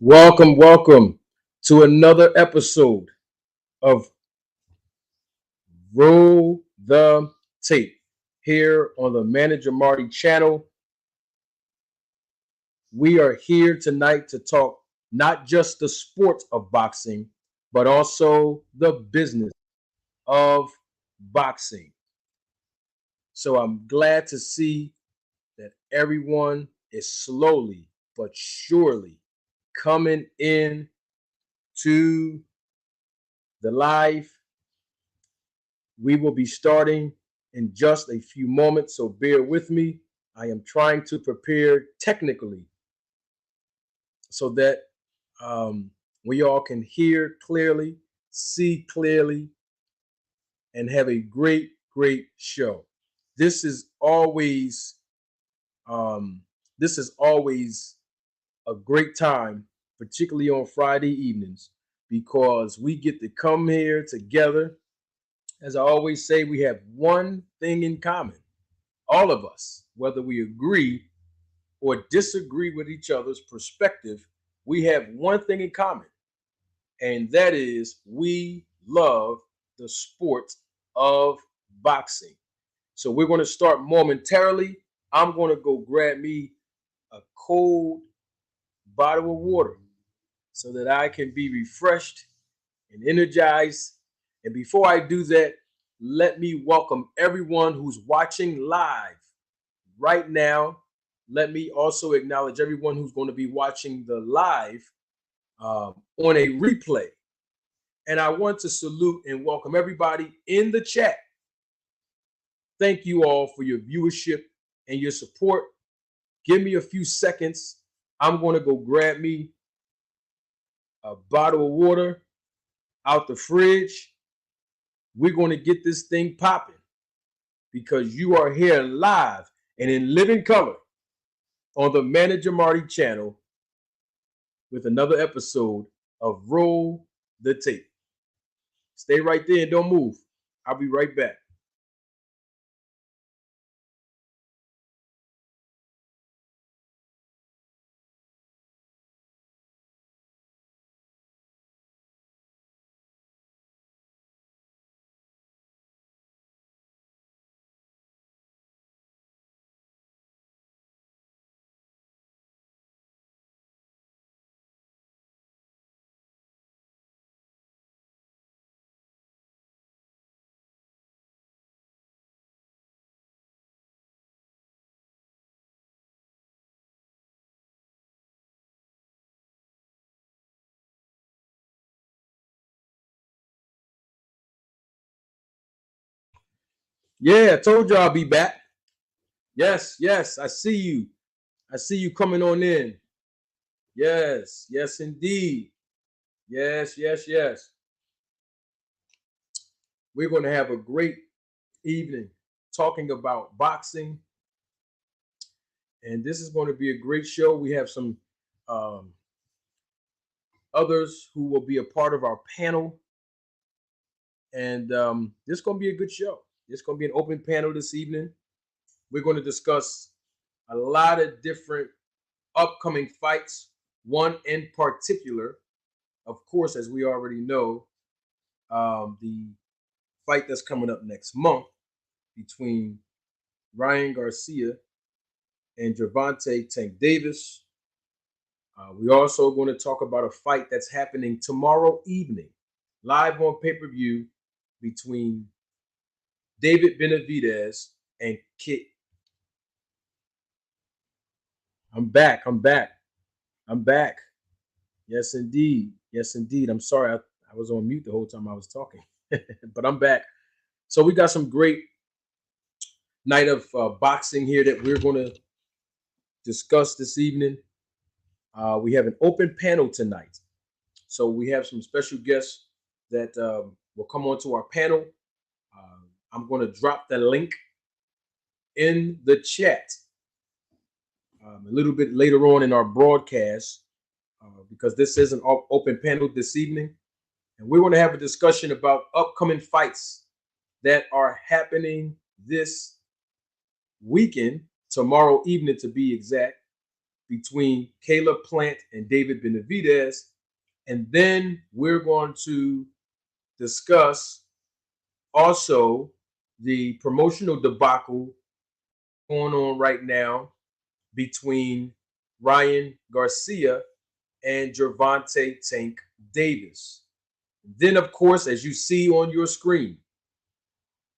Welcome to another episode of Roll the Tape here on the Manager Marty channel. We are here tonight to talk not just the sport of boxing, but also the business of boxing. So I'm glad to see that everyone is slowly but surely coming in to the live. We will be starting in just a few moments, so bear with me. I am trying to prepare technically so that we all can hear clearly, see clearly, and have a great show. This is always um, this is always a great time, particularly on Friday evenings, because we get to come here together. As I always say, we have one thing in common. All of us, whether we agree or disagree with each other's perspective, we have one thing in common, and that is we love the sport of boxing. So we're going to start momentarily. I'm going to go grab me a cold bottle of water so that I can be refreshed and energized. And before I do that, let me welcome everyone who's watching live right now. Let me also acknowledge everyone who's going to be watching the live on a replay. And I want to salute and welcome everybody in the chat. Thank you all for your viewership and your support. Give me a few seconds. I'm going to go grab me a bottle of water out the fridge. We're going to get this thing popping because you are here live and in living color on the Manager Marty channel with another episode of Roll the Tape. Stay right there and don't move. I'll be right back. Yeah, I told you I'll be back. Yes, I see you. I see you coming on in. Yes, indeed. Yes. We're going to have a great evening talking about boxing. And this is going to be a great show. We have some um, others who will be a part of our panel. And this is going to be a good show. It's going to be an open panel this evening. We're going to discuss a lot of different upcoming fights. One in particular, of course, as we already know, the fight that's coming up next month between Ryan Garcia and Gervonta Tank Davis. We're also going to talk about a fight that's happening tomorrow evening, live on pay-per-view between David Benavidez and Kit. I'm back. Yes, indeed. I'm sorry. I was on mute the whole time I was talking, but I'm back. So we got some great night of boxing here that we're going to discuss this evening. We have an open panel tonight. So we have some special guests that will come onto our panel. I'm going to drop the link in the chat a little bit later on in our broadcast because this is an open panel this evening. And we're going to have a discussion about upcoming fights that are happening this weekend, tomorrow evening to be exact, between Caleb Plant and David Benavidez. And then we're going to discuss also the promotional debacle going on right now between Ryan Garcia and Gervonta Tank Davis. Then, of course, as you see on your screen,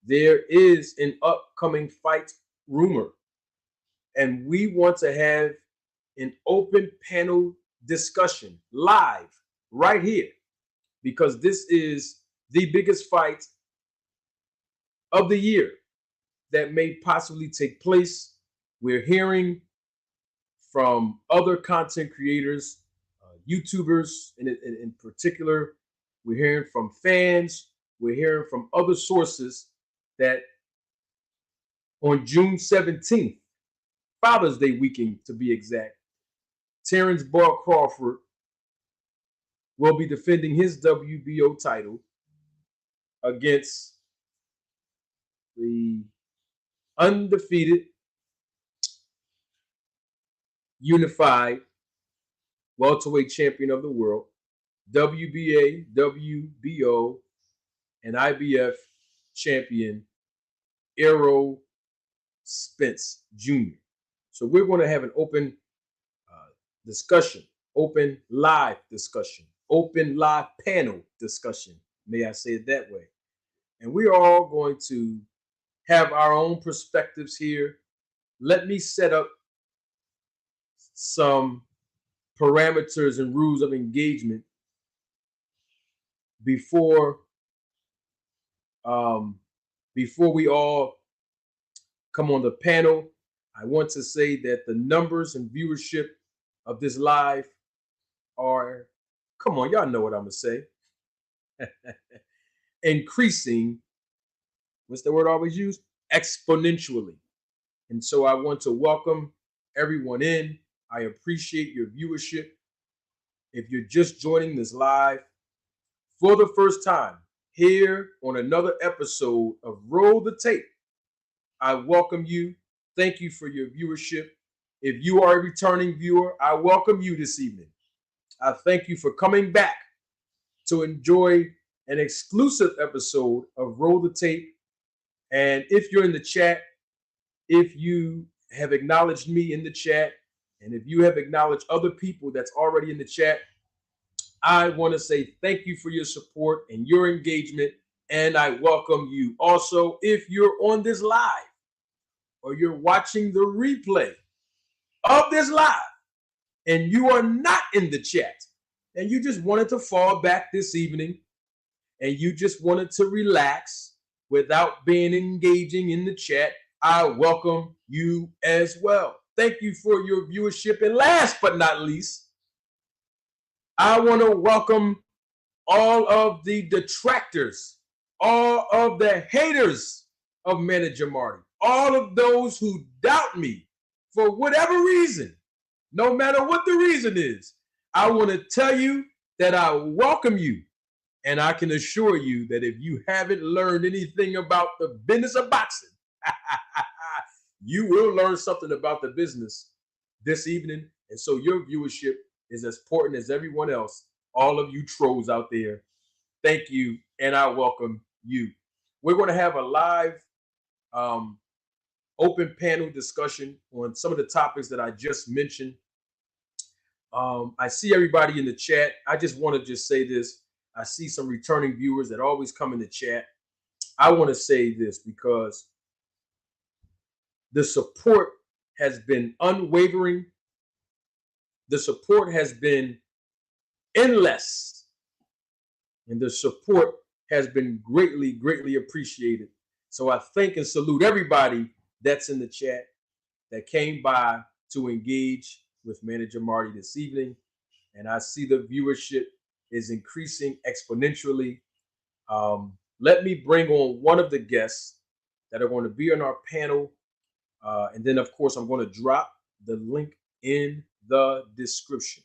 there is an upcoming fight rumor. And we want to have an open panel discussion live right here because this is the biggest fight of the year that may possibly take place. We're hearing from other content creators, YouTubers in particular. We're hearing from fans. We're hearing from other sources that on June 17th, Father's Day weekend to be exact, Terrance Crawford will be defending his WBO title against the undefeated, unified welterweight champion of the world, WBA, WBO, and IBF champion, Errol Spence Jr. So we're going to have an open discussion, open live discussion, open live panel discussion. May I say it that way? And we are all going to have our own perspectives here. Let me set up some parameters and rules of engagement before we all come on the panel. I want to say that the numbers and viewership of this live are, come on, y'all know what I'm gonna say, increasing. What's the word I always use? Exponentially. And so I want to welcome everyone in. I appreciate your viewership. If you're just joining this live for the first time here on another episode of Roll the Tape, I welcome you. Thank you for your viewership. If you are a returning viewer, I welcome you this evening. I thank you for coming back to enjoy an exclusive episode of Roll the Tape. And if you're in the chat, if you have acknowledged me in the chat, and if you have acknowledged other people that's already in the chat, I want to say thank you for your support and your engagement, and I welcome you. Also, if you're on this live or you're watching the replay of this live and you are not in the chat and you just wanted to fall back this evening and you just wanted to relax without being engaging in the chat, I welcome you as well. Thank you for your viewership. And last but not least, I want to welcome all of the detractors, all of the haters of Manager Marty, all of those who doubt me for whatever reason, no matter what the reason is. I want to tell you that I welcome you. And I can assure you that if you haven't learned anything about the business of boxing, you will learn something about the business this evening. And so your viewership is as important as everyone else. All of you trolls out there, thank you, and I welcome you. We're going to have a live open panel discussion on some of the topics that I just mentioned. I see everybody in the chat. I just want to just say this. I see some returning viewers that always come in the chat. I want to say this because the support has been unwavering. The support has been endless. And the support has been greatly, greatly appreciated. So I thank and salute everybody that's in the chat that came by to engage with Manager Marty this evening. And I see the viewership is increasing exponentially. Let me bring on one of the guests that are going to be on our panel. And then, of course, I'm going to drop the link in the description.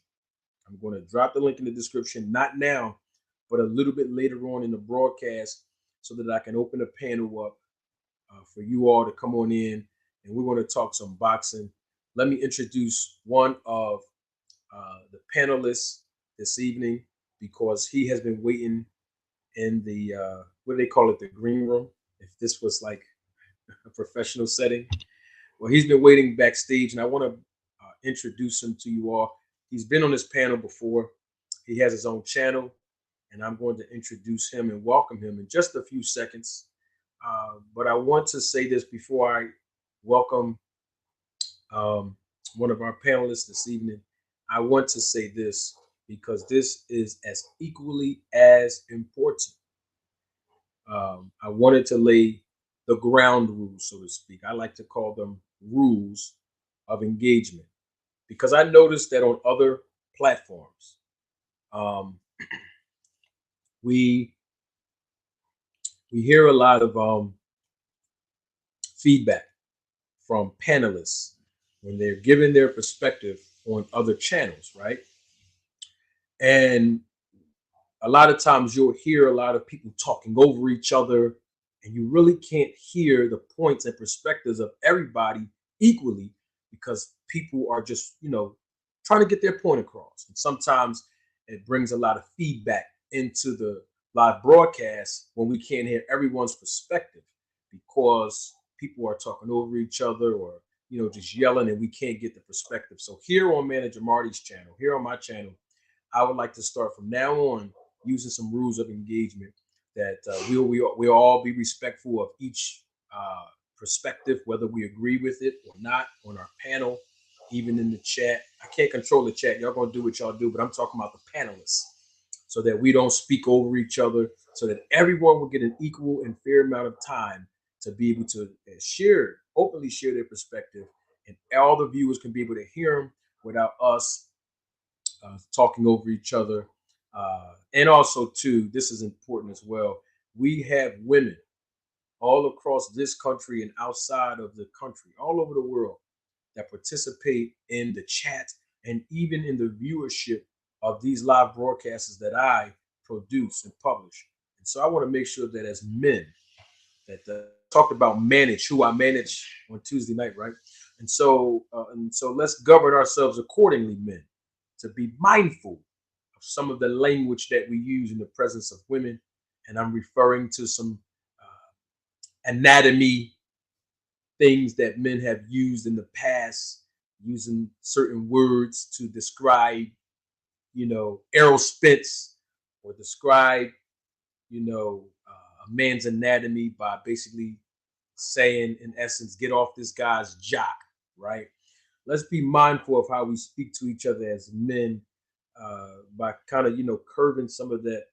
I'm going to drop the link in the description, not now, but a little bit later on in the broadcast so that I can open the panel up for you all to come on in. And we're going to talk some boxing. let me introduce one of the panelists this evening because he has been waiting in the what do they call it, the green room. If this was like a professional setting, well, he's been waiting backstage, and I want to introduce him to you all. He's been on this panel before. He has his own channel, and I'm going to introduce him and welcome him in just a few seconds. But I want to say this before I welcome um, one of our panelists this evening. I want to say this because this is as equally as important. I wanted to lay the ground rules, so to speak. I like to call them rules of engagement because I noticed that on other platforms, um, we we hear a lot of feedback from panelists when they're giving their perspective on other channels, right? And a lot of times you'll hear a lot of people talking over each other, and you really can't hear the points and perspectives of everybody equally because people are just, trying to get their point across. And sometimes it brings a lot of feedback into the live broadcast when we can't hear everyone's perspective because people are talking over each other or just yelling and we can't get the perspective. So here on Manager Marty's channel, here on my channel, I would like to start from now on using some rules of engagement that we'll all be respectful of each perspective, whether we agree with it or not, on our panel, even in the chat. I can't control the chat. Y'all gonna do what y'all do, but I'm talking about the panelists so that we don't speak over each other, so that everyone will get an equal and fair amount of time to be able to openly share their perspective, and all the viewers can be able to hear them without us talking over each other. And also, too, this is important as well. We have women all across this country and outside of the country, all over the world, that participate in the chat and even in the viewership of these live broadcasts that I produce and publish. And so I want to make sure that as men, that talked about who I manage on Tuesday night, right? And so let's govern ourselves accordingly, men, to be mindful of some of the language that we use in the presence of women. And I'm referring to some anatomy things that men have used in the past, using certain words to describe, Errol Spence, or describe, a man's anatomy by basically saying, in essence, get off this guy's jock, right? Let's be mindful of how we speak to each other as men by kind of, curving some of that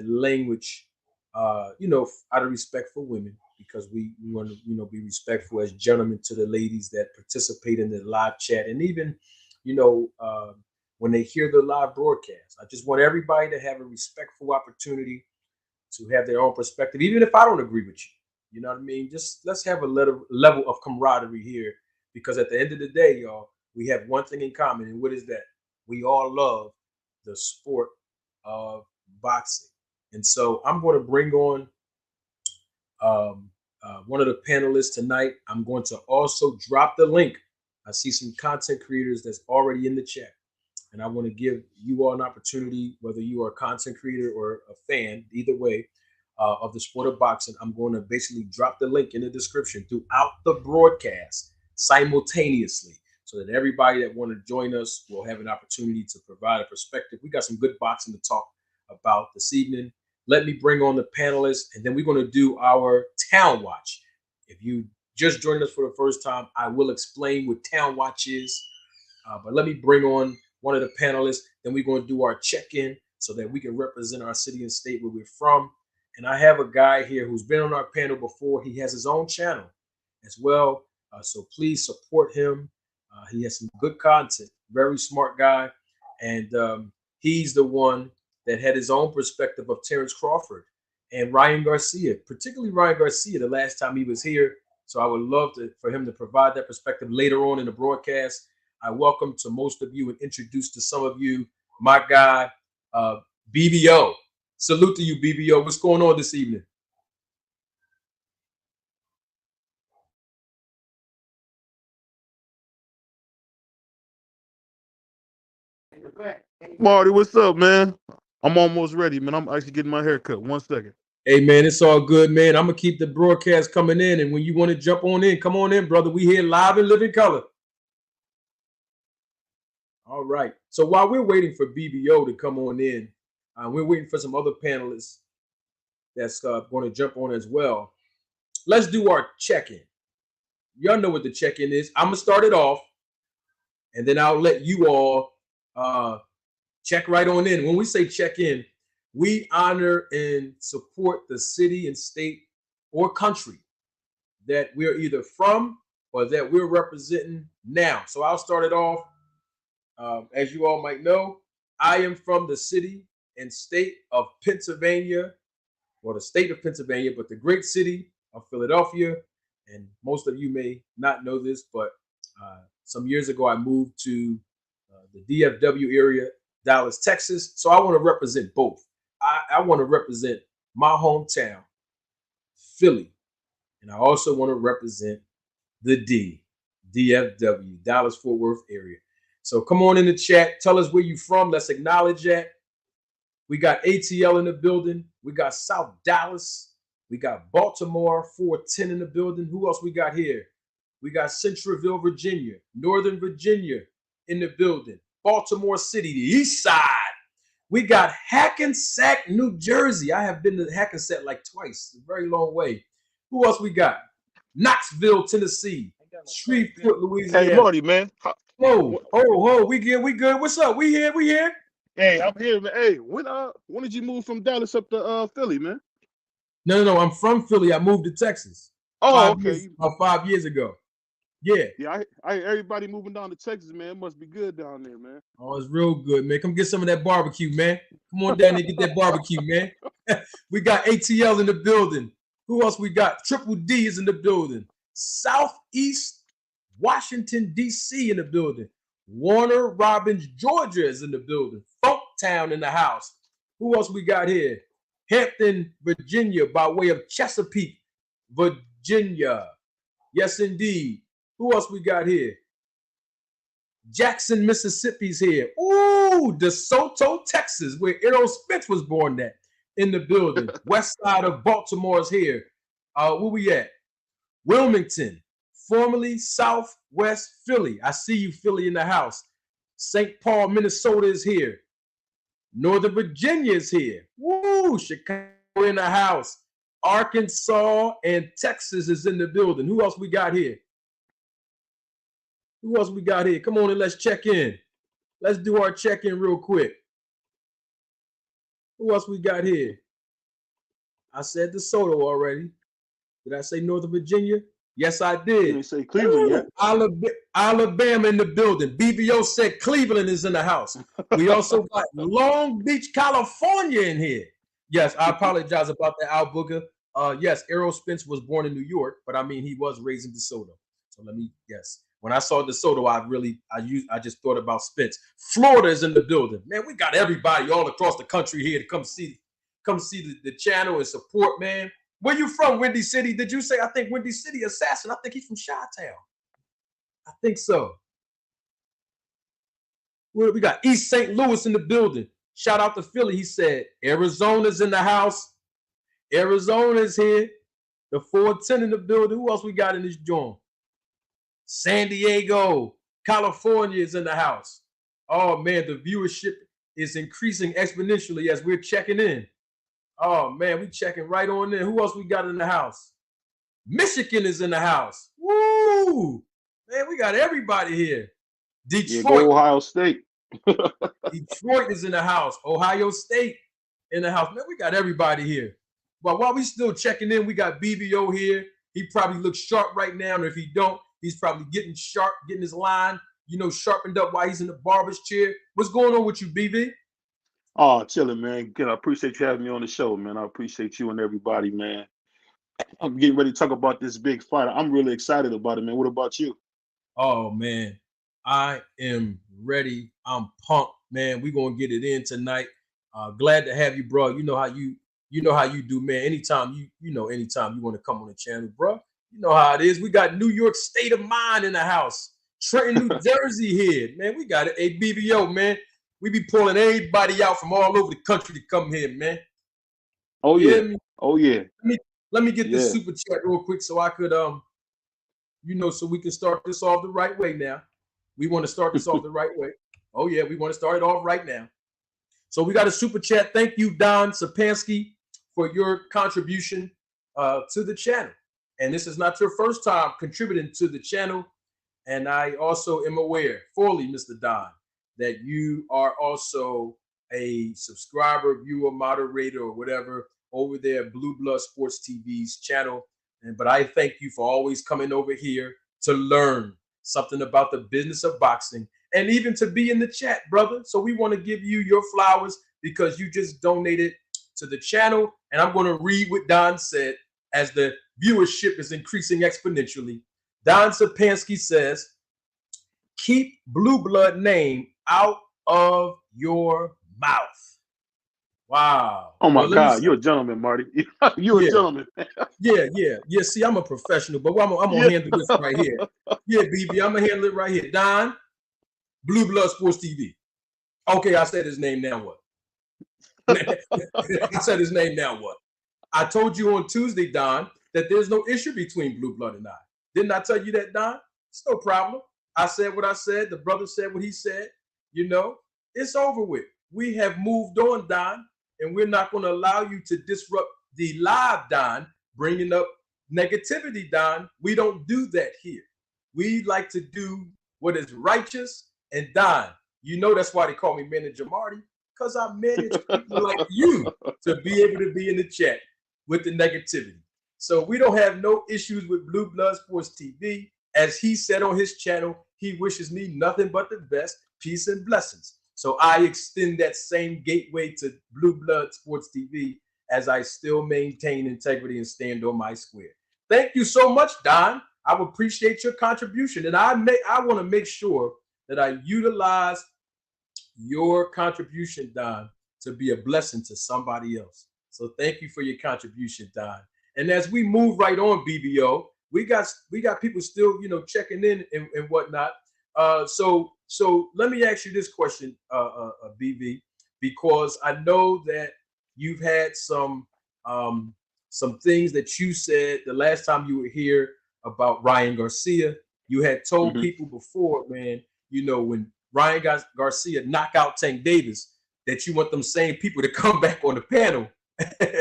language, out of respect for women, because we want to, be respectful as gentlemen to the ladies that participate in the live chat, and even, you know, uh, when they hear the live broadcast. I just want everybody to have a respectful opportunity to have their own perspective, even if I don't agree with you. You know what I mean? Just let's have a level of camaraderie here, because at the end of the day, y'all, we have one thing in common, and what is that? We all love the sport of boxing. And so I'm going to bring on one of the panelists tonight. I'm going to also drop the link. I see some content creators that's already in the chat, and I want to give you all an opportunity, whether you are a content creator or a fan, either way, of the sport of boxing. I'm going to basically drop the link in the description throughout the broadcast simultaneously, so that everybody that want to join us will have an opportunity to provide a perspective. We got some good boxing to talk about this evening. Let me bring on the panelists, and then we're going to do our Town Watch. If you just joined us for the first time, I will explain what Town Watch is. But let me bring on one of the panelists. Then we're going to do our check-in so that we can represent our city and state where we're from. And I have a guy here who's been on our panel before. He has his own channel as well. So please support him. He has some good content. Very smart guy. And he's the one that had his own perspective of Terrance Crawford and Ryan Garcia, particularly Ryan Garcia, the last time he was here. So I would love for him to provide that perspective later on in the broadcast. I welcome to most of you and introduce to some of you my guy, BBO. Salute to you, BBO. What's going on this evening? Marty, what's up, man? I'm almost ready, man. I'm actually getting my hair cut. 1 second. Hey, man, it's all good, man. I'm going to keep the broadcast coming in. And when you want to jump on in, come on in, brother. We here live and living color. All right. So while we're waiting for BBO to come on in, we're waiting for some other panelists that's going to jump on as well. Let's do our check-in. Y'all know what the check-in is. I'm going to start it off, and then I'll let you all check right on in. When we say check-in, we honor and support the city and state or country that we're either from or that we're representing now. So I'll start it off. As you all might know, I am from the city and state of Pennsylvania, or the state of Pennsylvania, but the great city of Philadelphia. And most of you may not know this, but some years ago, I moved to the DFW area, Dallas, Texas. So I want to represent both. I want to represent my hometown, Philly. And I also want to represent the DFW, Dallas-Fort Worth area. So come on in the chat. Tell us where you from. Let's acknowledge that. We got ATL in the building. We got South Dallas. We got Baltimore 410 in the building. Who else we got here? We got Centralville, Virginia, Northern Virginia in the building. Baltimore City, the east side. We got Hackensack, New Jersey. I have been to Hackensack like twice. A very long way. Who else we got? Knoxville, Tennessee. Shreveport, Louisiana. Hey, Marty, man. We good. What's up? We here. Hey, I'm here, man. Hey, when did you move from Dallas up to Philly, man? No. I'm from Philly. I moved to Texas. Oh, okay. About 5 years ago. Yeah. Yeah, I everybody moving down to Texas, man. It must be good down there, man. Oh, it's real good, man. Come get some of that barbecue, man. Come on down there and get that barbecue, man. We got ATL in the building. Who else we got? Triple D is in the building. Southeast Washington, D.C. in the building. Warner Robins, Georgia is in the building. Funktown in the house. Who else we got here? Hampton, Virginia, by way of Chesapeake, Virginia. Yes, indeed. Who else we got here? Jackson, Mississippi's here. Ooh, DeSoto, Texas, where Errol Spence was born at, in the building. West side of Baltimore is here. Where we at? Wilmington, formerly Southwest Philly. I see you, Philly, in the house. St. Paul, Minnesota is here. Northern Virginia is here. Woo, Chicago in the house. Arkansas and Texas is in the building. Who else we got here? Who else we got here? Come on and let's check in. Let's do our check-in real quick. Who else we got here? I said DeSoto already. Did I say Northern Virginia? Yes, I did. You didn't say Cleveland yet. Alabama in the building. BBO said Cleveland is in the house. We also got Long Beach, California in here. Yes, I apologize about that, Al Booker. Yes, Errol Spence was born in New York, but I mean, he was raised in DeSoto. So yes. When I saw DeSoto, I just thought about Spence. Florida is in the building. Man, we got everybody all across the country here to come see the channel and support, man. Where you from, Windy City? Did you say? I think Windy City Assassin. I think he's from Chi-Town. I think so. We got East St. Louis in the building. Shout out to Philly. He said Arizona's in the house. Arizona's here. The 410 in the building. Who else we got in this joint? San Diego, California is in the house. Oh, man, the viewership is increasing exponentially as we're checking in. Oh, man, we checking right on in. Who else we got in the house? Michigan is in the house. Woo! Man, we got everybody here. Detroit. Ohio State. Detroit is in the house. Ohio State in the house. Man, we got everybody here. But while we still checking in, we got BBO here. He probably looks sharp right now, and if he don't, he's probably getting sharp, getting his line, sharpened up while he's in the barber's chair. What's going on with you, BB? Oh, chilling, man. Good. I appreciate you having me on the show, man. I appreciate you and everybody, man. I'm getting ready to talk about this big fight. I'm really excited about it, man. What about you? Oh, man. I am ready. I'm pumped, man. We're going to get it in tonight. Glad to have you, bro. You know how you do, man. Anytime you want to come on the channel, bro. You know how it is. We got New York State of Mind in the house. Trenton, New Jersey here. Man, we got it. Hey, BBO, man. We be pulling everybody out from all over the country to come here, man. Oh You yeah. hear me? Oh yeah. Let me get this Yeah. super chat real quick so I could so we can start this off the right way now. We want to start this off the right way. Oh yeah, we want to start it off right now. So we got a super chat. Thank you, Don Sapansky, for your contribution to the channel. And this is not your first time contributing to the channel. And I also am aware, fully, Mr. Don, that you are also a subscriber, viewer, moderator, or whatever over there at Blue Blood Sports TV's channel. But I thank you for always coming over here to learn something about the business of boxing and even to be in the chat, brother. So we want to give you your flowers because you just donated to the channel. And I'm going to read what Don said as the viewership is increasing exponentially. Don Sapansky says, keep Blue Blood name out of your mouth. Wow. Oh my Well, let me God, say, you're a gentleman, Marty. You're a yeah, gentleman. yeah. See, I'm a professional, but I'm gonna Yeah. handle this right here. Yeah, BB, I'm gonna handle it right here. Don, Blue Blood Sports TV. Okay, I said his name. Now what? I said his name. Now what? I told you on Tuesday, Don, that there's no issue between Blue Blood and I. Didn't I tell you that, Don? It's no problem. I said what I said. The brother said what he said. You know, it's over with. We have moved on, Don, and we're not going to allow you to disrupt the live, Don, bringing up negativity, Don. We don't do that here. We like to do what is righteous. And Don, you know that's why they call me Manager Marty, because I manage people like you to be able to be in the chat with the negativity. So we don't have no issues with Blue Blood Sports TV. As he said on his channel, he wishes me nothing but the best, peace and blessings. So I extend that same gateway to Blue Blood Sports TV as I still maintain integrity and stand on my square. Thank you so much, Don. I appreciate your contribution. And I want to make sure that I utilize your contribution, Don, to be a blessing to somebody else. So thank you for your contribution, Don. And as we move right on, BBO, we got people still, checking in and whatnot. So let me ask you this question, BB, because I know that you've had some things that you said the last time you were here about Ryan Garcia. You had told people before, man, when Ryan Garcia knock out Tank Davis, that you want them same people to come back on the panel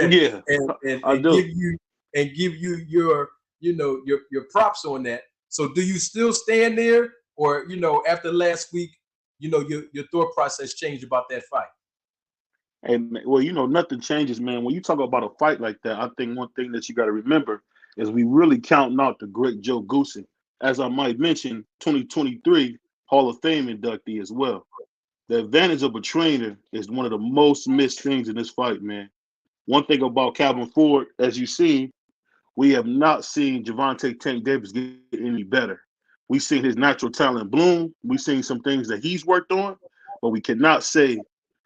Yeah, I and do. give you your your props on that. So do you still stand there, or after last week, your thought process changed about that fight? And well, nothing changes, man. When you talk about a fight like that, I think one thing that you got to remember is we really counting out the great Joe Goosey. As I might mention, 2023 Hall of Fame inductee as well. The advantage of a trainer is one of the most missed things in this fight, man. One thing about Calvin Ford, as you see, we have not seen Gervonta Tank Davis get any better. We've seen his natural talent bloom. We've seen some things that he's worked on, but we cannot say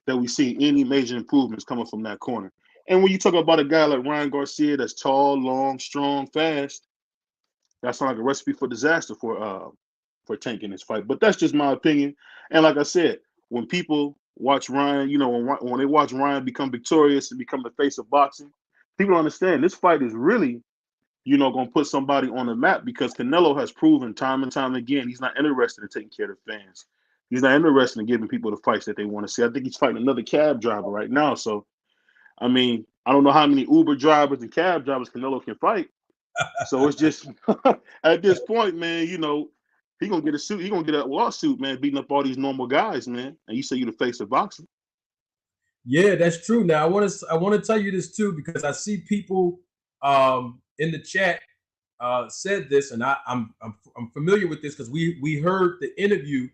that we've seen any major improvements coming from that corner. And when you talk about a guy like Ryan Garcia that's tall, long, strong, fast, that's not like a recipe for disaster for Tank in this fight. But that's just my opinion. And like I said, when people watch Ryan, when they watch Ryan become victorious and become the face of boxing, people don't understand this fight is really going to put somebody on the map, because Canelo has proven time and time again he's not interested in taking care of the fans. He's not interested in giving people the fights that they want to see. I think he's fighting another cab driver right now. So, I mean, I don't know how many Uber drivers and cab drivers Canelo can fight. So it's just at this point, man, he's gonna get a suit. He's gonna get a lawsuit, man, beating up all these normal guys, man. And you say you're the face of boxing. Yeah, that's true. Now I want to tell you this too, because I see people in the chat said this, and I'm familiar with this because we heard the interview.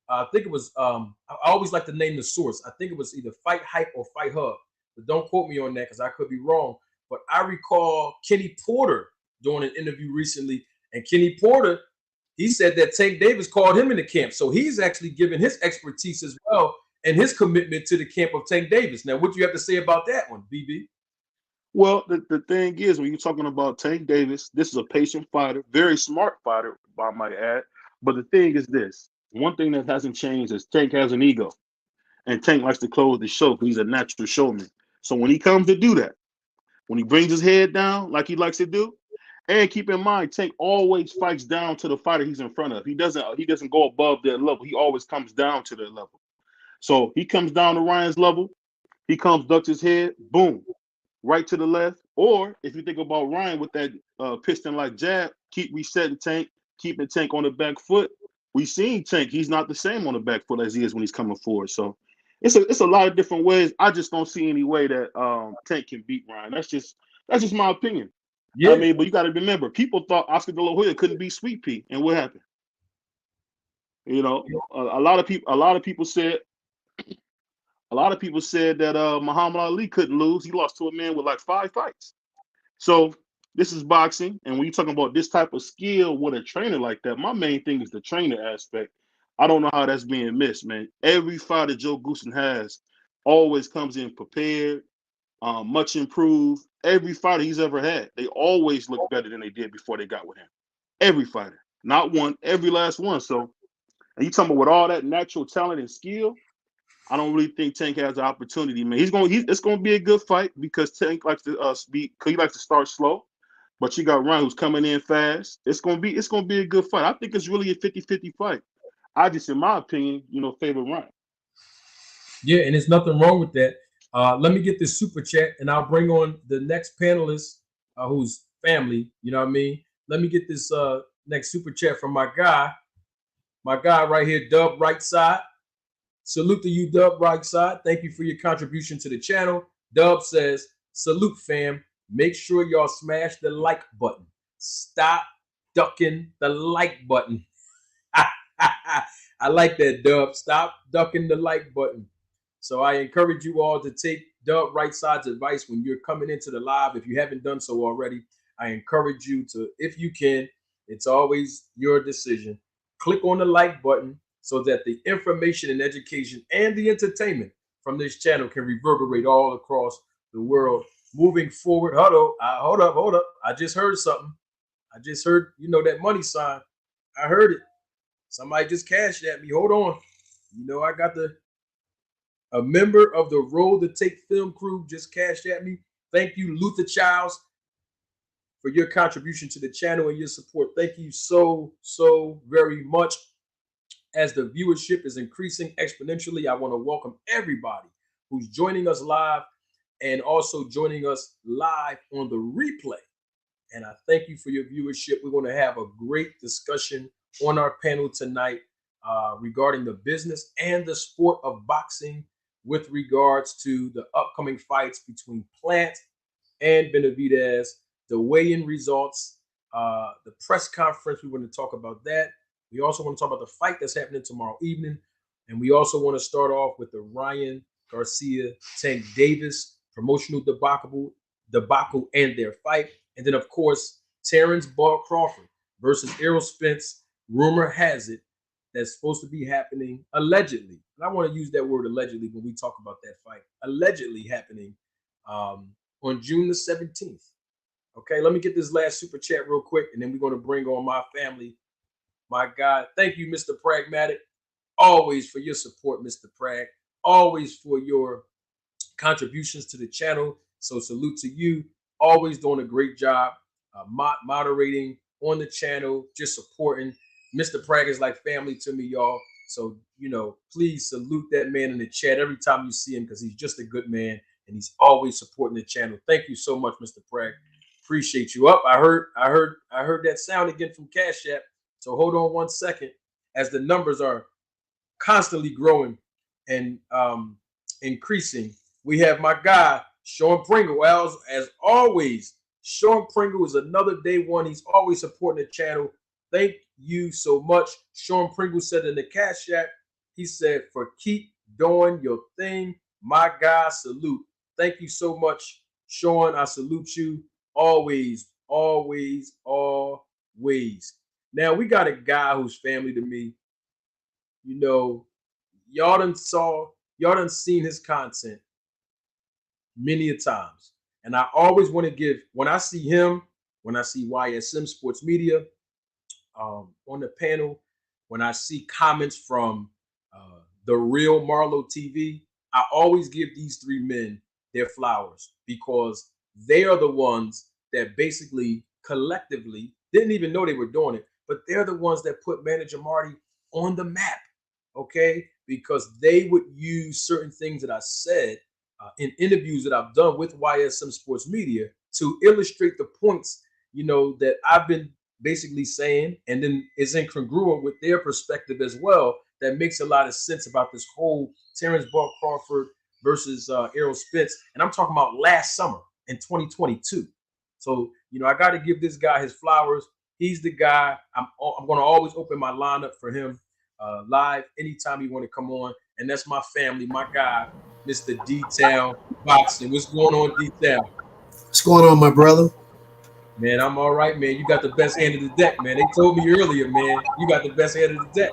I think it was I always like to name the source. I think it was either Fight Hype or Fight Hub, but don't quote me on that because I could be wrong. But I recall Kenny Porter doing an interview recently, and Kenny Porter, he said that Tank Davis called him in the camp, so he's actually given his expertise as well and his commitment to the camp of Tank Davis. Now, what do you have to say about that one, BB? Well, the thing is, when you're talking about Tank Davis, this is a patient fighter, very smart fighter, I might add. But the thing is this: one thing that hasn't changed is Tank has an ego. And Tank likes to close the show because he's a natural showman. So when he comes to do that, when he brings his head down like he likes to do, and keep in mind, Tank always fights down to the fighter he's in front of. He doesn't go above their level. He always comes down to their level. So he comes down to Ryan's level. He comes, ducks his head, boom, right to the left. Or if you think about Ryan with that piston-like jab, keep resetting Tank, keeping Tank on the back foot. We seen Tank; he's not the same on the back foot as he is when he's coming forward. So it's a lot of different ways. I just don't see any way that Tank can beat Ryan. That's just my opinion. I Yeah, mean, but you got to remember, people thought Oscar De La Hoya couldn't beat Sweet Pea, and what happened? You know, a lot of people said that Muhammad Ali couldn't lose. He lost to a man with like 5 fights. So this is boxing, and when you're talking about this type of skill with a trainer like that, my main thing is the trainer aspect. I don't know how that's being missed, man. Every fighter Joe Goosen has always comes in prepared, much improved. Every fighter he's ever had, they always look better than they did before they got with him. Every fighter, not one, every last one. So, and you talking about with all that natural talent and skill, I don't really think Tank has the opportunity, man. It's gonna be a good fight because Tank likes to speed. He likes to start slow, but you got Ryan who's coming in fast. It's gonna be a good fight. I think it's really a 50-50 fight. I just, in my opinion, favor Ryan. yeah, and there's nothing wrong with that. Let me get this super chat, and I'll bring on the next panelist, who's family. You know what I mean? Let me get this next super chat from my guy right here, Dub Right Side. Salute to you, Dub Right Side. Thank you for your contribution to the channel. Dub says, "Salute, fam. Make sure y'all smash the like button. Stop ducking the like button." I like that, Dub. Stop ducking the like button. So I encourage you all to take Dub Right Side's advice when you're coming into the live. If you haven't done so already, I encourage you to, if you can, it's always your decision. Click on the like button so that the information and education and the entertainment from this channel can reverberate all across the world. Moving forward, hold up. I just heard something. I just heard, that money sign. I heard it. Somebody just cashed at me. Hold on. I got a member of the Roll the Tape film crew just cashed at me. Thank you, Luther Childs, for your contribution to the channel and your support. Thank you so very much. As the viewership is increasing exponentially, I want to welcome everybody who's joining us live and also joining us live on the replay. And I thank you for your viewership. We're going to have a great discussion on our panel tonight regarding the business and the sport of boxing with regards to the upcoming fights between Plant and Benavidez, the weigh-in results, the press conference. We want to talk about that. We also want to talk about the fight that's happening tomorrow evening. And we also want to start off with the Ryan Garcia, Tank Davis promotional debacle and their fight. And then, of course, Terrance Crawford versus Errol Spence. Rumor has it that's supposed to be happening allegedly. And I want to use that word allegedly when we talk about that fight. Allegedly happening on June the 17th. Okay, let me get this last super chat real quick, and then we're going to bring on my family. My God, thank you, Mr. Pragmatic, always for your support, Mr. Prag, always for your contributions to the channel. So salute to you, always doing a great job moderating on the channel, just supporting. Mr. Prag is like family to me, y'all. So, please salute that man in the chat every time you see him because he's just a good man and he's always supporting the channel. Thank you so much, Mr. Prag. Appreciate you. I heard that sound again from Cash App. So hold on one second as the numbers are constantly growing and increasing. We have my guy, Sean Pringle. As always, Sean Pringle is another day one. He's always supporting the channel. Thank you so much. Sean Pringle said in the Cash App, he said, "For keep doing your thing, my guy, salute." Thank you so much, Sean. I salute you always, always, always. Now, we got a guy who's family to me. Y'all done seen his content many a times. And I always want to give, when I see him, when I see YSM Sports Media on the panel, when I see comments from the real Marlo TV, I always give these three men their flowers because they are the ones that basically collectively didn't even know they were doing it, but they're the ones that put Manager Marty on the map, okay? Because they would use certain things that I said in interviews that I've done with YSM Sports Media to illustrate the points, that I've been basically saying, and then is incongruent with their perspective as well. That makes a lot of sense about this whole Terrance Crawford versus Errol Spence, and I'm talking about last summer in 2022. So I got to give this guy his flowers. He's the guy. I'm going to always open my lineup for him live anytime you want to come on, and that's my family, my guy, Mr. D-Town Boxing. What's going on, D-Town? What's going on, my brother? Man, I'm all right, man. You got the best hand of the deck, man. They told me earlier, man, you got the best hand of the deck.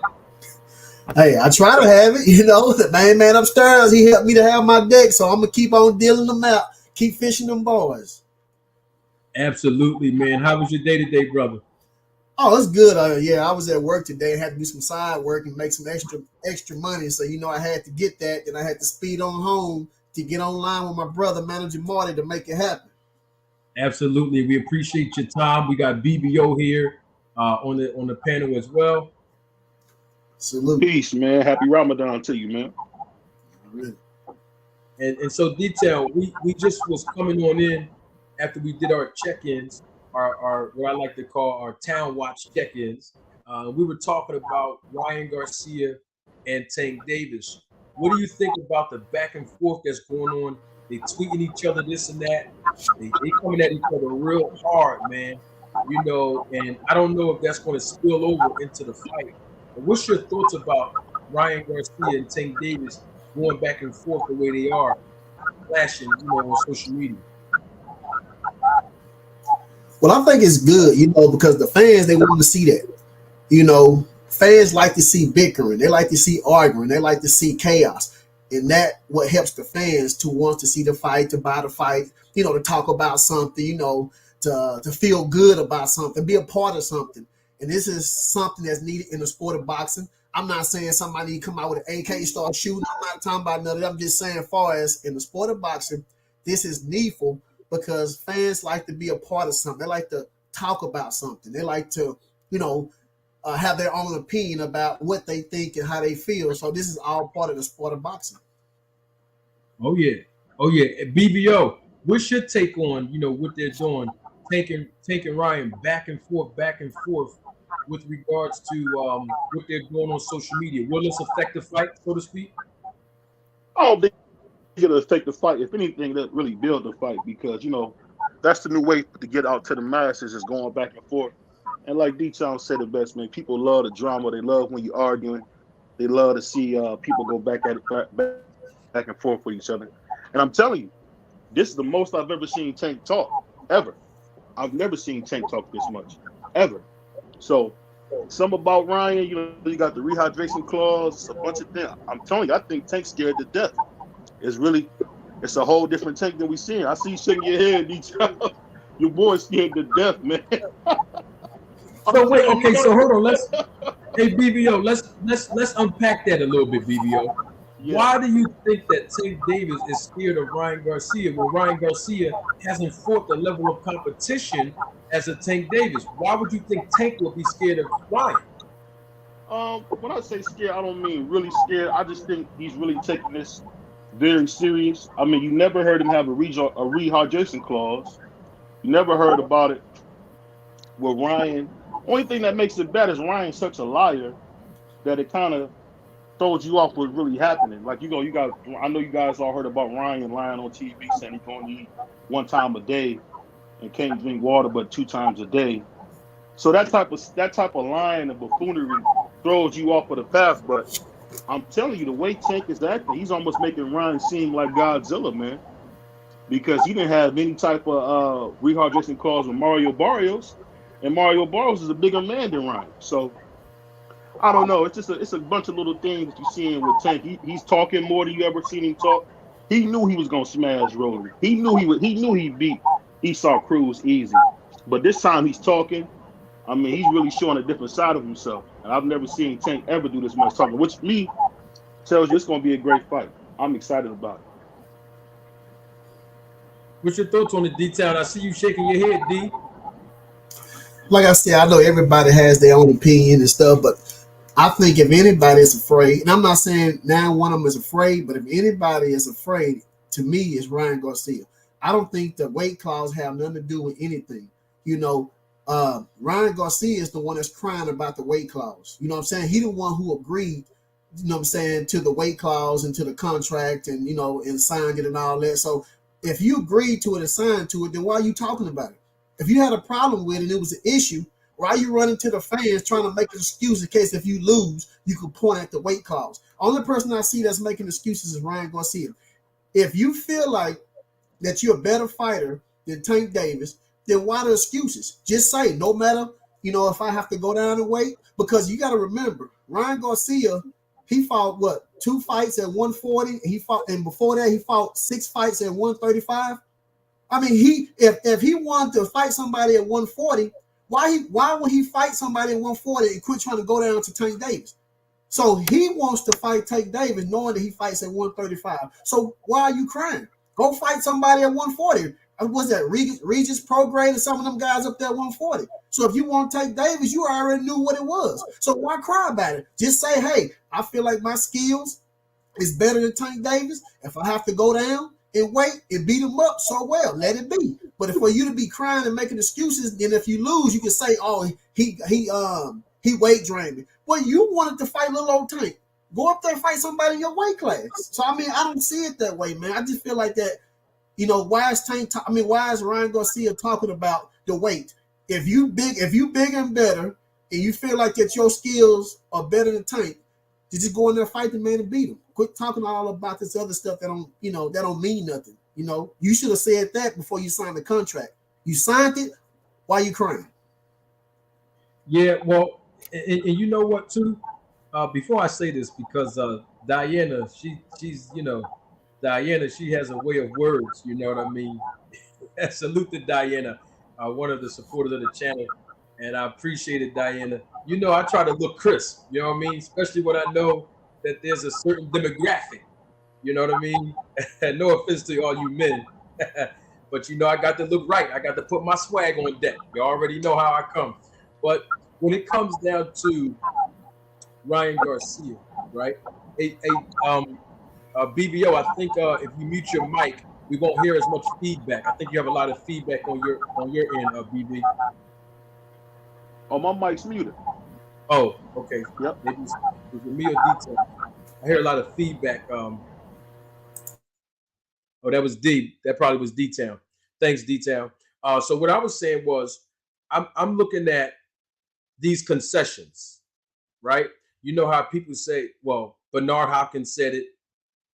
Hey, I try to have it, The main man upstairs, he helped me to have my deck, so I'm going to keep on dealing them out. Keep fishing them boys. Absolutely, man. How was your day today, brother? Oh, it's good. I was at work today and had to do some side work and make some extra money. So, I had to get that. Then I had to speed on home to get online with my brother, Manager Marty, to make it happen. Absolutely. We appreciate your time. We got BBO here on the panel as well. Salute. Peace, man. Happy Ramadan to you, man. Really. And so, Detail, we just was coming on in after we did our check-ins, our what I like to call our town watch check-ins. We were talking about Ryan Garcia and Tank Davis. What do you think about the back and forth that's going on? They tweeting each other this and that. They coming at each other real hard, man. And I don't know if that's going to spill over into the fight. But what's your thoughts about Ryan Garcia and Tank Davis going back and forth the way they are, flashing, on social media? Well, I think it's good, because the fans, they want to see that. Fans like to see bickering. They like to see arguing. They like to see chaos. And that what helps the fans to want to see the fight, to buy the fight, to talk about something, to feel good about something, be a part of something. And this is something that's needed in the sport of boxing. I'm not saying somebody come out with an AK, start shooting. I'm not talking about none of that. I'm just saying, far as in the sport of boxing, this is needful because fans like to be a part of something. They like to talk about something. They like to, have their own opinion about what they think and how they feel. So this is all part of the sport of boxing. Oh yeah. BBO, what's your take on what they're doing, taking Ryan back and forth with regards to what they're doing on social media? Will this affect the fight, so to speak? I don't think it'll affect the fight. If anything, that really build the fight because that's the new way to get out to the masses is going back and forth. And like D-Town said it best, man, people love the drama. They love when you're arguing. They love to see people go back and forth with each other. And I'm telling you, this is the most I've ever seen Tank talk, ever. I've never seen Tank talk this much, ever. So, some about Ryan, you got the rehydration clause, a bunch of things. I'm telling you, I think Tank's scared to death. It's a whole different Tank than we seen. I see you shaking your head, D-Town. Your boy's scared to death, man. So wait, okay, so hold on. Hey BBO, let's unpack that a little bit, BBO. Yeah. Why do you think that Tank Davis is scared of Ryan Garcia when Ryan Garcia hasn't fought the level of competition as a Tank Davis? Why would you think Tank would be scared of Ryan? When I say scared, I don't mean really scared. I just think he's really taking this very serious. I mean, you never heard him have a rehydration clause. You never heard about it with Ryan. Only thing that makes it bad is Ryan's such a liar that it kind of throws you off what's really happening. Like, you guys, I know you guys all heard about Ryan lying on TV saying he's going to eat 1 time a day and can't drink water but 2 times a day. So that type of lying and buffoonery throws you off of the path. But I'm telling you, the way Tank is acting, he's almost making Ryan seem like Godzilla, man. Because he didn't have any type of rehydration clause with Mario Barrios. And Mario Barrios is a bigger man than Ryan. So I don't know. It's a bunch of little things that you're seeing with Tank. He's talking more than you ever seen him talk. He knew he was gonna smash Rolly. He knew he beat Esau Cruz easy. But this time he's talking. I mean, he's really showing a different side of himself. And I've never seen Tank ever do this much talking, which me, tells you it's going to be a great fight. I'm excited about it. What's your thoughts on the D-Town? I see you shaking your head, D. Like I said, I know everybody has their own opinion and stuff, but I think if anybody is afraid, and I'm not saying now one of them is afraid, but if anybody is afraid, to me, it's Ryan Garcia. I don't think the weight clause have nothing to do with anything. You know, Ryan Garcia is the one that's crying about the weight clause. You know what I'm saying? He the one who agreed, you know what I'm saying, to the weight clause and to the contract and, you know, and signed it and all that. So if you agreed to it and signed to it, then why are you talking about it? If you had a problem with it and it was an issue, why are you running to the fans trying to make an excuse in case if you lose, you could point at the weight clause? Only person I see that's making excuses is Ryan Garcia. If you feel like that you're a better fighter than Tank Davis, then why the excuses? Just say, no matter, you know, if I have to go down and weight, because you got to remember, Ryan Garcia, he fought what, 2 fights at 140. He fought, and before that, he fought 6 fights at 135. I mean, if he wanted to fight somebody at 140, why would he fight somebody at 140 and quit trying to go down to Tank Davis? So he wants to fight Tank Davis knowing that he fights at 135. So why are you crying? Go fight somebody at 140. Was that Regis Prograde and some of them guys up there at 140? So if you want to take Davis, you already knew what it was. So why cry about it? Just say, hey, I feel like my skills is better than Tank Davis. If I have to go down and wait and beat him up, so well, let it be. But if for you to be crying and making excuses, then if you lose, you can say, oh, he weight drained me. Well, you wanted to fight little old Tank. Go up there and fight somebody in your weight class. So I mean, I don't see it that way, man. I just feel like that. You know, why is Ryan Garcia talking about the weight? If you bigger and better, and you feel like that your skills are better than Tank, you just go in there, fight the man, and beat him. Quit talking all about this other stuff that don't mean nothing. You know, you should have said that before you signed the contract. You signed it. Why are you crying? Yeah, well, and you know what too? Before I say this, because Diana, Diana, she has a way of words. You know what I mean? Salute to Diana, one of the supporters of the channel, and I appreciate it, Diana. You know, I try to look crisp. You know what I mean? Especially when I know that there's a certain demographic. You know what I mean? No offense to all you men, but you know, I got to look right. I got to put my swag on deck. You already know how I come. But when it comes down to Ryan Garcia, right? BBO, I think if you mute your mic, we won't hear as much feedback. I think you have a lot of feedback on your end, BB. Oh, my mic's muted. Oh, okay. Yep. Maybe it's me or detail. I hear a lot of feedback. Oh, that was D. That probably was D-Town. Thanks, D-Town. So what I was saying was, I'm looking at these concessions, right? You know how people say, well, Bernard Hopkins said it.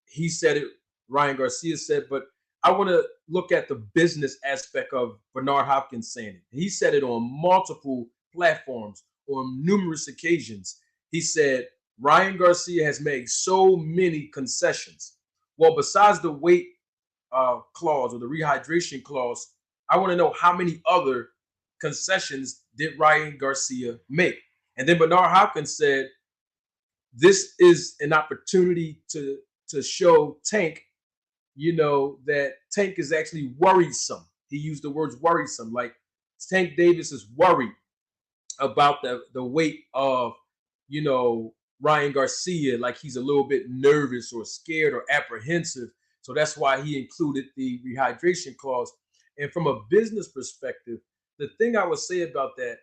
He said it. Ryan Garcia said, but I want to look at the business aspect of Bernard Hopkins saying it. He said it on multiple platforms on numerous occasions. He said, Ryan Garcia has made so many concessions. Well, besides the weight clause or the rehydration clause, I want to know how many other concessions did Ryan Garcia make? And then Bernard Hopkins said, this is an opportunity to show Tank, you know, that Tank is actually worrisome. He used the words worrisome, like Tank Davis is worried about the weight of, you know, Ryan Garcia, like he's a little bit nervous or scared or apprehensive. So that's why he included the rehydration clause. And from a business perspective, the thing I would say about that,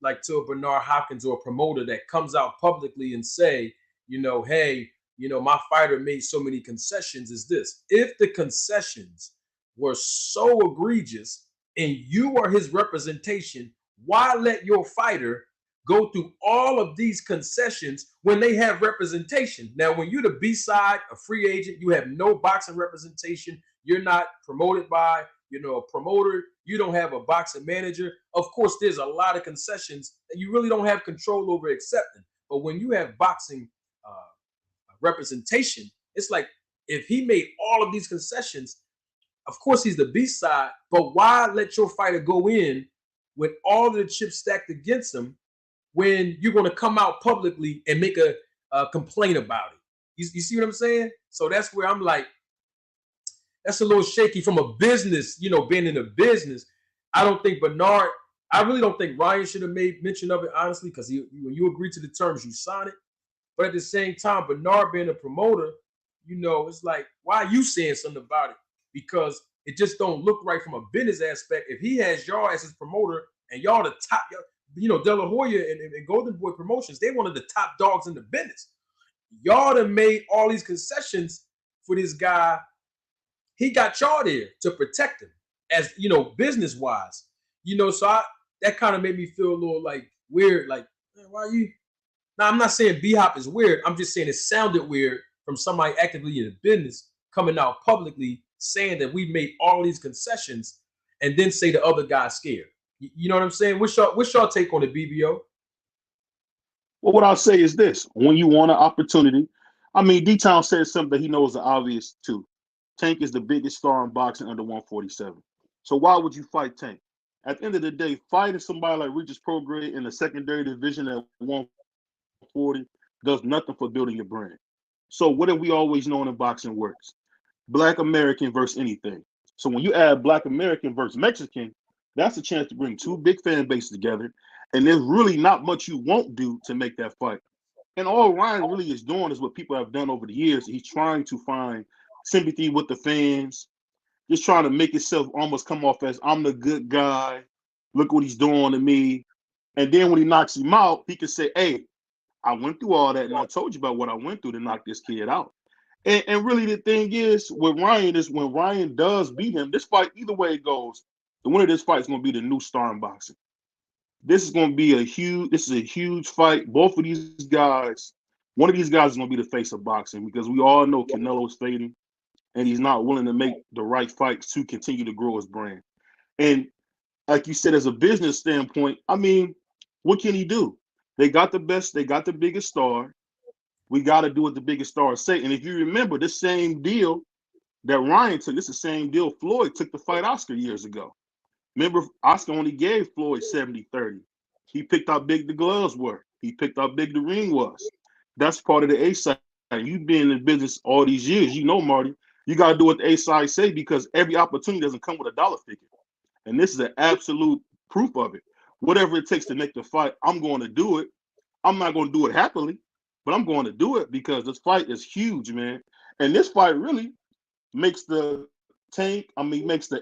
like to a Bernard Hopkins or a promoter that comes out publicly and say, you know, hey, you know, my fighter made so many concessions, is this: if the concessions were so egregious and you are his representation, why let your fighter go through all of these concessions when they have representation? Now, when you're the B-side, a free agent, you have no boxing representation, you're not promoted by, you know, a promoter, you don't have a boxing manager. Of course, there's a lot of concessions that you really don't have control over accepting. But when you have boxing representation, it's like if he made all of these concessions, of course he's the B-side, but why let your fighter go in with all the chips stacked against him when you're going to come out publicly and make a complaint about it? You see what I'm saying? So that's where I'm like, that's a little shaky from a business, being in a business. I really don't think Ryan should have made mention of it, honestly, because when you agree to the terms, you sign it. But at the same time, Bernard being a promoter, it's like, why are you saying something about it? Because it just don't look right from a business aspect. If he has y'all as his promoter and y'all the top, De La Hoya and Golden Boy Promotions, they one of the top dogs in the business. Y'all done made all these concessions for this guy. He got y'all there to protect him, as business wise. So that kind of made me feel a little like weird. Like, man, why are you? Now, I'm not saying B-Hop is weird. I'm just saying it sounded weird from somebody actively in the business coming out publicly saying that we made all these concessions and then say the other guy's scared. You know what I'm saying? What's your take on the BBO? Well, what I'll say is this. When you want an opportunity, I mean, D-Town said something that he knows is obvious too. Tank is the biggest star in boxing under 147. So why would you fight Tank? At the end of the day, fighting somebody like Regis Prograis in the secondary division at 140 does nothing for building your brand. So what have we always known in boxing works? Black American versus anything. So when you add Black American versus Mexican, that's a chance to bring two big fan bases together. And there's really not much you won't do to make that fight. And all Ryan really is doing is what people have done over the years. He's trying to find sympathy with the fans, just trying to make himself almost come off as, I'm the good guy. Look what he's doing to me. And then when he knocks him out, he can say, hey, I went through all that and I told you about what I went through to knock this kid out. And really the thing is with Ryan is when Ryan does beat him, this fight, either way it goes, the winner of this fight is going to be the new star in boxing. This is a huge fight. Both of these guys, one of these guys is going to be the face of boxing because we all know Canelo's fading and he's not willing to make the right fights to continue to grow his brand. And like you said, as a business standpoint, I mean, what can he do? They got the biggest star. We got to do what the biggest stars say. And if you remember, this same deal that Ryan took, this is the same deal Floyd took to fight Oscar years ago. Remember, Oscar only gave Floyd 70-30. He picked how big the gloves were. He picked how big the ring was. That's part of the A side. You've been in business all these years. You know, Marty, you got to do what the A side say because every opportunity doesn't come with a dollar figure. And this is an absolute proof of it. Whatever it takes to make the fight, I'm going to do it. I'm not going to do it happily, but I'm going to do it because this fight is huge, man. And this fight really makes the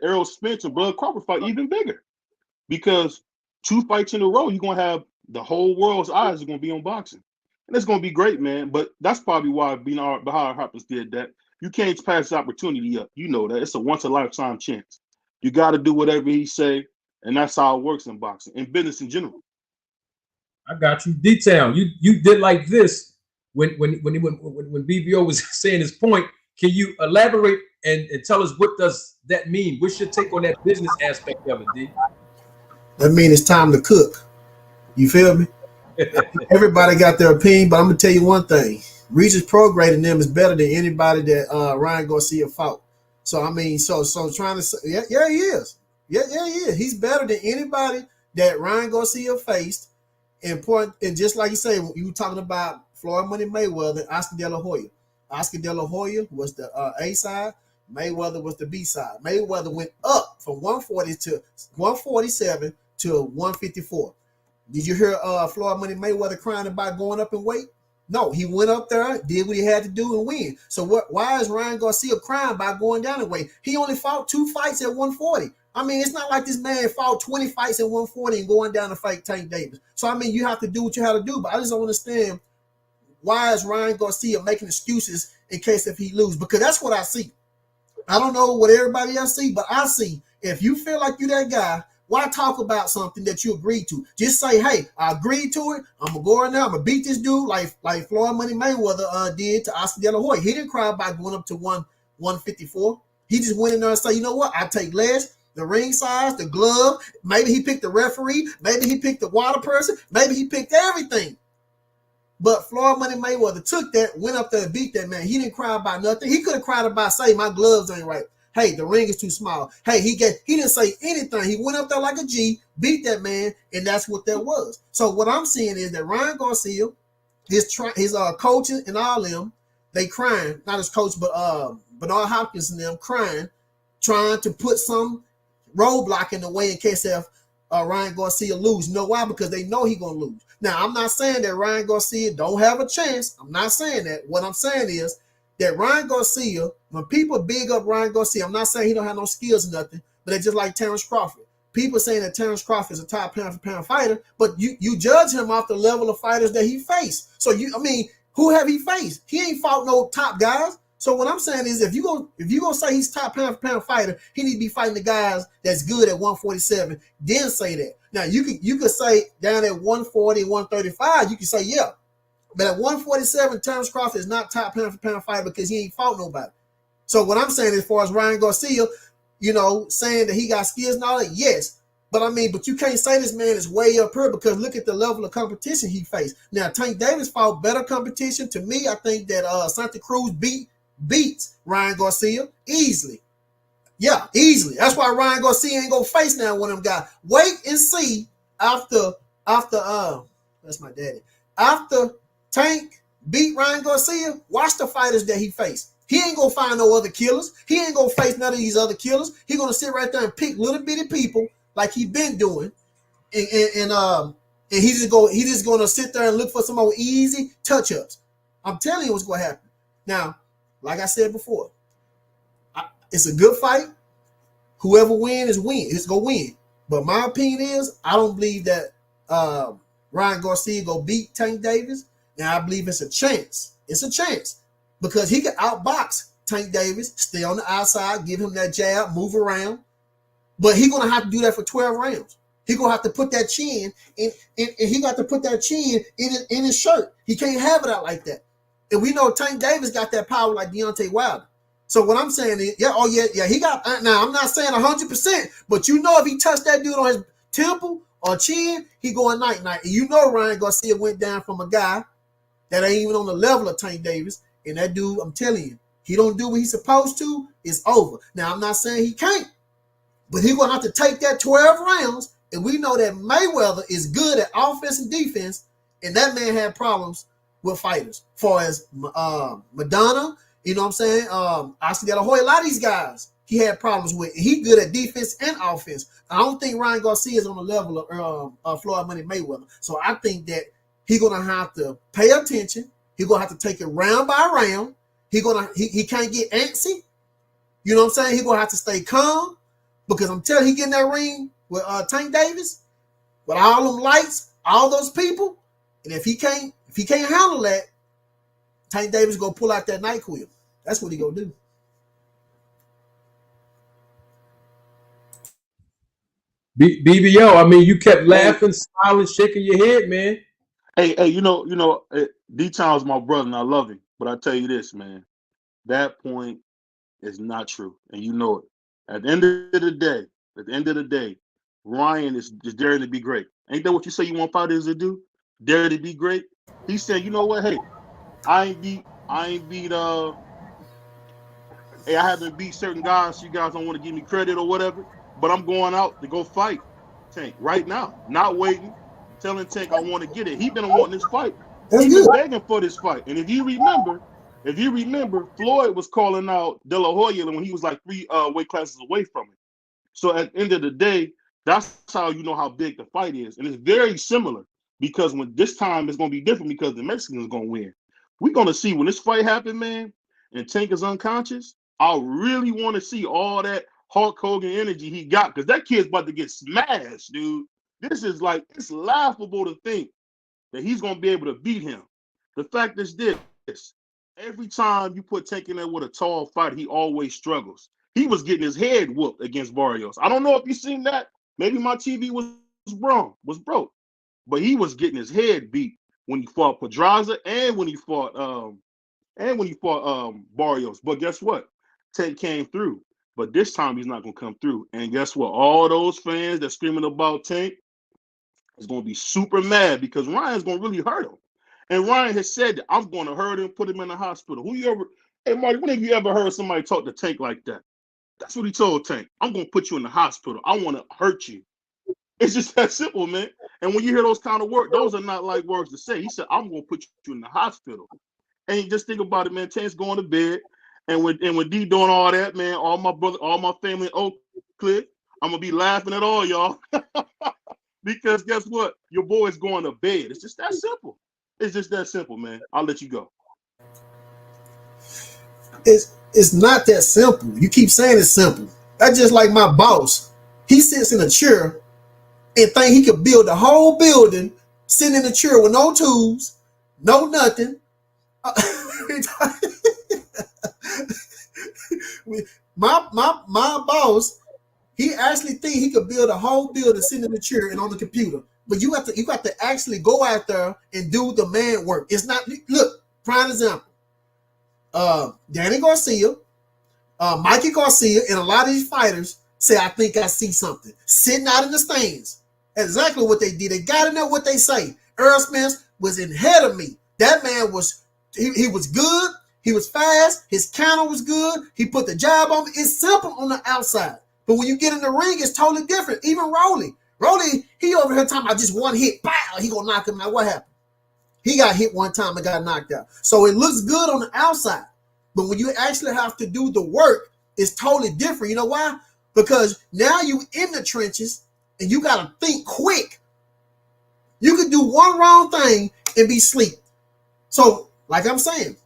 Errol Spence and Bud Crawford fight even bigger because 2 fights in a row, you're going to have the whole world's eyes are going to be on boxing. And it's going to be great, man. But that's probably why Bernard Hopkins did that. You can't pass the opportunity up. You know that. It's a once-a-lifetime chance. You got to do whatever he say, and that's how it works in boxing, in business in general. I got you. D-Town, you did like this when BBO was saying his point. Can you elaborate and tell us what does that mean? What's your take on that business aspect of it, D? That means it's time to cook. You feel me? Everybody got their opinion, but I'm gonna tell you one thing: Regis Prograis and them is better than anybody that Ryan Garcia fought. So I mean, so trying to say, yeah, he is. Yeah, he is. He's better than anybody that Ryan Garcia faced. And just like you say, you were talking about Floyd Money Mayweather and Oscar De La Hoya. Oscar De La Hoya was the A side. Mayweather was the B side. Mayweather went up from 140 to 147 to 154. Did you hear Floyd Money Mayweather crying about going up in weight? No, he went up there, did what he had to do, and win. So why is Ryan Garcia crying about going down in weight? He only fought 2 fights at 140. I mean, it's not like this man fought 20 fights at 140 and going down to fight Tank Davis. So, I mean, you have to do what you have to do. But I just don't understand why is Ryan Garcia making excuses in case if he loses? Because that's what I see. I don't know what everybody else see, but I see if you feel like you're that guy, why talk about something that you agreed to? Just say, hey, I agreed to it. I'm going to go right now. I'm going to beat this dude like Floyd Money Mayweather did to Oscar De La Hoya. He didn't cry about going up to 154. He just went in there and said, you know what? I take less. The ring size, the glove. Maybe he picked the referee. Maybe he picked the water person. Maybe he picked everything. But Floyd Money Mayweather took that, went up there and beat that man. He didn't cry about nothing. He could have cried about, say, my gloves ain't right. Hey, the ring is too small. Hey, he didn't say anything. He went up there like a G, beat that man, and that's what that was. So what I'm seeing is that Ryan Garcia, his coaches and all them, they crying, not his coach, but Bernard Hopkins and them crying, trying to put some roadblock in the way in case if Ryan Garcia lose. You know why? Because they know he's gonna lose. Now, I'm not saying that Ryan Garcia don't have a chance. I'm not saying that. What I'm saying is that Ryan Garcia, when people big up Ryan Garcia, I'm not saying he don't have no skills or nothing, but they're just like Terrance Crawford. People saying that Terrance Crawford is a top pound for pound fighter, but you judge him off the level of fighters that he faced. So who have he faced? He ain't fought no top guys. So what I'm saying is, if you gonna say he's top pound for pound fighter, he need to be fighting the guys that's good at 147. Then say that. Now you could say down at 140, 135, you can say yeah, but at 147, Terrance Crawford is not top pound for pound fighter because he ain't fought nobody. So what I'm saying as far as Ryan Garcia, saying that he got skills and all that, yes. But you can't say this man is way up here because look at the level of competition he faced. Now, Tank Davis fought better competition. To me, I think that Santa Cruz beats Ryan Garcia easily. Yeah, easily. That's why Ryan Garcia ain't gonna face now one of them guys. Wait and see after that's my daddy. After Tank beat Ryan Garcia, watch the fighters that he faced. He ain't gonna find no other killers. He ain't gonna face none of these other killers. He gonna sit right there and pick little bitty people like he been doing, and he's just gonna sit there and look for some more easy touch ups. I'm telling you what's gonna happen. Now, like I said before, it's a good fight. Whoever wins is win. It's gonna win. But my opinion is, I don't believe that Ryan Garcia gonna beat Tank Davis. Now I believe it's a chance. It's a chance because he can outbox Tank Davis, stay on the outside, give him that jab, move around. But he's gonna have to do that for 12 rounds. He's gonna have to put that chin in, and he got to put that chin in his shirt. He can't have it out like that. And we know Tank Davis got that power like Deontay Wilder. So what I'm saying is, he got. Now I'm not saying 100%, but if he touched that dude on his temple or chin, he going night. And Ryan Garcia went down from a guy that ain't even on the level of Tank Davis, and that dude, I'm telling you, he don't do what he's supposed to, it's over. Now I'm not saying he can't, but he's gonna have to take that 12 rounds, and we know that Mayweather is good at offense and defense, and that man had problems with fighters, as far as Madonna. You know what I'm saying? Oscar De La Hoya, a lot of these guys he had problems with. He good at defense and offense. I don't think Ryan Garcia is on the level of Floyd Money Mayweather. So I think that he's gonna have to pay attention. He's gonna have to take it round by round. He can't get antsy. You know what I'm saying? He's gonna have to stay calm because I'm telling you, he get in that ring with Tank Davis with all them lights, all those people, and if he can't handle that, Tank Davis gonna pull out that NyQuil. That's what he gonna do. BBO, you kept laughing, smiling, shaking your head, man. Hey, D-Town's my brother and I love him. But I tell you this, man, that point is not true. And you know it. At the end of the day, Ryan is just daring to be great. Ain't that what you say you want fighters to do? Dare to be great? He said, you know what, hey, I haven't beat certain guys, so you guys don't want to give me credit or whatever, but I'm going out to go fight Tank right now, not waiting, telling Tank I want to get it. He been wanting this fight. He been begging for this fight. And if you remember, Floyd was calling out De La Hoya when he was like 3 weight classes away from it. So at the end of the day, that's how you know how big the fight is. And it's very similar because when this time it's going to be different because the Mexicans going to win. We're going to see when this fight happens, man, and Tank is unconscious. I really want to see all that Hulk Hogan energy he got because that kid's about to get smashed, dude. This is like, it's laughable to think that he's going to be able to beat him. The fact is this, every time you put Tank in there with a tall fighter, he always struggles. He was getting his head whooped against Barrios. I don't know if you've seen that. Maybe my TV was broke. But he was getting his head beat when he fought Pedraza and when he fought Barrios. But guess what? Tank came through. But this time he's not gonna come through. And guess what? All those fans that screaming about Tank is gonna be super mad because Ryan's gonna really hurt him. And Ryan has said that I'm gonna hurt him, put him in the hospital. Hey Marty, when have you ever heard somebody talk to Tank like that? That's what he told Tank. I'm gonna put you in the hospital. I want to hurt you. It's just that simple, man. And when you hear those kind of words, those are not like words to say. He said, I'm gonna put you in the hospital. And just think about it, man. Tank's going to bed, and when D doing all that, man, all my family in Oak Cliff, I'm gonna be laughing at all y'all because guess what? Your boy's going to bed. It's just that simple. It's just that simple, man. I'll let you go. It's not that simple. You keep saying it's simple. That's just like my boss. He sits in a chair and think he could build the whole building sitting in a chair with no tools, no nothing. my boss, he actually think he could build a whole building sitting in the chair and on the computer. But you got to actually go out there and do the man work. It's not, look, prime example. Danny Garcia, Mikey Garcia, and a lot of these fighters say, I think I see something. Sitting out in the stands. That's exactly what they did. They got to know what they say. Errol Spence was ahead of me. That man was, he was good. He was fast. His counter was good. He put the jab on me. It's simple on the outside. But when you get in the ring, it's totally different. Even Rolly, he over here talking about just one hit. Pow, he gonna knock him out. What happened? He got hit one time and got knocked out. So it looks good on the outside. But when you actually have to do the work, it's totally different. You know why? Because now you in the trenches and you got to think quick. You could do one wrong thing and be asleep. So, like I'm saying,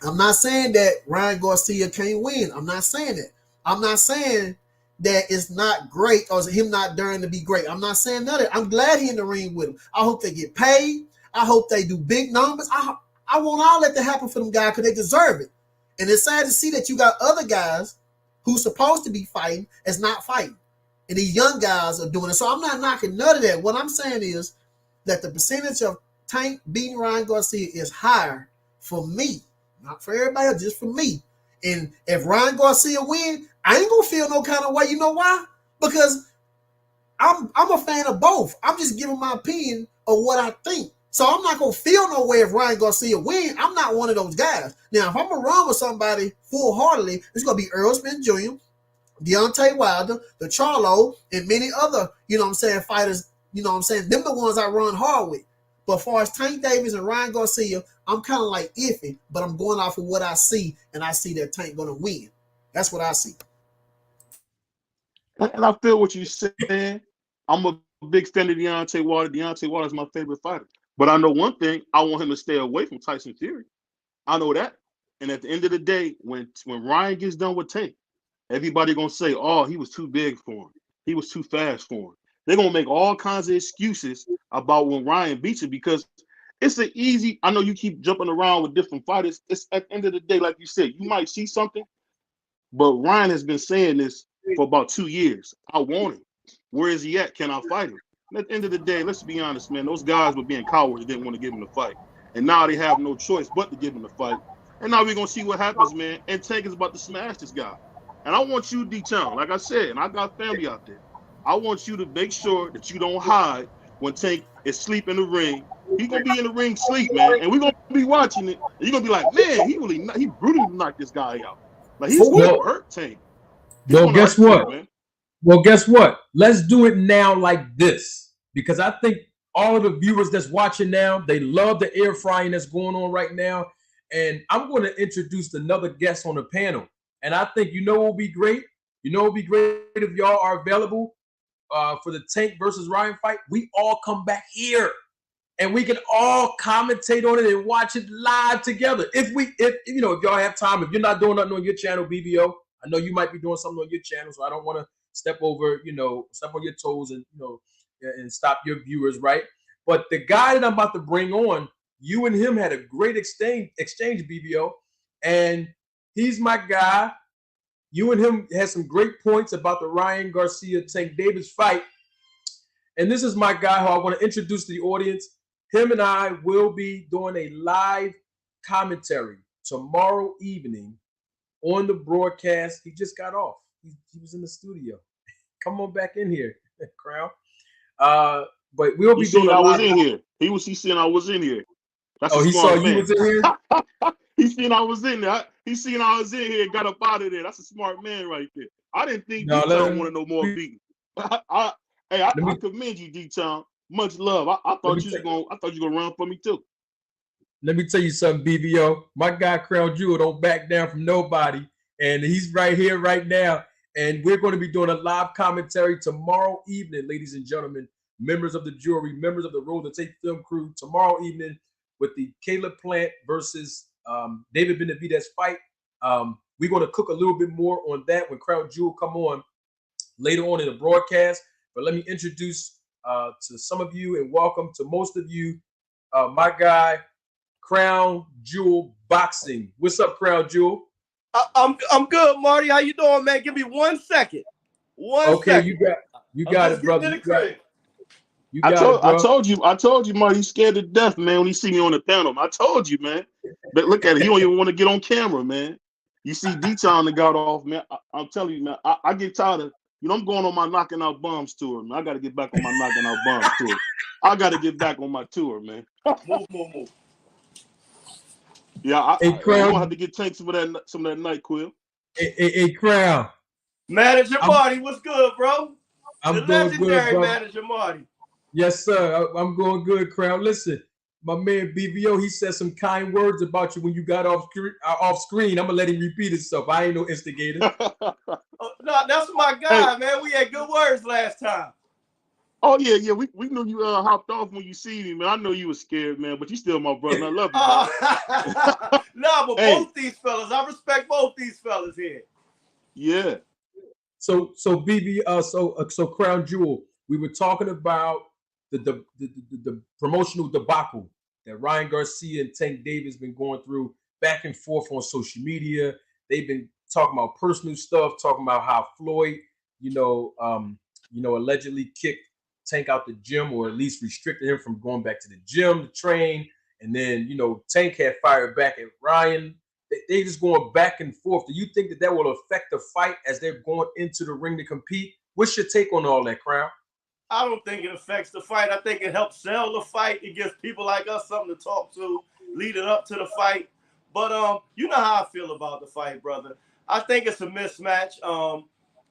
I'm not saying that Ryan Garcia can't win. I'm not saying that. I'm not saying that it's not great or him not daring to be great. I'm not saying none of that. I'm glad he in the ring with him. I hope they get paid. I hope they do big numbers. I want all that to happen for them guys because they deserve it. And it's sad to see that you got other guys who's supposed to be fighting as not fighting. And these young guys are doing it. So I'm not knocking none of that. What I'm saying is that the percentage of Tank beating Ryan Garcia is higher for me. Not for everybody else, just for me. And if Ryan Garcia win, I ain't gonna feel no kind of way. You know why? Because I'm a fan of both. I'm just giving my opinion of what I think. So I'm not gonna feel no way if Ryan Garcia win. I'm not one of those guys. Now, if I'm gonna run with somebody full-heartedly, it's gonna be Errol Spence Jr., Deontay Wilder, the Charlo, and many other, fighters. Them the ones I run hard with. But as far as Tank Davis and Ryan Garcia, I'm kind of like iffy, but I'm going off of what I see, and I see that Tank gonna win. That's what I see. And I feel what you're saying. I'm a big fan of Deontay Wilder. Deontay Wilder is my favorite fighter. But I know one thing, I want him to stay away from Tyson Fury. I know that. And at the end of the day, when Ryan gets done with Tank, everybody going to say, oh, he was too big for him. He was too fast for him. They're going to make all kinds of excuses about when Ryan beats him because it's an easy, I know you keep jumping around with different fighters. It's at the end of the day, like you said, you might see something, but Ryan has been saying this for about 2 years. I want him. Where is he at? Can I fight him? And at the end of the day, let's be honest, man. Those guys were being cowards, didn't want to give him the fight. And now they have no choice but to give him the fight. And now we're going to see what happens, man. And Tank is about to smash this guy. And I want you, D-Town, like I said, and I got family out there. I want you to make sure that you don't hide when Tank is sleep in the ring. He's going to be in the ring sleep, man. And we're going to be watching it. And you're going to be like, man, he brutally knocked this guy out. Like, he's going to hurt Tank. Well, guess what? Tank, well, guess what? Let's do it now like this. Because I think all of the viewers that's watching now, they love the air frying that's going on right now. And I'm going to introduce another guest on the panel. And I think what will be great? It would be great if y'all are available for the Tank versus Ryan fight. We all come back here and we can all commentate on it and watch it live together. If y'all have time, if you're not doing nothing on your channel, BBO, I know you might be doing something on your channel, so I don't want to step on your toes and stop your viewers, right? But the guy that I'm about to bring on, you and him had a great exchange, BBO, and he's my guy. You and him had some great points about the Ryan Garcia Tank Davis fight. And this is my guy who I want to introduce to the audience. Him and I will be doing a live commentary tomorrow evening on the broadcast. He just got off. He was in the studio. Come on back in here, Crown. But we'll be doing. I was in here. He seen I was in here. That's he saw you was in here. He seen I was in there. He seen I was in here and got up out of there. That's a smart man right there. I didn't think D-Town wanted no more beating. I commend you, D-Town. Much love. I thought you were gonna run for me too. Let me tell you something, BBO. My guy Crown Jewel don't back down from nobody, and he's right here, right now. And we're going to be doing a live commentary tomorrow evening, ladies and gentlemen, members of the jury, members of the Roll the Tape film crew. Tomorrow evening with the Caleb Plant versus David Benavidez fight. We're going to cook a little bit more on that when Crown Jewel come on later on in the broadcast. But let me introduce to some of you and welcome to most of you, my guy Crown Jewel Boxing. What's up, Crown Jewel? I'm good, Marty. How you doing, man? Give me 1 second. Okay, you got it, brother. I told you, Marty, he's scared to death, man, when he see me on the panel. I told you, man. But look at it. He don't even want to get on camera, man. You see D-Town that got off, man. I'm telling you, man, I get tired of, I'm going on my knocking out bombs tour, man. I got to get back on my knocking out bombs tour. I got to get back on my tour, man. Move. Yeah, I'm going to have to get Tank some of that NyQuil. Hey, Crown. Manager Marty, what's good, bro? I'm the going legendary good, Manager Marty. Yes, sir. I'm going good, Crown. Listen, my man BBO, he said some kind words about you when you got off screen. I'm going to let him repeat himself. I ain't no instigator. No, that's my guy, man. We had good words last time. Oh, yeah. We knew you hopped off when you see me, man. I know you were scared, man, but you still my brother. I love you, No, but both these fellas, I respect both these fellas here. Yeah. So BB, so Crown Jewel, we were talking about the promotional debacle that Ryan Garcia and Tank Davis been going through back and forth on social media. They've been talking about personal stuff, talking about how Floyd, allegedly kicked Tank out the gym, or at least restricted him from going back to the gym to train. And then, Tank had fired back at Ryan. They just going back and forth. Do you think that will affect the fight as they're going into the ring to compete? What's your take on all that, Crown? I don't think it affects the fight. I think it helps sell the fight. It gives people like us something to talk to leading up to the fight. But you know how I feel about the fight, brother. I think it's a mismatch.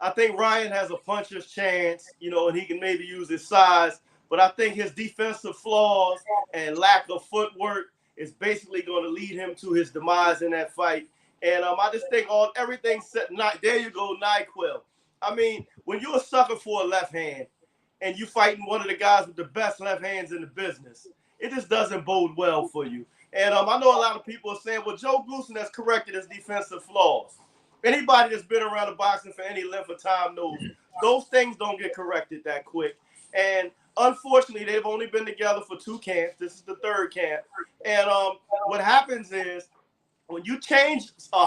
I think Ryan has a puncher's chance, and he can maybe use his size. But I think his defensive flaws and lack of footwork is basically going to lead him to his demise in that fight. And I just think everything set. There you go, NyQuil. I mean, when you're a sucker for a left hand and you fighting one of the guys with the best left hands in the business, it just doesn't bode well for you. And I know a lot of people are saying, well, Joe Goosen has corrected his defensive flaws. Anybody that's been around the boxing for any length of time knows those things don't get corrected that quick. And unfortunately, they've only been together for 2 camps. This is the 3rd camp. And what happens is when you change a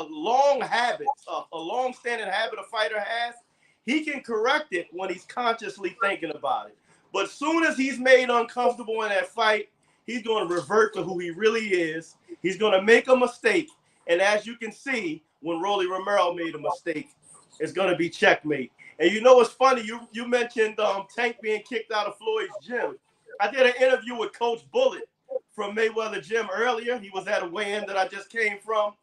long habit, a long-standing habit a fighter has, he can correct it when he's consciously thinking about it. But as soon as he's made uncomfortable in that fight, he's going to revert to who he really is. He's going to make a mistake. And as you can see, when Rolly Romero made a mistake, it's going to be checkmate. And you know what's funny? You mentioned Tank being kicked out of Floyd's gym. I did an interview with Coach Bullitt from Mayweather Gym earlier. He was at a weigh-in that I just came from.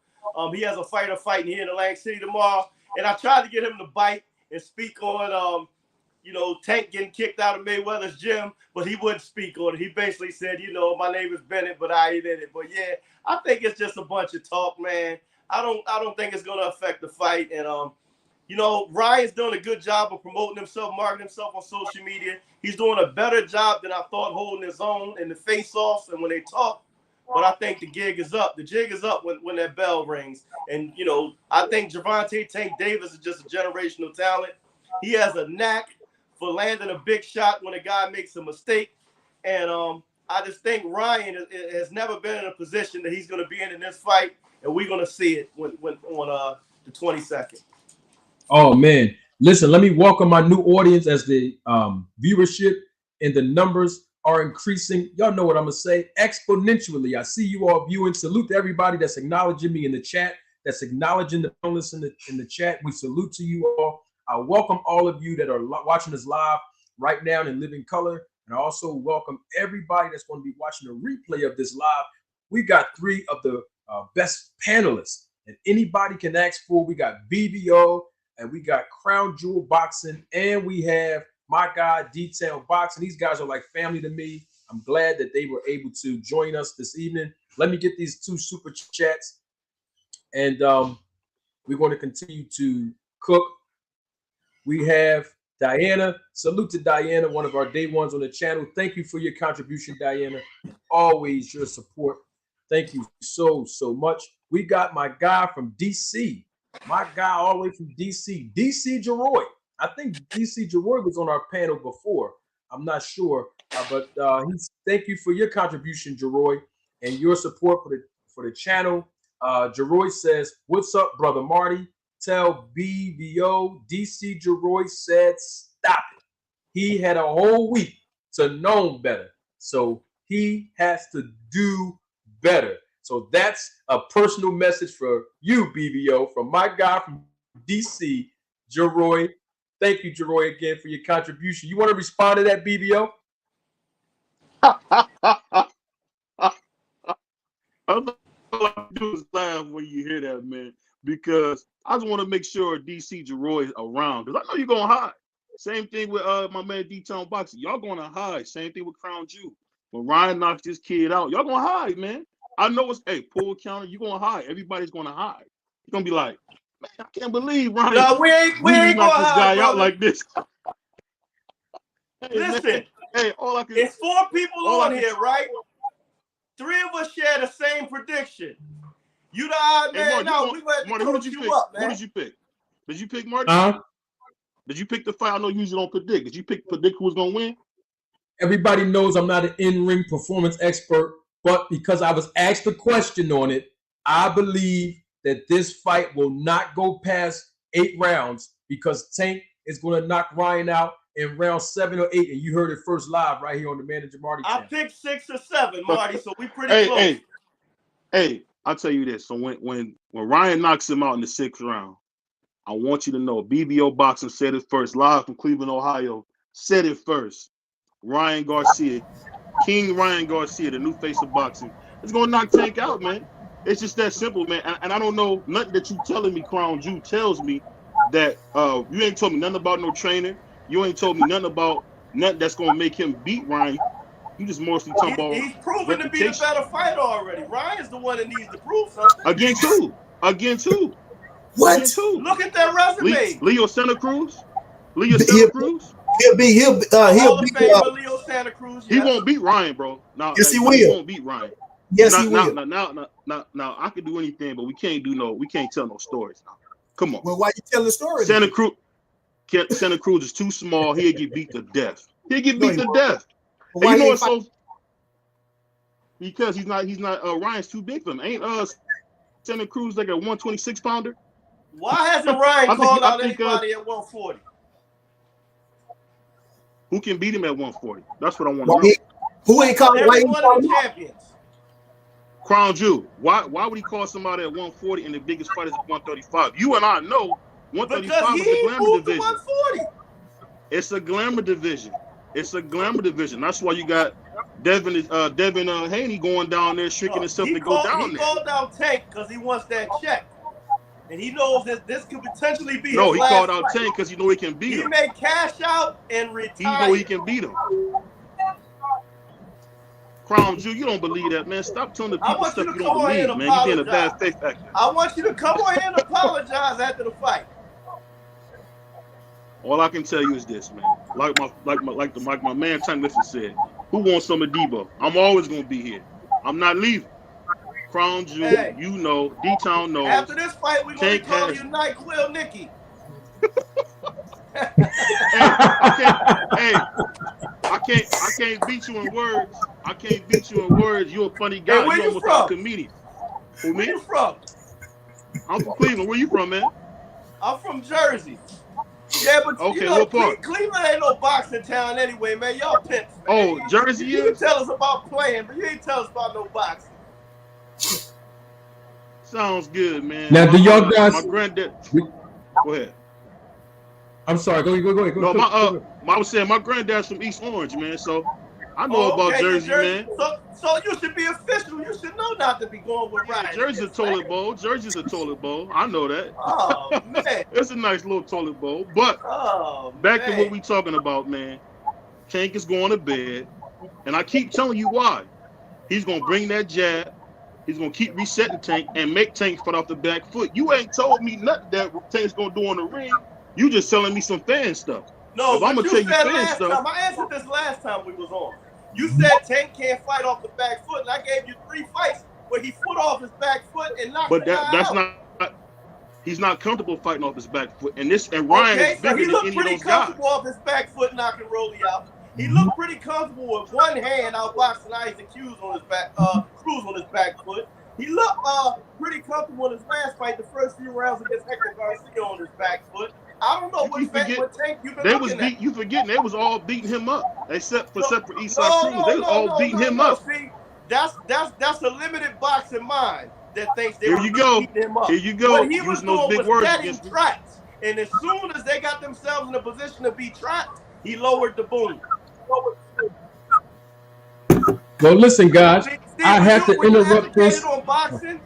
He has a fighter fighting here in Atlantic City tomorrow. And I tried to get him to bite and speak on, Tank getting kicked out of Mayweather's gym, but he wouldn't speak on it. He basically said, my name is Bennett, but I ain't in it. But yeah, I think it's just a bunch of talk, man. I don't think it's going to affect the fight. And, Ryan's doing a good job of promoting himself, marketing himself on social media. He's doing a better job than I thought holding his own in the face-offs and when they talk. But I think the gig is up. The jig is up when that bell rings. And, I think Gervonta Tank Davis is just a generational talent. He has a knack for landing a big shot when a guy makes a mistake. And I just think Ryan has never been in a position that he's going to be in this fight. And we're going to see it when on the 22nd. Oh, man. Listen, let me welcome my new audience as the viewership and the numbers are increasing. Y'all know what I'm going to say. Exponentially. I see you all viewing. Salute to everybody that's acknowledging me in the chat, that's acknowledging the panelists in the chat. We salute to you all. I welcome all of you that are watching us live right now in living color. And I also welcome everybody that's going to be watching a replay of this live. We got 3 of the best panelists that anybody can ask for. We got BBO, and we got Crown Jewel Boxing, and we have my guy D-Town Boxing. These guys are like family to me. I'm glad that they were able to join us this evening. Let me get these 2 super chats, and we're going to continue to cook. We have Diana. Salute to Diana, one of our day ones on the channel. Thank you for your contribution, Diana. Always your support. Thank you so much. We got my guy from DC. My guy all the way from DC. DC Jeroy. I think DC Jeroy was on our panel before. I'm not sure. But thank you for your contribution, Jeroy, and your support for the channel. Jeroy says, "What's up, brother Marty? Tell BVO DC Jeroy said stop it. He had a whole week to know better. So he has to do better." So that's a personal message for you, BVO, from my guy from DC, Jeroy. Thank you, Jeroy, again for your contribution. You want to respond to that, BVO? All I do is laugh when you hear that, man, because I just want to make sure DC Jeroy is around, because I know you're going to hide. Same thing with my man D-Town Boxing. Y'all going to hide. Same thing with Crown Jew. When Ryan knocks this kid out, y'all going to hide, man. I know it's, pull counter, you're going to hide. Everybody's going to hide. You're going to be like, man, I can't believe Ryan. No, we ain't going to hide, this guy brother. out like this. Listen, man, all I can, it's 4 people on here, right? 3 of us share the same prediction. You the odd man. No, we went to coach you up, man. Who did you pick? Did you pick Marty? Did you pick the fight? I know you usually don't predict. Did you predict who was going to win? Everybody knows I'm not an in-ring performance expert, but because I was asked a question on it, I believe that this fight will not go past 8 rounds because Tank is going to knock Ryan out in round 7 or 8, and you heard it first live right here on the Manager Marty channel. I picked 6 or 7, Marty, so we pretty close. Hey, I'll tell you this. So when Ryan knocks him out in the 6th round, I want you to know, BBO Boxing said it first, live from Cleveland, Ohio, said it first. Ryan Garcia, King Ryan Garcia, the new face of boxing, is going to knock Tank out, man. It's just that simple, man. And I don't know nothing that you telling me, Crown Jew, tells me that you ain't told me nothing about no trainer. You ain't told me nothing about nothing that's going to make him beat Ryan. You just mostly talking about he's proven to be the better fighter already. Ryan's the one that needs to prove something. Against who? What? Against who? Look at that resume. Leo Santa Cruz? He'll beat Leo Santa Cruz. He won't beat Ryan, bro. Yes, he will. He won't beat Ryan. Yes, he will. Now, I can do anything, but we can't tell no stories now. Come on. Well, why you telling stories? Santa Cruz is too small. He'll get beat to death. Why you know what's so? Because he's not. Ryan's too big for him. Ain't Santa Cruz like a 126 pounder? Why hasn't Ryan called out anybody at 140? Who can beat him at 140? That's what I want to know. Who ain't called every one of the champions? Crown Jew. Why would he call somebody at 140 and the biggest fight is at 135? You and I know 135 is a glamour division. 140. It's a glamour division. That's why you got Devin Haney going down there shrinking himself to go down there. He called out Tank because he wants that check. And he knows that this could potentially be he called out Tank because he know he can beat him. He may cash out and retire. He know he can beat him. Crown Jew, you don't believe that, man. Stop telling the people stuff you don't believe, man. You're being a bad faith actor. I want you to come on here and apologize after the fight. All I can tell you is this, man. Like my man Tank Lifton said, who wants some of Debo? I'm always gonna be here. I'm not leaving. Crown Jew, you know, D-Town knows. After this fight, we're going to call you NyQuil Nicky. I can't beat you in words. You're a funny guy. Hey, where you you from? A comedian. Who, me? Where you from? I'm from Cleveland. Where you from, man? I'm from Jersey. Yeah, but okay, what part? Cleveland ain't no boxing town anyway, man. Y'all pimps. Oh, Jersey you can tell us about playing, but you ain't tell us about no boxing. Sounds good, man. Now, do y'all guys? My granddad. Go ahead. I'm sorry. Go ahead. I was saying my granddad's from East Orange, man. So I know about Jersey, man. So you should be official. You should know not to be going with Ryan. Jersey's a toilet bowl. I know that. Oh man, it's a nice little toilet bowl. But back to what we talking about, man. Tank is going to bed. And I keep telling you why. He's gonna bring that jab. He's gonna keep resetting Tank and make Tank fight off the back foot. You ain't told me nothing that Tank's gonna do on the ring. You just telling me some fan stuff. No, if I'm what gonna you tell you said fan last stuff, time, I answered this last time we was on. You said Tank can't fight off the back foot, and I gave you 3 fights where he foot off his back foot and knocked but the guy that's out. not. He's not comfortable fighting off his back foot, and Ryan is bigger he than looked any of pretty those guys. comfortable off his back foot knocking Rolly out. He looked pretty comfortable with one hand outboxing Isaac Cruz on his back foot. He looked pretty comfortable in his last fight, the first few rounds against Hector Garcia on his back foot. I don't know what Tank you've been looking at. You forgetting they was all beating him up, except for Eastside Cruz. They was all beating him up. See, that's a limited boxing mind that thinks they Here were you go. beating him up. Here you go. What he was doing was setting traps, and as soon as they got themselves in a position to be trapped, he lowered the boom. Well, listen, guys, I have to interrupt this. On boxing,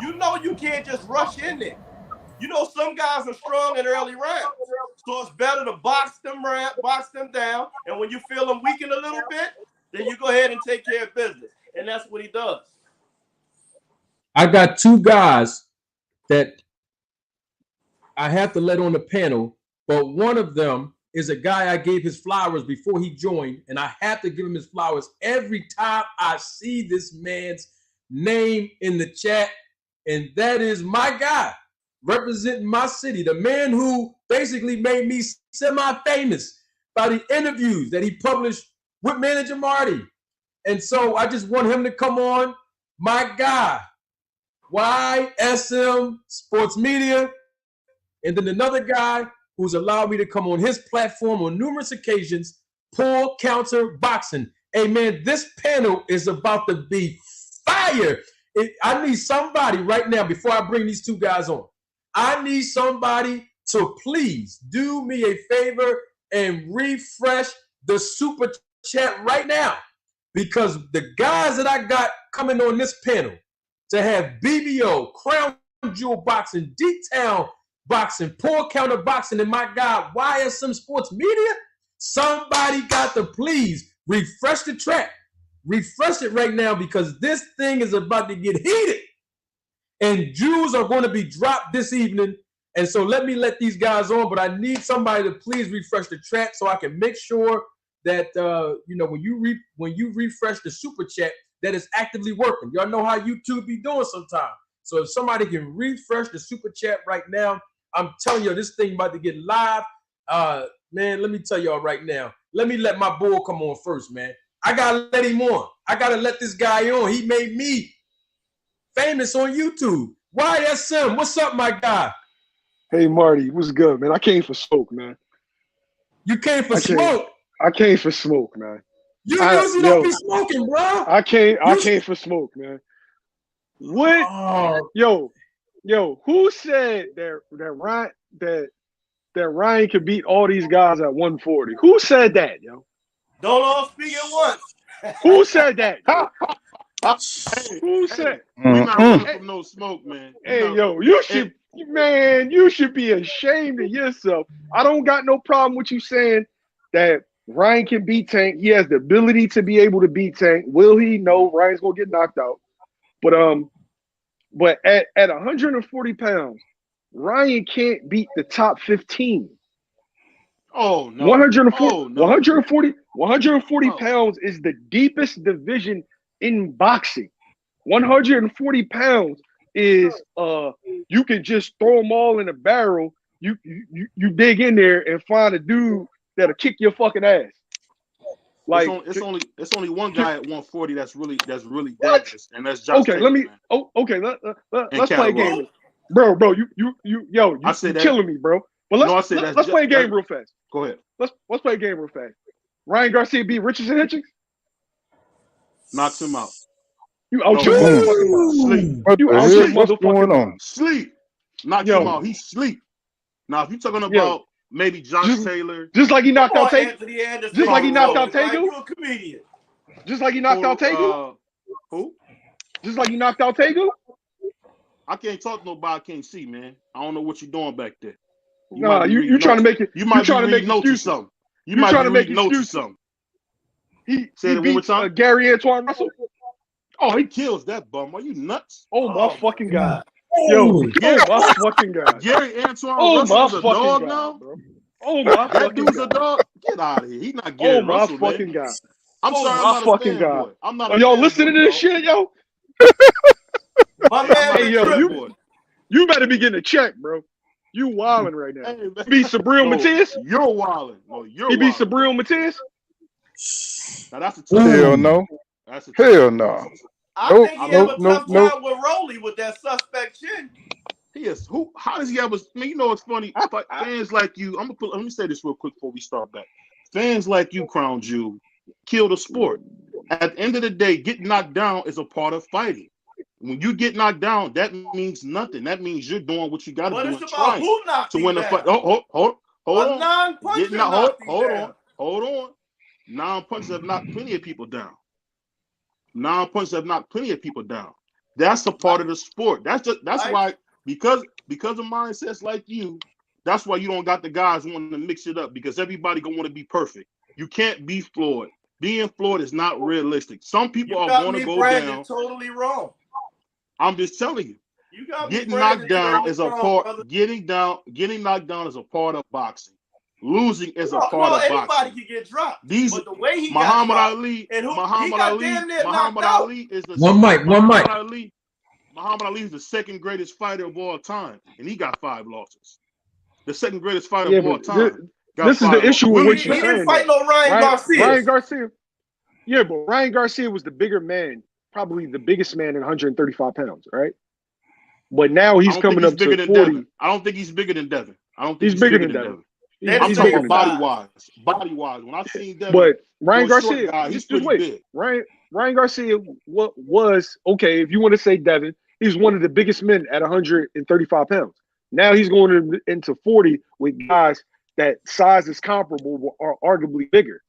you know you can't just rush in there. You know some guys are strong in early rounds, so it's better to box them down, and when you feel them weaken a little bit, then you go ahead and take care of business, and that's what he does. I got 2 guys that I have to let on the panel, but one of them is a guy I gave his flowers before he joined, and I have to give him his flowers every time I see this man's name in the chat, and that is my guy, representing my city, the man who basically made me semi-famous by the interviews that he published with Manager Marty. And so I just want him to come on, my guy, YSM Sports Media, and then another guy who's allowed me to come on his platform on numerous occasions, Pull Counter Boxing. Hey, man, this panel is about to be fire. I need somebody right now, before I bring these 2 guys on, I need somebody to please do me a favor and refresh the super chat right now, because the guys that I got coming on this panel to have BBO, Crown Jewel Boxing, D-Town Boxing, Pull Counter Boxing, and my guy YSM Sports Media, somebody got to please refresh the track. Refresh it right now, because this thing is about to get heated. And Jews are going to be dropped this evening. And so let these guys on, but I need somebody to please refresh the track so I can make sure that when you refresh the super chat, that it's actively working. Y'all know how YouTube be doing sometimes. So if somebody can refresh the super chat right now, I'm telling you, this thing about to get live. Man, let me tell y'all right now. Let me let my bull come on first, man. I gotta let him on. I gotta let this guy on. He made me famous on YouTube. YSM, what's up, my guy? Hey, Marty, what's good, man? I came for smoke, man. You came for smoke? I came for smoke, man. You usually don't be smoking, bro. I came for smoke, man. What? Oh. Yo, who said that Ryan could beat all these guys at 140? Who said that, yo? Don't all speak at once. Who said that? Who said? We're not running from no smoke, man. Hey, yo, you should be ashamed of yourself. I don't got no problem with you saying that Ryan can beat Tank. He has the ability to be able to beat Tank. Will he? No, Ryan's gonna get knocked out. But at 140 pounds, Ryan can't beat the top 15. Oh no. 140 pounds is the deepest division in boxing. 140 pounds is you can just throw them all in a barrel. You dig in there and find a dude that'll kick your fucking ass. Like it's only one guy at 140 that's really dangerous, and that's Josh. Okay, Taylor, let's play a game, bro. You're killing me, bro. But let's play a game real fast. Go ahead. Let's play a game real fast. Ryan Garcia beat Richardson Hitchens. Knocks him out. You out your motherfucking mind. You out your motherfucking mind. Sleep. Knock him out. He sleep. Now, if you're talking about maybe Josh Taylor, just like he knocked out Taylor, just like he knocked out Taylor, just like he knocked out Taylor. Who? Just like he knocked out Taylor. I can't talk to nobody I can't see, man. I don't know what you're doing back there. You trying to make it. You might be reading notes or something. You might be reading notes or something. He Say it one more beats time. Gary Antoine Russell. Oh, he kills that bum. Are you nuts? Oh my Oh, fucking god. Oh, Yo, oh my fucking god. Gary Antoine Oh Russell my is a fucking dog god, now. bro. Oh my That fucking dude's a god. dog. Get out of here. He's not Oh Gary my Russell, fucking man. god. I'm Oh sorry, I'm my not a fucking god. fanboy. I'm not Are a y'all fanboy, listening to this dog. shit, yo? my Hey, I'm man not Hey a been yo, tripping. fanboy. you better be getting a check, bro. You wilding right now. Hey, man. He beat Sabril No, Matias. you're wilding. No, you're He beat wilding. Sabril Matias. Now that's a tough Hell one. no. That's a tough Hell one. no. I Nope. think he I'm have Nope. a Nope. tough Nope. time with Rolly with that suspect chin. He is who? How does he have a? I mean, you know, it's funny. I thought fans like you. I'm gonna put. Let me say this real quick before we start back. Fans like you, Crown Jewel, kill the sport. At the end of the day, getting knocked down is a part of fighting. When you get knocked down, that means nothing. That means you're doing what you got to But do it's and about trying who knocked to him win the fight. down. Hold A on. non-puncher Getting out. knocked him Hold down. on. Hold on. Non-punchers have knocked plenty of people down. Non-punchers have knocked plenty of people down. That's a part of the sport. That's Like, why because of mindsets like you, that's why you don't got the guys wanting to mix it up because everybody gonna want to be perfect. You can't be flawed. Being flawed is not realistic. Some people you are got going to me go branded down. totally wrong. I'm just telling you. You got me Getting knocked branded down totally is a wrong, part. brother. Getting knocked down is a part of boxing. Losing is a No, part of anybody boxing. can get dropped. These But the way he got Muhammad dropped, Ali, and he Muhammad got Ali, damn near Muhammad knocked out. Ali is the One mic. Muhammad Ali is the second greatest fighter of all time, and he got 5 losses. The second greatest fighter Yeah, of all but time got this is 5 the losses. issue with what He you're didn't saying. fight Though. no Ryan Garcia. Ryan Garcia. Yeah, but Ryan Garcia was the bigger man, probably the biggest man at 135 pounds, right? But now he's coming up to 40. Devin. I don't think he's bigger than Devin. I don't think He's bigger than Devin. They're I'm the talking same about size. body wise. When I seen Devin, But Ryan for a short Garcia, guy, he's just pretty wait. big. Ryan Garcia was okay. If you want to say Devin, he's one of the biggest men at 135 pounds. Now he's going into 40 with guys that size is comparable or arguably bigger.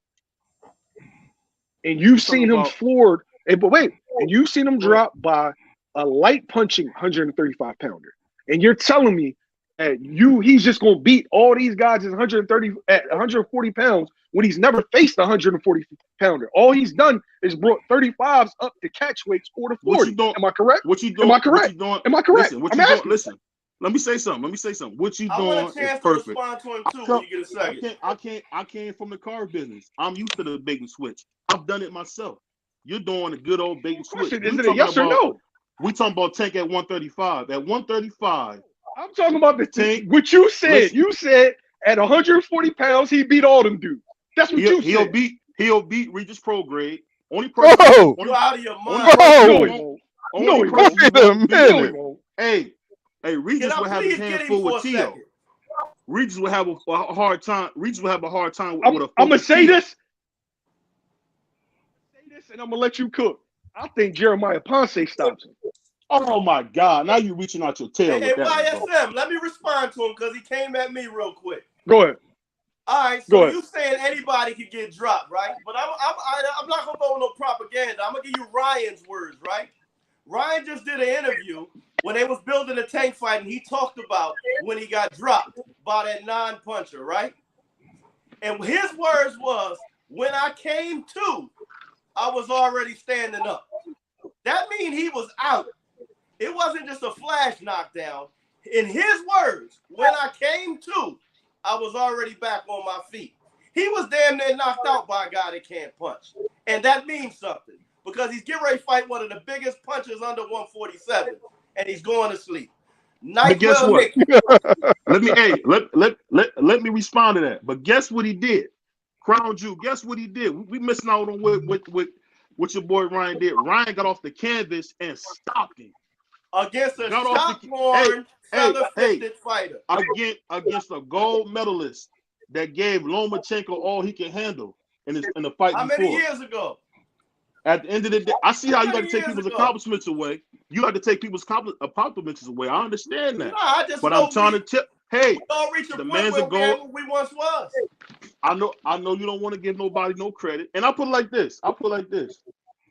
And you've seen him floored. But wait, and you've seen him drop by a light punching 135 pounder. And you're telling me that he's just gonna beat all these guys at 140 pounds when he's never faced a 140 pounder. All he's done is brought 35s up to catch weights or to 40. Am I correct? What you doing? Am I correct? Am I correct? Listen, what you doing? Listen. Let me say something. What you I doing want a chance is perfect. to respond to him too when you get a second. I came from the car business. I'm used to the bait and switch. I've done it myself. You're doing a good old bait and switch. Is it a yes or no? We talking about Tank at 135. At 135. I'm talking about the Tank. What you said. Listen, you said at 140 pounds he beat all them dudes. That's what you said. He'll beat Regis Pro Grade. Only person. Whoa. You out of your mind. Whoa. No, he won't. Wait a minute. Hey, Regis would have his hands full with Tio. Regis would have a hard time. Regis would have a hard time with a. I'm gonna say this. And I'm gonna let you cook. I think Jeremiah Ponce stops him. Oh my God! Now you're reaching out your tail. Hey, with that YSM, let me respond to him because he came at me real quick. Go ahead. All right, so you saying anybody could get dropped, right? But I'm not gonna go with no propaganda. I'm gonna give you Ryan's words, right? Ryan just did an interview when they was building a tank fight, and he talked about when he got dropped by that non-puncher, right? And his words was, when I came to, I was already standing up. That means he was out. It wasn't just a flash knockdown. In his words, when I came to, I was already back on my feet. He was damn near knocked out by a guy that can't punch. And that means something because he's getting ready to fight one of the biggest punchers under 147, and he's going to sleep. But guess what? let me respond to that. But guess what he did? Crown Jewel, guess what he did? We missing out on what your boy Ryan did. Ryan got off the canvas and stopped him. Against a shot-born, feather-fisted fighter. Against a gold medalist that gave Lomachenko all he can handle in the fight before. How many years ago? At the end of the day, I see how you got to take people's accomplishments away. You got to take people's compliments away. I understand that. But I'm trying to tell. Hey, the man's a gold. We once was. I know you don't want to give nobody no credit. And I put it like this.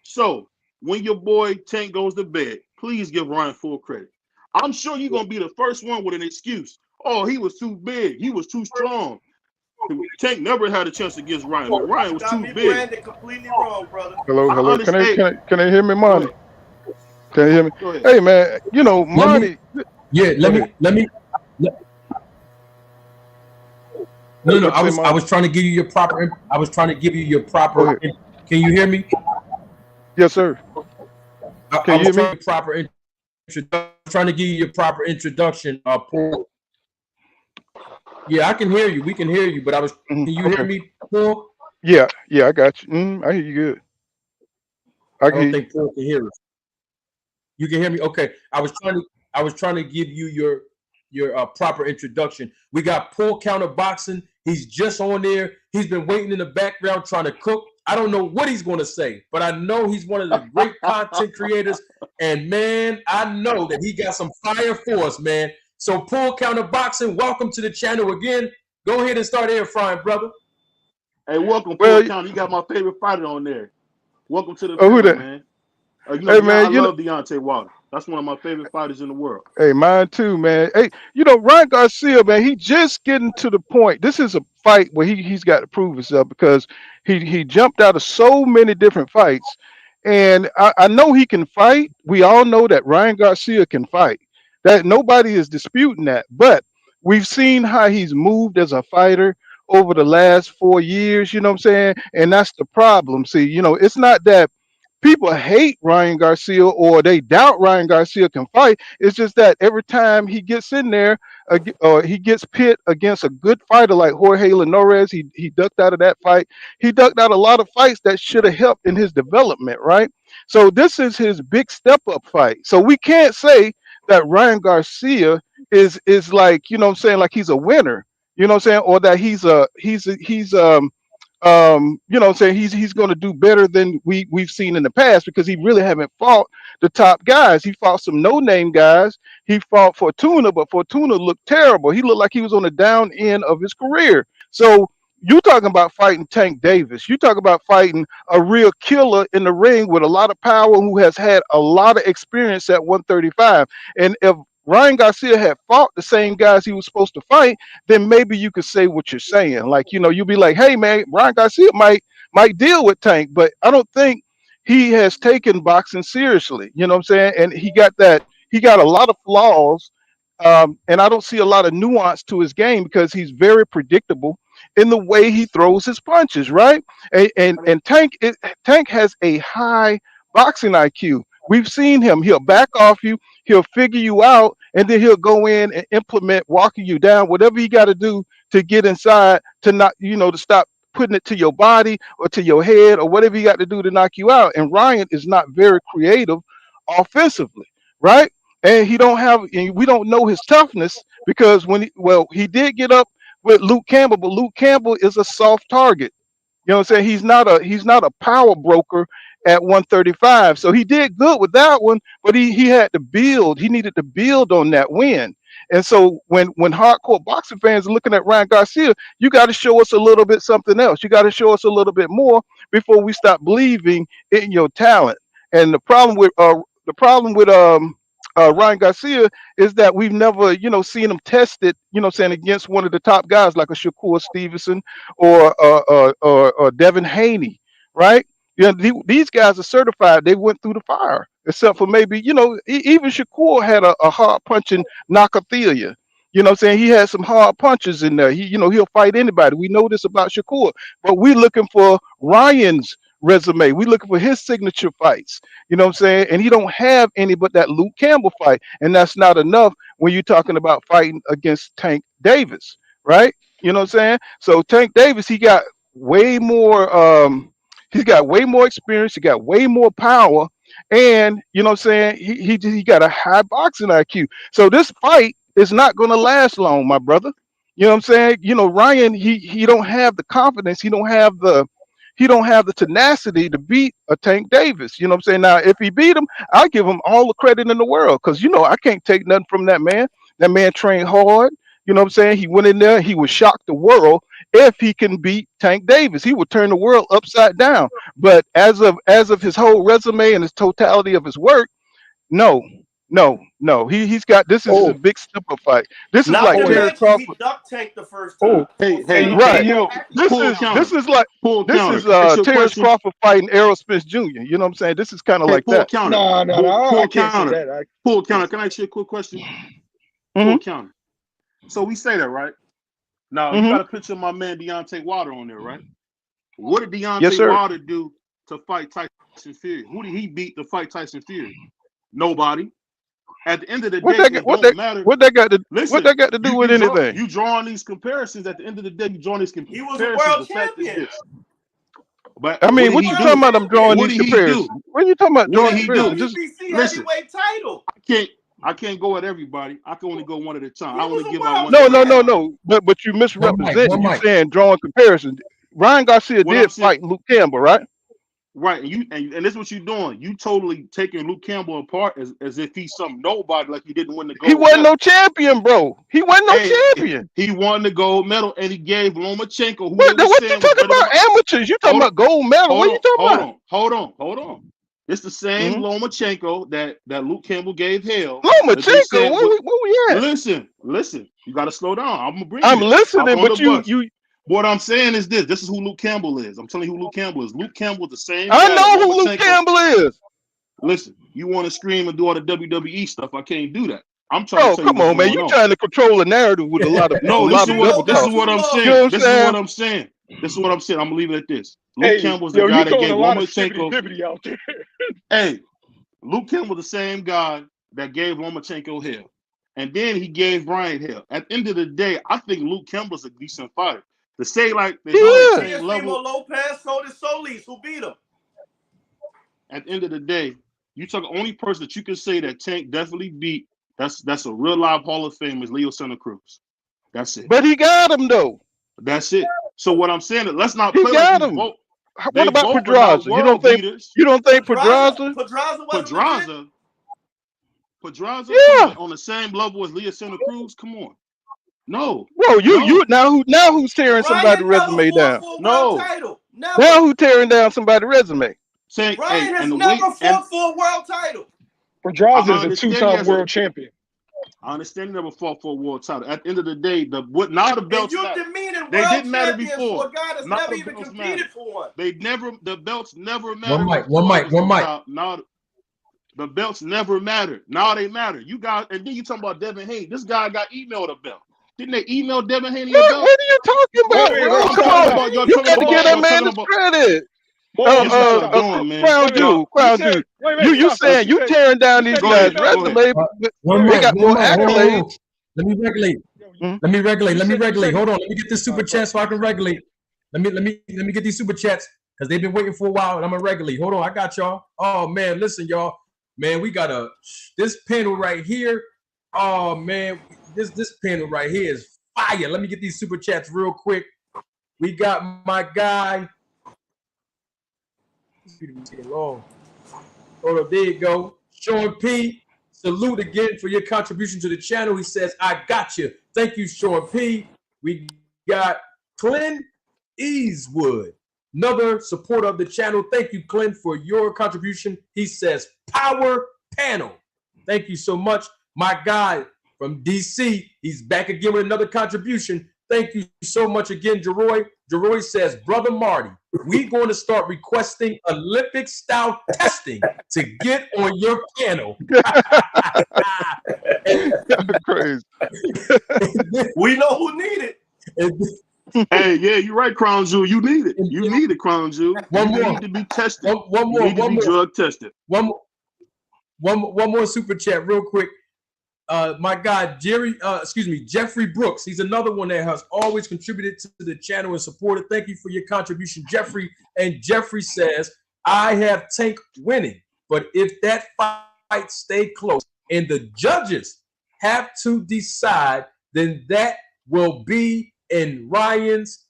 So when your boy Tank goes to bed, please give Ryan full credit. I'm sure you're gonna be the first one with an excuse. Oh, he was too big. He was too strong. Tank never had a chance against Ryan. Man, Ryan was Got too me big. branded completely wrong, brother. Hello, I hello. Can understand. they hear me, Go Monty? ahead. Can you hear me? Go ahead. Hey man, you know, Let me, Monty. yeah, Go ahead. let me. No. What you say, I Monty? was trying to give you your proper. I was trying to give you your Go proper. ahead. Can you hear me? Yes, sir. I Can you was hear me? trying to proper introduction. Trying to give you your proper introduction. Paul. Yeah, I can hear you. We can hear you, but I was. Can you hear Okay. me, Paul? Yeah, I got you. I hear you good. I I can don't hear you. think Paul can hear us. You can hear me. Okay. I was trying to give you your proper introduction. We got Paul Counter Boxing. He's just on there. He's been waiting in the background trying to cook. I don't know what he's going to say, but I know he's one of the great content creators. And man, I know that he got some fire for us, man. So Paul Counter Boxing, welcome to the channel again. Go ahead and start air frying, brother. Hey, welcome, Paul Well, County. You got my favorite fighter on there. Welcome to the who family, that? man. You know, Hey I man, love Deontay Wilder. That's one of my favorite fighters in the world. hey, mine too, man. Hey, Ryan Garcia, man, he just getting to the point. This is a fight where he's got to prove himself because he jumped out of so many different fights. And I know he can fight. We all know that Ryan Garcia can fight. That nobody is disputing that. But we've seen how he's moved as a fighter over the last 4 years, you know what I'm saying? And that's the problem. See, it's not that people hate Ryan Garcia or they doubt Ryan Garcia can fight. It's just that every time he gets in there, or he gets pit against a good fighter like Jorge Linares, he ducked out of that fight. He ducked out a lot of fights that should have helped in his development, right? So this is his big step up fight. So we can't say that Ryan Garcia is like, what I'm saying, like he's a winner, what I'm saying, or that what I'm saying, he's going to do better than we've seen in the past because he really haven't fought the top guys. He fought some no-name guys. He fought Fortuna, but Fortuna looked terrible. He looked like he was on the down end of his career. So you talking about fighting Tank Davis. You talk about fighting a real killer in the ring with a lot of power who has had a lot of experience at 135. And if Ryan Garcia had fought the same guys he was supposed to fight, then maybe you could say what you're saying. Like, you'll be like, hey man, Ryan Garcia might deal with Tank, but I don't think he has taken boxing seriously. You know what I'm saying? And he got a lot of flaws. And I don't see a lot of nuance to his game because he's very predictable in the way he throws his punches, right? And Tank has a high boxing IQ. We've seen him. He'll back off you. He'll figure you out, and then he'll go in and implement walking you down, whatever he got to do to get inside to not, to stop putting it to your body or to your head or whatever you got to do to knock you out. And Ryan is not very creative offensively, right? And and we don't know his toughness because he did get up with Luke Campbell, but Luke Campbell is a soft target. You know what I'm saying? He's not a power broker at 135. So he did good with that one, but he had to build. He needed to build on that win. And so when hardcore boxing fans are looking at Ryan Garcia, you got to show us a little bit something else. You got to show us a little bit more before we stop believing in your talent. And the problem with Ryan Garcia is that we've never, seen him tested, saying against one of the top guys like a Shakur Stevenson or Devin Haney, right? These guys are certified. They went through the fire, except for maybe, even Shakur had a hard punching Nakathila. You know what I'm saying? He had some hard punches in there. He'll fight anybody. We know this about Shakur, but we're looking for Ryan's resume. We're looking for his signature fights. You know what I'm saying? And he don't have any but that Luke Campbell fight. And that's not enough when you're talking about fighting against Tank Davis, right? You know what I'm saying? So Tank Davis, way more he's got way more experience, he got way more power, and you know what I'm saying? He got a high boxing IQ. So this fight is not gonna last long, my brother. You know what I'm saying? Ryan, he don't have the confidence, he don't have the tenacity to beat a Tank Davis. You know what I'm saying? Now, if he beat him, I'll give him all the credit in the world because, I can't take nothing from that man. That man trained hard. You know what I'm saying? He went in there, he would shock the world if he can beat Tank Davis. He would turn the world upside down. But as of his whole resume and his totality of his work, no. No. He's got this is a Oh, big step up fight. This is Not like to oh, Terrence mention he Crawford. duck tanked the first oh, time. Hey, So hey, you hey, Right. know, yo, This pull is counter, pull this counter. is Can I ask you a Terrence question? Crawford fighting Errol Spence Jr. You know what I'm saying? This is kind of Hey, like pull that. counter, nah. I pull can't say counter, that. pull counter. Can I ask you a quick question? hmm Pull counter. So we say that, right? Now you hmm got a picture of my man Deontay Wilder on there, right? What did Yes, Deontay sir. Wilder do to fight Tyson Fury? Who did he beat to fight Tyson Fury? Nobody. At the end of the What day, that it what don't that matter. what that got to what Listen, that got to do with anything? you drawing these comparisons. At the end of the day, you drawing these he was a comparisons. world The fact is champion. this. But I He was what mean, did a what he you world talking do? about? I'm champion. drawing What these did he do? comparisons. What are you talking about What He did drawing had he the do? comparisons? Just WBC Listen, heavyweight title. I can't go at everybody. I can only go one at a time. He I only was a give out world one name at a time. champ. no. But you One mic, misrepresenting. one You mic. saying drawing comparisons. Ryan Garcia What I'm did saying, fight Luke Campbell, right? right? And this is what you're doing. You totally taking Luke Campbell apart as if he's some nobody, like he didn't win the He gold wasn't no medal. champion, bro. He wasn't no Hey, champion. he won the gold medal, and he gave Lomachenko, who they What were what you saying was talking better than. about? Amateurs? You talking Hold on, about gold medal? What hold you on, talking hold about? on, hold on, hold on. It's the same Mm-hmm. Lomachenko that Luke Campbell gave hell. That they Lomachenko, said, where we at? listen. You got to slow down. I'm gonna bring you I'm there. Hop listening, on the but bus. you What I'm saying is this. This is who Luke Campbell is. I'm telling you who Luke Campbell is. Luke Campbell, the same I guy that know who Luke Lomachenko. Campbell is. Listen, you want to scream and do all the WWE stuff. I can't do that. I'm trying to Bro, tell you come what's on, man. going You on. trying to control a narrative with a No, lot of double this is talk. what I'm You know saying. what I'm This is what saying? I'm saying. This is what I'm saying. I'm gonna leave it at this. Luke hey, Campbell's the yo, guy you that throwing gave a lot of skibbity Lomachenko. bibbity out there. Hey, Luke Campbell, the same guy that gave Lomachenko hell. And then he gave Brian hell. At the end of the day, I think Luke Campbell's a decent fighter. To say like He that he's on the is. same Teofimo level, Lopez, so did Solis, who beat him. at the end of the day, you talk only person that you can say that Tank definitely beat, that's a real live Hall of Fame is Leo Santa Cruz. That's it. But he got him though. That's it. So what I'm saying is let's not He play like got these him. both. What They about both are not Pedraza? world beaters. You don't think Pedraza? Pedraza wasn't legit. Pedraza, come Yeah. on the same level as Leo Santa Cruz. Come on. No, Bro, you no, now who's tearing somebody's Ryan never resume fought down? for a world no. title. Now Never. who tearing down somebody's resume? Saying, hey, Ryan has and the never way, and fought for a world title. Pedraza I is a understand he two-time has a, world champion. I understand he never fought for a world title. At the end of the day, now the And belts you're matter. demeaning They world didn't matter champions for before. a guy that's Now never the even belts competed matter. for one. The belts never One mattered mic, before. one I mic, was one on mic. top. Now the belts never mattered. Now they matter. You guys, and then you talking about Devin Haney. This guy got emailed a belt. Didn't they email Devin Haney a belt? What are you talking Wait, about, wait, bro? wait, I'm Come stop, talking on. stop. about y'all You talking got to Hold give about that on. y'all man talking the about. credit. Mo, This is stop, what Uh, y'all stop. doing, man. Crown Wait, wait. Y'all Jewel, You Crown said, Jewel. wait, You stop, stop. saying You you said, tearing down you these said go he guys' ahead. emailed. Go ahead. resume, but One they mic, got one more mic. Hold on, hold on. accolades. Let me regulate. Yo, Mhm. Let me regulate. Let me you regulate. said, Hold on. Let me get this all super right, go chat so I can regulate. Let me get these super chats because they've been waiting for a while and I'm gonna regulate. Hold on, I got y'all. Oh man, listen, y'all. Man, we got this panel right here. Oh man, this panel right here is fire. Let me get these super chats real quick. We got my guy. This video be taking long. Hold up, there you go. Sean P. Salute again for your contribution to the channel. He says, I got you. Thank you, Sean P. We got Clint Eastwood, another supporter of the channel. Thank you, Clint, for your contribution. He says, Power Panel. Thank you so much. My guy from DC, he's back again with another contribution. Thank you so much again, Jeroy. Jeroy says, Brother Marty, we're going to start requesting Olympic-style testing to get on your panel. Crazy. We know who need it. Hey, yeah, you're right, Crown Jewel. You need it. You need it, Crown Jewel. One You more. need to be tested. One You more. need to be drug tested. One more super chat, real quick. My guy Jeffrey Brooks. He's another one that has always contributed to the channel and supported. Thank you for your contribution, Jeffrey. And Jeffrey says, I have Tank winning, but if that fight stay close and the judges have to decide, then that will be in Ryan's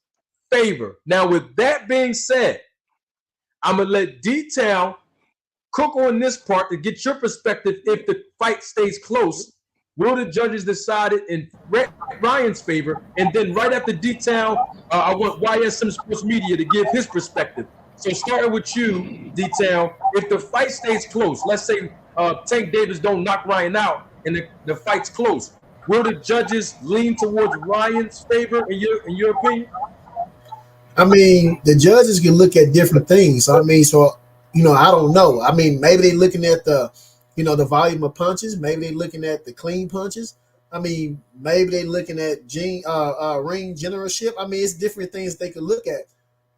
favor. Now, with that being said, I'm gonna let Detail cook on this part to get your perspective. If the fight stays close, will the judges decide it in Ryan's favor? And then right after Detail, I want YSM Sports Media to give his perspective. So starting with you, Detail, if the fight stays close, let's say Tank Davis don't knock Ryan out and the fight's close, will the judges lean towards Ryan's favor in your opinion? I mean, the judges can look at different things. So, I mean, I don't know. I mean, maybe they're looking at the volume of punches. Maybe they're looking at the clean punches. I mean, maybe they're looking at ring generalship. I mean, it's different things they could look at.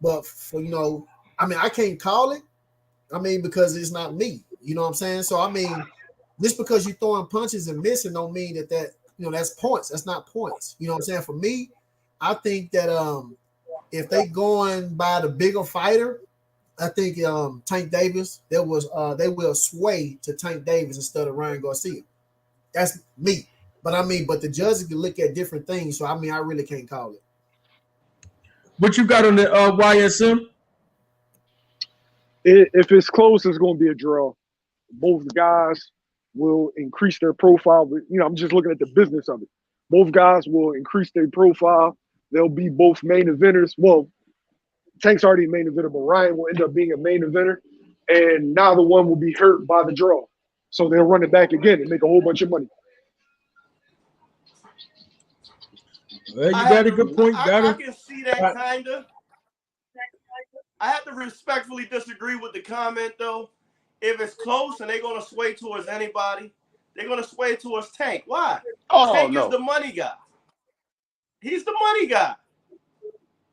But I mean, I can't call it. I mean, because it's not me. You know what I'm saying? So, I mean, just because you're throwing punches and missing don't mean that that's points. That's not points. You know what I'm saying? For me, I think that if they going by the bigger fighter, I think Tank Davis, they will sway to Tank Davis instead of Ryan Garcia. That's me. But I mean, the judges can look at different things. So I mean, I really can't call it. What you got on the YSM? If it's close, it's going to be a draw. Both guys will increase their profile. But, I'm just looking at the business of it. Both guys will increase their profile. They'll be both main eventers. Well, Tank's already a main eventer, but Ryan will end up being a main eventer. And neither one will be hurt by the draw. So they'll run it back again and make a whole bunch of money. Well, you got a good point. I can see that kind of. I have to respectfully disagree with the comment, though. If it's close and they're going to sway towards anybody, they're going to sway towards Tank. Why? Tank is the money guy. He's the money guy.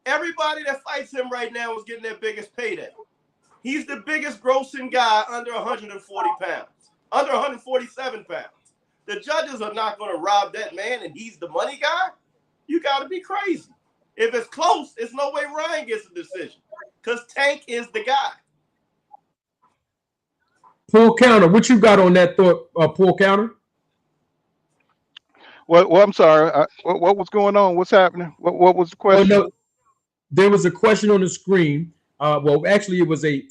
Everybody that fights him right now is getting their biggest payday. He's the biggest grossing guy under 140 pounds, under 147 pounds. The judges are not going to rob that man, and he's the money guy? You got to be crazy. If it's close, it's no way Ryan gets a decision because Tank is the guy. Pull counter. What you got on that thought, pull counter? Well, I'm sorry. What was going on? What's happening? What was the question? Oh, no. There was a question on the screen. Well, actually, it was a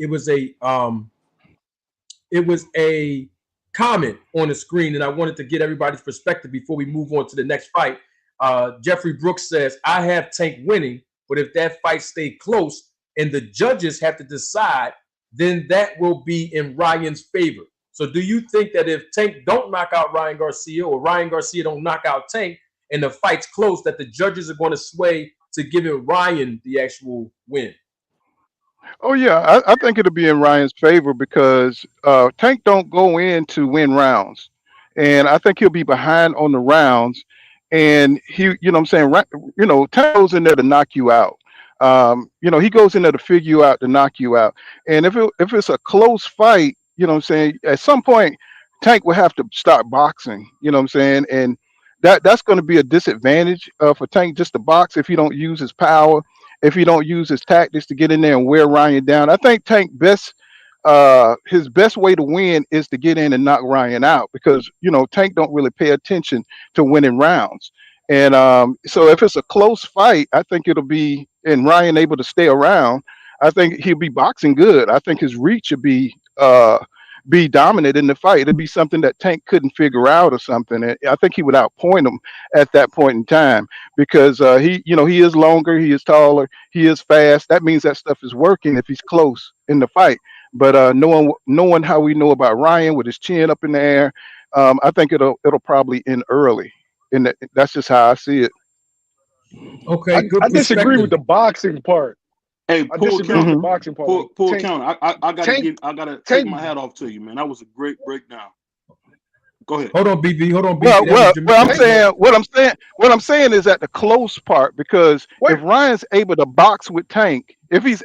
comment on the screen, and I wanted to get everybody's perspective before we move on to the next fight. Jeffrey Brooks says, I have Tank winning, but if that fight stay close and the judges have to decide, then that will be in Ryan's favor. So do you think that if Tank don't knock out Ryan Garcia or Ryan Garcia don't knock out Tank and the fight's close, that the judges are going to sway to giving Ryan the actual win? Oh, yeah. I think it'll be in Ryan's favor because Tank don't go in to win rounds. And I think he'll be behind on the rounds. And Tank goes in there to knock you out. He goes in there to figure you out, to knock you out. And if it's a close fight, at some point, Tank will have to start boxing, and that's going to be a disadvantage for Tank just to box if he don't use his power, if he don't use his tactics to get in there and wear Ryan down. I think his best way to win is to get in and knock Ryan out because, Tank don't really pay attention to winning rounds. And so if it's a close fight, I think it'll be, and Ryan able to stay around, I think he'll be boxing good. I think his reach would be dominant in the fight. It'd be something that Tank couldn't figure out or something. And I think he would outpoint him at that point in time because he is longer, he is taller, he is fast. That means that stuff is working if he's close in the fight. But knowing how we know about Ryan with his chin up in the air, I think it'll probably end early. And that's just how I see it. Okay, good. I disagree with the boxing part. Hey, pull counter. Boxing part. Pull counter. I gotta take my hat off to you, man. That was a great breakdown. Go ahead. Hold on, BB. Hold on, BB. What I'm saying is at the close part because if Ryan's able to box with Tank, if it's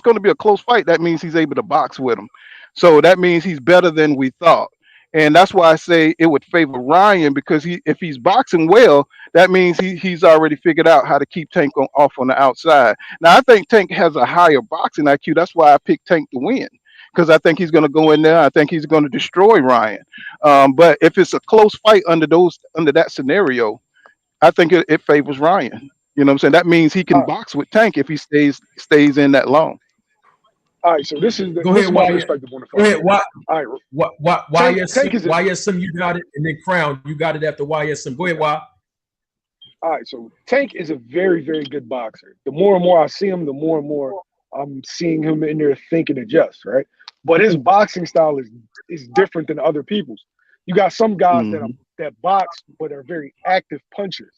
going to be a close fight, that means he's able to box with him. So that means he's better than we thought. And that's why I say it would favor Ryan because if he's boxing well, that means he's already figured out how to keep Tank off on the outside. Now, I think Tank has a higher boxing IQ. That's why I picked Tank to win because I think he's going to go in there. I think he's going to destroy Ryan. But if it's a close fight under that scenario, I think it favors Ryan. You know what I'm saying? That means he can box with Tank if he stays in that long. All right, so this is my perspective on the fight. Go ahead. Why? YSM, you got it, and then Crown, you got it after YSM. Go ahead, Y. All right, so Tank is a very, very good boxer. The more and more I see him, the more and more I'm seeing him in there think and adjust, right? But his boxing style is different than other people's. You got some guys Mhm. that box but are very active punchers.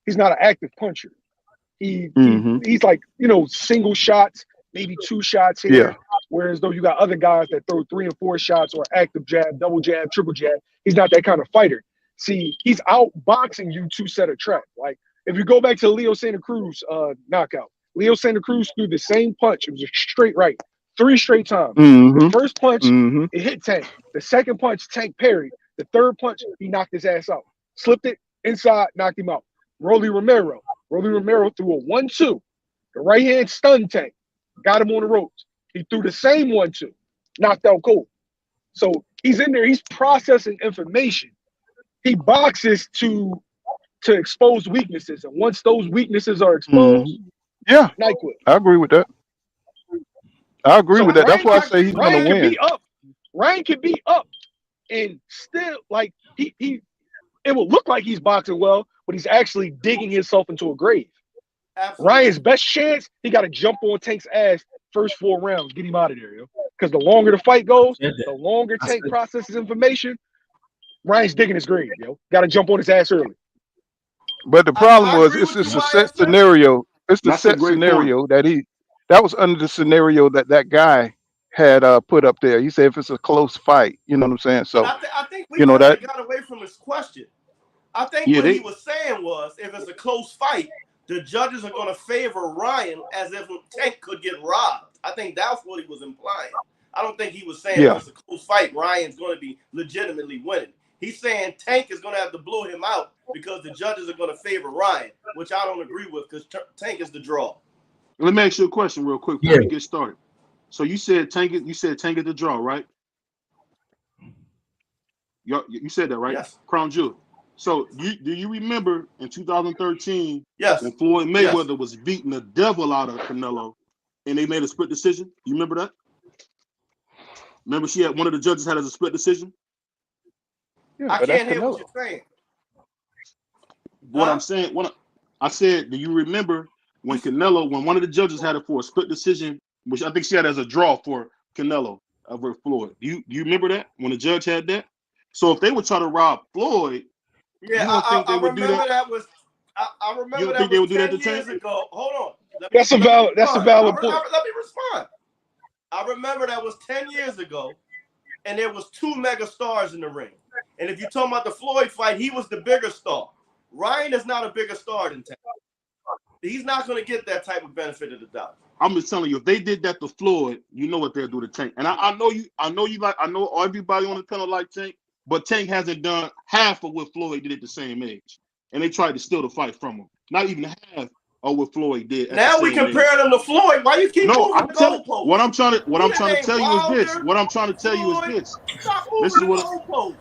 He's not an active puncher. Mhm. He's like, single shots, maybe 2 shots Yeah. here. Whereas though you got other guys that throw 3 and 4 shots or active jab, double jab, triple jab. He's not that kind of fighter. See, he's outboxing you 2 set of track. Like if you go back to Leo Santa Cruz knockout, Leo Santa Cruz threw the same punch. It was a straight right, 3 straight times. The Mhm. first punch, Mhm. it hit Tank. The second punch, Tank parried. The third punch, he knocked his ass out. Slipped it inside, knocked him out. Rolly Romero threw a 1-2. The right hand stunned Tank. Got him on the ropes. He threw the same 1-2. Knocked out Cole. So he's in there. He's processing information. He boxes to expose weaknesses. And once those weaknesses are exposed, Mhm. Yeah, night quit. I agree with that. I agree So with that. That's why I say he's gonna Ryan can win. be up. Ryan can be up and still like he it will look like he's boxing well, but he's actually digging himself into a grave. Absolutely. Ryan's best chance, he got to jump on Tank's ass first 4 rounds, get him out of there, yo. Because the longer the fight goes, the longer Tank processes information, Ryan's digging his grave, yo. Got to jump on his ass early. But the problem I was agree it's with just you, a set YSA. scenario. It's the That's a set great scenario that was under the scenario that guy had put up there. He said if it's a close fight, you know what I'm saying? But So I think we you know kind that of got away from his question. I think Yeah, what he they was saying was, if it's a close fight, the judges are going to favor Ryan as if Tank could get robbed. I think that's what he was implying. I don't think he was saying if yeah. it's a close fight, Ryan's going to be legitimately winning. He's saying Tank is going to have to blow him out because the judges are going to favor Ryan, which I don't agree with because Tank is the draw. let me ask you a question real quick before we get started. So you said Tank is the draw, right? You said that, right? Yes. Crown Jewel. So do you remember in 2013 Yes. when Floyd Mayweather was beating the devil out of Canelo and they made a split decision? You remember that? Remember one of the judges had as a split decision? Yeah, I but that's can't hear what Canelo. you're saying. What I'm saying, I said, do you remember when one of the judges had it for a split decision, which I think she had as a draw for Canelo over Floyd? Do you remember that when the judge had that? So if they would try to rob Floyd, Yeah, you don't think they I would do remember that? that was. I You remember don't that think they was would do that 10 to years Tank? ago. Hold on. That's a valid point. Let me respond. I remember that was 10 years ago, and there was 2 mega stars in the ring. And if you're talking about the Floyd fight, he was the bigger star. Ryan is not a bigger star than Tank. He's not going to get that type of benefit of the doubt. I'm just telling you, if they did that to Floyd, you know what they'll do to Tank. And I know everybody on the panel like Tank, but Tank hasn't done half of what Floyd did at the same age. And they tried to steal the fight from him. Not even half of what Floyd did at now the we same age. compare them to Floyd. Why you keep moving the goalposts? What I'm trying to tell you is this. Wilder, What I'm trying to tell you is Floyd, this. stop This moving is the what. goalposts.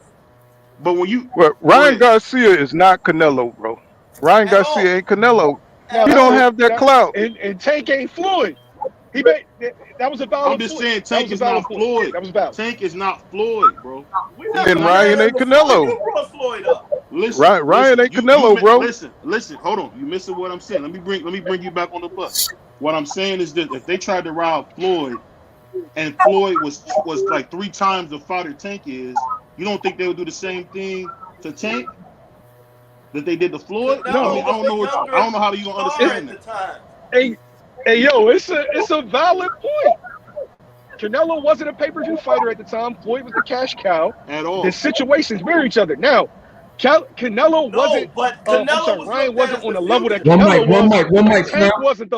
But when you Well, go Ryan ahead. Garcia is not Canelo, bro. Ryan At all. Garcia ain't Canelo. Now He At don't all. have that clout. and Tank ain't Floyd. That was a valid I'm just point. saying Tank is That was a not valid point. Floyd. That was valid. Tank is not Floyd, bro. We never And said Ryan that ain't before. Canelo. You brought Floyd up. Listen, Ryan ain't Canelo, bro. Listen, hold on. You missing what I'm saying. Let me bring you back on the bus. What I'm saying is that if they tried to rob Floyd and Floyd was like 3 times the fighter Tank is, you don't think they would do the same thing to Tank that they did to Floyd? Canelo I mean, I don't know how you gonna understand at that. the time. Hey, yo, it's a valid point. Canelo wasn't a pay-per-view fighter at the time. Floyd was the cash cow. At all. The situations mirror each other. Now, Canelo wasn't. But Canelo was Ryan wasn't on the level that One Canelo was. One mic. Tank wasn't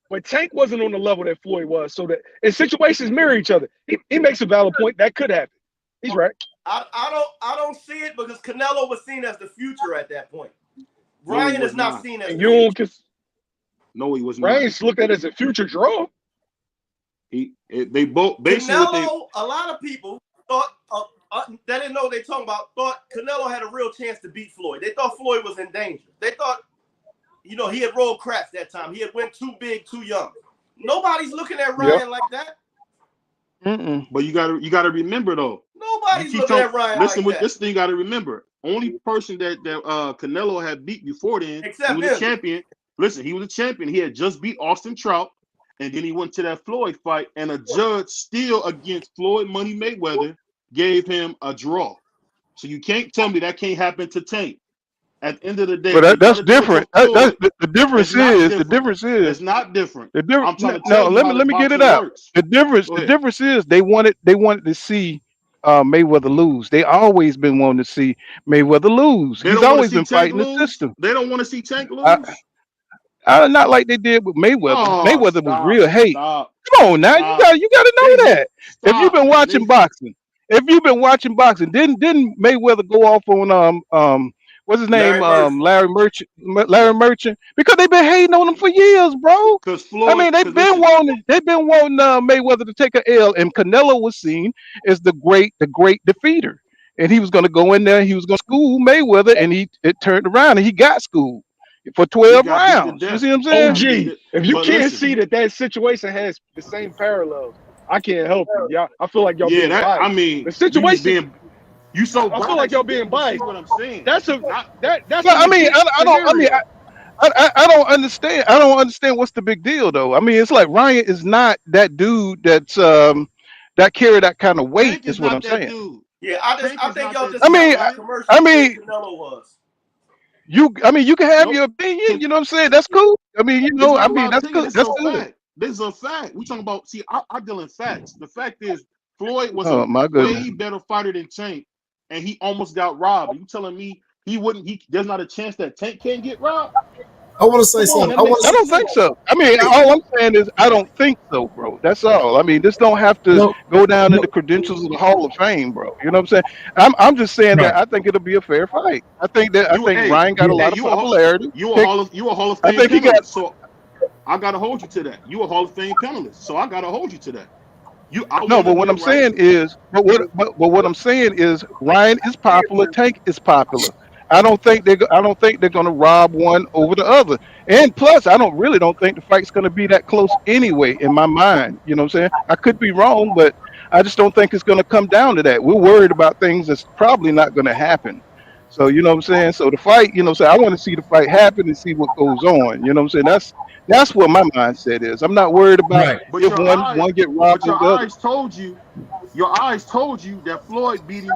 but Tank wasn't on the level that Floyd was. So that and situations mirror each other. He makes a valid point. That could happen. He's right. I don't see it because Canelo was seen as the future at that point. Ryan is not seen as and the you future. don't. No, he was not. Ryan's looked at as a future draw. They both basically Canelo, a lot of people thought they didn't know what they talking about. Thought Canelo had a real chance to beat Floyd. They thought Floyd was in danger. They thought, he had rolled craps that time. He had went too big, too young. Nobody's looking at Ryan like that. But you gotta remember though. Nobody's looking at Ryan like that. This thing you gotta remember. Only person that Canelo had beat before then, Except he was a champion. Listen, he was a champion. He had just beat Austin Trout, and then he went to that Floyd fight, and a judge still against Floyd Money Mayweather gave him a draw. So you can't tell me that can't happen to Tank. At the end of the day, But they try that's to do it to different. Floyd. The difference It's not is different. It's not different. I'm trying to tell no. you how Let this me get it boxing out. works. The difference Go ahead. is they wanted to see Mayweather lose. They always been wanting to see Mayweather lose. They He's don't want to always see been Tank fighting the lose. system. They don't want to see Tank I, lose. not like they did with Mayweather. Oh, Mayweather was stop, real hate. stop, Come on now, stop. you got to They know that. If you've stop, been man. watching boxing, didn't Mayweather go off on what's his name, Larry Murphy. Larry Merchant, because they've been hating on him for years, bro. Because I Floyd, mean, because listen, they've been wanting Mayweather to take a L, and Canelo was seen as the great defeater, and he was going to go in there, he was going to school Mayweather, and it turned around, and he got schooled for he 12 got beat to rounds. You death. see what I'm He saying? got beat OG, to, if you but can't listen, see that situation has the same parallels, I can't help you. Y'all, I feel like y'all yeah, being that I biased. mean, The you just situation, being you so I feel like biased, y'all you can't being even see biased. what I'm saying. That's a I, that's Well, a I mean, legit scenario. I don't understand. I don't understand what's the big deal, though. I mean, it's like Ryan is not that dude that's that carry that kind of weight. Tank is Is what I'm not that saying. dude. Yeah, Tank I is think not y'all that just I dude, got mean, more I, man. I commercial than mean, Canelo was. you can have Nope. your opinion. Can, You know what I'm saying? That's cool. I mean, it's I not my mean, that's opinion. good. This is That's a good. fact. This is a fact. We talking about. See, I deal in facts. The fact is, Floyd was a Oh my goodness. way better fighter than Tank, and he almost got robbed. Are you telling me he wouldn't? There's not a chance that Tank can't get robbed. I want to say Come on, something. that I want makes I to no don't think sense. so. I mean, say, all I'm saying is I don't think so, bro. That's all. I mean, this don't have to No, go down in the no, credentials of the Hall of Fame, bro. You know what I'm saying? I'm just saying that right. I think it'll be a fair fight. I You, think hey, Ryan got a Yeah. hey, lot of popularity. you a Hall of I Fame think he got panelist. So I gotta hold you to that. You a Hall of Fame panelist. So I gotta hold you to that. I no, want to but what get it I'm right. saying is, but what I'm saying is, Ryan is popular, Tank is popular. I don't think they're gonna rob one over the other. And plus, I don't think the fight's gonna be that close anyway, in my mind. You know what I'm saying? I could be wrong, but I just don't think it's gonna come down to that. We're worried about things that's probably not gonna happen. So you know what I'm saying? So the fight, so I want to see the fight happen and see what goes on. You know what I'm saying? That's what my mindset is. I'm not worried about Right. But if your eye, one get robbed but over your the other. eyes told you, that Floyd beat him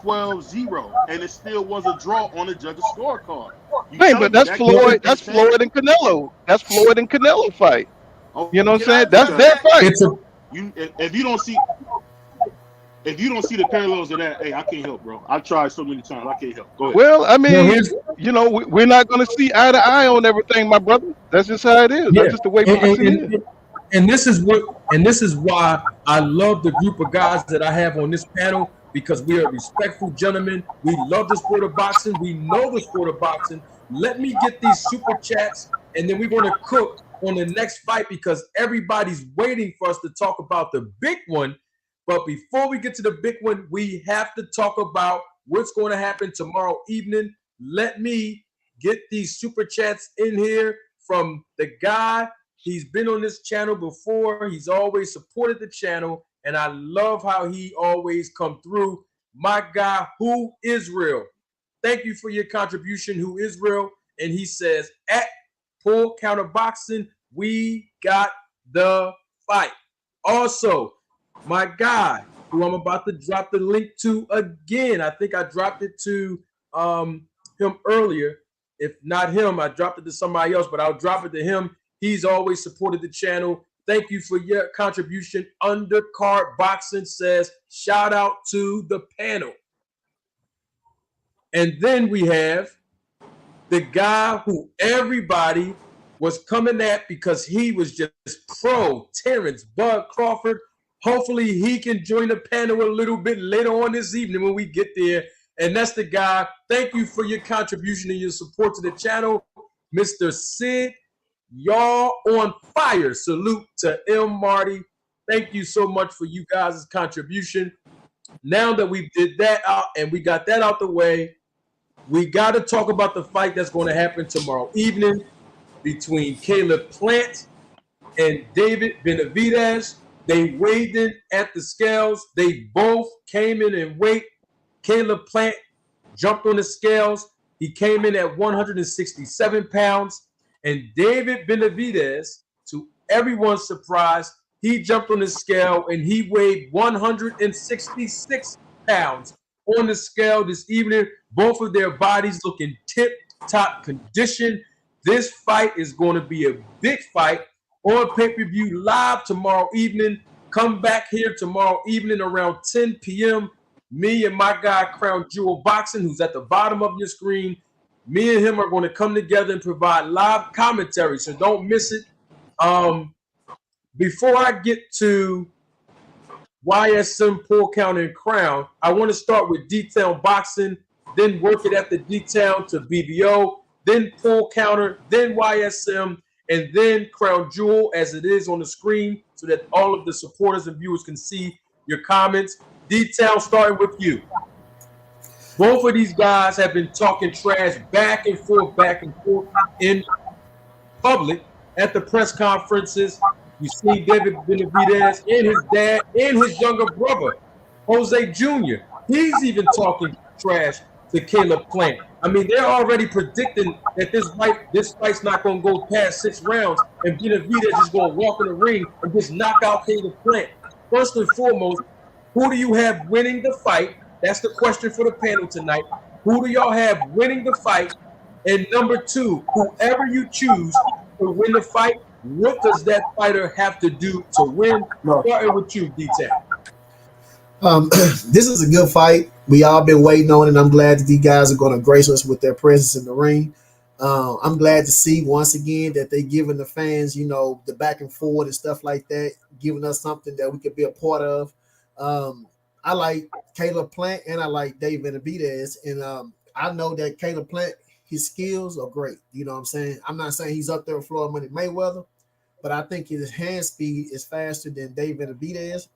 12-0, and it still was a draw on the judge's scorecard. You Man, but telling me that Well, can't be That's Tank? Floyd and Canelo. That's Floyd and Canelo fight. Oh, You know what I'm Can I saying? That's address okay. their that? fight. it's a If you don't see the parallels of that, hey, I can't help, bro. I tried so many times, I can't help. Go ahead. Well, I well. mean, Here's we're not going to see eye to eye on everything, my brother. That's just how it is. yeah, That's just the way and, boxing is. and this is why I love the group of guys that I have on this panel because we are respectful gentlemen. We love the sport of boxing. We know the sport of boxing. Let me get these super chats, and then we're going to cook on the next fight because everybody's waiting for us to talk about the big one. But before we get to the big one, we have to talk about what's going to happen tomorrow evening. Let me get these super chats in here from the guy. He's been on this channel before. He's always supported the channel, and I love how he always come through. My guy, Who Israel. Thank you for your contribution, Who Israel. And he says, at Full Counter Boxing, we got the fight. Also, my guy, who I'm about to drop the link to again. I think I dropped it to him earlier. If not him, I dropped it to somebody else, but I'll drop it to him. He's always supported the channel. Thank you for your contribution. Undercard Boxing says, shout out to the panel. And then we have the guy who everybody was coming at because he was just pro, Terrance Bud Crawford. Hopefully he can join the panel a little bit later on this evening when we get there. And that's the guy. Thank you for your contribution and your support to the channel, Mr. Sid. Y'all on fire. Salute to M. Marty. Thank you so much for you guys' contribution. Now that we did that out and we got that out the way, we got to talk about the fight that's going to happen tomorrow evening between Caleb Plant and David Benavidez. They weighed in at the scales. They both came in and weight. Caleb Plant jumped on the scales. He came in at 167 pounds. And David Benavidez, to everyone's surprise, he jumped on the scale and he weighed 166 pounds on the scale this evening. Both of their bodies looking tip-top condition. This fight is going to be a big fight on pay-per-view live tomorrow evening. Come back here tomorrow evening around 10 p.m. Me and my guy, Crown Jewel Boxing, who's at the bottom of your screen, me and him are going to come together and provide live commentary, so don't miss it. Before I get to YSM, Pull Count, and Crown, I want to start with Detail Boxing, then work it at the Detail to BBO, then Pull Counter, then YSM, and then Crown Jewel as it is on the screen so that all of the supporters and viewers can see your comments. Detail, starting with you. Both of these guys have been talking trash back and forth in public at the press conferences. You see David Benavidez and his dad and his younger brother, Jose Jr. He's even talking trash to Caleb Plant. I mean, they're already predicting that this fight's not going to go past 6 rounds, and Benavidez is going to walk in the ring and just knock out Caleb Plant. First and foremost, who do you have winning the fight? That's the question for the panel tonight. Who do y'all have winning the fight? And number 2, whoever you choose to win the fight, what does that fighter have to do to win? Starting with you, Detail. This is a good fight. We all been waiting on it, and I'm glad that these guys are going to grace us with their presence in the ring. I'm glad to see once again that they're giving the fans, the back and forward and stuff like that, giving us something that we could be a part of. I like Caleb Plant and I like David Benavidez, and I know that Caleb Plant, his skills are great. You know what I'm saying? I'm not saying he's up there with Floyd Money Mayweather, but I think his hand speed is faster than David Benavidez.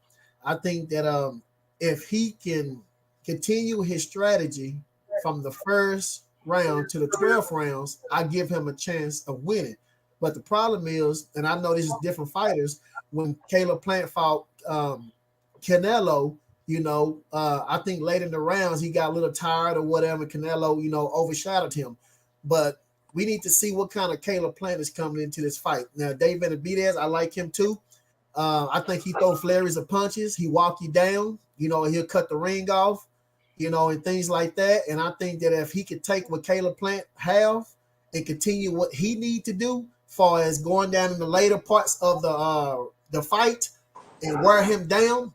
I think that if he can continue his strategy from the first round to the 12th rounds, I give him a chance of winning. But the problem is, and I know this is different fighters, when Caleb Plant fought Canelo, I think late in the rounds he got a little tired or whatever. Canelo, overshadowed him. But we need to see what kind of Caleb Plant is coming into this fight. Now, David Benavidez, I like him too. I think he throws flurries of punches. He walk you down, and he'll cut the ring off, and things like that. And I think that if he could take what Caleb Plant have and continue what he need to do, far as going down in the later parts of the fight and wear him down,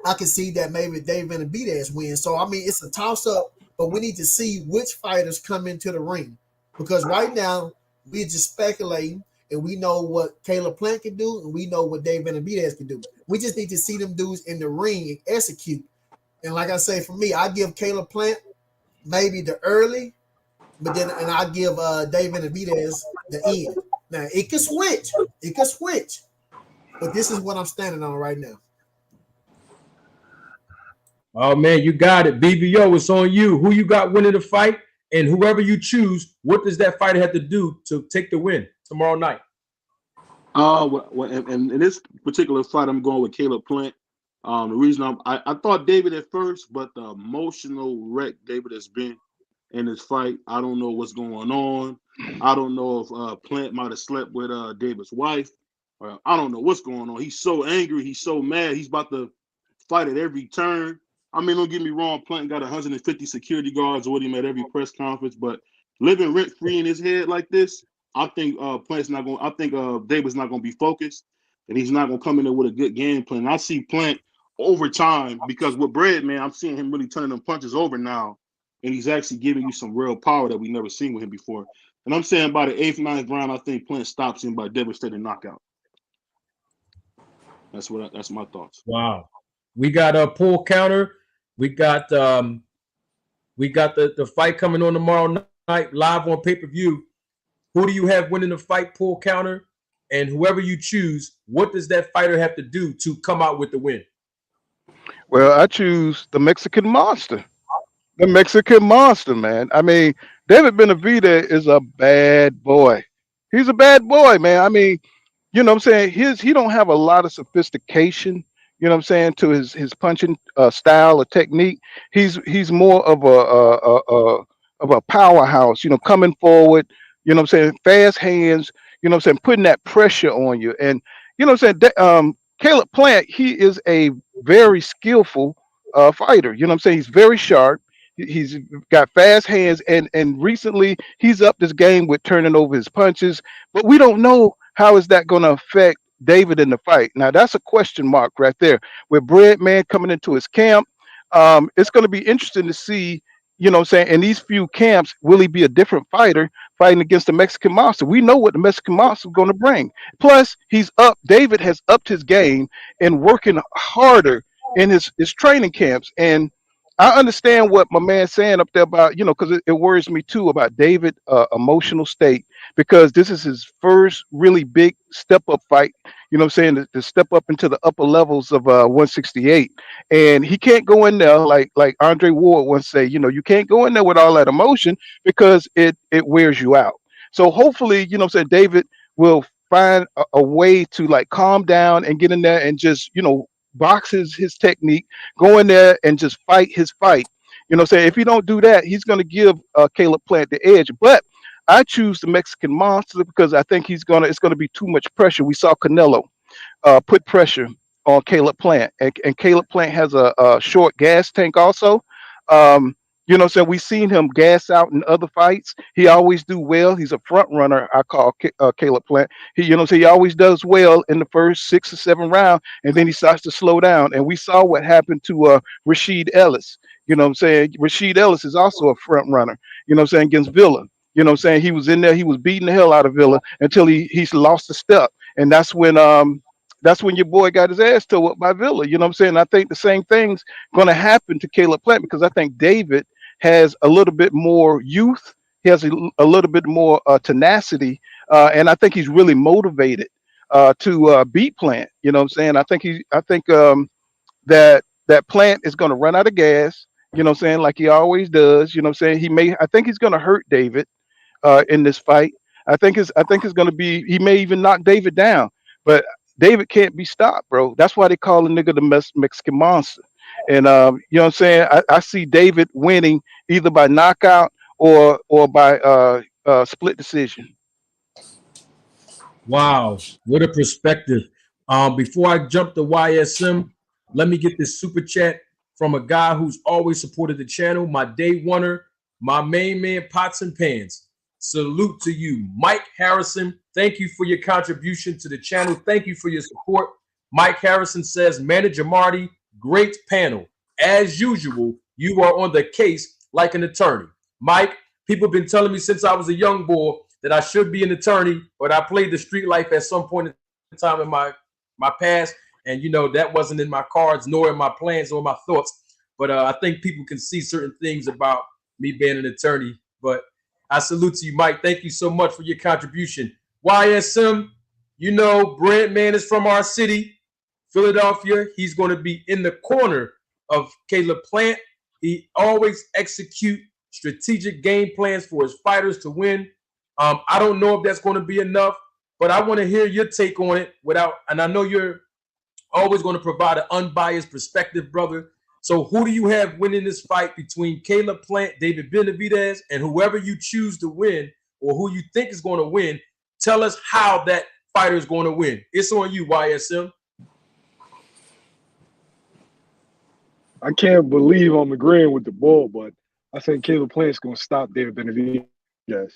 I can see that maybe David Benavidez wins. So, I mean, it's a toss-up, but we need to see which fighters come into the ring. Because right now, we're just speculating, and we know what Caleb Plant can do, and we know what David Benavidez can do. We just need to see them dudes in the ring and execute. And like I say, for me, I give Caleb Plant maybe the early, and I give David Benavidez the end. Now, it can switch. But this is what I'm standing on right now. Oh, man, you got it. BBO, it's on you. Who you got winning the fight? And whoever you choose, what does that fighter have to do to take the win tomorrow night? In this particular fight, I'm going with Caleb Plant. The reason I thought David at first, but the emotional wreck David has been in this fight, I don't know what's going on. I don't know if Plant might have slept with David's wife. I don't know what's going on. He's so angry. He's so mad. He's about to fight at every turn. I mean, don't get me wrong. Plant got 150 security guards with him at every press conference, but living rent free in his head like this, I think Plant's not going. I think David's not going to be focused, and he's not going to come in there with a good game plan. I see Plant over time because with Bread, man, I'm seeing him really turning them punches over now, and he's actually giving you some real power that we never seen with him before. And I'm saying by the 8th, 9th round, I think Plant stops him by devastating knockout. That's my thoughts. Wow, we got a Pull Counter. We got the fight coming on tomorrow night live on pay-per-view. Who do you have winning the fight, Pull Counter? And whoever you choose, what does that fighter have to do to come out with the win? Well, I choose the Mexican Monster. The Mexican Monster, man. I mean, David Benavidez is a bad boy. He's a bad boy, man. I mean, you know what I'm saying? He don't have a lot of sophistication, you know what I'm saying, to his punching style or technique. He's more of a powerhouse, coming forward, you know what I'm saying, fast hands, you know what I'm saying, putting that pressure on you. And you know what I'm saying, Caleb Plant, he is a very skillful fighter. You know what I'm saying? He's very sharp. He's got fast hands, and recently he's upped his game with turning over his punches. But we don't know how is that going to affect David in the fight. Now that's a question mark right there. With Breadman coming into his camp, it's going to be interesting to see. You know what I'm saying? In these few camps, will he be a different fighter fighting against the Mexican Monster? We know what the Mexican Monster is going to bring. Plus, he's up. David has upped his game and working harder in his training camps. And I understand what my man's saying up there about, because it worries me too about David' emotional state, because this is his first really big step up fight. You know what I'm saying? To step up into the upper levels of 168, and he can't go in there like Andre Ward once say. You can't go in there with all that emotion because it wears you out. So hopefully, what I'm saying, David will find a way to like calm down and get in there and just box his technique, go in there and just fight his fight. You know what I'm saying? If he don't do that, he's going to give Caleb Plant the edge. But I choose the Mexican Monster because I think it's going to be too much pressure. We saw Canelo put pressure on Caleb Plant, and Caleb Plant has a short gas tank also. So we've seen him gas out in other fights. He always do well. He's a front runner. I call Caleb Plant. He always does well in the first 6 or 7 rounds, and then he starts to slow down. And we saw what happened to Rashid Ellis. You know what I'm saying? Rashid Ellis is also a front runner. You know what I'm saying, against Villa. You know what I'm saying? He was in there. He was beating the hell out of Villa until he's lost a step, and that's when your boy got his ass tore up by Villa. You know what I'm saying? I think the same thing's going to happen to Caleb Plant because I think David has a little bit more youth. He has a little bit more tenacity, and I think he's really motivated to beat Plant. You know what I'm saying? I think that Plant is going to run out of gas. You know what I'm saying? Like he always does. You know what I'm saying? I think he's going to hurt David in this fight. I think it's going to be. He may even knock David down, but David can't be stopped, bro. That's why they call the nigga the Mexican Monster. And you know what I'm saying? I see David winning either by knockout or by split decision. Wow, what a perspective. Before I jump to YSM, let me get this super chat from a guy who's always supported the channel, my day oneer, my main man, Pots and Pans. Salute to you, Mike Harrison. Thank you for your contribution to the channel. Thank you for your support. Mike Harrison says, Manager Marty, great panel. As usual, you are on the case like an attorney. Mike, people have been telling me since I was a young boy that I should be an attorney, but I played the street life at some point in time in my past, and that wasn't in my cards, nor in my plans or my thoughts. But I think people can see certain things about me being an attorney. But I salute to you, Mike. Thank you so much for your contribution. YSM, Breadman is from our city, Philadelphia. He's going to be in the corner of Caleb Plant. He always execute strategic game plans for his fighters to win. I don't know if that's going to be enough, but I want to hear your take on it and I know you're always going to provide an unbiased perspective, brother. So who do you have winning this fight between Caleb Plant, David Benavidez, and whoever you choose to win or who you think is going to win? Tell us how that fighter is going to win. It's on you, YSM. I can't believe I'm agreeing with the ball, but I think Caleb Plant's going to stop David Benavidez.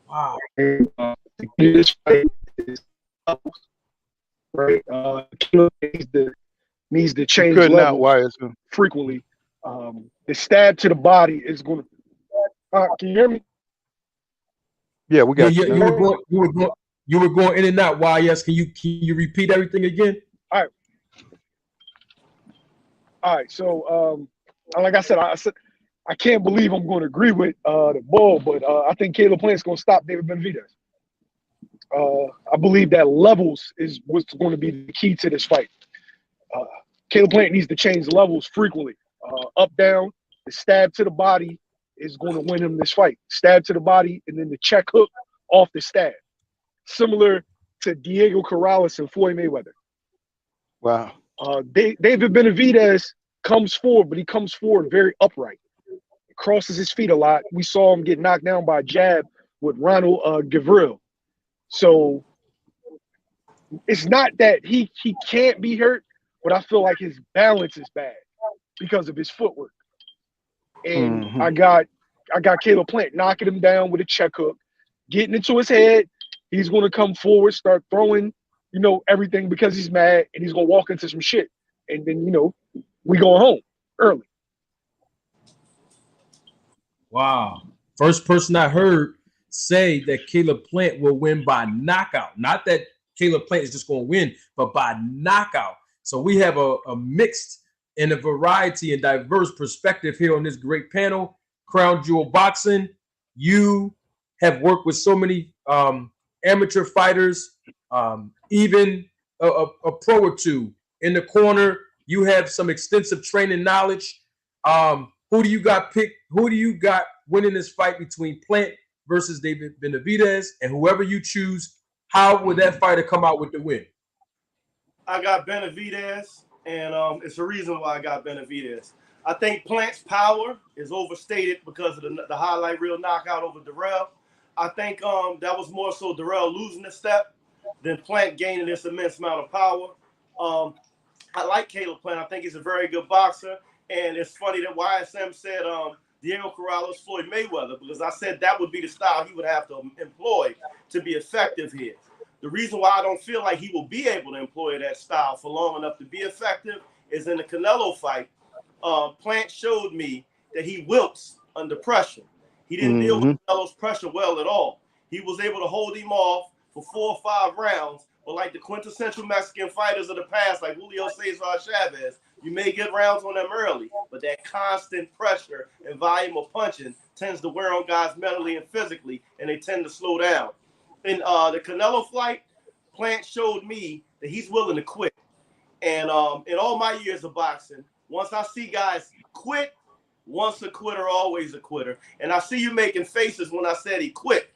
Wow. This fight is right. Caleb needs to change levels frequently. The stab to the body is going to. Can you hear me? Yeah, we got you. You were going in and out. YS, can you repeat everything again? All right. So, like I said, I can't believe I'm going to agree with the ball, but I think Caleb Plant's going to stop David Benavidez. I believe that levels is what's going to be the key to this fight. Caleb Plant needs to change levels frequently. Up, down, the stab to the body is going to win him this fight. Stab to the body, and then the check hook off the stab. Similar to Diego Corrales and Floyd Mayweather. Wow. David Benavidez comes forward, but he comes forward very upright. He crosses his feet a lot. We saw him get knocked down by a jab with Ronald Gavril. So it's not that he can't be hurt, but I feel like his balance is bad because of his footwork. And Hmm. I got Caleb Plant knocking him down with a check hook, getting into his head. He's going to come forward, start throwing, everything because he's mad, and he's going to walk into some shit. And then, we going home early. Wow. First person I heard say that Caleb Plant will win by knockout. Not that Caleb Plant is just going to win, but by knockout. So we have a mixed and a variety and diverse perspective here on this great panel. Crown Jewel Boxing. You have worked with so many amateur fighters, even a pro or two in the corner. You have some extensive training knowledge. Who do you got picked? Who do you got winning this fight between Plant versus David Benavidez? And whoever you choose, how would that fighter come out with the win? I got Benavidez, and it's the reason why I got Benavidez. I think Plant's power is overstated because of the highlight reel knockout over Darrell. I think that was more so Darrell losing a step than Plant gaining this immense amount of power. I like Caleb Plant. I think he's a very good boxer. And it's funny that YSM said Diego Corrales, Floyd Mayweather, because I said that would be the style he would have to employ to be effective here. The reason why I don't feel like he will be able to employ that style for long enough to be effective is in the Canelo fight. Plant showed me that he wilts under pressure. He didn't deal with Canelo's pressure well at all. He was able to hold him off for 4 or 5 rounds, but like the quintessential Mexican fighters of the past, like Julio Cesar Chavez, you may get rounds on them early, but that constant pressure and volume of punching tends to wear on guys mentally and physically, and they tend to slow down. In the Canelo fight, Plant showed me that he's willing to quit. And in all my years of boxing, once I see guys quit, once a quitter, always a quitter. And I see you making faces when I said he quit.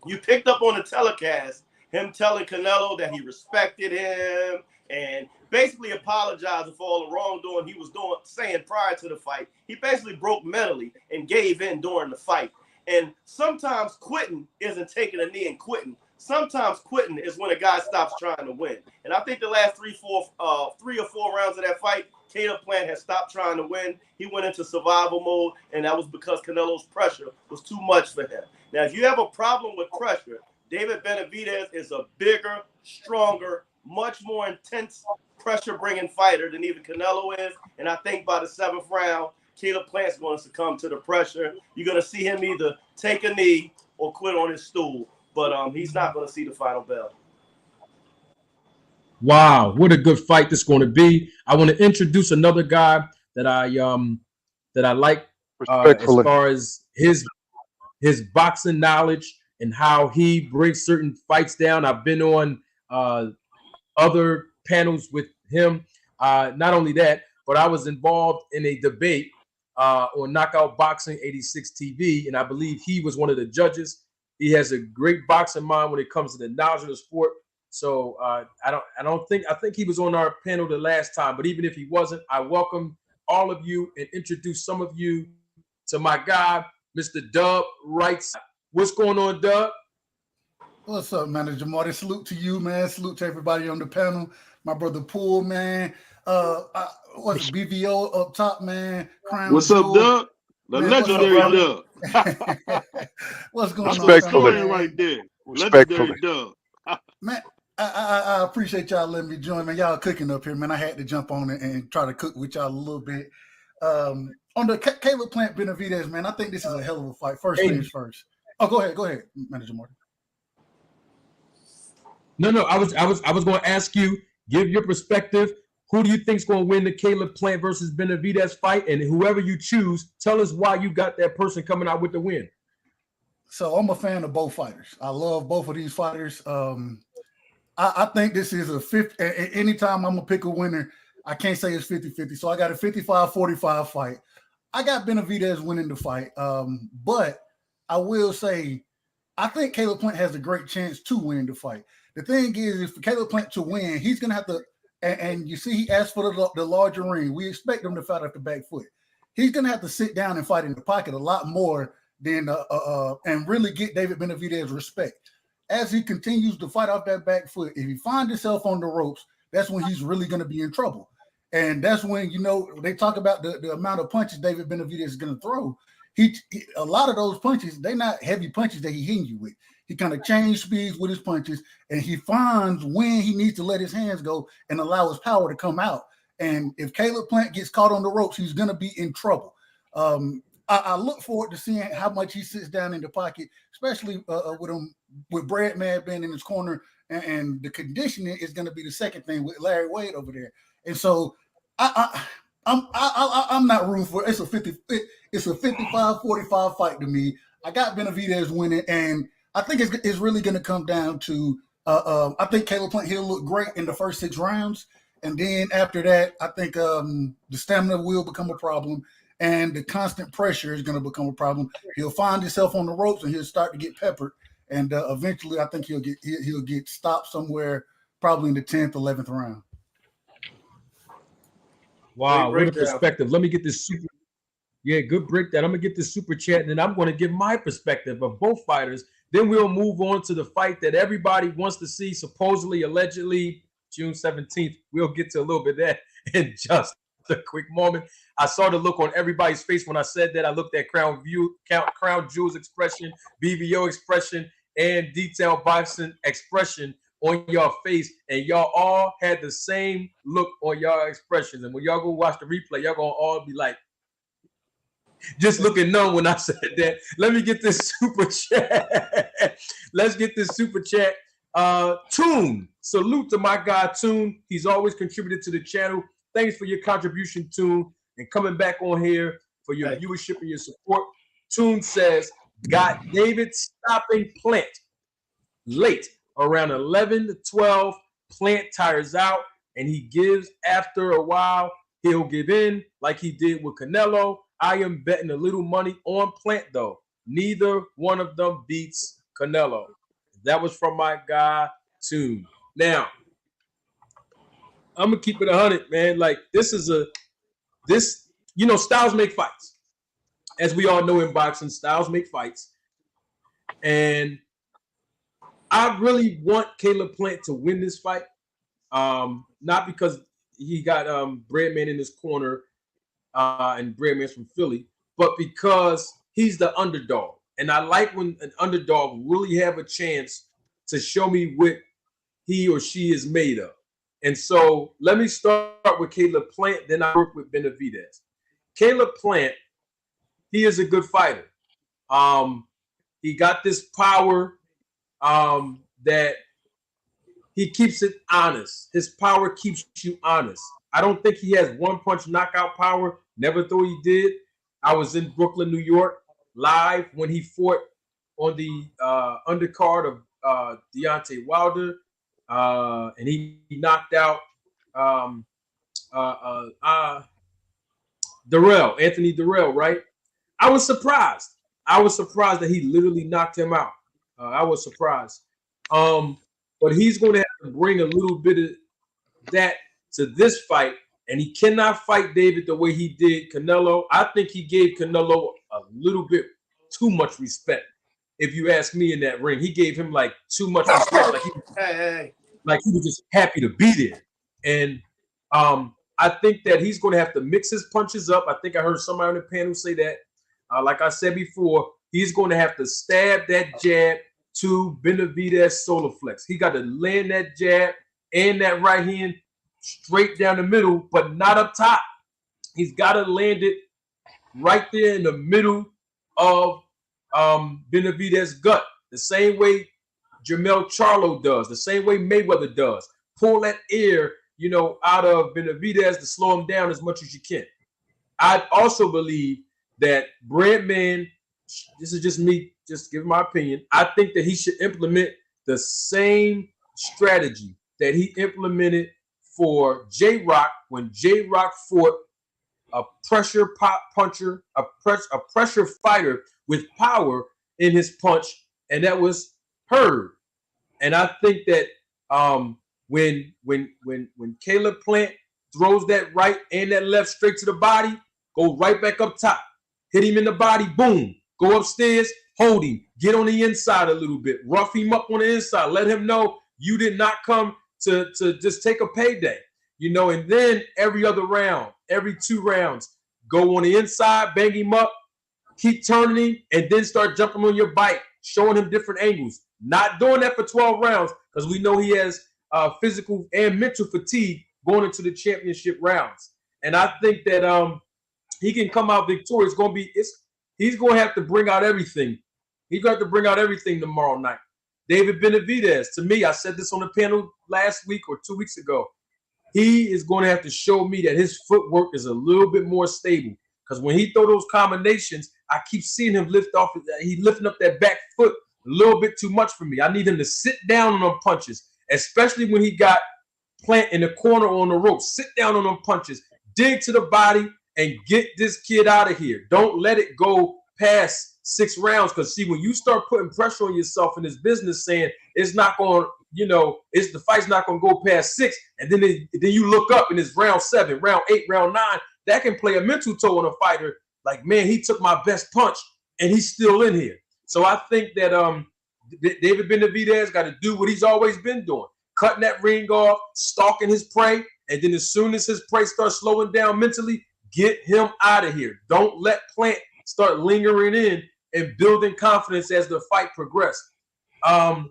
You picked up on the telecast him telling Canelo that he respected him and basically apologizing for all the wrongdoing he was saying prior to the fight. He basically broke mentally and gave in during the fight. And sometimes quitting isn't taking a knee and quitting. Sometimes quitting is when a guy stops trying to win. And I think the last 3 or 4 rounds of that fight, Caleb Plant had stopped trying to win. He went into survival mode, and that was because Canelo's pressure was too much for him. Now, if you have a problem with pressure, David Benavidez is a bigger, stronger, much more intense pressure-bringing fighter than even Canelo is. And I think by the 7th round, Caleb Plant's going to succumb to the pressure. You're going to see him either take a knee or quit on his stool. But he's not going to see the final bell. Wow, what a good fight this is going to be. I want to introduce another guy that I like as Respectfully. far as his boxing knowledge and how he breaks certain fights down. I've been on other panels with him. Not only that, but I was involved in a debate on Knockout Boxing 86 TV, and I believe he was one of the judges. He has a great boxing mind when it comes to the knowledge of the sport. So I think he was on our panel the last time, but even if he wasn't, I welcome all of you and introduce some of you to my guy, Mr. Dub Wrights. What's going on, Dub? What's up, Manager Marty? Salute to you, man. Salute to everybody on the panel. My brother Poole, man. What's BVO up top, man? Crown What's Jewel. up, Doug? The Man, what's legendary up, Doug. What's going That's on, the Respectfully. historian right there. Respectfully. Legendary Doug. man? I appreciate y'all letting me join, man. Y'all cooking up here, man. I had to jump on it and try to cook with y'all a little bit. On the Caleb Plant Benavidez, man, I think this is a hell of a fight. First things first. Oh, go ahead, Manager Martin. No, I was going to ask you, give your perspective. Who do you think is going to win the Caleb Plant versus Benavidez fight? And whoever you choose, tell us why you got that person coming out with the win. So I'm a fan of both fighters. I love both of these fighters. I think this is a 50. Anytime I'm going to pick a winner, I can't say it's 50-50. So I got a 55-45 fight. I got Benavidez winning the fight. But I will say, I think Caleb Plant has a great chance to win the fight. The thing is, if Caleb Plant to win, he's going to have to, and you see, he asked for the larger ring. We expect him to fight off the back foot. He's going to have to sit down and fight in the pocket a lot more than and really get David Benavidez respect. as he continues to fight off that back foot, if he finds himself on the ropes, that's when he's really going to be in trouble. And that's when, they talk about the amount of punches David Benavidez is going to throw. A lot of those punches, they're not heavy punches that he's hitting you with. He kind of changes speeds with his punches, and he finds when he needs to let his hands go and allow his power to come out. And if Caleb Plant gets caught on the ropes, he's going to be in trouble. I look forward to seeing how much he sits down in the pocket, especially with Breadman being in his corner, and the conditioning is going to be the second thing with Larry Wade over there. And so I'm not rooting for it. It's a 55-45 fight to me. I got Benavidez winning, and I think it's really going to come down to I think Caleb Plant, he'll look great in the first 6 rounds, and then after that, I think the stamina will become a problem, and the constant pressure is going to become a problem. He'll find himself on the ropes, and he'll start to get peppered, and eventually, I think he'll get stopped somewhere, probably in the 10th, 11th round. Wow, what a perspective. Let me get this good breakdown. I'm going to get this super chat, and then I'm going to give my perspective of both fighters. Then we'll move on to the fight that everybody wants to see, supposedly, allegedly, June 17th. We'll get to a little bit of that in just a quick moment. I saw the look on everybody's face when I said that. I looked at Crown Jewel's expression, BVO expression, and Detail Bison expression on your face, and y'all all had the same look on y'all expressions. And when y'all go watch the replay, y'all gonna all be like, just looking numb when I said that. Let me get this super chat. Let's get this super chat. Toon, salute to my guy Toon. He's always contributed to the channel. Thanks for your contribution, Toon, and coming back on here for your viewership and your support. Toon says, got David stopping Plant late. Around 11 to 12, Plant tires out, and he gives after a while. He'll give in like he did with Canelo. I am betting a little money on Plant, though. Neither one of them beats Canelo. That was from my guy, Toon. Now, I'm going to keep it 100, man. Like, styles make fights. As we all know in boxing, styles make fights. And I really want Caleb Plant to win this fight, not because he got Breadman in his corner and Breadman's from Philly, but because he's the underdog. And I like when an underdog really have a chance to show me what he or she is made of. And so let me start with Caleb Plant, then I work with Benavidez. Caleb Plant, he is a good fighter. He got this power that he keeps it honest. His power keeps you honest. I don't think he has one-punch knockout power. Never thought he did. I was in Brooklyn, New York, live when he fought on the undercard of Deontay Wilder, and he knocked out Anthony Durrell, right? I was surprised. That he literally knocked him out. I was surprised. But he's going to have to bring a little bit of that to this fight, and he cannot fight David the way he did Canelo. I think he gave Canelo a little bit too much respect. If you ask me in that ring, he gave him like too much respect. Like he was just happy to be there. And I think that he's going to have to mix his punches up. I think I heard somebody on the panel say that. Like I said before, he's going to have to stab that jab to Benavidez solar flex. He got to land that jab and that right hand straight down the middle, but not up top. He's got to land it right there in the middle of Benavidez's gut, the same way Jermell Charlo does, the same way Mayweather does. Pull that air, out of Benavidez to slow him down as much as you can. I also believe that Breadman, this is just me, just giving my opinion, I think that he should implement the same strategy that he implemented for J-Rock when J-Rock fought a pressure puncher, a pressure fighter with power in his punch, and that was Herb. And I think that when Caleb Plant throws that right and that left straight to the body, go right back up top, hit him in the body, boom, go upstairs, hold him, get on the inside a little bit, rough him up on the inside, let him know you did not come to just take a payday, and then every other round, every 2 rounds, go on the inside, bang him up, keep turning him, and then start jumping on your bike, showing him different angles. Not doing that for 12 rounds because we know he has physical and mental fatigue going into the championship rounds. And I think that he can come out victorious. He's going to have to bring out everything. He's going to have to bring out everything tomorrow night. David Benavidez, to me, I said this on the panel last week or 2 weeks ago, he is going to have to show me that his footwork is a little bit more stable. Because when he throw those combinations, I keep seeing him lift off. He's lifting up that back foot a little bit too much for me. I need him to sit down on them punches, especially when he got Plant in the corner on the rope. Sit down on them punches, dig to the body, and get this kid out of here. Don't let it go past 6 rounds. Because, see, when you start putting pressure on yourself in this business, saying it's not going, the fight's not going to go past 6, and then you look up and it's round 7, round 8, round 9, that can play a mental toll on a fighter. Like, man, he took my best punch, and he's still in here. So I think that David Benavidez got to do what he's always been doing. Cutting that ring off, stalking his prey, and then as soon as his prey starts slowing down mentally, get him out of here. Don't let Plant start lingering in and building confidence as the fight progresses. I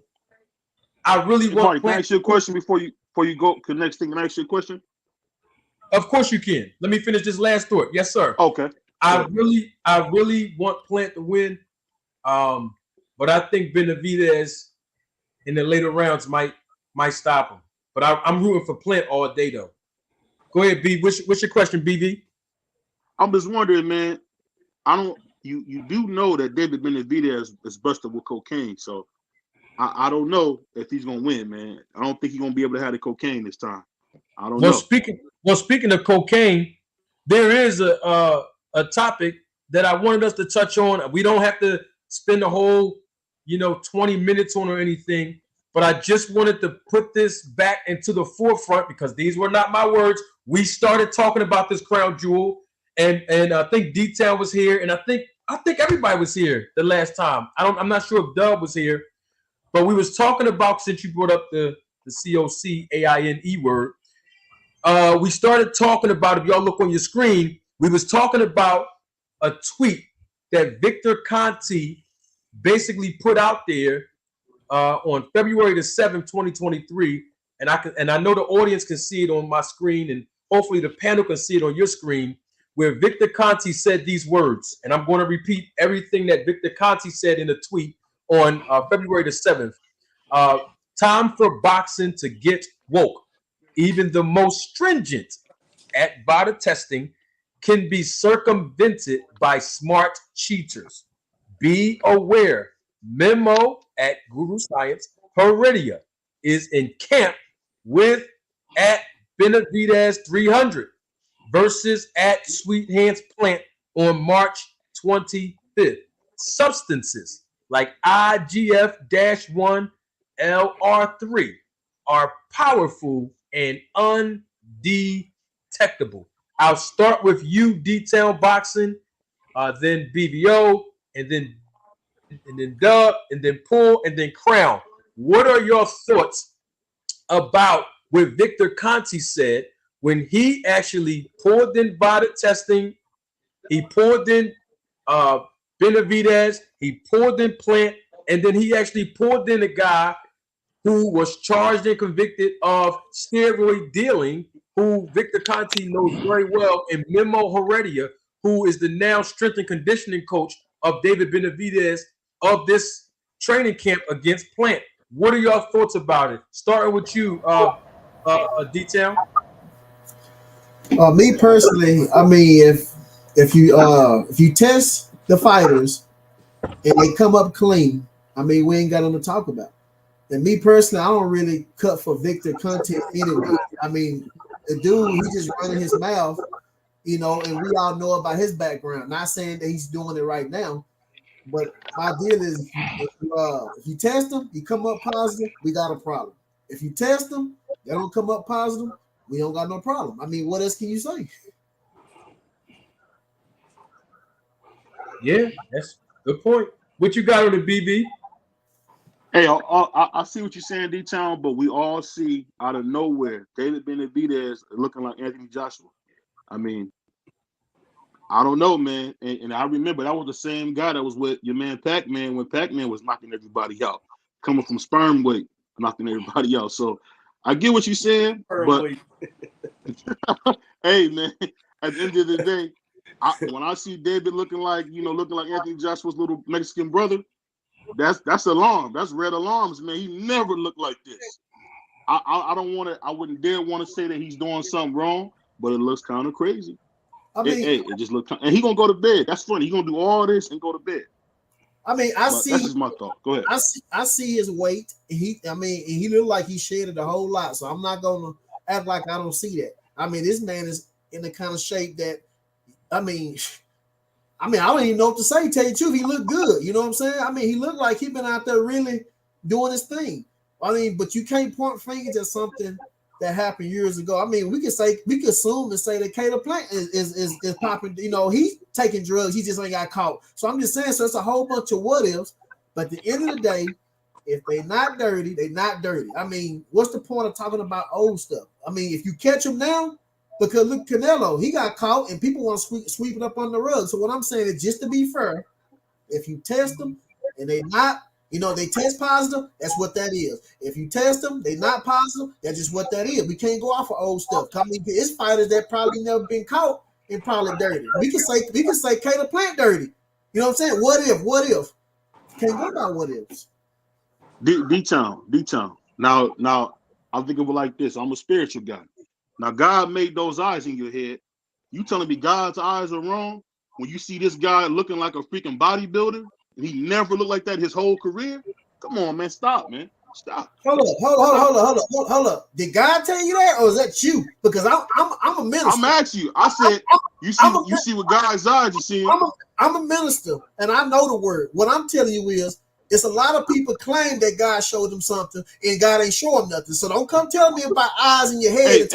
really want Plant. Can I ask you a question before you go to the next thing? Can I ask you a question? Of course you can. Let me finish this last thought. Yes, sir. Okay. I really want Plant to win, but I think Benavidez in the later rounds might stop him. But I'm rooting for Plant all day, though. Go ahead, B. What's your question, BV? I'm just wondering, man. You do know that David Benavidez is busted with cocaine, so I don't know if he's gonna win, man. I don't think he's gonna be able to have the cocaine this time. I don't know. Speaking of cocaine, there is a topic that I wanted us to touch on. We don't have to spend the whole 20 minutes on or anything. But I just wanted to put this back into the forefront because these were not my words. We started talking about this crown jewel, and I think D-Town was here, and I think everybody was here the last time. I'm not sure if Dub was here, but we was talking about, since you brought up the COCAINE word, we started talking about, if y'all look on your screen, we was talking about a tweet that Victor Conti basically put out there on February the 7th, 2023, and I know the audience can see it on my screen, and hopefully the panel can see it on your screen, where Victor Conti said these words, and I'm going to repeat everything that Victor Conti said in a tweet on February the 7th. Time for boxing to get woke. Even the most stringent at-body testing can be circumvented by smart cheaters. Be aware. Memo at Guru Science. Heredia is in camp with at Benavidez 300 versus at Sweet Hands Plant on March 25th. Substances like IGF-1 LR3 are powerful and undetectable. I'll start with you, D-Town Boxing, then BVO, and then Dub, and then Pull, and then Crown. What are your thoughts about what Victor Conti said when he actually pulled in body testing? He pulled in Benavidez, he pulled in Plant, and then he actually pulled in a guy who was charged and convicted of steroid dealing, who Victor Conti knows very well, and Memo Heredia, who is the now strength and conditioning coach of David Benavidez of this training camp against Plant. What are your thoughts about it? Starting with you, D-Town. Me personally, I mean, if you test the fighters and they come up clean, I mean, we ain't got them to talk about. And me personally, I don't really cut for Victor content anyway. I mean, the dude, he just running his mouth, and we all know about his background. Not saying that he's doing it right now, but my deal is if you test them, you come up positive, we got a problem. If you test them, they don't come up positive, we don't got no problem. I mean, what else can you say? Yeah, that's a good point. What you got on the BB? Hey, I see what you're saying, D-Town, but we all see out of nowhere David Benavidez looking like Anthony Joshua. I mean, I don't know, man. And I remember that was the same guy that was with your man Pac-Man when Pac-Man was knocking everybody out, coming from sperm weight, knocking everybody out. So I get what you're saying, but hey, man, at the end of the day, when I see David looking like Anthony Joshua's little Mexican brother, that's alarm. That's red alarms, man. He never looked like this. I don't want to. I wouldn't dare want to say that he's doing something wrong, but it looks kind of crazy. I mean, it just looks. And he gonna go to bed. That's funny. He gonna do all this and go to bed. I mean, That's just my thought. Go ahead. I see his weight. He looked like he shedded a whole lot. So I'm not gonna act like I don't see that. I mean, this man is in the kind of shape that. I mean, I don't even know what to say. Tell you the truth, he looked good. You know what I'm saying? I mean, he looked like he been out there really doing his thing. I mean, but you can't point fingers at something that happened years ago. I mean, we could assume and say that Caleb Plant is popping. You know, he's taking drugs. He just ain't got caught. So I'm just saying. So it's a whole bunch of what ifs. But at the end of the day, if they're not dirty, they're not dirty. I mean, what's the point of talking about old stuff? I mean, if you catch them now. Because look, Canelo, he got caught, and people want to sweep it up on the rug. So what I'm saying is, just to be fair, if you test them and they not, they test positive, that's what that is. If you test them, they not positive, that's just what that is. We can't go off of old stuff. I mean, it's fighters that probably never been caught and probably dirty. We can say Caleb Plant dirty. You know what I'm saying? What if? Can't go by what ifs. D-Town. Now I'm thinking of it like this. I'm a spiritual guy. Now, God made those eyes in your head. You telling me God's eyes are wrong when you see this guy looking like a freaking bodybuilder and he never looked like that his whole career? Come on, man. Stop, man. Stop. Hold up. Did God tell you that, or is that you? Because I'm a minister. I'm asking you. I said you see what God's eyes are seeing. I'm a minister, and I know the word. What I'm telling you is, it's a lot of people claim that God showed them something, and God ain't show them nothing. So don't come tell me about eyes in your head. It's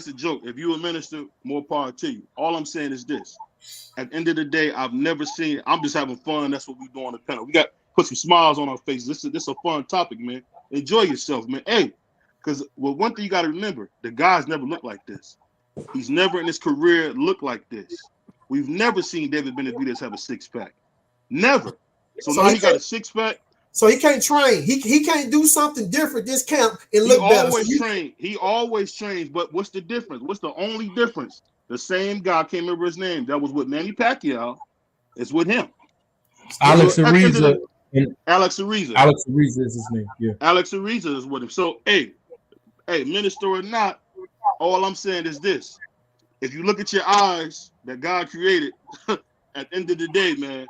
a joke. If you a minister, more power to you. All I'm saying is this. At the end of the day, I've never seen. I'm just having fun. That's what we do on the panel. We got put some smiles on our faces. This is a fun topic, man. Enjoy yourself, man. Hey, because one thing you got to remember, the guy's never looked like this. He's never in his career looked like this. We've never seen David Benavidez have a six-pack. Never. So now he got a six-pack. So he can't train. He can't do something different this camp and look better. He always trains. But what's the difference? What's the only difference? The same guy, I can't remember his name, that was with Manny Pacquiao, is with him. Alex Ariza. Alex Ariza. Alex Ariza is his name. Yeah. Alex Ariza is with him. So, hey, minister or not, all I'm saying is this. If you look at your eyes that God created, at the end of the day, man,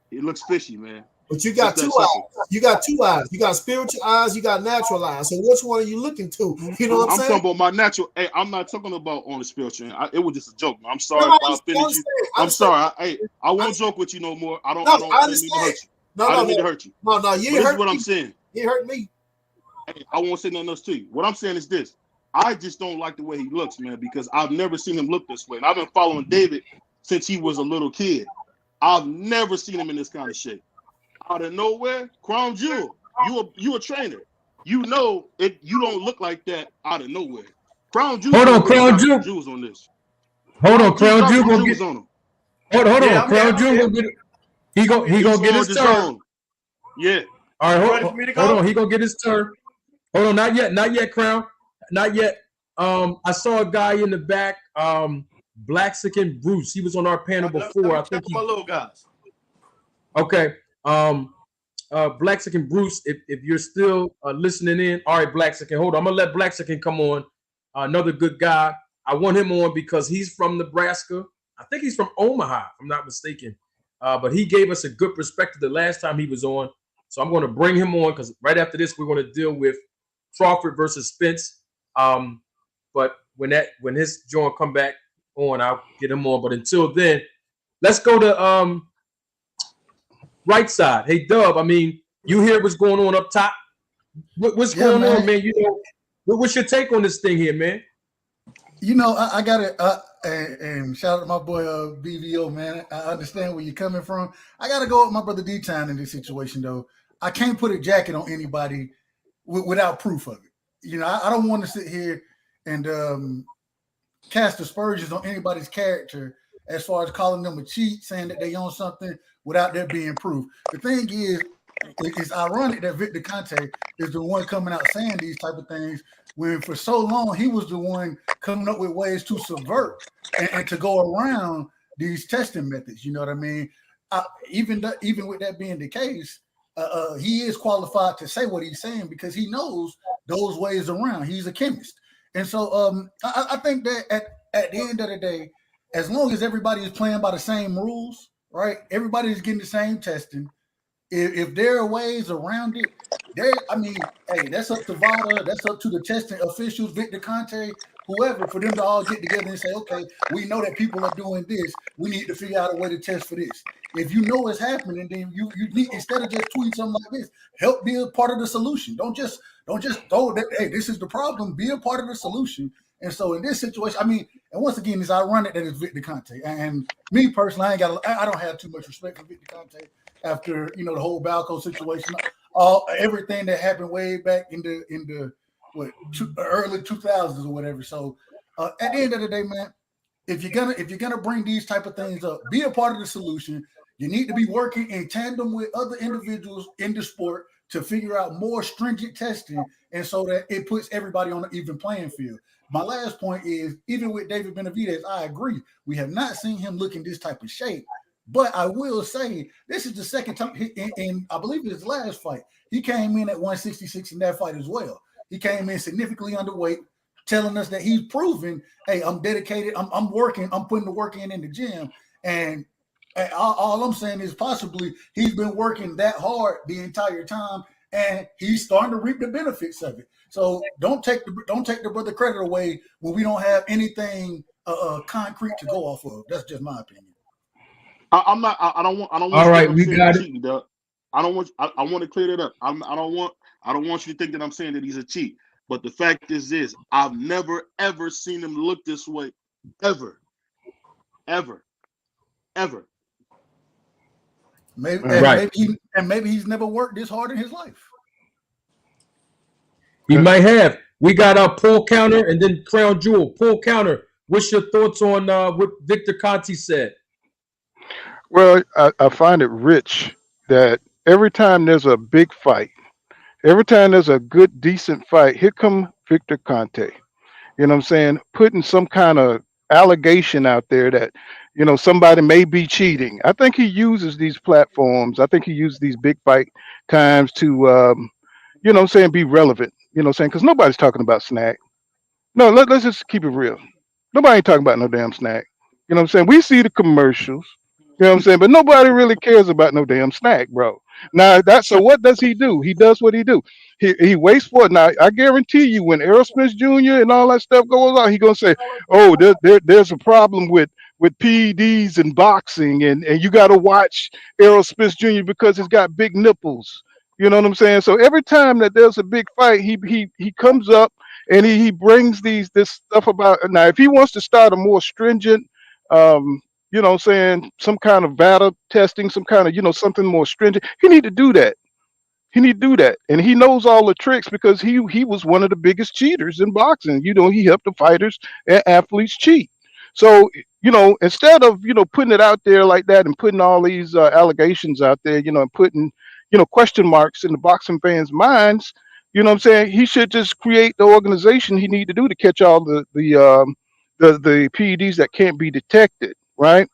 it looks fishy, man. But you got two eyes. You got two eyes. You got spiritual eyes. You got natural eyes. So which one are you looking to? You know what I'm saying? I'm talking about my natural. Hey, I'm not talking about on the spiritual. It was just a joke, man. I'm sorry if I offended you. I'm sorry. I won't joke with you no more. I don't mean to hurt you. I don't mean to hurt you. No, you ain't hurt me. This is what I'm saying. You hurt me. Hey, I won't say nothing else to you. What I'm saying is this. I just don't like the way he looks, man, because I've never seen him look this way. And I've been following David since he was a little kid. I've never seen him in this kind of shape. Out of nowhere, Crown Jewel, you a trainer. You know it. You don't look like that out of nowhere. Crown Jewel. Hold on, Crown Jewel. Jewels on this. Hold on, Crown Jewel gonna get on him. Hold on, Crown Jewel gonna get. He gonna get his turn. Yeah. All right, hold on. He gonna get his turn. Hold on, not yet, Crown, not yet. I saw a guy in the back, Blaxican Bruce. He was on our panel before. I think my little guys. Okay. Blaxican Bruce, if you're still listening in, all right, Blaxican, hold on. I'm gonna let Blaxican come on. Another good guy. I want him on because he's from Nebraska. I think he's from Omaha, if I'm not mistaken. But he gave us a good perspective the last time he was on. So I'm going to bring him on because right after this, we're going to deal with Crawford versus Spence. But when his joint come back on, I'll get him on. But until then, let's go to right side. Hey, Dub, I mean, you hear what's going on up top? What's going on, man? You know, what's your take on this thing here, man? You know, I got it. And shout out to my boy BVO, man. I understand where you're coming from. I got to go with my brother D-Town in this situation, though. I can't put a jacket on anybody without proof of it. You know, I don't want to sit here and cast aspersions on anybody's character as far as calling them a cheat, saying that they own something without there being proof. The thing is, it's ironic that Victor Conte is the one coming out saying these type of things when for so long he was the one coming up with ways to subvert and to go around these testing methods. You know what I mean? Even with that being the case, he is qualified to say what he's saying because he knows those ways around. He's a chemist. And so I think that at the end of the day, as long as everybody is playing by the same rules, right? Everybody is getting the same testing. If there are ways around it, hey, that's up to VADA, that's up to the testing officials, Victor Conte, whoever, for them to all get together and say, okay, we know that people are doing this. We need to figure out a way to test for this. If you know it's happening, then you need, instead of just tweeting something like this, help be a part of the solution. Don't just throw that, hey, this is the problem, be a part of the solution. And so in this situation, and once again, it's ironic that it's Victor Conte. And me personally, I don't have too much respect for Victor Conte after, the whole Balco situation, everything that happened way back in the early 2000s or whatever. So at the end of the day, man, if you're gonna bring these type of things up, be a part of the solution. You need to be working in tandem with other individuals in the sport to figure out more stringent testing, and so that it puts everybody on an even playing field. My last point is, even with David Benavidez, I agree. We have not seen him look in this type of shape. But I will say, this is the second time, in I believe his last fight, he came in at 166 in that fight as well. He came in significantly underweight, telling us that he's proven, hey, I'm dedicated, I'm working, I'm putting the work in the gym. And all I'm saying is possibly he's been working that hard the entire time, and he's starting to reap the benefits of it. So don't take the brother credit away when we don't have anything concrete to go off of. That's just my opinion. I don't want All you right, to we think I'm got saying it. cheating, Doug. I want to clear that up. I don't want you to think that I'm saying that he's a cheat. But the fact is this: I've never ever seen him look this way, ever. Maybe Right. maybe he's never worked this hard in his life. He might have. We got our pull counter and then Crown Jewel. Pull counter. What's your thoughts on what Victor Conte said? Well, I find it rich that every time there's a big fight, every time there's a good, decent fight, here come Victor Conte. You know what I'm saying? Putting some kind of allegation out there that, somebody may be cheating. I think he uses these platforms. I think he uses these big fight times to, be relevant. You know what I'm saying? Because nobody's talking about snack. No, let's just keep it real. Nobody ain't talking about no damn snack. You know what I'm saying? We see the commercials. You know what I'm saying? But nobody really cares about no damn snack, bro. Now so what does he do? He does what he do. He waits for it. Now I guarantee you when Errol Spence Jr. and all that stuff goes on, he gonna say, oh, there's a problem with PEDs and boxing, and you gotta watch Errol Spence Jr. because he's got big nipples. You know what I'm saying? So every time that there's a big fight, he comes up and he brings this stuff about. Now if he wants to start a more stringent some kind of VADA testing, some kind of, something more stringent. He need to do that. He need to do that. And he knows all the tricks because he was one of the biggest cheaters in boxing. He helped the fighters and athletes cheat. So, instead of, putting it out there like that and putting all these allegations out there, and putting, question marks in the boxing fans' minds, you know what I'm saying? He should just create the organization he need to do to catch all the PEDs that can't be detected. Right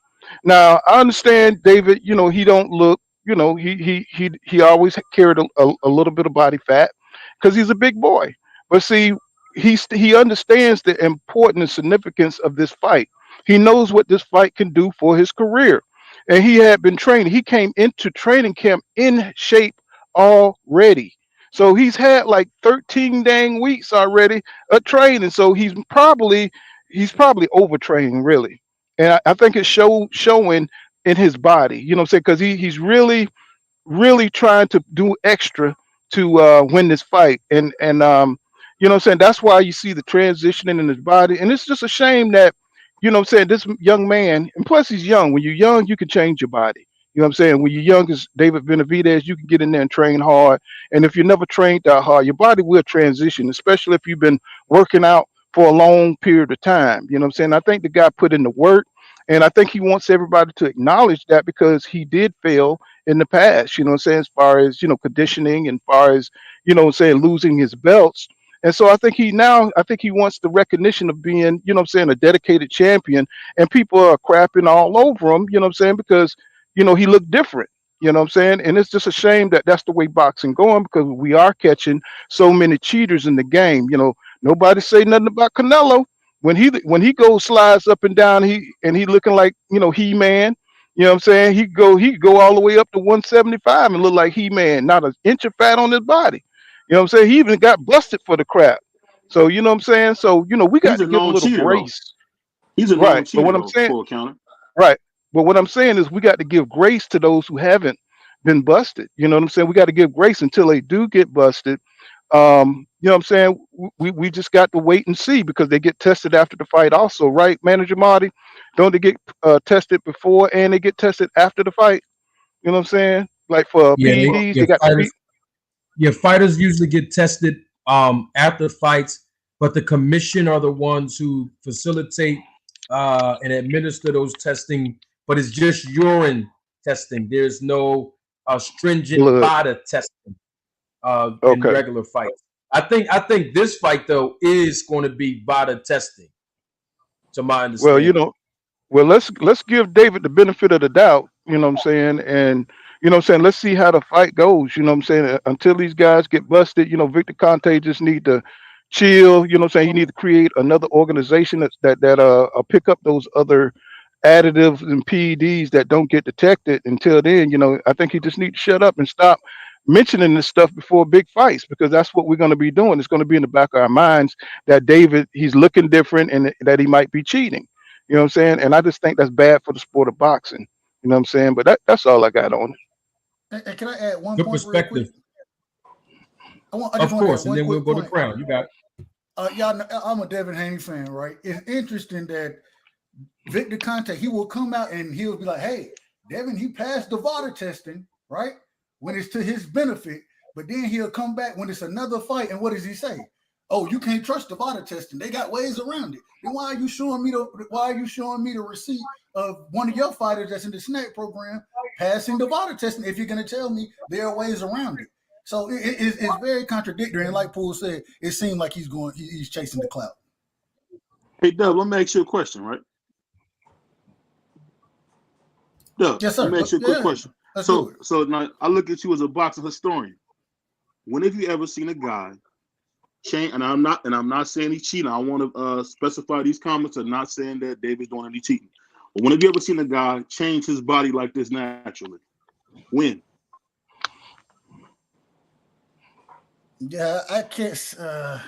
now, I understand David. He don't look. He always carried a little bit of body fat because he's a big boy. But see, he understands the importance and significance of this fight. He knows what this fight can do for his career, and he had been training. He came into training camp in shape already. So he's had like 13 dang weeks already of training. So he's probably overtraining really. And I think it's showing in his body, you know what I'm saying? Because he's really, really trying to do extra to win this fight. And you know what I'm saying? That's why you see the transitioning in his body. And it's just a shame that, you know what I'm saying, this young man, and plus he's young. When you're young, you can change your body. You know what I'm saying? When you're young as David Benavidez, you can get in there and train hard. And if you never trained that hard, your body will transition, especially if you've been working out for a long period of time. You know what I'm saying? I think the guy put in the work, and I think he wants everybody to acknowledge that because he did fail in the past, you know what I'm saying, as far as, conditioning and far as, what I'm saying, losing his belts. And so I think he wants the recognition of being, you know what I'm saying, a dedicated champion, and people are crapping all over him, you know what I'm saying, because, he looked different, you know what I'm saying? And it's just a shame that that's the way boxing going, because we are catching so many cheaters in the game. Nobody say nothing about Canelo. When he goes slides up and down, he looking like, He-Man. You know what I'm saying? He go all the way up to 175 and look like He-Man, not an inch of fat on his body. You know what I'm saying? He even got busted for the crap. So you know what I'm saying? So we got He's to a give a known little cheater though. grace. He's a known Right. But cheater what I'm though, saying, full counter. right. But what I'm saying is we got to give grace to those who haven't been busted. You know what I'm saying? We got to give grace until they do get busted. You know what I'm saying? We just got to wait and see, because they get tested after the fight also, right, Manager Marty? Don't they get tested before and they get tested after the fight? You know what I'm saying? Like for Yeah, PEDs, they got the fighters usually get tested after fights, but the commission are the ones who facilitate and administer those testing. But it's just urine testing. There's no stringent blood. VADA testing in Okay. regular fights. I think this fight though is going to be VADA testing, to my Well, understanding. let's give David the benefit of the doubt, you know what I'm saying? And you know what I'm saying, let's see how the fight goes, you know what I'm saying? Until these guys get busted, Victor Conte just need to chill, you know what I'm saying? He need to create another organization that pick up those other additives and PEDs that don't get detected. Until then, I think he just need to shut up and stop mentioning this stuff before big fights, because that's what we're going to be doing. It's going to be in the back of our minds that David, he's looking different and that he might be cheating. You know what I'm saying? And I just think that's bad for the sport of boxing. You know what I'm saying? But that's all I got on it. And can I add one Good point real quick? perspective, I just of want to course, add and one then we'll quick go to point. Crown. You got it. Y'all know, I'm a Devin Haney fan, right? It's interesting that Victor Conte, he will come out and he'll be like, hey, Devin, he passed the VADA testing, right? When it's to his benefit. But then he'll come back when it's another fight, and what does he say? Oh, you can't trust the VADA testing. They got ways around it. Then why are you showing me the receipt of one of your fighters that's in the snack program passing the VADA testing if you're going to tell me there are ways around it? So it's very contradictory. And like Poole said, it seemed like he's chasing the clout. Hey, Dub, let me ask you a question, right? Dub, Yes, sir. let me ask you a quick question. So now I look at you as a boxing historian. When have you ever seen a guy change? And I'm not saying he's cheating. I want to specify these comments are not saying that David's doing any cheating. But when have you ever seen a guy change his body like this naturally? When? Yeah, I can't. I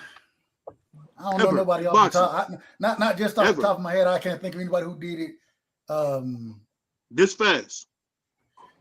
don't know Ever. nobody off Boxing. the top. Not just off Ever. the top of my head. I can't think of anybody who did it. This fast.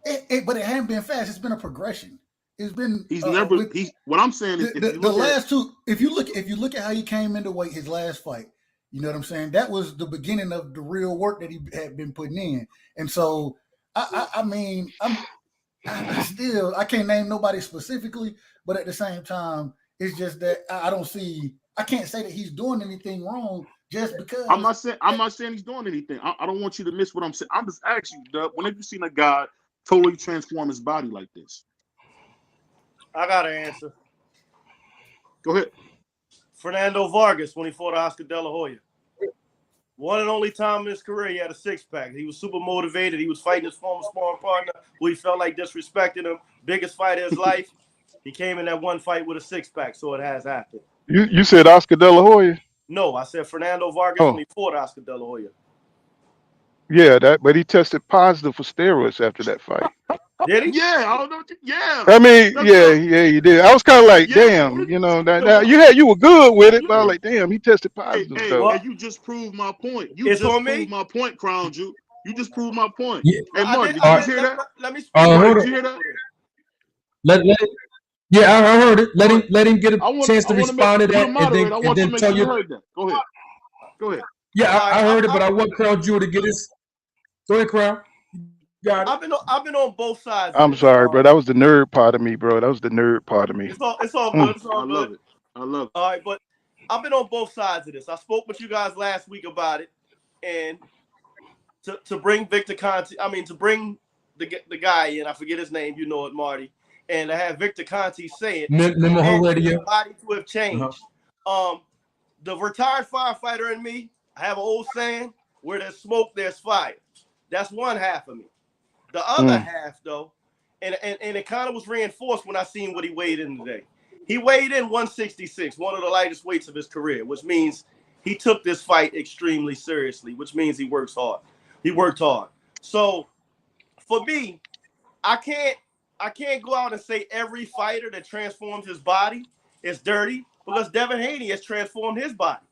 But it hasn't been fast. It's been a progression. It's been. He's never. What I'm saying is, the last two. If you look at how he came into weight his last fight, you know what I'm saying. That was the beginning of the real work that he had been putting in. And so, I mean, I can't name nobody specifically, but at the same time, it's just that I don't see. I can't say that he's doing anything wrong just because. I'm not saying he's doing anything. I don't want you to miss what I'm saying. I'm just asking you, Dub, when have you seen a guy totally transform his body like this? I got an answer. Go ahead. Fernando Vargas, when he fought Oscar De La Hoya. One and only time in his career he had a six-pack. He was super motivated. He was fighting his former sparring partner who he felt like disrespected him. Biggest fight of his life. He came in that one fight with a six-pack, so it has happened. You said Oscar De La Hoya? No, I said Fernando Vargas when he fought Oscar De La Hoya. Yeah, but he tested positive for steroids after that fight. Did he? Yeah, I don't know. Yeah. I mean, yeah, you did. I was kind of like, damn, you were good with it, but I was like, damn, he tested positive. Hey, you just proved my point. You just proved my point, Crown Jew. You just proved my point. Yeah. Hey, Mark, did you hear that? Let me speak. Did you hear that? Yeah, I heard it. Let him get a chance to respond to that, and then tell you. Go ahead. Yeah, All right, I heard it, but I want Crown Jewel to get his. Go ahead, Crown. Got it. I've been on both sides of I'm this. sorry, bro. That was the nerd part of me, bro. That was the nerd part of me. It's all good. Mm. It's all I good. love it. I love it. All right, but I've been on both sides of this. I spoke with you guys last week about it, and to bring Victor Conte, to bring the guy in, I forget his name, you know it, Marty, and to have Victor Conte say it, and his body to have changed. The retired firefighter in me, I have an old saying, where there's smoke, there's fire. That's one half of me. The other half, though, and it kind of was reinforced when I seen what he weighed in today. He weighed in 166, one of the lightest weights of his career, which means he took this fight extremely seriously, which means he works hard. He worked hard. So for me, I can't go out and say every fighter that transforms his body is dirty, because Devin Haney has transformed his body.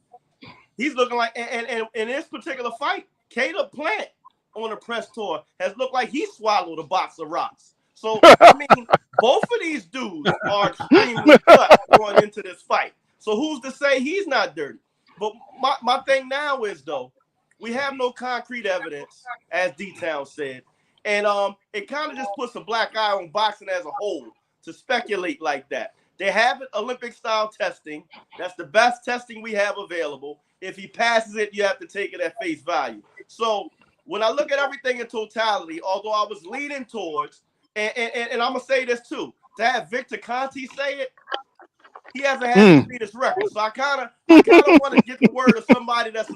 He's looking like, and in this particular fight, Caleb Plant on the press tour has looked like he swallowed a box of rocks. So, I mean, both of these dudes are extremely cut going into this fight. So who's to say he's not dirty? But my thing now is, though, we have no concrete evidence, as D-Town said. And it kind of just puts a black eye on boxing as a whole to speculate like that. They have Olympic-style testing. That's the best testing we have available. If he passes it, you have to take it at face value. So when I look at everything in totality, although I was leaning towards, and I'm going to say this too, to have Victor Conte say it, he hasn't had the sweetest record. So I kind of want to get the word of somebody that's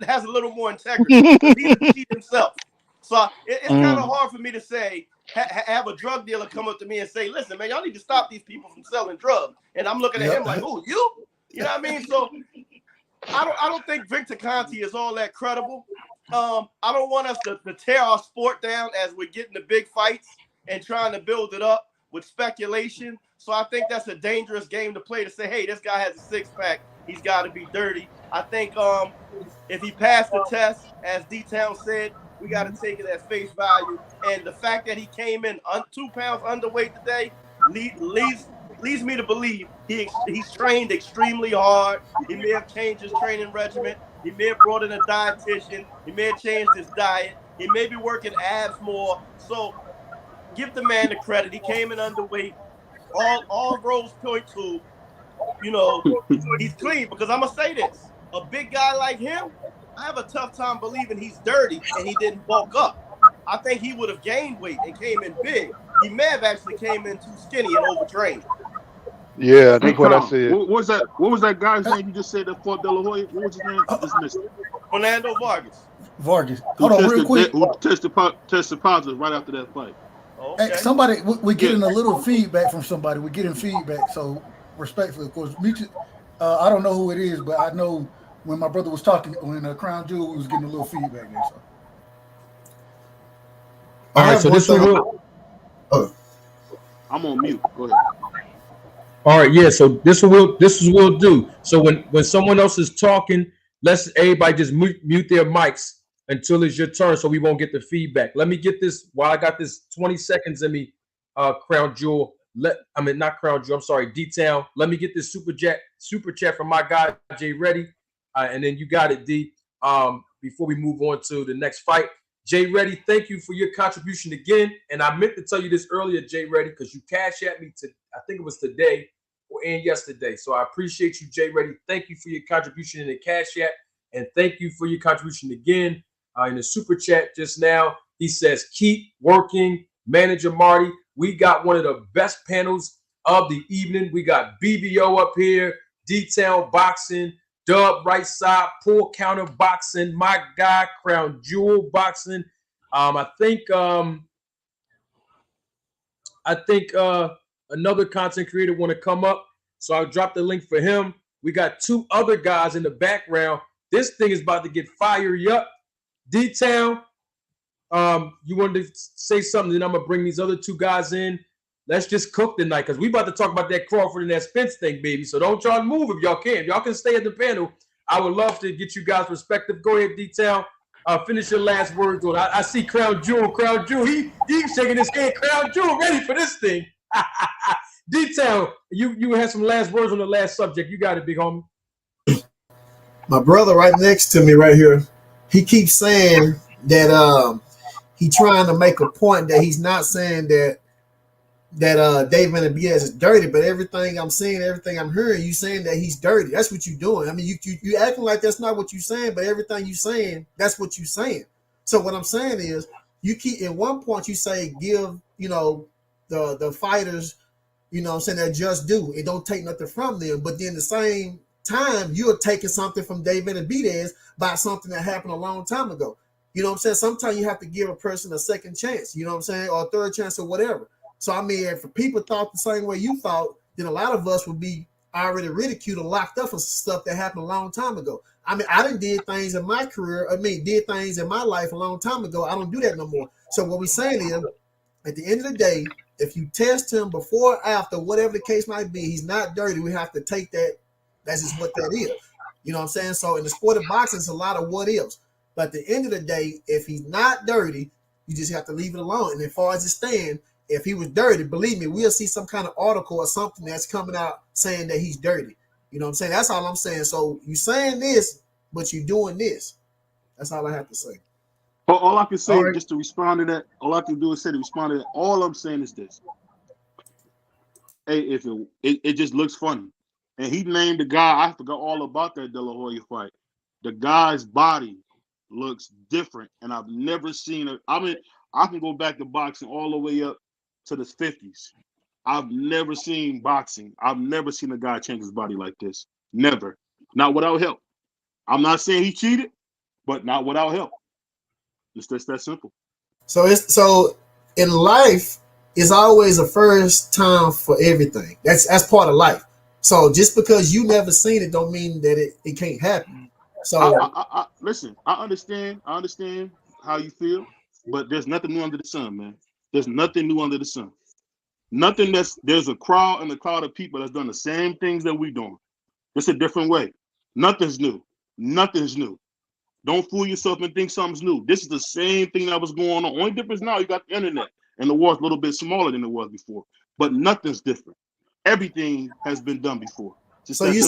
has a little more integrity. He's a cheat himself. So it's kind of hard for me to say, have a drug dealer come up to me and say, listen, man, y'all need to stop these people from selling drugs. And I'm looking at him like, oh, you? You know what I mean? So I don't think Victor Conte is all that credible. I don't want us to tear our sport down as we're getting the big fights and trying to build it up with speculation. So I think that's a dangerous game to play, to say, hey, this guy has a six-pack. He's got to be dirty. I think if he passed the test, as D-Town said, we got to take it at face value. And the fact that he came in 2 pounds underweight today leads me to believe he's trained extremely hard. He may have changed his training regimen. He may have brought in a dietitian. He may have changed his diet. He may be working abs more. So give the man the credit. He came in underweight. All roads point to, he's clean. Because I'm going to say this. A big guy like him, I have a tough time believing he's dirty and he didn't bulk up. I think he would have gained weight and came in big. He may have actually came in too skinny and overtrained. Yeah, that's what I said. What was that guy's name you just said that fought De La Hoya? What was his name? I just missed it. Fernando Vargas. Hold on, real quick. Who tested positive right after that fight. Okay. Hey, somebody, we're getting a little feedback from somebody. We're getting feedback, so respectfully, of course. I don't know who it is, but I know when my brother was talking, when Crown Jewel was getting a little feedback there. So. All right, so this will. I'm on mute. Go ahead. All right, yeah. So this is what we'll do. So when someone else is talking, let's everybody just mute their mics until it's your turn, so we won't get the feedback. Let me get this while I got this 20 seconds in me. Crown Jewel. Not Crown Jewel. I'm sorry, D-Town. Let me get this super chat from my guy Jay Reddy, and then you got it, D. Before we move on to the next fight. Jay Reddy, thank you for your contribution again. And I meant to tell you this earlier, Jay Reddy, because you cashed at me I think it was today and yesterday. So I appreciate you, Jay Reddy. Thank you for your contribution in the cash app. And thank you for your contribution again in the super chat just now. He says, keep working, Manager Marty. We got one of the best panels of the evening. We got BBO up here, D-Town Boxing, Dub right side, pull counter boxing, my guy, Crown Jewel boxing. I think another content creator want to come up, so I'll drop the link for him. We got 2 other guys in the background. This thing is about to get fired up. D-Town, you wanted to say something, then I'm gonna bring these other 2 guys in. Let's just cook tonight, because we about to talk about that Crawford and that Spence thing, baby. So don't y'all move if y'all can. If y'all can stay at the panel, I would love to get you guys' perspective. Go ahead, D-Town. Finish your last words on. I see Crown Jewel. He's shaking his head. Crown Jewel ready for this thing. D-Town, you had some last words on the last subject. You got it, big homie. my brother right next to me right here, he keeps saying that he trying to make a point that he's not saying that David Benavidez is dirty, but everything I'm seeing, everything I'm hearing, you saying that he's dirty. That's what you're doing. I mean, you acting like that's not what you're saying, but everything you saying, that's what you're saying. So what I'm saying is, you keep at one point you say give the fighters, what I'm saying, that just do. It don't take nothing from them, but then the same time you're taking something from David Benavidez by something that happened a long time ago. You know what I'm saying? Sometimes you have to give a person a second chance. You know what I'm saying, or a third chance or whatever. So, I mean, if people thought the same way you thought, then a lot of us would be already ridiculed and locked up for stuff that happened a long time ago. I mean, I done did things in my career. Did things in my life a long time ago. I don't do that no more. So what we're saying is, at the end of the day, if you test him before or after, whatever the case might be, he's not dirty. We have to take that. That's just what that is. You know what I'm saying? So in the sport of boxing, it's a lot of what ifs. But at the end of the day, if he's not dirty, you just have to leave it alone. And as far as it stands, if he was dirty, believe me, we'll see some kind of article or something that's coming out saying that he's dirty. You know what I'm saying? That's all I'm saying. So you saying this, but you doing this. That's all I have to say. All I can say, right. just to respond to that, all I can do is say to respond to that. All I'm saying is this. Hey, if it just looks funny. And he named the guy, I forgot all about that De La Hoya fight. The guy's body looks different, and I've never seen it. I mean, I can go back to boxing all the way up to the 50s. I've never seen boxing. I've never seen a guy change his body like this. Never. Not without help. I'm not saying he cheated, but not without help. It's just that simple. So in life, it's always a first time for everything. That's part of life. So just because you never seen it don't mean that it can't happen. So I listen, I understand how you feel, but there's nothing new under the sun, man. There's nothing new under the sun. There's a crowd and a crowd of people that's done the same things that we're doing. It's a different way. Nothing's new. Nothing's new. Don't fool yourself and think something's new. This is the same thing that was going on. Only difference now, you got the internet, and the war's a little bit smaller than it was before. But nothing's different. Everything has been done before. So you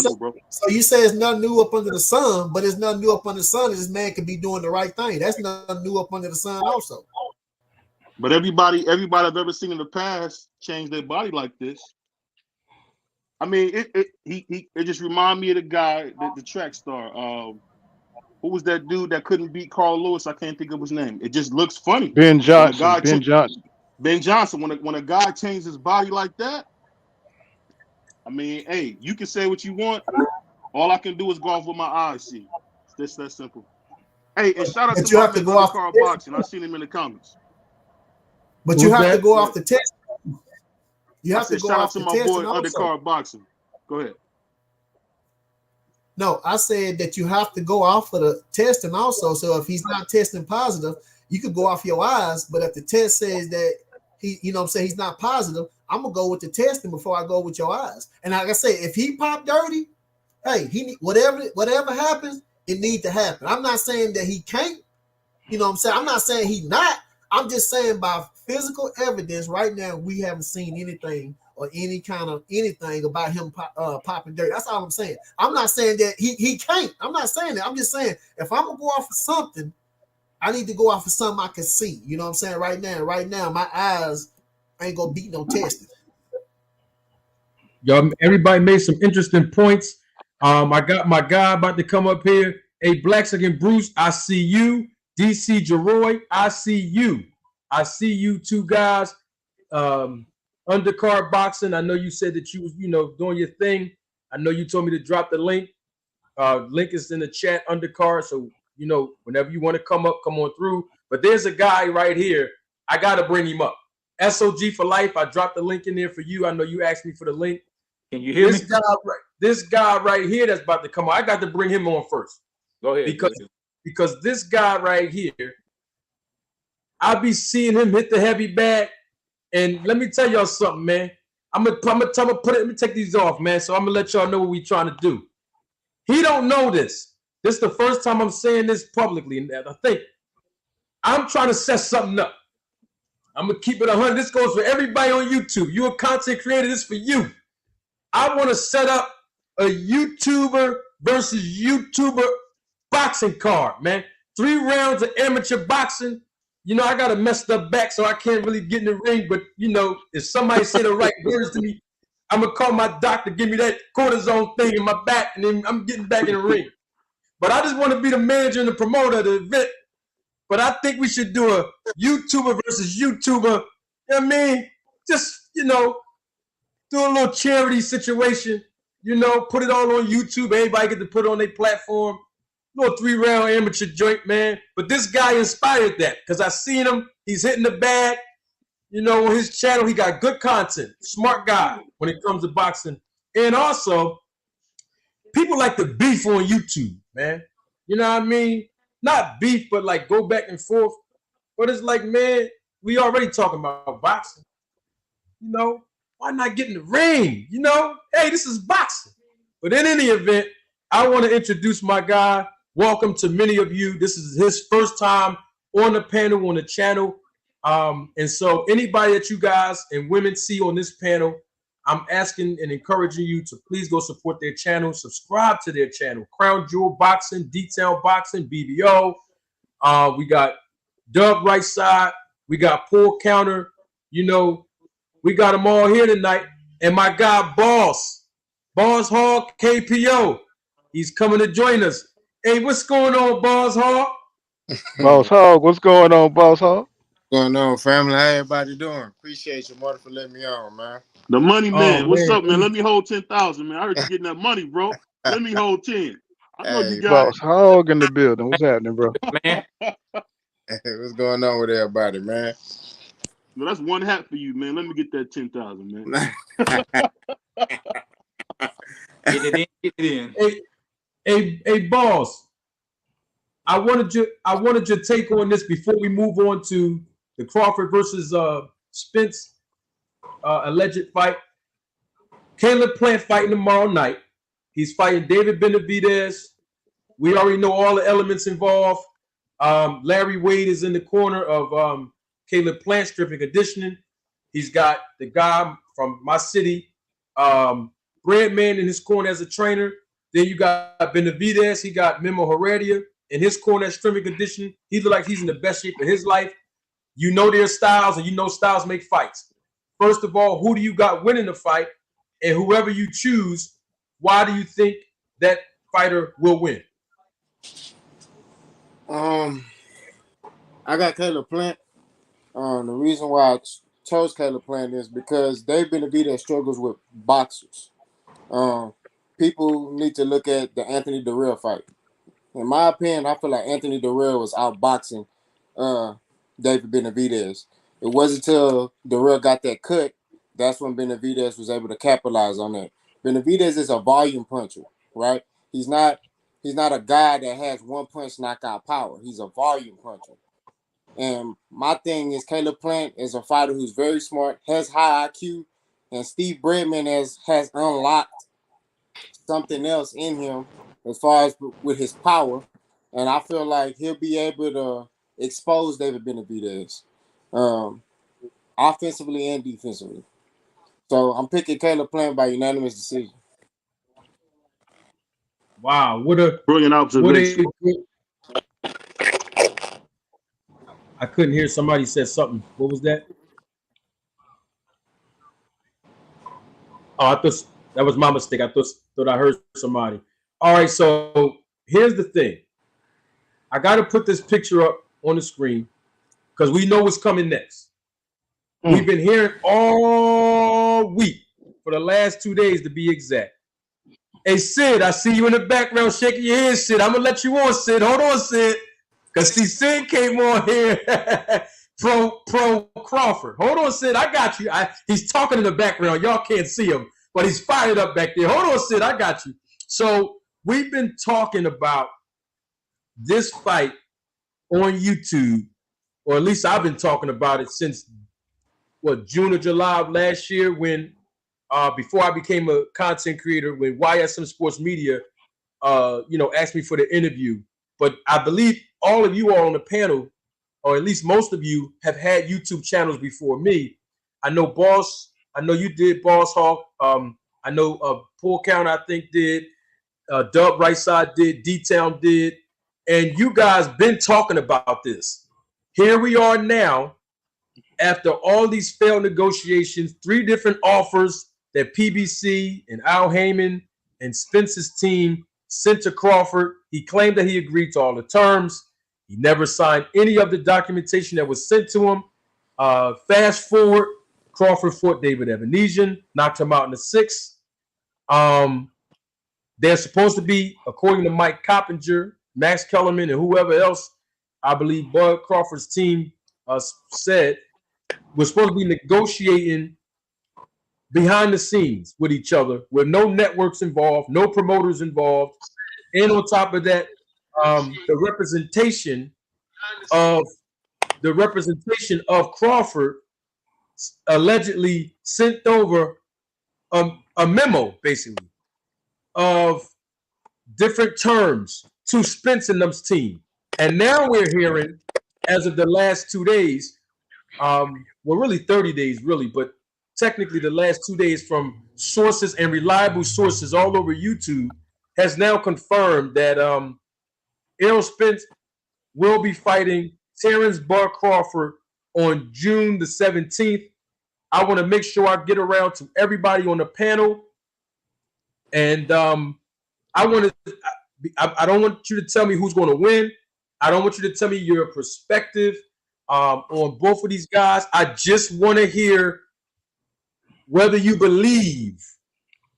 say it's nothing new up under the sun, but it's nothing new up under the sun. This man could be doing the right thing. That's nothing new up under the sun also. But everybody I've ever seen in the past change their body like this. I mean, it just reminds me of the guy, the track star. Who was that dude that couldn't beat Carl Lewis? I can't think of his name. It just looks funny. Ben Johnson. Ben Johnson. When a guy changes his body like that, I mean, hey, you can say what you want. All I can do is go off what my eyes see. It's just that simple. Hey, and shout out to my man Undercard Boxing. I seen him in the comments. But you have to go off the test. You have to go shout off out to the my test. boy Undercard Boxing. Go ahead. No, I said that you have to go off of the testing also. So if he's not testing positive, you could go off your eyes. But if the test says that he's not positive, I'm gonna go with the testing before I go with your eyes. And like I say, if he popped dirty, hey, whatever happens, it needs to happen. I'm not saying that he can't. You know what I'm saying? I'm not saying he's not. I'm just saying by physical evidence right now, we haven't seen anything or any kind of anything about him popping dirty. That's all I'm saying. I'm not saying that he can't. I'm not saying that. I'm just saying if I'm gonna go off of something, I need to go off of something I can see. You know what I'm saying? Right now, my eyes ain't gonna beat no testing. Y'all, everybody made some interesting points. I got my guy about to come up here. Hey, Blacks Against Bruce, I see you. DC Jeroy, I see you. I see you two guys. Undercard Boxing, I know you said that you was, doing your thing. I know you told me to drop the link. Link is in the chat, Undercard. So, whenever you want to come on through. But there's a guy right here. I got to bring him up. SOG for life. I dropped the link in there for you. I know you asked me for the link. Can you hear me? This guy right here that's about to come on, I got to bring him on first. Go ahead. Because this guy right here, I be seeing him hit the heavy bag. And let me tell y'all something, man. Let me take these off, man. So I'm gonna let y'all know what we trying to do. He don't know this. This is the first time I'm saying this publicly. And I think I'm trying to set something up. I'm gonna keep it 100. This goes for everybody on YouTube. You a content creator, this for you. I want to set up a YouTuber versus YouTuber boxing card, man. 3 rounds of amateur boxing. You know, I got a messed up back, so I can't really get in the ring. But, you know, if somebody say the right words to me, I'm going to call my doctor, give me that cortisone thing in my back, and then I'm getting back in the ring. But I just want to be the manager and the promoter of the event. But I think we should do a YouTuber versus YouTuber. You know what I mean? Just, you know, do a little charity situation. You know, put it all on YouTube. Everybody get to put it on their platform. Little 3-round amateur joint, man. But this guy inspired that because I seen him. He's hitting the bag. You know, on his channel, he got good content. Smart guy when it comes to boxing. And also, people like to beef on YouTube, man. You know what I mean? Not beef, but like go back and forth. But it's like, man, we already talking about boxing. You know, why not get in the ring? You know, hey, this is boxing. But in any event, I want to introduce my guy. Welcome to many of you. This is his first time on the panel on the channel. And so anybody that you guys and women see on this panel, I'm asking and encouraging you to please go support their channel, subscribe to their channel. Crown Jewel Boxing, Detail Boxing, BBO. We got Dub Right Side. We got Pull Counter. You know, we got them all here tonight. And my guy, Boss Hog, KPO. He's coming to join us. Hey, what's going on, Boss Hog? Boss Hog, what's going on, Boss Hog? Going on, family? How everybody doing? Appreciate you, mother, for letting me on, man. The money man. What's man. up, man? Let me hold 10,000, man. I heard you getting that money, bro. Let me hold 10. I know Hey, you got Boss Hog in the building. What's happening, bro? man. What's going on with everybody, man? Well, that's one hat for you, man. Let me get that 10,000, man. Get it in. Hey, Boss. I wanted your take on this before we move on to the Crawford versus Spence alleged fight. Caleb Plant fighting tomorrow night. He's fighting David Benavidez. We already know all the elements involved. Larry Wade is in the corner of Caleb Plant, strength and conditioning. He's got the guy from my city, Breadman, in his corner as a trainer. Then you got Benavidez. He got Memo Heredia in his corner as strength and conditioning. He looks like he's in the best shape of his life. You know their styles, and you know styles make fights. First of all, who do you got winning the fight? And whoever you choose, why do you think that fighter will win? I got Caleb Plant. The reason why I chose Caleb Plant is because Dave Benavidez struggles with boxers. People need to look at the Anthony Durrell fight. In my opinion, I feel like Anthony Durrell was outboxing David Benavidez. It wasn't until Durrell got that cut, that's when Benavidez was able to capitalize on that. Benavidez is a volume puncher, right? He's not a guy that has one punch knockout power. He's a volume puncher. And my thing is Caleb Plant is a fighter who's very smart, has high IQ, and Steve Breadman has unlocked something else in him as far as with his power. And I feel like he'll be able to expose David Benavidez offensively and defensively. So I'm picking Caleb Plant by unanimous decision. Wow, what a Brilliant observation. I couldn't hear. Somebody said something. What was that? Oh, I thought that was my mistake. I thought I heard somebody. All right, so here's the thing. I got to put this picture up on the screen because we know what's coming next. We've been hearing all week for the last 2 days to be exact. Hey, Sid, I see you in the background shaking your head, Sid. I'm going to let you on, Sid. Hold on, Sid. Because see, Sid came on here pro Crawford. Hold on, Sid. I got you. He's talking in the background. Y'all can't see him, but he's fired up back there. Hold on, Sid. I got you. So we've been talking about this fight on YouTube, or at least I've been talking about it since, June or July of last year when before I became a content creator, when YSM Sports Media, asked me for the interview. But I believe all of you are on the panel, or at least most of you have had YouTube channels before me. I know Boss. I know you did, Boss Hawk. I know Pull Count, I think, did. Dub Right Side did, D-Town did, and you guys been talking about this. Here we are now, after all these failed negotiations, 3 different offers that PBC and Al Heyman and Spence's team sent to Crawford. He claimed that he agreed to all the terms. He never signed any of the documentation that was sent to him. Fast forward, Crawford fought David Benavidez, knocked him out in the 6th. They're supposed to be, according to Mike Coppinger, Max Kellerman, and whoever else, I believe Bud Crawford's team said, we're supposed to be negotiating behind the scenes with each other, with no networks involved, no promoters involved. And on top of that, the representation of Crawford allegedly sent over a memo, basically, of different terms to Spence and them's team. And now we're hearing, as of the last 2 days, well, really 30 days, really, but technically the last 2 days, from sources and reliable sources all over YouTube, has now confirmed that Errol Spence will be fighting Terrance Crawford on June the 17th. I want to make sure I get around to everybody on the panel, and I don't want you to tell me who's going to win. I don't want you to tell me your perspective on both of these guys. I just want to hear whether you believe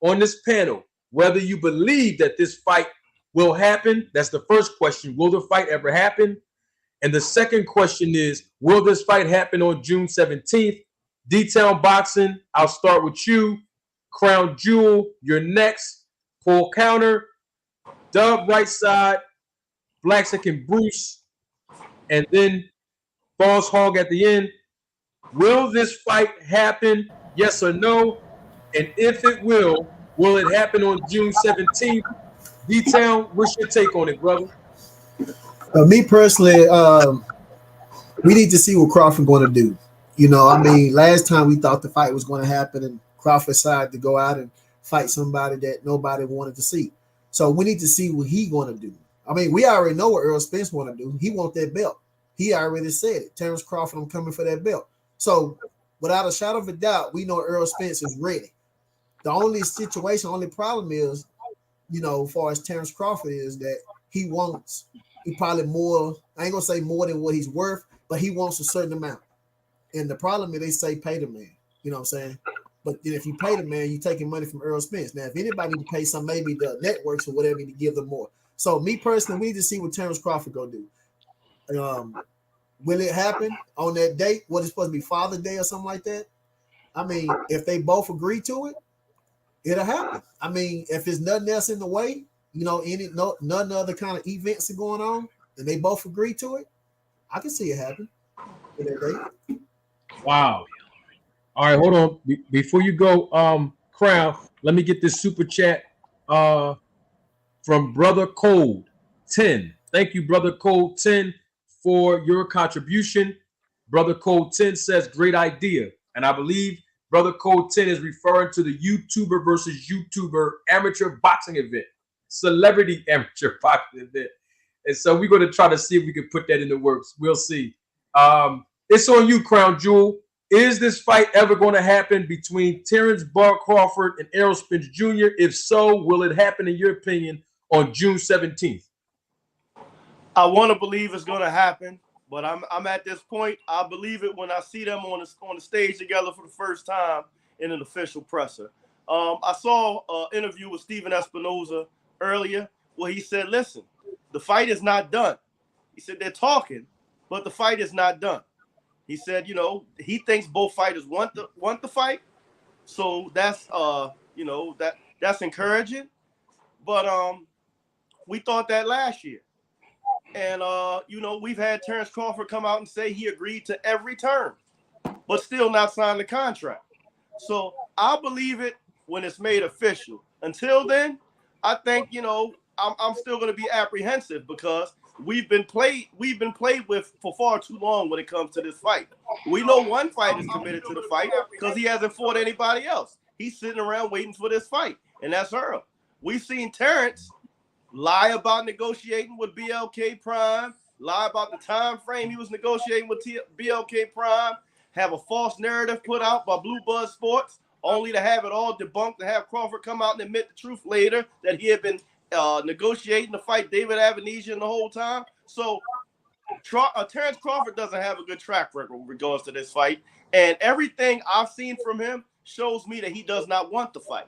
on this panel, whether you believe that this fight will happen. That's the first question. Will the fight ever happen? And the second question is, will this fight happen on June 17th? D-Town Boxing, I'll start with you. Crown Jewel, you're next. Paul Counter, Dub Right Side, Blackstick Bruce, and then Boss Hog at the end. Will this fight happen? Yes or no? And if it will it happen on June 17th? D-Town, what's your take on it, brother? Me personally, we need to see what Crawford going to do. You know, I mean, last time we thought the fight was going to happen, and Crawford decided to go out and fight somebody that nobody wanted to see. So we need to see what he's going to do. I mean, we already know what Errol Spence want to do. He wants that belt. He already said it. Terrance Crawford, I'm coming for that belt. So without a shadow of a doubt, we know Errol Spence is ready. The only problem is, you know, as far as Terrance Crawford, is that he probably more, I ain't going to say more than what he's worth, but he wants a certain amount. And the problem is, they say pay the man. You know what I'm saying? But then if you pay the man, you're taking money from Errol Spence. Now, if anybody need to pay some, maybe the networks or whatever, need to give them more. So me personally, we need to see what Terrance Crawford gonna do. Will it happen on that date? What is supposed to be Father's Day or something like that? I mean, if they both agree to it, it'll happen. I mean, if there's nothing else in the way, you know, none other kind of events are going on, and they both agree to it, I can see it happen in that date. Wow. All right, hold on. Before you go, Crown, let me get this super chat from Brother Cold 10. Thank you, Brother Cold 10, for your contribution. Brother Cold 10 says, great idea. And I believe Brother Cold 10 is referring to the YouTuber versus YouTuber amateur boxing event, celebrity amateur boxing event. And so we're going to try to see if we can put that in the works. We'll see. It's on you, Crown Jewel. Is this fight ever going to happen between Terrance Crawford and Errol Spence Jr.? If so, will it happen, in your opinion, on June 17th? I want to believe it's going to happen, but I'm at this point. I believe it when I see them on the stage together for the first time in an official presser. I saw an interview with Steven Espinoza earlier where he said, listen, the fight is not done. He said they're talking, but the fight is not done. He said, you know, he thinks both fighters want the fight. So that's you know, that's encouraging. But we thought that last year. And you know, we've had Terrance Crawford come out and say he agreed to every term, but still not signed the contract. So I believe it when it's made official. Until then, I think, you know, I'm still going to be apprehensive because we've been played with for far too long when it comes to this fight. We know one fighter is committed to the fight because he hasn't fought anybody else. He's sitting around waiting for this fight, and that's Earl. We've seen Terrance lie about negotiating with BLK Prime, lie about the time frame he was negotiating with BLK Prime, have a false narrative put out by Blue Buzz Sports, only to have it all debunked, to have Crawford come out and admit the truth later that he had been negotiating to fight David Benavidez the whole time. So Terrance Crawford doesn't have a good track record with regards to this fight, and everything I've seen from him shows me that he does not want the fight.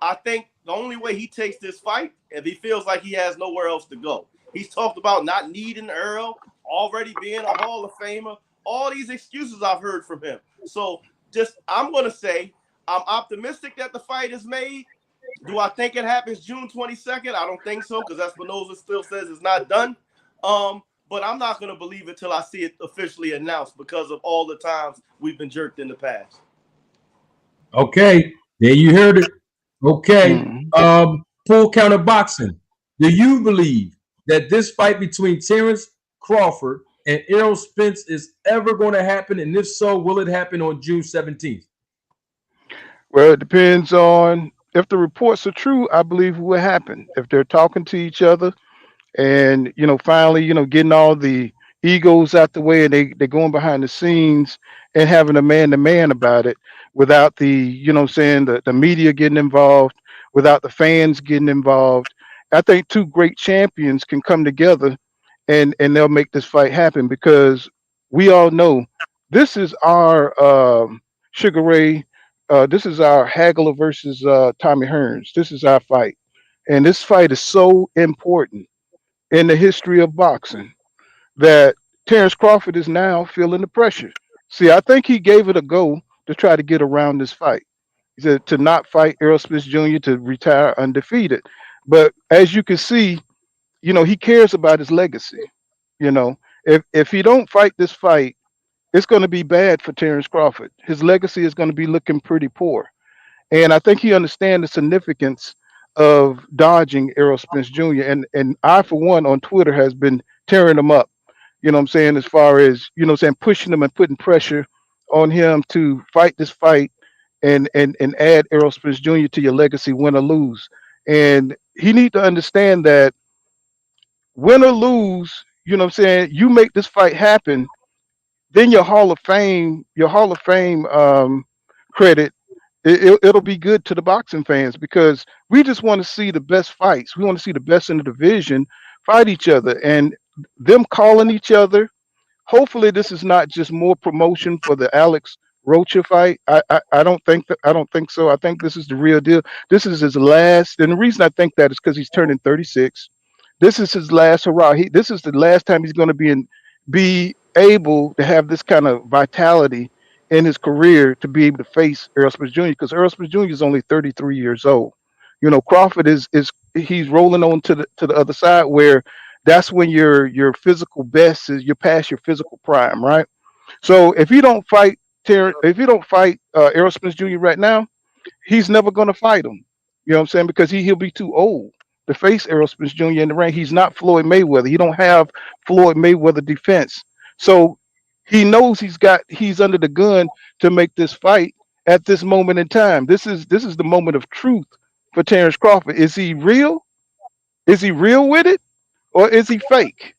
I think the only way he takes this fight if he feels like he has nowhere else to go. He's talked about not needing Errol, already being a Hall of Famer, all these excuses I've heard from him. So I'm going to say I'm optimistic that the fight is made. Do I think it happens June 22nd? I don't think so, because Espinoza still says it's not done. But I'm not going to believe it till I see it officially announced because of all the times we've been jerked in the past. Okay, there you heard it. Okay, full counter boxing. Do you believe that this fight between Terrance Crawford and Errol Spence is ever going to happen? And if so, will it happen on June 17th? Well, it depends on if the reports are true. I believe it will happen if they're talking to each other, and finally, getting all the egos out the way, and they're going behind the scenes and having a man-to-man about it without the the media getting involved, without the fans getting involved. I think two great champions can come together and they'll make this fight happen, because we all know this is our Sugar Ray, this is our Hagler versus Tommy Hearns. This is our fight, and this fight is so important in the history of boxing that Terrance Crawford is now feeling the pressure. See, I think he gave it a go to try to get around this fight. He said to not fight Errol Spence Jr., to retire undefeated. But as you can see, he cares about his legacy. If he don't fight this fight, it's going to be bad for Terrance Crawford. His legacy is going to be looking pretty poor. And I think he understands the significance of dodging Errol Spence Jr. And I, for one, on Twitter has been tearing him up. As far as, pushing him and putting pressure on him to fight this fight and add Errol Spence Jr. to your legacy, win or lose. And he need to understand that win or lose, you make this fight happen, then your Hall of Fame credit, it'll be good to the boxing fans, because we just want to see the best fights. We want to see the best in the division fight each other, and them calling each other. Hopefully, this is not just more promotion for the Alex Rocha fight. I don't think so. I think this is the real deal. This is his last, and the reason I think that is because he's turning 36. This is his last hurrah. This is the last time he's going to be able to have this kind of vitality in his career to be able to face Errol Spence Jr., because Errol Spence Jr. is only 33 years old. Crawford he's rolling on to the other side, where that's when your physical best is, you're past your physical prime, right? So if you don't fight Errol Spence Jr. right now, he's never going to fight him. You know what I'm saying? Because he'll be too old to face Errol Spence Jr. in the ring. He's not Floyd Mayweather. He don't have Floyd Mayweather defense. So he knows he's under the gun to make this fight at this moment in time. This is the moment of truth for Terrance Crawford. Is he real? Is he real with it? Or is he fake?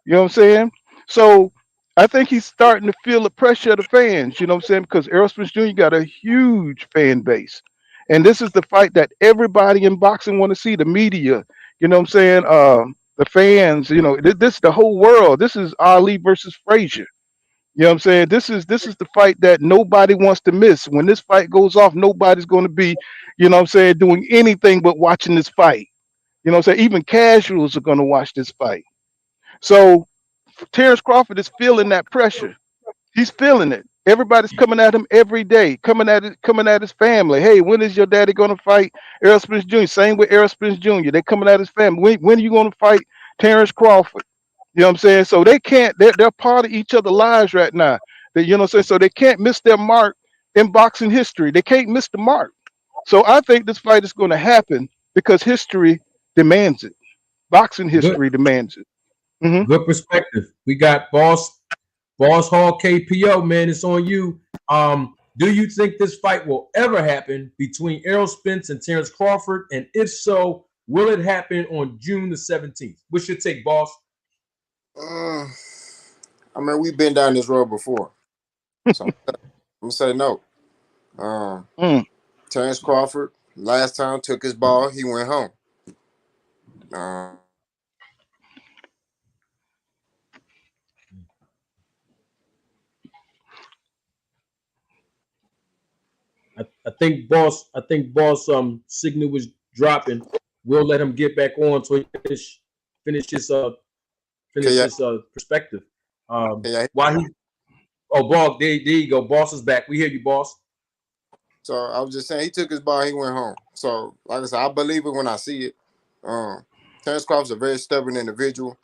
You know what I'm saying? So I think he's starting to feel the pressure of the fans, you know what I'm saying? Because Errol Spence Jr. got a huge fan base. And this is the fight that everybody in boxing want to see, the media, you know what I'm saying? The fans, this the whole world. This is Ali versus Frazier. You know what I'm saying? This is the fight that nobody wants to miss. When this fight goes off, nobody's going to be, doing anything but watching this fight. You know what I'm saying? Even casuals are going to watch this fight. So Terrance Crawford is feeling that pressure. He's feeling it. Everybody's coming at him every day, coming at his family. Hey, when is your daddy going to fight Errol Spence Jr.? Same with Errol Spence Jr. They're coming at his family. When are you going to fight Terrance Crawford? You know what I'm saying? So they're part of each other's lives right now. So they can't miss their mark in boxing history. They can't miss the mark. So I think this fight is going to happen because history demands it. Boxing history demands it. Mm-hmm. Good perspective. We got Boss Hall KPO, man. It's on you. Do you think this fight will ever happen between Errol Spence and Terrance Crawford? And if so, Will it happen on June the 17th? What's your take, boss? I mean, we've been down this road before, so I'm gonna say no. Terrance Crawford last time took his ball, he went home. I think boss signal was dropping. We'll let him get back on so he finish his perspective. Why he? Oh, boss, there you go. Boss is back. We hear you, boss. So I was just saying, he took his ball, he went home. So like I said, I believe it when I see it. Terrance Crawford's a very stubborn individual.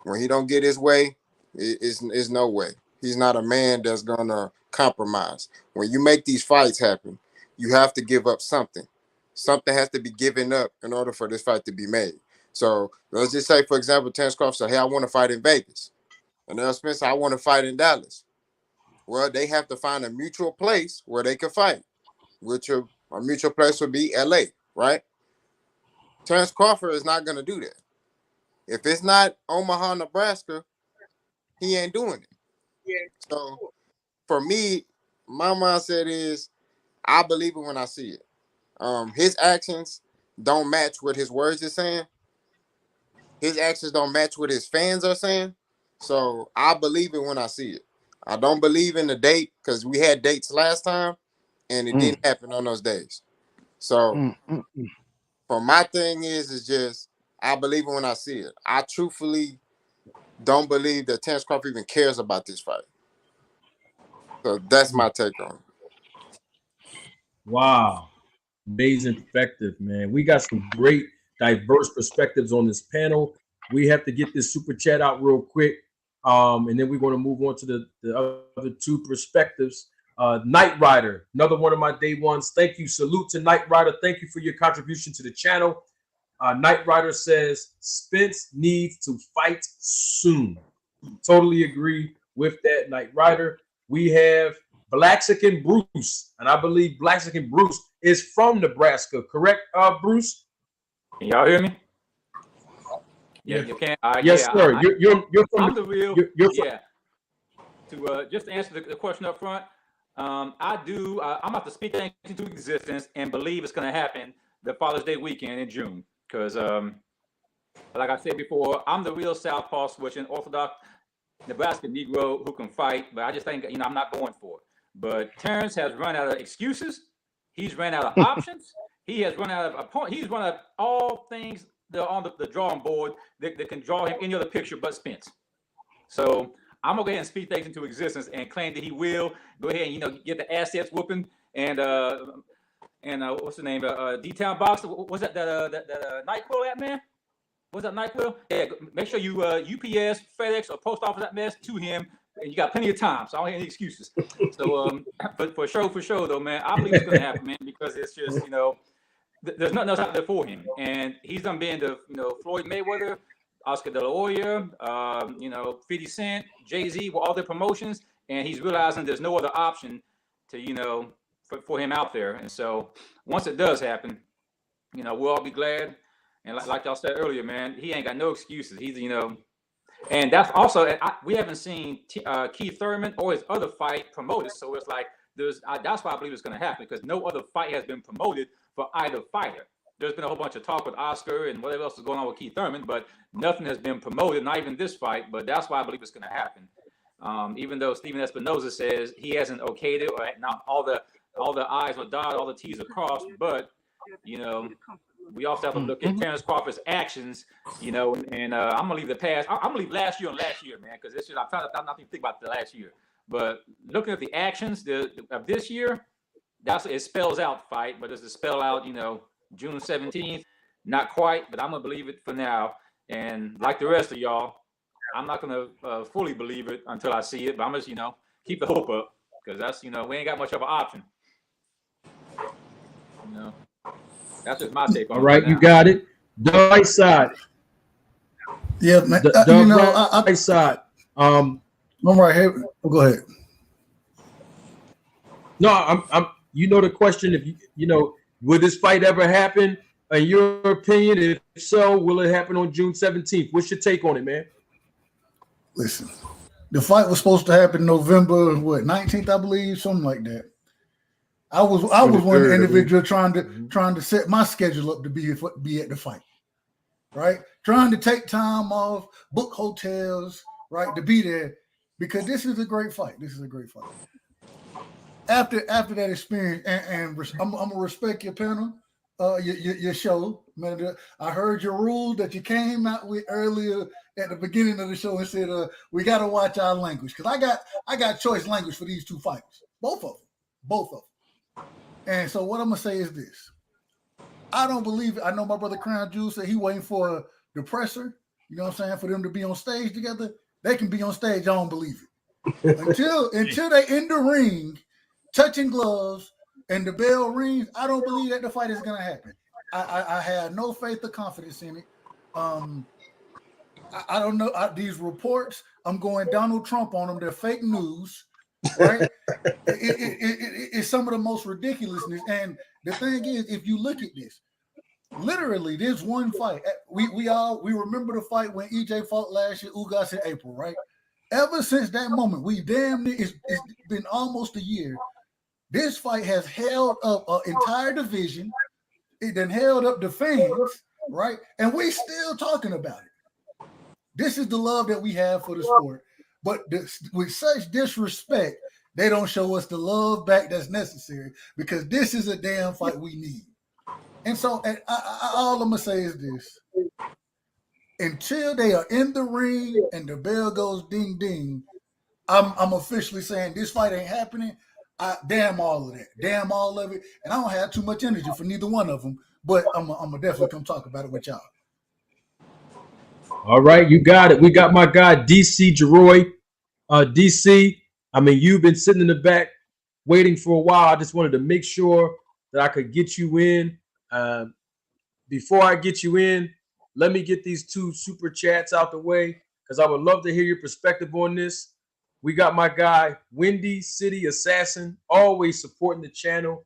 When he don't get his way, it's no way. He's not a man that's gonna compromise. When you make these fights happen, you have to give up something. Something has to be given up in order for this fight to be made. So let's just say, for example, Terrance Crawford said, hey, I want to fight in Vegas. And Errol Spence, I want to fight in Dallas. Well, they have to find a mutual place where they can fight, which a mutual place would be LA, right? Terrance Crawford is not going to do that. If it's not Omaha, Nebraska, he ain't doing it. So for me, my mindset is I believe it when I see it. His actions don't match what his words are saying. His actions don't match what his fans are saying. So I believe it when I see it. I don't believe in the date because we had dates last time and it didn't happen on those days. So for my thing is just I believe it when I see it. I truthfully don't believe that Terrance Crawford even cares about this fight. So that's my take on it. Wow. Amazing perspective, man. We got some great, diverse perspectives on this panel. We have to get this super chat out real quick. And then we're going to move on to the other two perspectives. Knight Rider, another one of my day ones. Thank you. Salute to Knight Rider. Thank you for your contribution to the channel. Knight Rider says Spence needs to fight soon. Totally agree with that, Knight Rider. We have Blaxican Bruce, and I believe Blaxican Bruce is from Nebraska, correct, Bruce? Can y'all hear me? Yeah, you can. Yes, sir. You're from. I'm the real. You're from, To just answer the question up front, I'm about to speak things into existence and believe it's going to happen the Father's Day weekend in June. Because, like I said before, I'm the real Southpaw switching Orthodox Nebraska Negro who can fight, but I just think I'm not going for it. But Terrance has run out of excuses. He's run out of options. He has run out of he's run out of all things that are on the drawing board that can draw him any other picture but Spence. So I'm gonna go ahead and speak things into existence and claim that he will go ahead and get the assets whooping and what's the name? D-Town Box. What's that NyQuil at, man? What's that NyQuil? Yeah, make sure you UPS, FedEx, or post office that mess to him. And you got plenty of time, so I don't have any excuses. So, but for sure, though, man, I believe it's going to happen, man, because it's just, there's nothing else out there for him. And he's done been to, Floyd Mayweather, Oscar De La Hoya, 50 Cent, Jay-Z, with all their promotions, and he's realizing there's no other option to, for him out there. And so once it does happen, we'll all be glad. And like y'all said earlier, man, he ain't got no excuses. He's, and that's also, we haven't seen Keith Thurman or his other fight promoted. So it's like, that's why I believe it's going to happen, because no other fight has been promoted for either fighter. There's been a whole bunch of talk with Oscar and whatever else is going on with Keith Thurman, but nothing has been promoted, not even this fight. But that's why I believe it's going to happen. Even though Steven Espinoza says he hasn't okayed it, or not all the I's are dotted, all the T's are crossed, but, we also have to look at Terrance Crawford's actions, and I'm gonna leave the past. I'm gonna leave last year, man, because this year I'm not even thinking about the last year. But looking at the actions of this year, it spells out fight, but does it spell out, June 17th? Not quite, but I'm gonna believe it for now. And like the rest of y'all, I'm not gonna fully believe it until I see it. But I'm just, keep the hope up, because that's, we ain't got much of an option. That's just my take on it. All right, you got it. The right side. Yeah, man. The right side. I'm right here. Oh, go ahead. No, I'm. The question. If will this fight ever happen? In your opinion, if so, will it happen on June 17th? What's your take on it, man? Listen, the fight was supposed to happen November 19th, I believe, something like that. I was one individual trying to set my schedule up to be at the fight, right? Trying to take time off, book hotels, right, to be there, because this is a great fight. After that experience, and I'm gonna respect your panel, your show, man. I heard your rule that you came out with earlier at the beginning of the show and said we got to watch our language, because I got choice language for these two fighters, both of them. And so what I'm gonna say is this: I don't believe it. I know my brother Crown Jewel said he waiting for the presser. You know what I'm saying? For them to be on stage together, they can be on stage. I don't believe it until they in the ring, touching gloves, and the bell rings. I don't believe that the fight is gonna happen. I have no faith or confidence in it. I don't know these reports. I'm going Donald Trump on them. They're fake news, right? It's some of the most ridiculousness. And the thing is, if you look at this, literally, there's one fight. We remember the fight when EJ fought last year, Ugas in April, right? Ever since that moment, it's been almost a year. This fight has held up an entire division. It then held up the fans, right? And we still talking about it. This is the love that we have for the sport. But with such disrespect, they don't show us the love back that's necessary, because this is a damn fight we need. And so all I'm going to say is this. Until they are in the ring and the bell goes ding, ding, I'm officially saying this fight ain't happening. Damn all of that. Damn all of it. And I don't have too much energy for neither one of them, but I'm going to definitely come talk about it with y'all. All right, you got it. We got my guy, DC Jeroy. DC, I mean, you've been sitting in the back waiting for a while. I just wanted to make sure that I could get you in. Before I get you in, let me get these two super chats out the way, because I would love to hear your perspective on this. We got my guy, Windy City Assassin, always supporting the channel.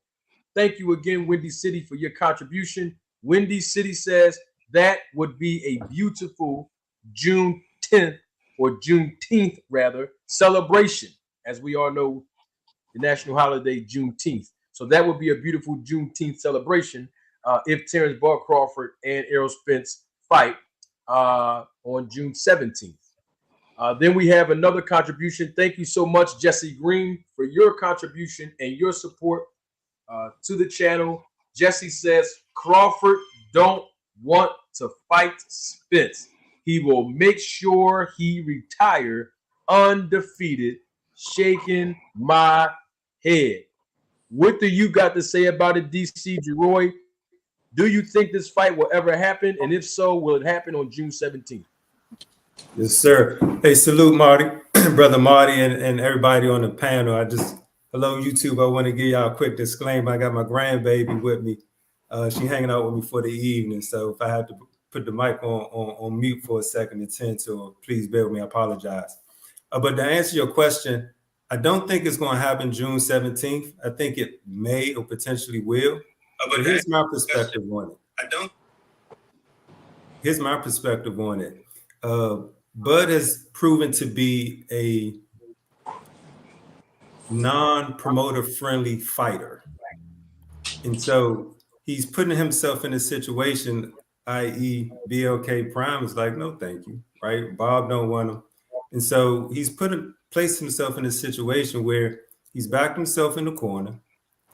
Thank you again, Windy City, for your contribution. Windy City says that would be a beautiful June 10th or Juneteenth, rather, celebration. As we all know, the national holiday, Juneteenth. So that would be a beautiful Juneteenth celebration if Terrance Crawford and Errol Spence fight on June 17th. Then we have another contribution. Thank you so much, Jesse Green, for your contribution and your support to the channel. Jesse says, Crawford don't want to fight Spence. He will make sure he retire undefeated. Shaking my head. What do you got to say about it, DC Jeroy? Do you think this fight will ever happen? And if so, will it happen on June 17th? Yes, sir. Hey, salute, Marty, brother Marty, and everybody on the panel. Hello, YouTube. I want to give y'all a quick disclaimer. I got my grandbaby with me. She hanging out with me for the evening. So if I have to put the mic on mute for a second to tend to her, please bear with me. I apologize. But to answer your question, I don't think it's going to happen June 17th. I think it may or potentially will. But here's my perspective on it. Here's my perspective on it. Bud has proven to be a non-promoter friendly fighter. And so he's putting himself in a situation, i.e. BLK Prime is like, no, thank you, right? Bob don't want him. And so he's placed himself in a situation where he's backed himself in the corner,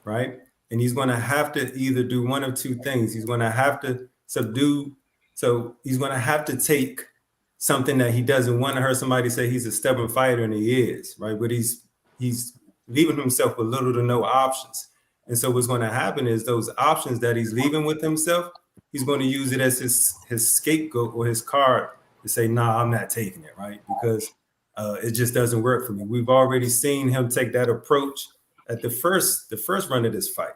right? And he's going to have to either do one of two things. He's going to have to subdue. So he's going to have to take something that he doesn't want to hear somebody say he's a stubborn fighter, and he is, right? But he's leaving himself with little to no options. And so what's going to happen is those options that he's leaving with himself, he's going to use it as his scapegoat or his card to say, nah, I'm not taking it, right? Because it just doesn't work for me. We've already seen him take that approach at the first run of this fight.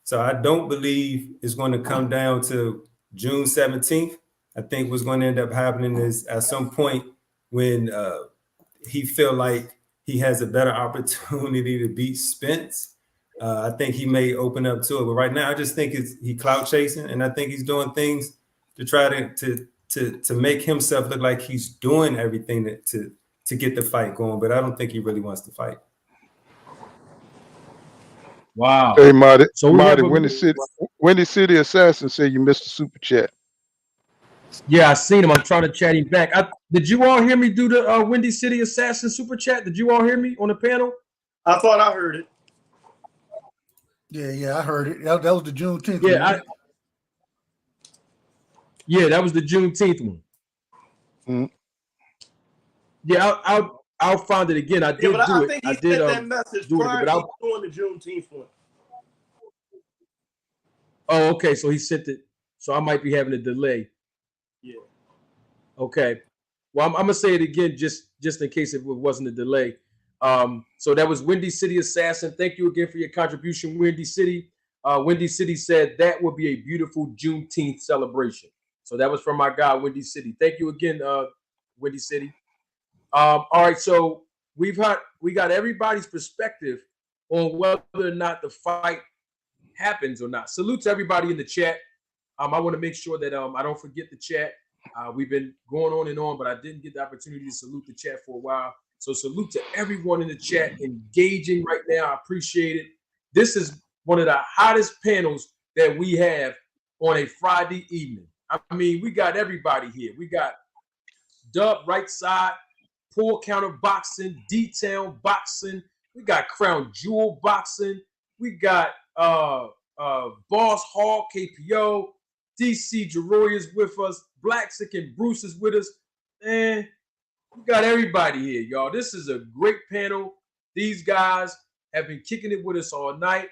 So I don't believe it's going to come down to June 17th. I think what's going to end up happening is at some point when he feel like he has a better opportunity to beat Spence, I think he may open up to it, but right now I just think he clout chasing, and I think he's doing things to try to make himself look like he's doing everything to get the fight going. But I don't think he really wants to fight. Wow. Hey, Marty, So we have Windy City Assassin said you missed the super chat. Yeah, I seen him. I'm trying to chat him back. Did you all hear me do the Windy City Assassin super chat? Did you all hear me on the panel? I thought I heard it. Yeah, I heard it. That was the Juneteenth one. Yeah, that was the Juneteenth one. Mm-hmm. Yeah, I'll find it again. I did do I it. think he I sent did that message do it, prior but to doing the Juneteenth one. Oh, okay. So he sent it. So I might be having a delay. Yeah. Okay. Well, I'm gonna say it again just in case it wasn't a delay. So that was Windy City Assassin. Thank you again for your contribution, Windy City. Windy City said that would be a beautiful Juneteenth celebration. So that was from my guy, Windy City. Thank you again, Windy City. All right, so we got everybody's perspective on whether or not the fight happens or not. Salute to everybody in the chat. I want to make sure that I don't forget the chat. We've been going on and on, but I didn't get the opportunity to salute the chat for a while. So salute to everyone in the chat engaging right now. I appreciate it. This is one of the hottest panels that we have on a Friday evening. I mean, we got everybody here. We got Dub right side, Pool Counter Boxing, D-Town Boxing. We got Crown Jewel Boxing. We got Boss Hall, KPO, DC Jeroy is with us, Blackstick and Bruce is with us. And we got everybody here, y'all. This is a great panel. These guys have been kicking it with us all night.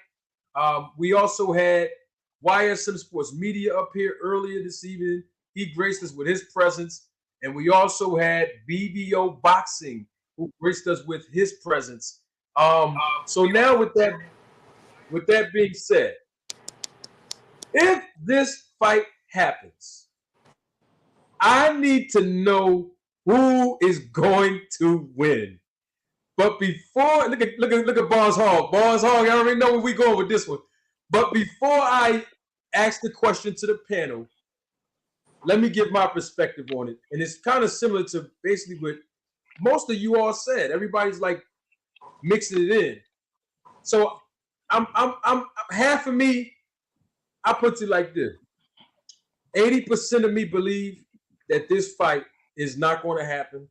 We also had YSM Sports Media up here earlier this evening. He graced us with his presence. And we also had BBO Boxing, who graced us with his presence. So now with that being said, if this fight happens, I need to know who is going to win. But before, look at Boss Hall. Boss Hall, I already know where we're going with this one. But before I ask the question to the panel, let me give my perspective on it. And it's kind of similar to basically what most of you all said. Everybody's like mixing it in. So I'm half of me, I put it like this. 80% of me believe that this fight is not going to happen.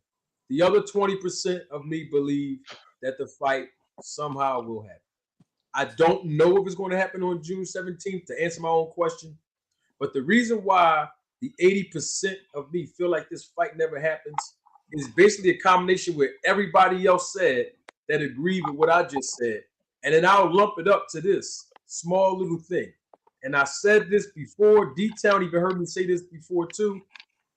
The other 20% of me believe that the fight somehow will happen. I don't know if it's going to happen on June 17th, to answer my own question. But the reason why the 80% of me feel like this fight never happens is basically a combination with everybody else said that agreed with what I just said. And then I'll lump it up to this small little thing. And I said this before. D-Town even heard me say this before too.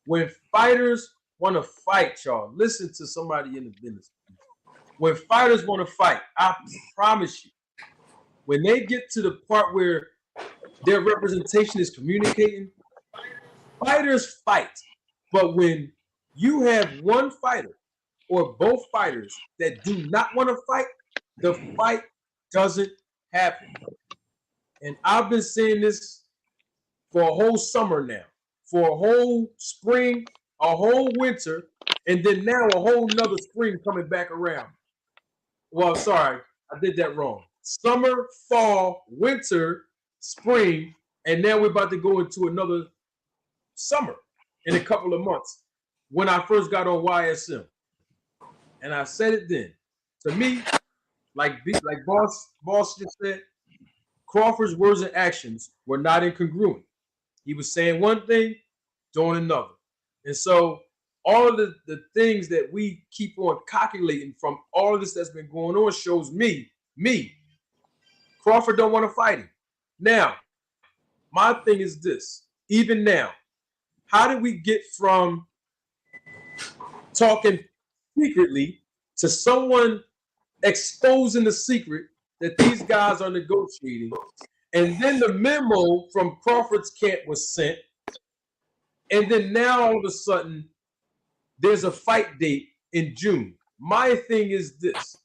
When fighters want to fight, y'all, listen to somebody in the business. When fighters want to fight, I promise you, when they get to the part where their representation is communicating, fighters fight. But when you have one fighter or both fighters that do not want to fight, the fight doesn't happen. And I've been saying this for a whole summer now, for a whole spring, a whole winter, and then now a whole nother spring coming back around. Well, sorry, I did that wrong. Summer, fall, winter, spring, and now we're about to go into another summer in a couple of months when I first got on YSM. And I said it then. To me, like Boss just said, Crawford's words and actions were not incongruent. He was saying one thing, doing another. And so all of the things that we keep on calculating from all of this that's been going on shows me, Crawford don't want to fight him. Now, my thing is this, even now, how did we get from talking secretly to someone exposing the secret that these guys are negotiating? And then the memo from Crawford's camp was sent. And then now all of a sudden, there's a fight date in June. My thing is this.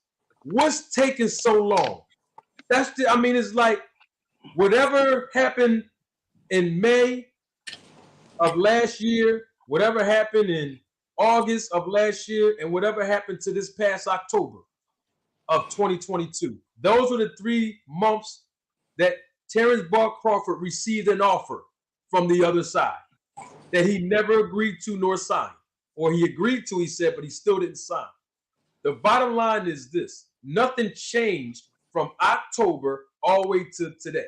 What's taking so long? I mean, it's like whatever happened in May of last year, whatever happened in August of last year, and whatever happened to this past October of 2022. Those were the 3 months that Terrance Crawford received an offer from the other side that he never agreed to nor signed. Or he agreed to, he said, but he still didn't sign. The bottom line is this. Nothing changed from October all the way to today.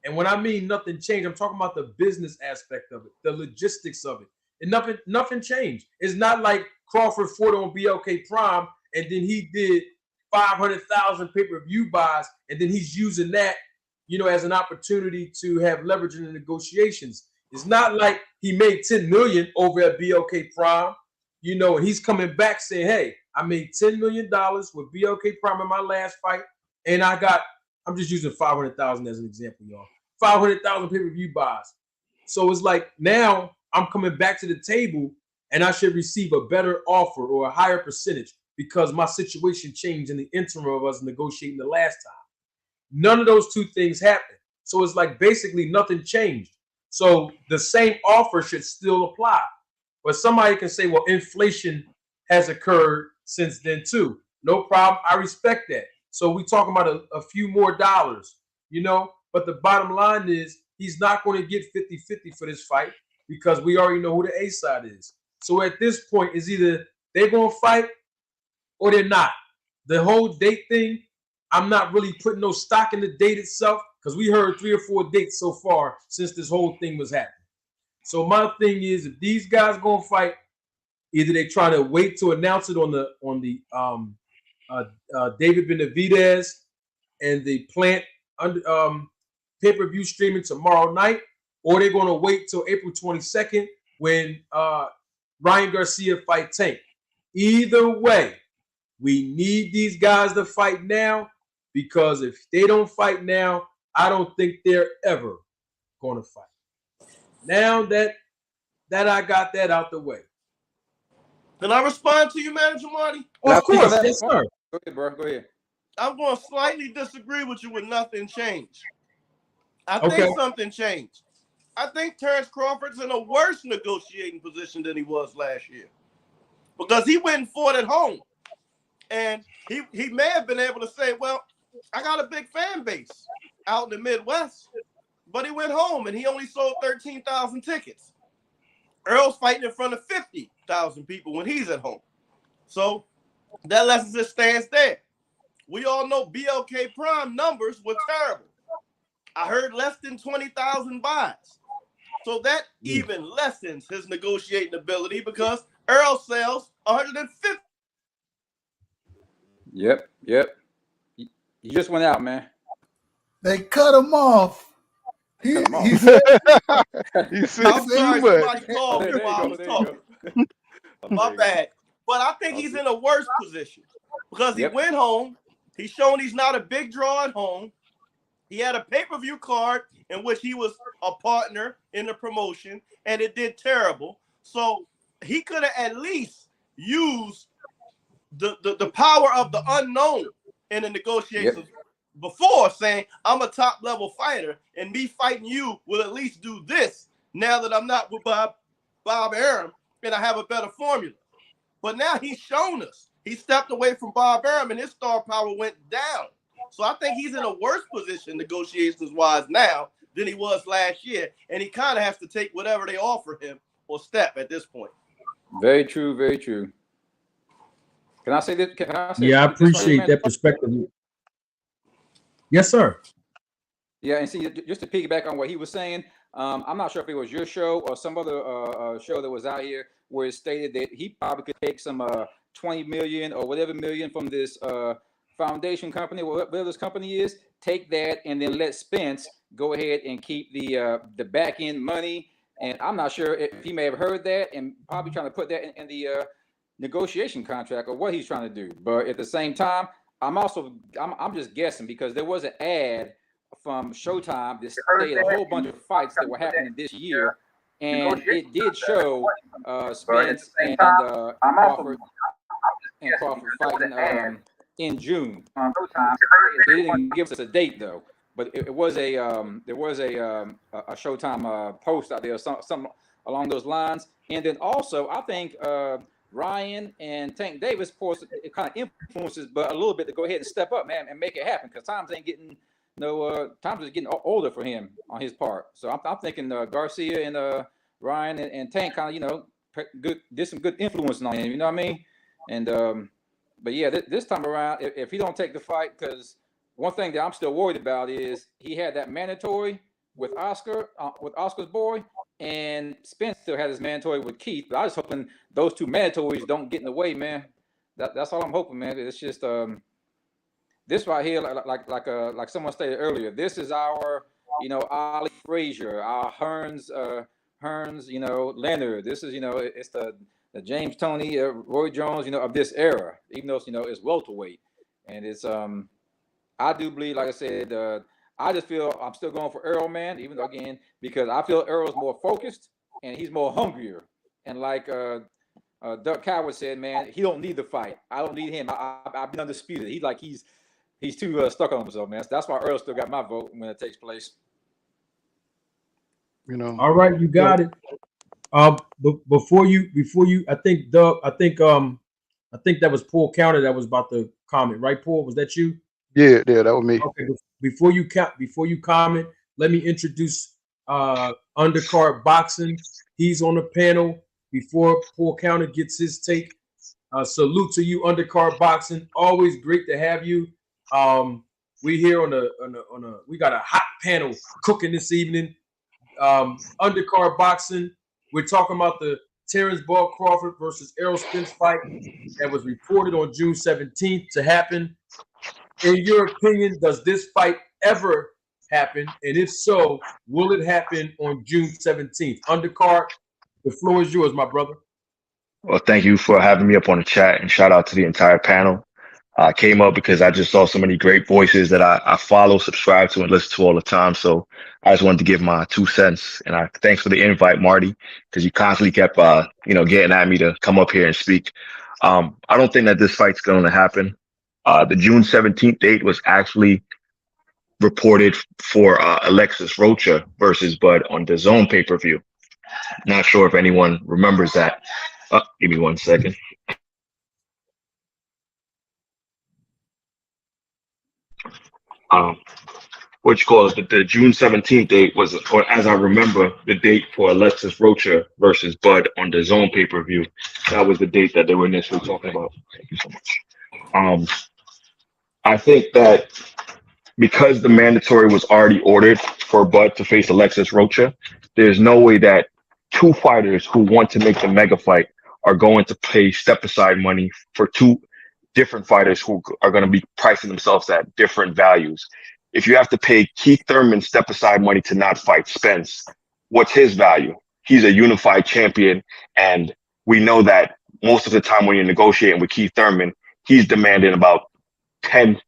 And when I mean nothing changed, I'm talking about the business aspect of it, the logistics of it. And nothing changed. It's not like Crawford fought on BLK Prime and then he did 500,000 pay-per-view buys, and then he's using that, as an opportunity to have leverage in the negotiations. It's not like he made $10 million over at BLK Prime, and he's coming back saying, hey, I made $10 million with BLK Prime in my last fight, and I'm just using 500,000 as an example, y'all. 500,000 pay-per-view buys. So it's like now I'm coming back to the table and I should receive a better offer or a higher percentage because my situation changed in the interim of us negotiating the last time. None of those two things happened. So it's like basically nothing changed. So the same offer should still apply. But somebody can say, well, inflation has occurred since then too. No problem. I respect that. So we talking about a few more dollars, but the bottom line is he's not going to get 50-50 for this fight because we already know who the A side is. So at this point, it's either they're going to fight or they're not. The whole date thing, I'm not really putting no stock in the date itself because we heard 3 or 4 dates so far since this whole thing was happening. So my thing is, if these guys going to fight, either they try to wait to announce it on the David Benavidez and the Plant pay-per-view streaming tomorrow night, or they're going to wait till April 22nd when Ryan Garcia fight Tank. Either way, we need these guys to fight now because if they don't fight now, I don't think they're ever going to fight. Now that I got that out the way. Can I respond to you, Manager Marty? Of course, yes, sir. Go ahead, bro. Go ahead. I'm going to slightly disagree with you with nothing changed. I think something changed. I think Terrance Crawford's in a worse negotiating position than he was last year because he went and fought at home. And he may have been able to say, well, I got a big fan base out in the Midwest, but he went home and he only sold 13,000 tickets. Errol's fighting in front of 50,000 people when he's at home. So that lets us stand there. We all know BLK Prime numbers were terrible. I heard less than 20,000 buys. So that even lessens his negotiating ability because Errol sells 150. Yep. He just went out, man. They cut him off. He said, He said I'm sorry, too much. somebody called me while I was talking. My bad. But I think he's in a worse position because he went home. He's shown he's not a big draw at home. He had a pay-per-view card in which he was a partner in the promotion, and it did terrible. So he could have at least used the power of the unknown in the negotiations before saying, I'm a top-level fighter, and me fighting you will at least do this now that I'm not with Bob Arum, and I have a better formula. But now he's shown us. He stepped away from Bob Arum, and his star power went down. So I think he's in a worse position negotiations-wise now than he was last year, and he kind of has to take whatever they offer him or step at this point. Very true, very true. Can I say this? I appreciate that perspective. Yes, sir. Yeah, and see, just to piggyback on what he was saying, I'm not sure if it was your show or some other show that was out here where it stated that he probably could take some 20 million or whatever million from this foundation company, whatever this company is, take that and then let Spence go ahead and keep the back end money. And I'm not sure if he may have heard that and probably trying to put that in the negotiation contract or what he's trying to do. But at the same time, I'm just guessing because there was an ad from Showtime that stated a whole bunch of fights that were happening this year, and it did show Spence and Crawford fighting in June. They didn't give us a date though, but it was a there was a Showtime post out there, some along those lines. And then also, I think Ryan and Tank Davis, of course, it kind of influences, but a little bit to go ahead and step up, man, and make it happen. Because times ain't getting times is getting older for him on his part. So I'm thinking Garcia and Ryan and Tank kind of did some good influencing on him. You know what I mean? And but yeah, this time around, if he don't take the fight, because one thing that I'm still worried about is he had that mandatory with Oscar's boy, and Spence still had his mandatory with Keith. But I was hoping those two mandatories don't get in the way, man. That's all I'm hoping, man. It's just this right here, like someone stated earlier, this is our Ali Frazier, our Hearns, Leonard. This is it's the James Toney, Roy Jones, of this era. Even though it's welterweight, and it's I do believe, like I said, I just feel I'm still going for Errol, man. Even though again, because I feel Errol's more focused and he's more hungrier. And like Doug Coward said, man, he don't need the fight. I don't need him. I've been undisputed. He's too stuck on himself, man. That's why Earl still got my vote when it takes place. All right, you got it. Before you, I think Doug, I think that was Paul Counter that was about to comment, right? Paul, was that you? Yeah, that was me. Okay, before you comment, let me introduce Undercard Boxing. He's on the panel. Before Paul Counter gets his take, salute to you, Undercard Boxing. Always great to have you. We here on a we got a hot panel cooking this evening. Undercard Boxing. We're talking about the Terrance Crawford versus Errol Spence fight that was reported on June 17th to happen. In your opinion, does this fight ever happen? And if so, will it happen on June 17th? Undercard, the floor is yours, my brother. Well, thank you for having me up on the chat, and shout out to the entire panel. I came up because I just saw so many great voices that I follow, subscribe to, and listen to all the time. So I just wanted to give my 2 cents. And thanks for the invite, Marty, because you constantly kept, getting at me to come up here and speak. I don't think that this fight's going to happen. The June 17th date was actually reported for Alexis Rocha versus Bud on the DAZN pay-per-view. Not sure if anyone remembers that. Give me 1 second. The June 17th date was, or as I remember, the date for Alexis Rocha versus Bud on the DAZN pay-per-view. That was the date that they were initially talking about. Thank you so much. I think that because the mandatory was already ordered for Bud to face Alexis Rocha, there's no way that two fighters who want to make the mega fight are going to pay step-aside money for two different fighters who are going to be pricing themselves at different values. If you have to pay Keith Thurman step-aside money to not fight Spence, what's his value? He's a unified champion, and we know that most of the time when you're negotiating with Keith Thurman, he's demanding about 10,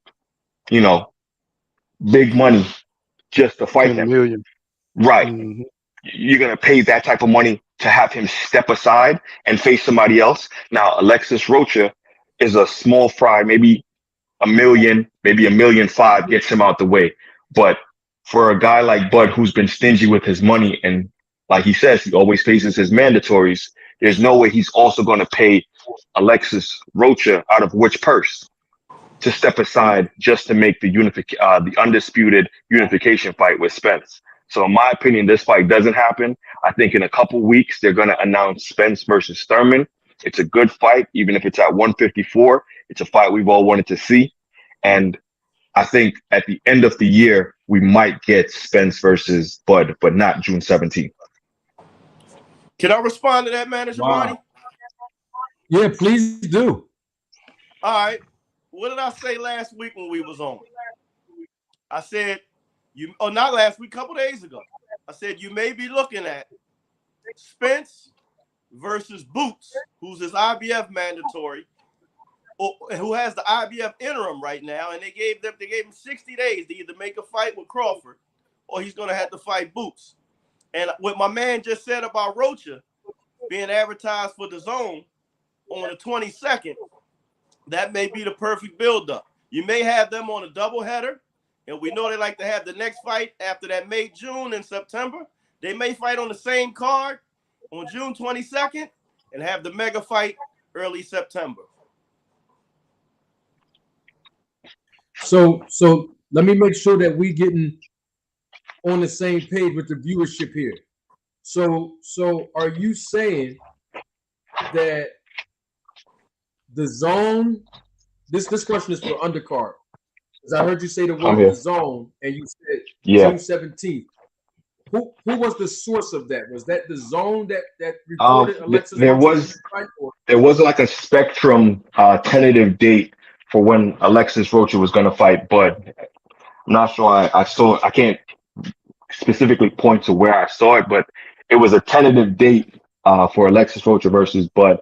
big money just to fight them. Million. Right. Mm-hmm. You're going to pay that type of money to have him step aside and face somebody else. Now, Alexis Rocha is a small fry, maybe $1 million, maybe $1.5 million gets him out the way. But for a guy like Bud, who's been stingy with his money, and like he says, he always faces his mandatories, there's no way he's also going to pay Alexis Rocha out of which purse to step aside just to make the undisputed unification fight with Spence. So in my opinion, this fight doesn't happen. I think in a couple weeks, they're going to announce Spence versus Thurman. It's a good fight, even if it's at 154. It's a fight we've all wanted to see. And I think at the end of the year, we might get Spence versus Bud, but not June 17th. Can I respond to that, Manager Marty? Yeah, please do. All right. What did I say last week when we was on? I said, not last week, a couple days ago. I said, you may be looking at Spence versus Boots, who's his IBF mandatory, who has the IBF interim right now, and they gave him 60 days to either make a fight with Crawford or he's going to have to fight Boots. And what my man just said about Rocha being advertised for DAZN on the 22nd, that may be the perfect build-up. You may have them on a doubleheader, and we know they like to have the next fight after that May, June, and September. They may fight on the same card on June 22nd and have the mega fight early September. So let me make sure that we getting on the same page with the viewership here. So are you saying that the zone? This question is for undercard. Because I heard you say the I'm word here. the zone, and you said Yeah. June 17th. Who was the source of that? Was that the zone that reported Alexis There Rocha was fight? Or? there was like a Spectrum tentative date for when Alexis Rocha was going to fight, but I'm not sure I can't specifically point to where I saw it, but it was a tentative date for Alexis Rocha versus Bud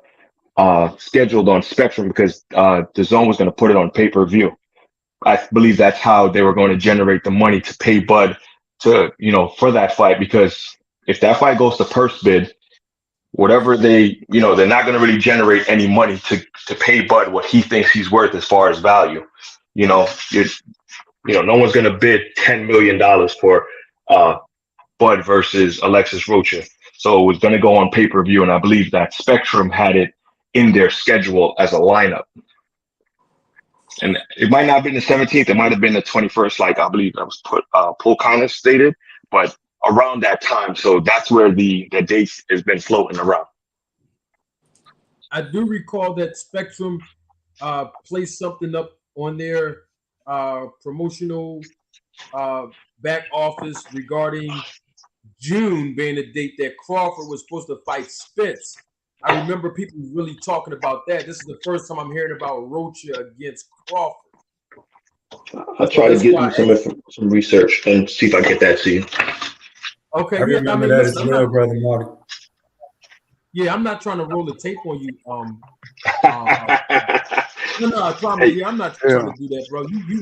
scheduled on Spectrum because the zone was going to put it on pay-per-view. I believe that's how they were going to generate the money to pay Bud to, for that fight, because if that fight goes to purse bid, whatever they're not going to really generate any money to pay Bud what he thinks he's worth as far as value. No one's going to bid $10 million for Bud versus Alexis Rocha. So it was going to go on pay-per-view, and I believe that Spectrum had it in their schedule as a lineup. And it might not have been the 17th. It might have been the 21st, like I believe that was Paul Connors stated, but around that time. So that's where the date has been floating around. I do recall that Spectrum placed something up on their promotional back office regarding June being the date that Crawford was supposed to fight Spence. I remember people really talking about that. This is the first time I'm hearing about Rocha against Crawford. I'll try to get you some research and see if I get that to you. Okay, I remember that as well, Brother Marty. Yeah, I'm not trying to roll the tape on you. No, I promise you, I'm not trying to do that, bro. You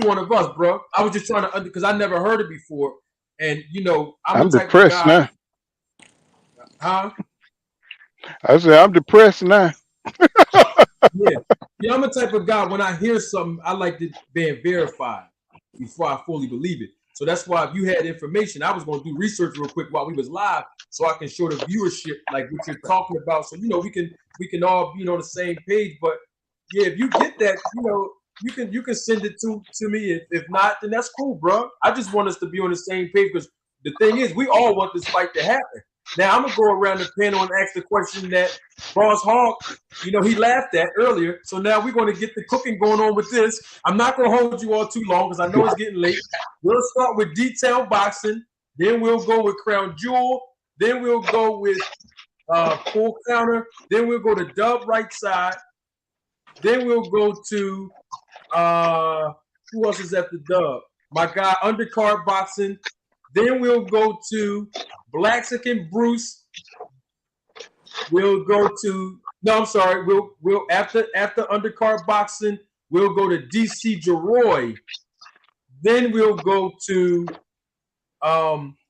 one of us, bro. I was just trying to because I never heard it before, and I'm the type depressed of guy, now. Huh? I said I'm depressed now. Yeah, I'm the type of guy, when I hear something, I like it being verified before I fully believe it. So that's why if you had information, I was going to do research real quick while we was live, so I can show the viewership like what you're talking about. So we can all be on the same page. But yeah, if you get that, you can send it to me. If not, then that's cool, bro. I just want us to be on the same page, because the thing is, we all want this fight to happen. Now I'm gonna go around the panel and ask the question that Boss Hawk, he laughed at earlier. So now we're going to get the cooking going on with this. I'm not going to hold you all too long because I know it's getting late. We'll start with detailed boxing. Then we'll go with Crown Jewel. Then we'll go with full counter. Then we'll go to dub right side. Then we'll go to who else is at the dub? My guy, undercard boxing. Then we'll go to Blaxican Bruce. We'll go to We'll after undercard boxing, we'll go to DC Jeroy. Then we'll go to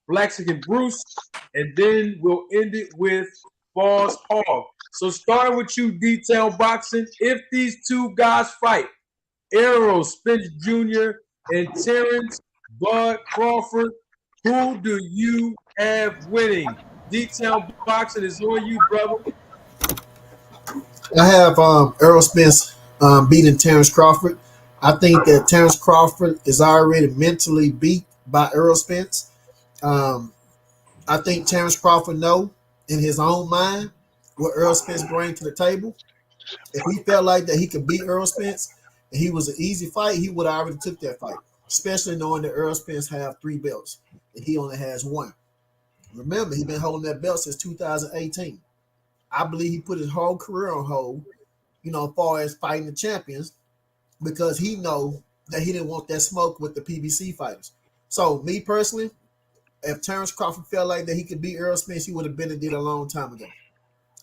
Blaxican Bruce, and then we'll end it with Boss Hog. So starting with you, detail boxing. If these two guys fight, Errol Spence Jr. and Terrance Bud Crawford, who do you have winning? Detail boxing is on you, brother. I have Errol Spence beating Terrance Crawford. I think that Terrance Crawford is already mentally beat by Errol Spence. I think Terrance Crawford know in his own mind what Errol Spence brings to the table. If he felt like that he could beat Errol Spence and he was an easy fight, he would have already took that fight, especially knowing that Errol Spence have 3 belts and he only has 1. Remember, he's been holding that belt since 2018. I believe he put his whole career on hold, as far as fighting the champions, because he know that he didn't want that smoke with the PBC fighters. So, me personally, if Terrance Crawford felt like that he could beat Errol Spence, he would have been and did a long time ago.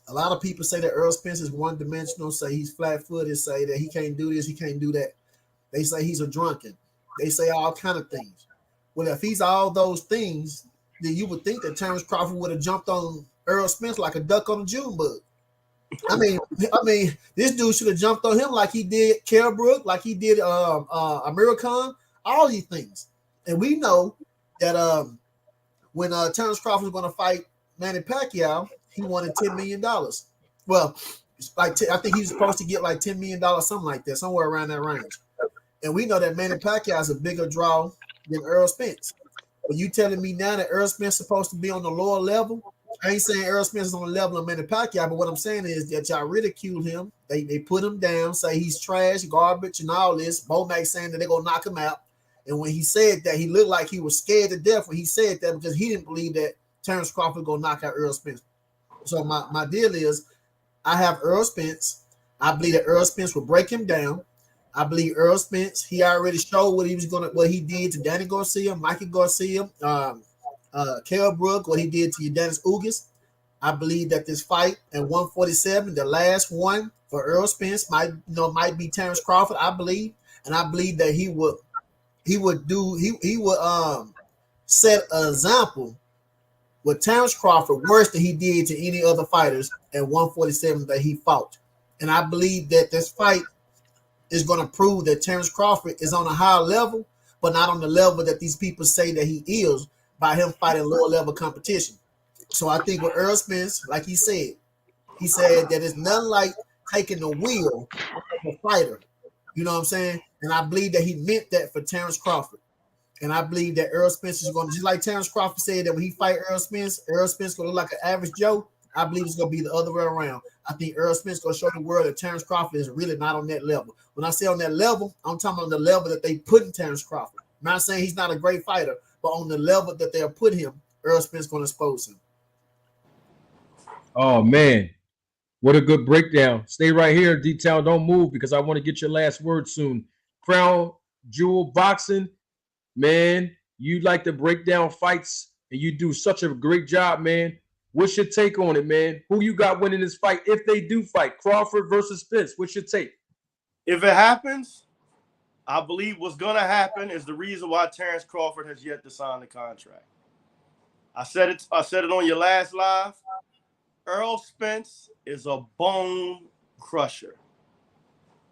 A lot of people say that Errol Spence is one-dimensional, say he's flat-footed, say that he can't do this, he can't do that. They say he's a drunken. They say all kind of things. Well, if he's all those things, then you would think that Terrance Crawford would have jumped on Errol Spence like a duck on a June bug. I mean, this dude should have jumped on him like he did Kell Brook, like he did Amir Khan, all these things. And we know that when Terrance Crawford was going to fight Manny Pacquiao, he wanted $10 million. Well, I think he was supposed to get like $10 million, something like that, somewhere around that range. And we know that Manny Pacquiao is a bigger draw than Errol Spence. But you telling me now that Errol Spence is supposed to be on the lower level? I ain't saying Errol Spence is on the level of Manny Pacquiao, but what I'm saying is that y'all ridicule him. They put him down, say he's trash, garbage, and all this. Bo Mack saying that they're going to knock him out. And when he said that, he looked like he was scared to death when he said that because he didn't believe that Terrance Crawford going to knock out Errol Spence. So my deal is I have Errol Spence. I believe that Errol Spence will break him down. I believe Errol Spence, he already showed what he did to Danny Garcia, Mikey Garcia, Kell Brook, what he did to Dennis Ugas. I believe that this fight at 147, the last one for Errol Spence, might be Terrance Crawford. I believe, and I believe that he would set an example with Terrance Crawford worse than he did to any other fighters at 147 that he fought. And I believe that this fight is going to prove that Terrance Crawford is on a higher level, but not on the level that these people say that he is by him fighting lower level competition. So I think with Errol Spence, like he said that it's nothing like taking the wheel of a fighter. You know what I'm saying? And I believe that he meant that for Terrance Crawford. And I believe that Errol Spence is going to, just like Terrance Crawford said that when he fight Errol Spence going to look like an average Joe. I believe it's going to be the other way around. I think Errol Spence is going to show the world that Terrance Crawford is really not on that level. When I say on that level, I'm talking about the level that they put in Terrance Crawford. I'm not saying he's not a great fighter, but on the level that they'll put him, Errol Spence is going to expose him. Oh, man. What a good breakdown. Stay right here, D-Town. Don't move because I want to get your last word soon. Crown Jewel Boxing, man, you like to break down fights, and you do such a great job, man. What's your take on it, man? Who you got winning this fight if they do fight? Crawford versus Spence. What's your take? If it happens, I believe what's going to happen is the reason why Terrance Crawford has yet to sign the contract. I said it on your last live. Errol Spence is a bone crusher.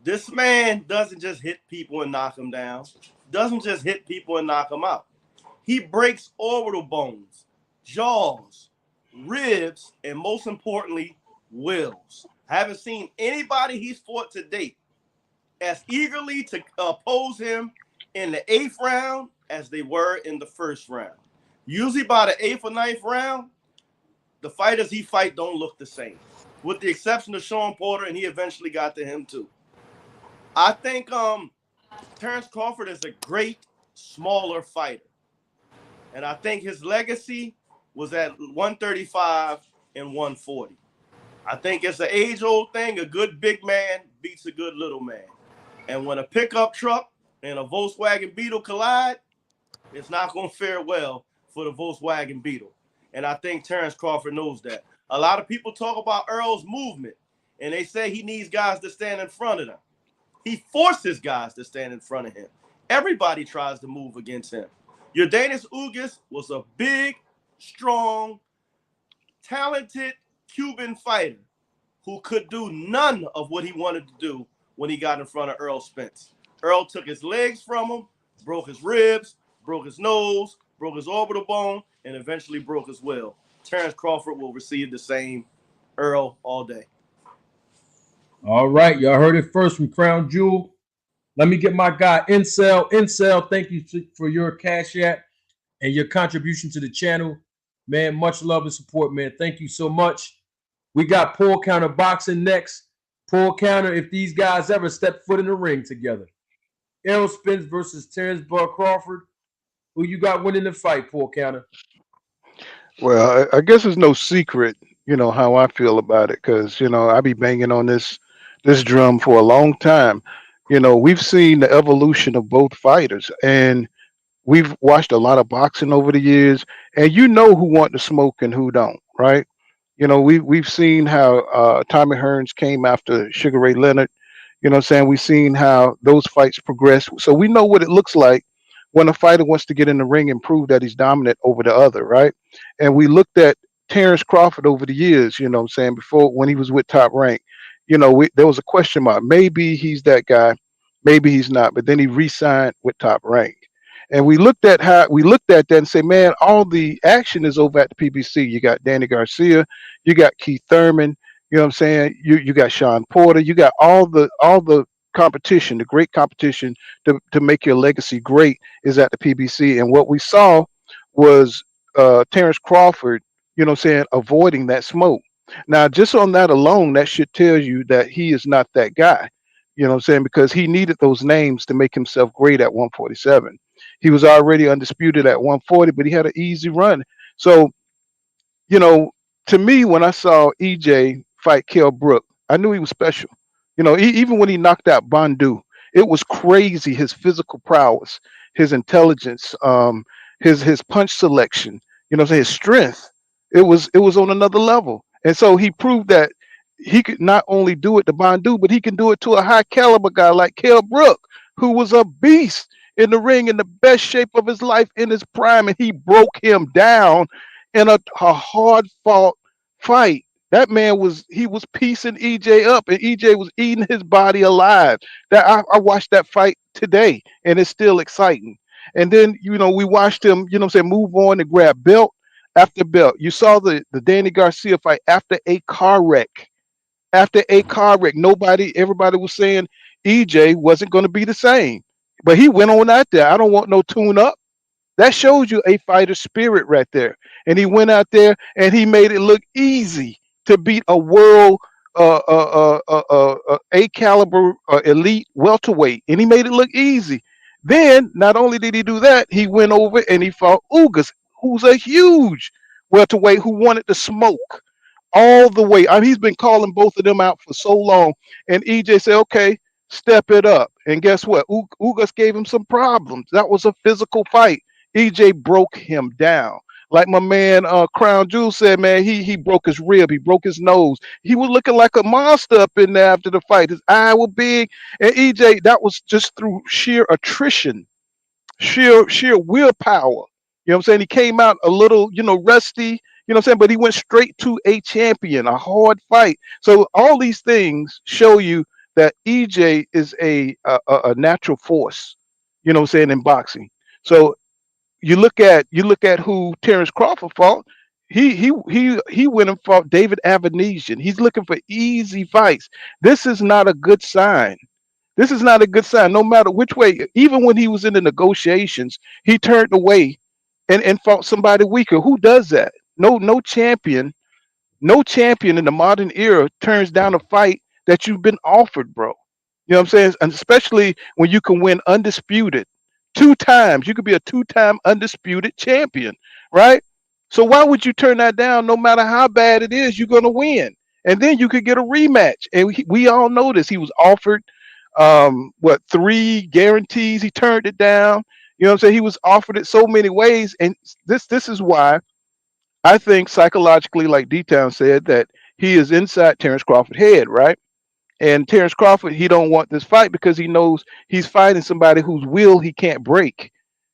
This man doesn't just hit people and knock them down. Doesn't just hit people and knock them out. He breaks orbital bones, jaws, ribs, and most importantly, wills. I haven't seen anybody he's fought to date as eagerly to oppose him in the 8th round as they were in the 1st round. Usually by the 8th or 9th round, the fighters he fight don't look the same, with the exception of Sean Porter, and he eventually got to him too. I think Terrance Crawford is a great, smaller fighter. And I think his legacy was at 135 and 140. I think it's an age-old thing. A good big man beats a good little man. And when a pickup truck and a Volkswagen Beetle collide, it's not going to fare well for the Volkswagen Beetle. And I think Terrance Crawford knows that. A lot of people talk about Errol's movement, and they say he needs guys to stand in front of them. He forces guys to stand in front of him. Everybody tries to move against him. Dennis Ugas was a big, strong, talented Cuban fighter who could do none of what he wanted to do when he got in front of Errol Spence. Errol took his legs from him, broke his ribs, broke his nose, broke his orbital bone, and eventually broke his will. Terrance Crawford will receive the same. Errol all day. All right. Y'all heard it first from Crown Jewel. Let me get my guy, Incel. Incel, thank you for your cash app and your contribution to the channel. Man, much love and support, man. Thank you so much. We got Paul Counter Boxing next. Paul Counter, if these guys ever step foot in the ring together. Errol Spence versus Terrance Crawford. Who you got winning the fight, Paul Counter? Well, I guess it's no secret, how I feel about it, because I be banging on this drum for a long time. We've seen the evolution of both fighters, and we've watched a lot of boxing over the years, and who want to smoke and who don't, right? We've seen how Tommy Hearns came after Sugar Ray Leonard. We've seen how those fights progress, so we know what it looks like when a fighter wants to get in the ring and prove that he's dominant over the other, right? And we looked at Terrance Crawford over the years, you know what I'm saying, before when he was with Top Rank, there was a question mark. Maybe he's that guy, maybe he's not. But then he re-signed with Top Rank. And we looked at that and say, man, all the action is over at the PBC. You got Danny Garcia, you got Keith Thurman, you know what I'm saying? You got Sean Porter, you got all the competition, the great competition to make your legacy great is at the PBC. And what we saw was Terrance Crawford, you know what I'm saying, avoiding that smoke. Now, just on that alone, that should tell you that he is not that guy. You know what I'm saying? Because he needed those names to make himself great at 147. He was already undisputed at 140, but he had an easy run. So, you know, to me, when I saw EJ fight Kell Brook, I knew he was special. Even when he knocked out Bandu, it was crazy. His physical prowess, his intelligence, his punch selection, you know what I'm saying, his strength. It was on another level. And so he proved that he could not only do it to Bandu, but he can do it to a high caliber guy like Kell Brook, who was a beast in the ring in the best shape of his life in his prime, and he broke him down in a hard fought fight. That man was piecing EJ up, and EJ was eating his body alive. That I watched that fight today, and it's still exciting. And then we watched him, you know what I'm saying, move on and grab belt after belt. You saw the Danny Garcia fight after a car wreck. After a car wreck, everybody was saying EJ wasn't going to be the same, but he went on out there. I don't want no tune up. That shows you a fighter spirit right there. And he went out there and he made it look easy to beat a world A caliber elite welterweight, and he made it look easy. Then not only did he do that, he went over and he fought Ugas, who's a huge welterweight who wanted to smoke all the way. I mean, he's been calling both of them out for so long, and EJ said, "Okay, step it up." And guess what? Ugas gave him some problems. That was a physical fight. EJ broke him down. Like my man Crown Jewel said, man, he broke his rib, he broke his nose. He was looking like a monster up in there after the fight. His eye was big, and EJ, that was just through sheer attrition, sheer willpower. You know what I'm saying? He came out a little, rusty, you know what I'm saying? But he went straight to a champion, a hard fight. So all these things show you that EJ is a natural force, you know what I'm saying, in boxing. So you look at who Terrance Crawford fought. He went and fought David Benavidez. He's looking for easy fights. This is not a good sign. This is not a good sign, no matter which way. Even when he was in the negotiations, he turned away and fought somebody weaker. Who does that? No champion, no champion in the modern era turns down a fight that you've been offered, bro. You know what I'm saying? And especially when you can win undisputed 2 times. You could be a 2-time undisputed champion, right? So why would you turn that down? No matter how bad it is, you're going to win. And then you could get a rematch. And we all know this. He was offered 3 guarantees. He turned it down. You know what I'm saying? He was offered it so many ways. And this is why I think psychologically, like D-Town said, that he is inside Terrance Crawford's head, right? And Terrance Crawford, he don't want this fight because he knows he's fighting somebody whose will he can't break.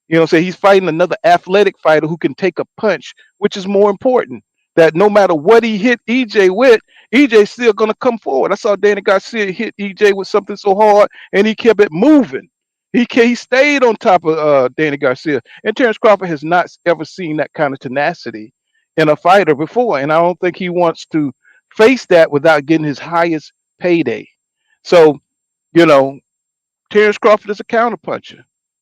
You know what I'm saying? He's fighting another athletic fighter who can take a punch, which is more important. That no matter what he hit EJ with, EJ's still going to come forward. I saw Danny Garcia hit EJ with something so hard, and he kept it moving. He stayed on top of Danny Garcia. And Terrance Crawford has not ever seen that kind of tenacity in a fighter before. And I don't think he wants to face that without getting his highest payday. So, Terrance Crawford is a counterpuncher.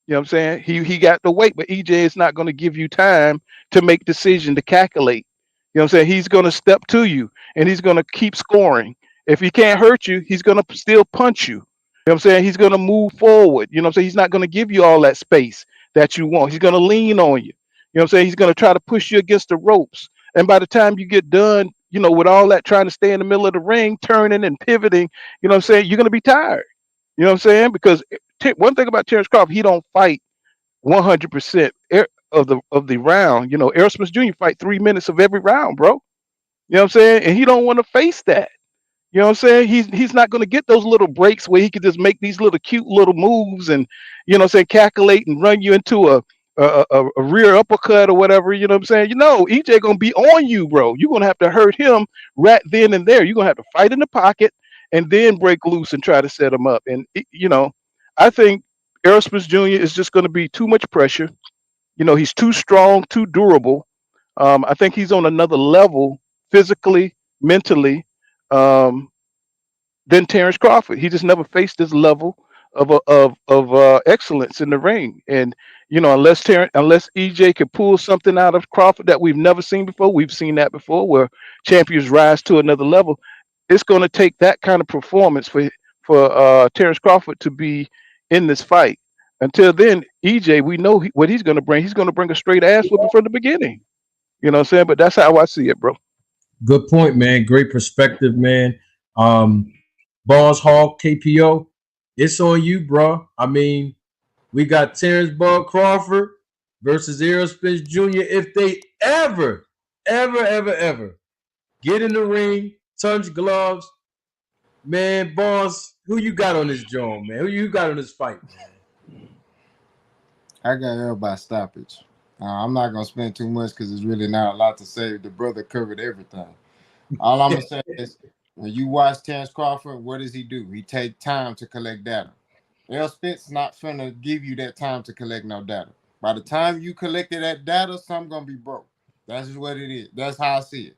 You know what I'm saying? He got the weight, but EJ is not going to give you time to make decision, to calculate. You know what I'm saying? He's going to step to you and he's going to keep scoring. If he can't hurt you, he's going to still punch you. You know what I'm saying? He's going to move forward. You know what I'm saying? He's not going to give you all that space that you want. He's going to lean on you. You know what I'm saying? He's going to try to push you against the ropes. And by the time you get done, with all that trying to stay in the middle of the ring, turning and pivoting, you know what I'm saying? You're going to be tired. You know what I'm saying? Because one thing about Terrance Crawford, he don't fight 100% of the round. Errol Spence Jr. fight 3 minutes of every round, bro. You know what I'm saying? And he don't want to face that. You know what I'm saying? He's not going to get those little breaks where he can just make these little cute little moves and, calculate and run you into a rear uppercut or whatever, you know what I'm saying? You know, EJ gonna be on you, bro. You're gonna have to hurt him right then and there. You're gonna have to fight in the pocket and then break loose and try to set him up. And you know, I think Errol Spence Jr. is just gonna be too much pressure. You know, he's too strong, too durable. I think he's on another level physically, mentally. Um, than Terrance Crawford. He just never faced this level of excellence in the ring. And you know, unless EJ could pull something out of Crawford that we've never seen before, we've seen that before, where champions rise to another level. It's going to take that kind of performance for Terrance Crawford to be in this fight. Until then, EJ, we know what he's going to bring. He's going to bring a straight ass whooping from the beginning. You know what I'm saying? But that's how I see it, bro. Good point, man. Great perspective, man. Boss Hall, KPO, it's on you, bro. I mean, we got Terrence Bud Crawford versus Errol Spence Jr. If they ever get in the ring, touch gloves, man, boss, who you got on this joint, man? Who you got on this fight, man? I got Errol by stoppage. I'm not gonna spend too much because it's really not a lot to say. The brother covered everything. All I'm gonna say is, when you watch Terrance Crawford, what does he do? He take time to collect data. Errol Spence not finna give you that time to collect no data. By the time you collected that data, something gonna be broke. That's just what it is. That's how I see it.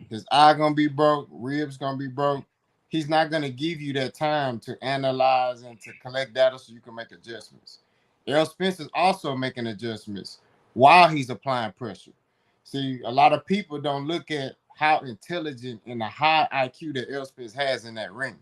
His eye gonna be broke, ribs gonna be broke. He's not gonna give you that time to analyze and to collect data so you can make adjustments. Errol Spence is also making adjustments while he's applying pressure. See, a lot of people don't look at how intelligent and the high IQ that Errol Spence has in that ring.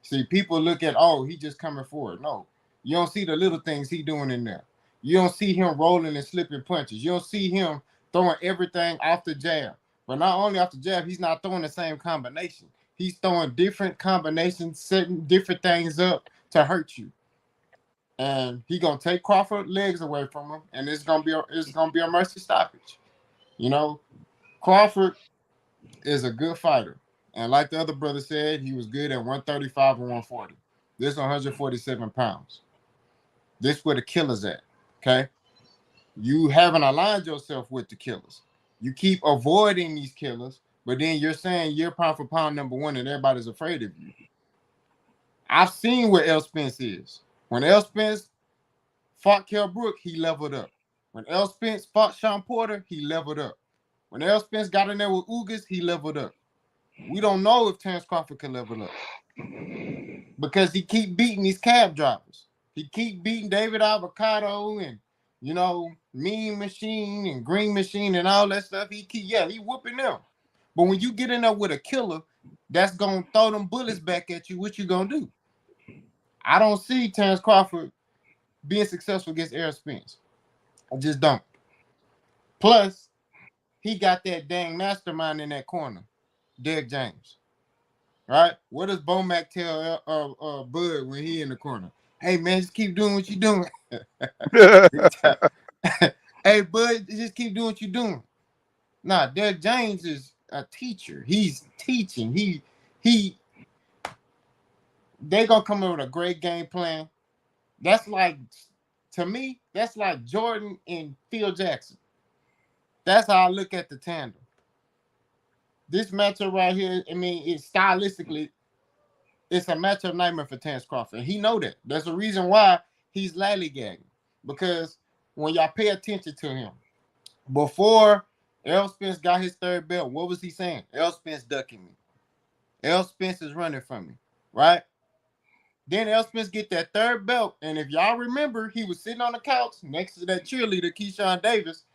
See, people look at, oh, he just coming forward. No, you don't see the little things he doing in there. You don't see him rolling and slipping punches. You don't see him throwing everything off the jab. But not only off the jab, he's not throwing the same combination. He's throwing different combinations, setting different things up to hurt you. And he gonna take Crawford legs away from him, and it's gonna be a mercy stoppage. You know, Crawford is a good fighter. And like the other brother said, he was good at 135 and 140. This 147 pounds. This where the killer's at. Okay. You haven't aligned yourself with the killers. You keep avoiding these killers, but then you're saying you're pound for pound number one and everybody's afraid of you. I've seen where Errol Spence is. When Errol Spence fought Kell Brook, he leveled up. When Errol Spence fought Sean Porter, he leveled up. When Errol Spence got in there with Ugas, he leveled up. We don't know if Terrance Crawford can level up because he keep beating these cab drivers. He keep beating David Avocado and, you know, Mean Machine and Green Machine and all that stuff. He whooping them. But when you get in there with a killer that's going to throw them bullets back at you, what you going to do? I don't see Terrance Crawford being successful against Errol Spence. I just don't. Plus, he got that dang mastermind in that corner, Derek James. Right? What does Bomac tell Bud when he in the corner? Hey, man, just keep doing what you're doing. Hey, Bud, just keep doing what you're doing. Nah, Derek James is a teacher. He's teaching. They gonna come up with a great game plan. That's like, to me, that's like Jordan and Phil Jackson. That's how I look at the tandem. This matchup right here, I mean, it's stylistically, it's a matchup nightmare for Terrance Crawford. He know that. There's a reason why he's lollygagging. Because when y'all pay attention to him, before Errol Spence got his third belt, what was he saying? Errol Spence ducking me. Errol Spence is running from me, right? Then Errol Spence get that third belt, and if y'all remember, he was sitting on the couch next to that cheerleader, Keyshawn Davis,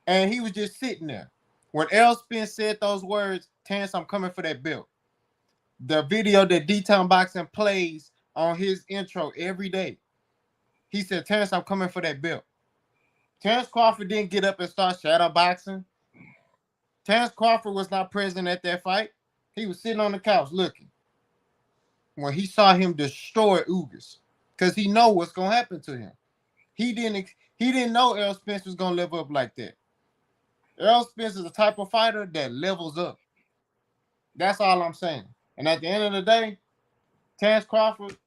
and he was just sitting there. When Errol Spence said those words, Terrance, I'm coming for that belt. The video that D-Town Boxing plays on his intro every day, he said, Terrance, I'm coming for that belt. Terrance Crawford didn't get up and start shadow boxing. Terrance Crawford was not present at that fight. He was sitting on the couch looking. When he saw him destroy Ugas, because he know what's gonna happen to him. He didn't know Errol Spence was gonna level up like that. Errol Spence is the type of fighter that levels up. That's all I'm saying. And at the end of the day, Terrance Crawford,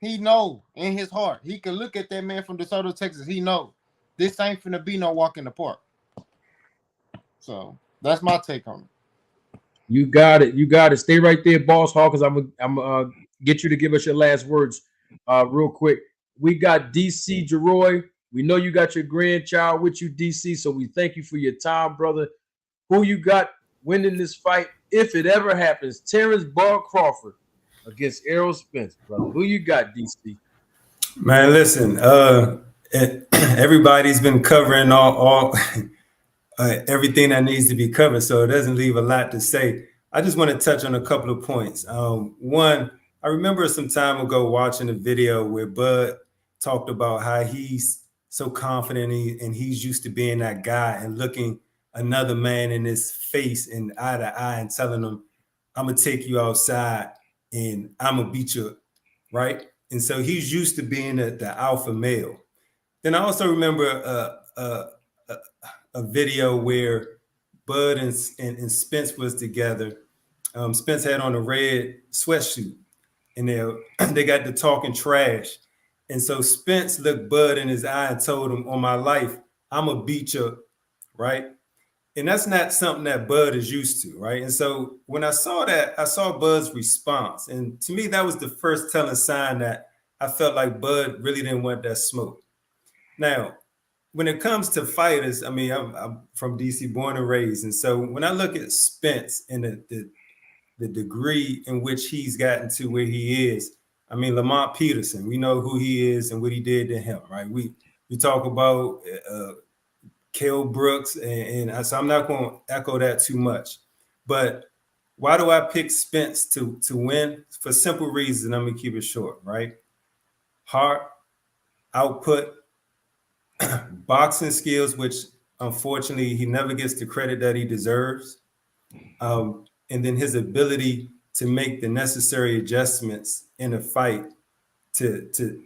he know in his heart, he can look at that man from DeSoto, Texas. He know this ain't finna be no walk in the park. So that's my take on it. You got it. You got it. Stay right there, Boss Hall, because I'm get you to give us your last words real quick. We got DC Jeroy. We know you got your grandchild with you, DC, so we thank you for your time, brother. Who you got winning this fight, if it ever happens? Terrance Crawford against Errol Spence, brother. Who you got, DC? Man, listen, everybody's been covering all everything that needs to be covered, so it doesn't leave a lot to say. I just want to touch on a couple of points. One, I remember some time ago watching a video where Bud talked about how he's so confident and he's used to being that guy and looking another man in his face and eye to eye and telling him, I'm going to take you outside and I'm going to beat you, right? And so he's used to being the alpha male. Then I also remember a video where Bud and Spence was together. Spence had on a red sweatsuit, and they got to talking trash. And so Spence looked Bud in his eye and told him, on my life, I'm going to beat you, right? And that's not something that Bud is used to, right? And so when I saw that, I saw Bud's response. And to me, that was the first telling sign that I felt like Bud really didn't want that smoke. Now, when it comes to fighters, I mean, I'm from DC, born and raised. And so when I look at Spence and the degree in which he's gotten to where he is, I mean, Lamont Peterson, we know who he is and what he did to him, right? We talk about Kell Brooks, and so I'm not going to echo that too much. But why do I pick Spence to win? For simple reasons, I'm going to keep it short, right? Heart, output, boxing skills, which unfortunately he never gets the credit that he deserves. And then his ability to make the necessary adjustments in a fight to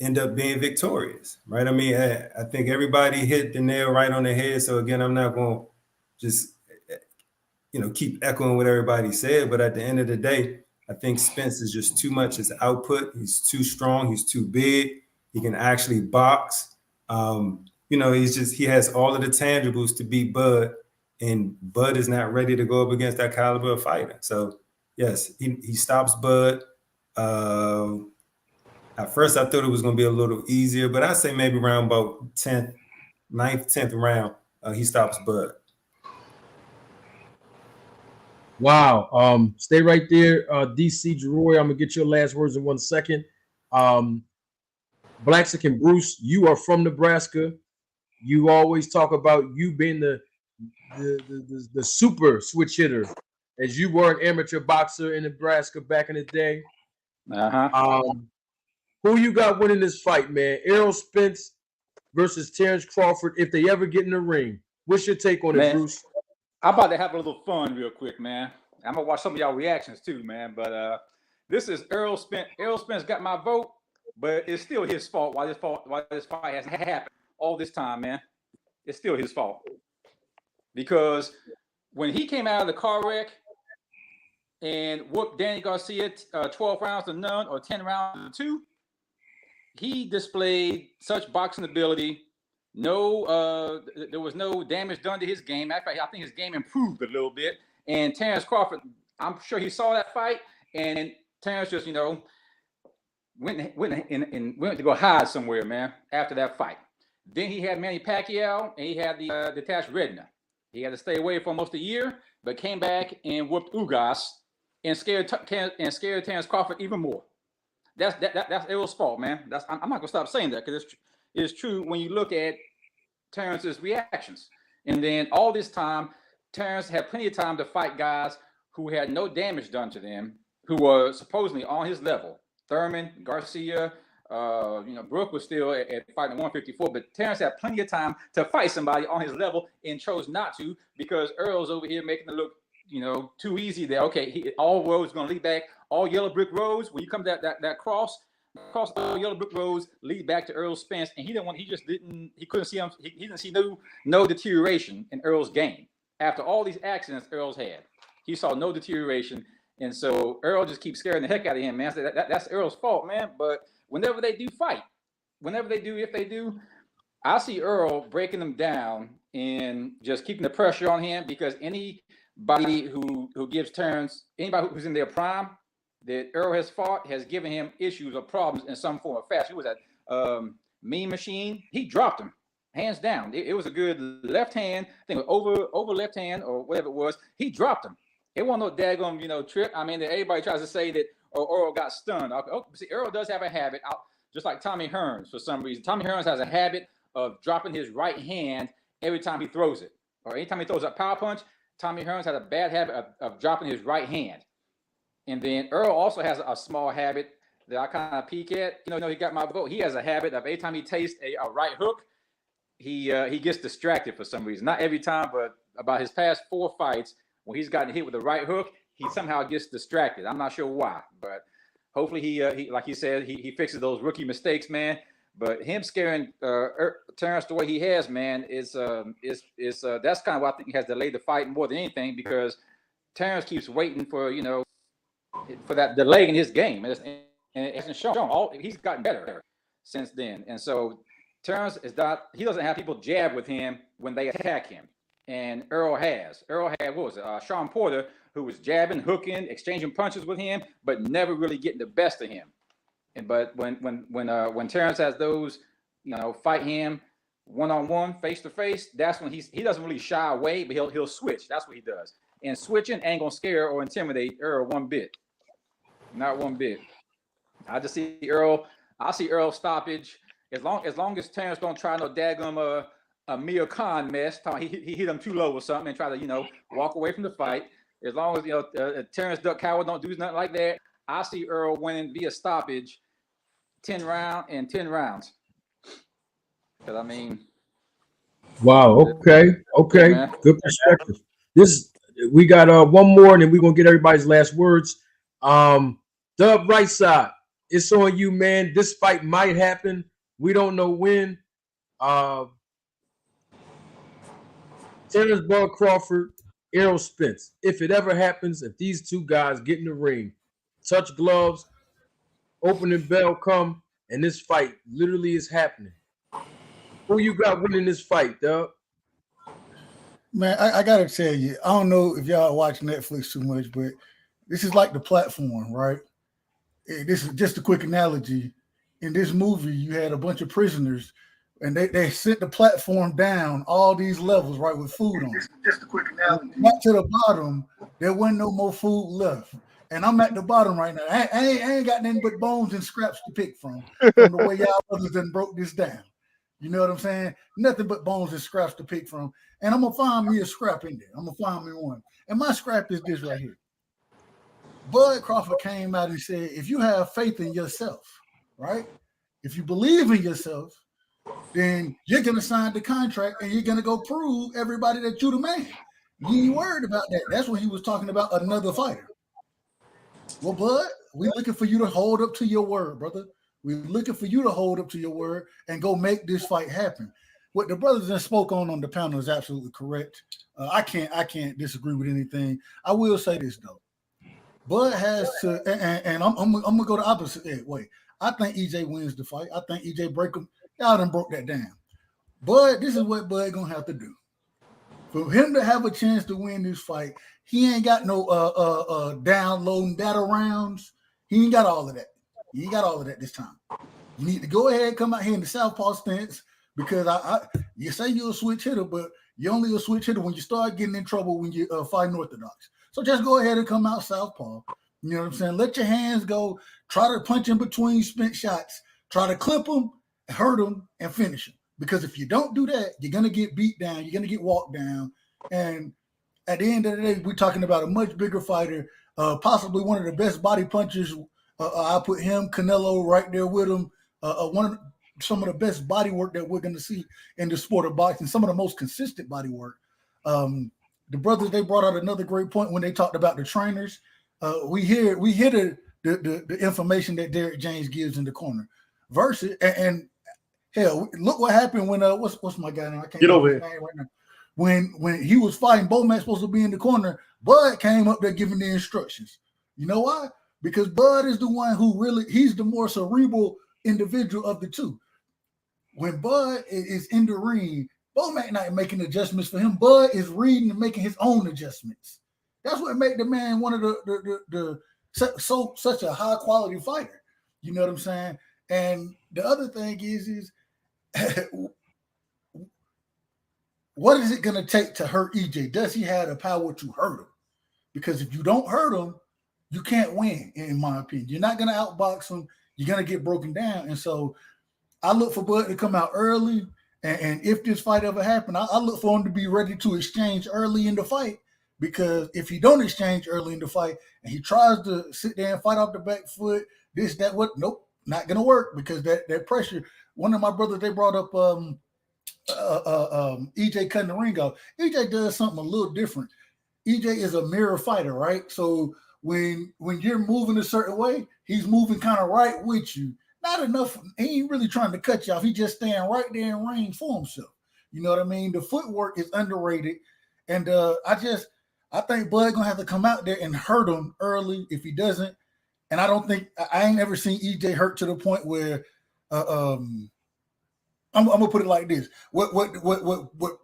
end up being victorious, right? I mean, I think everybody hit the nail right on the head. So again, I'm not going to just, keep echoing what everybody said. But at the end of the day, I think Spence is just too much his output. He's too strong. He's too big. He can actually box. He has all of the tangibles to beat Bud, and Bud is not ready to go up against that caliber of fighter. So yes, he stops Bud. At first, I thought it was going to be a little easier, but I say maybe around about 9th, 10th round, he stops Bud. Wow. Stay right there, DC Jeroy. I'm going to get your last words in 1 second. Blaxican Bruce, you are from Nebraska. You always talk about you being the super switch hitter, as you were an amateur boxer in Nebraska back in the day. Who you got winning this fight, man? Errol Spence versus Terrance Crawford, if they ever get in the ring. What's your take on it, Bruce? I'm about to have a little fun real quick, man. I'm going to watch some of y'all reactions too, man. But this is Errol Spence. Errol Spence got my vote, but it's still his fault why this fight hasn't happened all this time, man. It's still his fault. Because when he came out of the car wreck and whooped Danny Garcia 12 rounds to none or 10 rounds to 2, he displayed such boxing ability. There was no damage done to his game. In fact, I think his game improved a little bit. And Terrance Crawford, I'm sure he saw that fight, and Terrance just, went to go hide somewhere, man, after that fight. Then he had Manny Pacquiao, and he had the detached retina. He had to stay away for almost a year, but came back and whooped Ugas and scared Terrance Crawford even more. That's Errol's fault, man. I'm not gonna stop saying that because it's true when you look at Terrance's reactions. And then all this time, Terrance had plenty of time to fight guys who had no damage done to them, who were supposedly on his level. Thurman, Garcia, Brooke was still at fighting 154, but Terrance had plenty of time to fight somebody on his level and chose not to because Earl's over here making it look, too easy there. Okay, all roads going to lead back. All yellow brick roads, when you come to that cross all yellow brick roads lead back to Errol Spence, and he couldn't see him. He didn't see no deterioration in Earl's game. After all these accidents Earl's had, he saw no deterioration. And so Errol just keeps scaring the heck out of him, man. That's Errol's fault, man. But whenever they do fight, if they do, I see Errol breaking him down and just keeping the pressure on him, because anybody who gives Terrance, anybody who's in their prime that Errol has fought has given him issues or problems in some form or fashion. He was at Mean Machine. He dropped him hands down. It was a good left hand, I think over left hand or whatever it was. He dropped him. It wasn't no daggone, trip. I mean, everybody tries to say that Errol got stunned. See, Errol does have a habit, just like Tommy Hearns for some reason. Tommy Hearns has a habit of dropping his right hand every time he throws it. Or anytime he throws a power punch, Tommy Hearns has a bad habit of dropping his right hand. And then Errol also has a small habit that I kind of peek at. He got my vote. He has a habit of every time he tastes a right hook, he gets distracted for some reason. Not every time, but about his past 4 fights, when he's gotten hit with the right hook, he somehow gets distracted. I'm not sure why, but hopefully he like he said, he fixes those rookie mistakes, man. But him scaring Terrance the way he has, man, is that's kind of why I think he has delayed the fight more than anything, because Terrance keeps waiting for that delay in his game, and it hasn't shown. He's gotten better since then, and so Terrance he doesn't have people jab with him when they attack him, and Errol has. Errol had, what was it, Sean Porter, who was jabbing, hooking, exchanging punches with him, but never really getting the best of him. But when Terrance has those, fight him one-on-one, face-to-face, that's when he doesn't really shy away, but he'll switch. That's what he does. And switching ain't gonna scare or intimidate Errol one bit. Not one bit. I just see Errol. I see Errol stoppage. As long as Terrance don't try no daggum Amir Khan mess, he hit him too low or something and try to walk away from the fight. As long as Terrance Duck Coward don't do nothing like that, I see Errol winning via stoppage, 10 rounds. Because I mean, wow. Okay. Man. Good perspective. We got one more, and then we're gonna get everybody's last words. Dub, right side, it's on you, man. This fight might happen. We don't know when. Terrance Bud Crawford, Errol Spence. If it ever happens, if these two guys get in the ring, touch gloves, opening bell come, and this fight literally is happening, who you got winning this fight, Dub? Man, I gotta tell you, I don't know if y'all watch Netflix too much, but this is like the platform, right? This is just a quick analogy. In this movie, you had a bunch of prisoners, and they sent the platform down all these levels, right, with food on it. Just a quick analogy. Got to the bottom, there wasn't no more food left. And I'm at the bottom right now. I ain't got nothing but bones and scraps to pick from the way y'all brothers done broke this down. You know what I'm saying? Nothing but bones and scraps to pick from. And I'm going to find me a scrap in there. I'm going to find me one. And my scrap is this right here. Bud Crawford came out and said, if you have faith in yourself, right? If you believe in yourself, then you're going to sign the contract and you're going to go prove everybody that you're the man. You ain't worried about that. That's when he was talking about another fighter. Well, Bud, we're looking for you to hold up to your word, brother. We're looking for you to hold up to your word and go make this fight happen. What the brothers that spoke on the panel is absolutely correct. I can't disagree with anything. I will say this though. Bud has to, and I'm gonna go the opposite way. I think EJ wins the fight. I think EJ break him. Y'all done broke that down. Bud, this is what Bud gonna have to do. For him to have a chance to win this fight, he ain't got no downloading data rounds. He ain't got all of that. He ain't got all of that this time. You need to go ahead and come out here in the southpaw stance, because you say you're a switch hitter, but you're only a switch hitter when you start getting in trouble when you fighting orthodox. So just go ahead and come out southpaw. You know what I'm saying? Let your hands go. Try to punch in between spent shots. Try to clip them, hurt them, and finish them. Because if you don't do that, you're going to get beat down. You're going to get walked down. And at the end of the day, we're talking about a much bigger fighter, possibly one of the best body punchers. I put him, Canelo, right there with him. Some of the best body work that we're going to see in the sport of boxing. Some of the most consistent body work. The brothers, they brought out another great point when they talked about the trainers. We hear the information that Derek James gives in the corner. Versus and hell, look what happened when what's my guy name? I can't get over here right now. When he was fighting, Bowman supposed to be in the corner. Bud came up there giving the instructions. You know why? Because Bud is the one who he's the more cerebral individual of the two. when Bud is in the ring, Bud might not making adjustments for him. Bud is reading and making his own adjustments. That's what made the man one of the such a high quality fighter. You know what I'm saying? And the other thing is what is it going to take to hurt EJ? Does he have the power to hurt him? Because if you don't hurt him, you can't win, in my opinion. You're not going to outbox him. You're going to get broken down. And so I look for Bud to come out early. And if this fight ever happened, I look for him to be ready to exchange early in the fight. Because if he don't exchange early in the fight and he tries to sit there and fight off the back foot, this, that, what, nope, not going to work because that pressure. One of my brothers, they brought up EJ cutting the ring off. EJ does something a little different. EJ is a mirror fighter, right? So when you're moving a certain way, he's moving kind of right with you. Not enough. He ain't really trying to cut you off. He just staying right there in range for himself. You know what I mean? The footwork is underrated. And I think Bud gonna have to come out there and hurt him early if he doesn't. And I ain't ever seen EJ hurt to the point where I'm gonna put it like this. What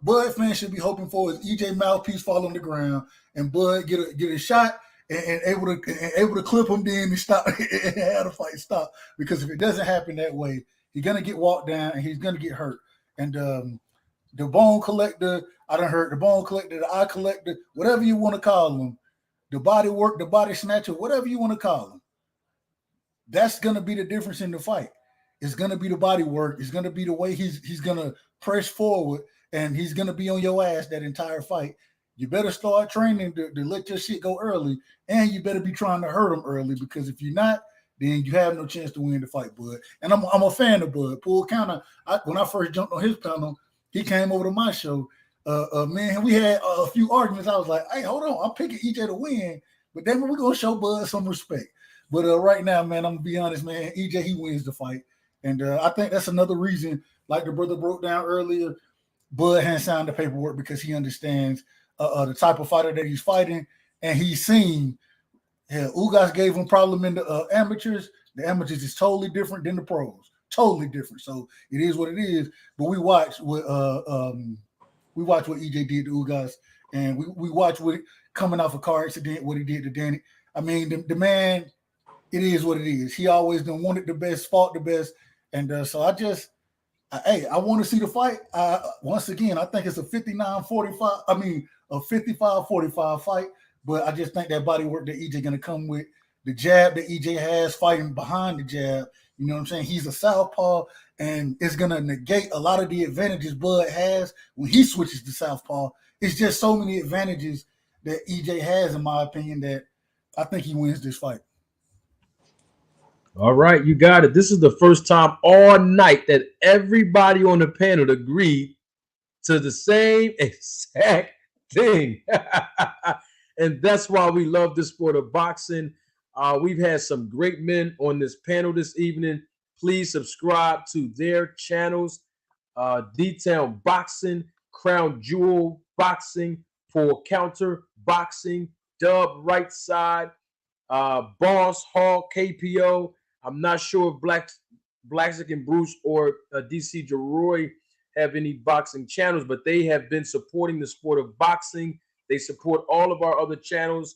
Bud fans should be hoping for is EJ mouthpiece fall on the ground and Bud get a shot and able to clip him then and stop and have the fight stop. Because if it doesn't happen that way, he's gonna get walked down and he's gonna get hurt. And the bone collector, I done heard the bone collector, the eye collector, whatever you want to call him, the body work, the body snatcher, whatever you want to call him. That's gonna be the difference in the fight. It's gonna be the body work. It's gonna be the way he's gonna press forward, and he's gonna be on your ass that entire fight. You better start training to let your shit go early, and you better be trying to hurt him early because if you're not, then you have no chance to win the fight, Bud. And I'm a fan of Bud. Pool Counter. When I first jumped on his panel, he came over to my show. Man, we had a few arguments. I was like, "Hey, hold on, I'm picking EJ to win, but then we're gonna show Bud some respect." But right now, man, I'm gonna be honest, man. EJ, he wins the fight. And I think that's another reason, like the brother broke down earlier, Bud has signed the paperwork because he understands the type of fighter that he's fighting. And he's seen, Ugas gave him problem in the amateurs. The amateurs is totally different than the pros. Totally different. So it is what it is. But we watch what EJ did to Ugas. And we watch what coming off a car accident, what he did to Danny. I mean, the man, it is what it is. He always done wanted the best, fought the best. And so I want to see the fight. Once again, I think it's a 59-45. I mean, a 55-45 fight. But I just think that body work that EJ going to come with, the jab that EJ has fighting behind the jab, you know what I'm saying? He's a southpaw, and it's going to negate a lot of the advantages Bud has when he switches to southpaw. It's just so many advantages that EJ has, in my opinion, that I think he wins this fight. All right, you got it. This is the first time all night that everybody on the panel agreed to the same exact thing. And that's why we love the sport of boxing. We've had some great men on this panel this evening. Please subscribe to their channels. Detailed Boxing, Crown Jewel Boxing, Full Counter Boxing, Dub Right Side, Boss Hall, KPO. I'm not sure if Blackstick and Bruce or DC Jeroy have any boxing channels, but they have been supporting the sport of boxing. They support all of our other channels,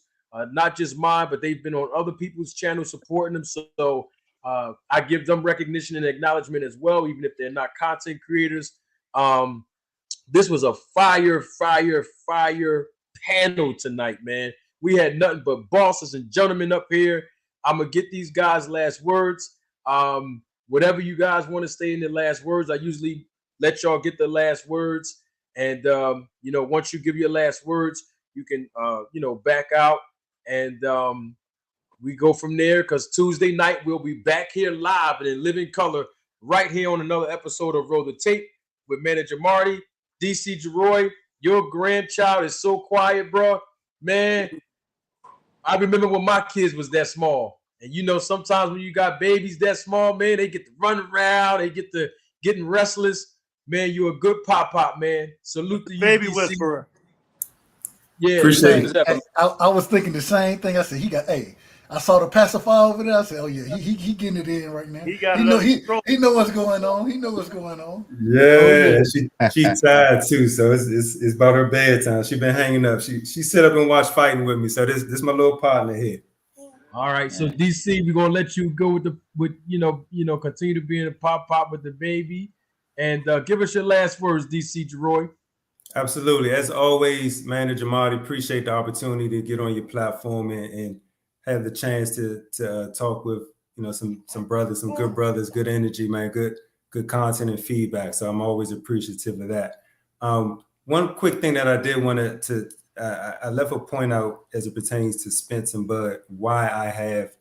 not just mine, but they've been on other people's channels supporting them. So I give them recognition and acknowledgement as well, even if they're not content creators. This was a fire panel tonight, man. We had nothing but bosses and gentlemen up here. I'm going to get these guys' last words. Whatever you guys want to say in the last words, I usually let y'all get the last words. And, once you give your last words, you can, back out. And we go from there because Tuesday night we'll be back here live and in living color right here on another episode of Roll the Tape with Manager Marty. DC Jeroy, your grandchild is so quiet, bro. Man, I remember when my kids was that small. And, sometimes when you got babies that small, man, they get to run around. They get to getting restless. Man, you're a good pop, man. Salute to you, Baby DC. whisperer. Yeah. Appreciate it. I was thinking the same thing. I said, I I saw the pacifier over there. I said, "Oh yeah, he getting it in right now. He got He it know under control. he know what's going on. He know what's going on." Yeah, she tired too, so it's about her bedtime. She been hanging up. She sit up and watch fighting with me. So this my little partner here. All right, so DC, we're gonna let you go with continue to be in the pop with the baby, and give us your last words, DC Jeroy. Absolutely. As always, Manager Marty, appreciate the opportunity to get on your platform and have the chance to talk with some brothers, some good brothers, good energy, man, good content and feedback. So I'm always appreciative of that. One quick thing that I did want to I left a point out as it pertains to Spence and Bud, why I have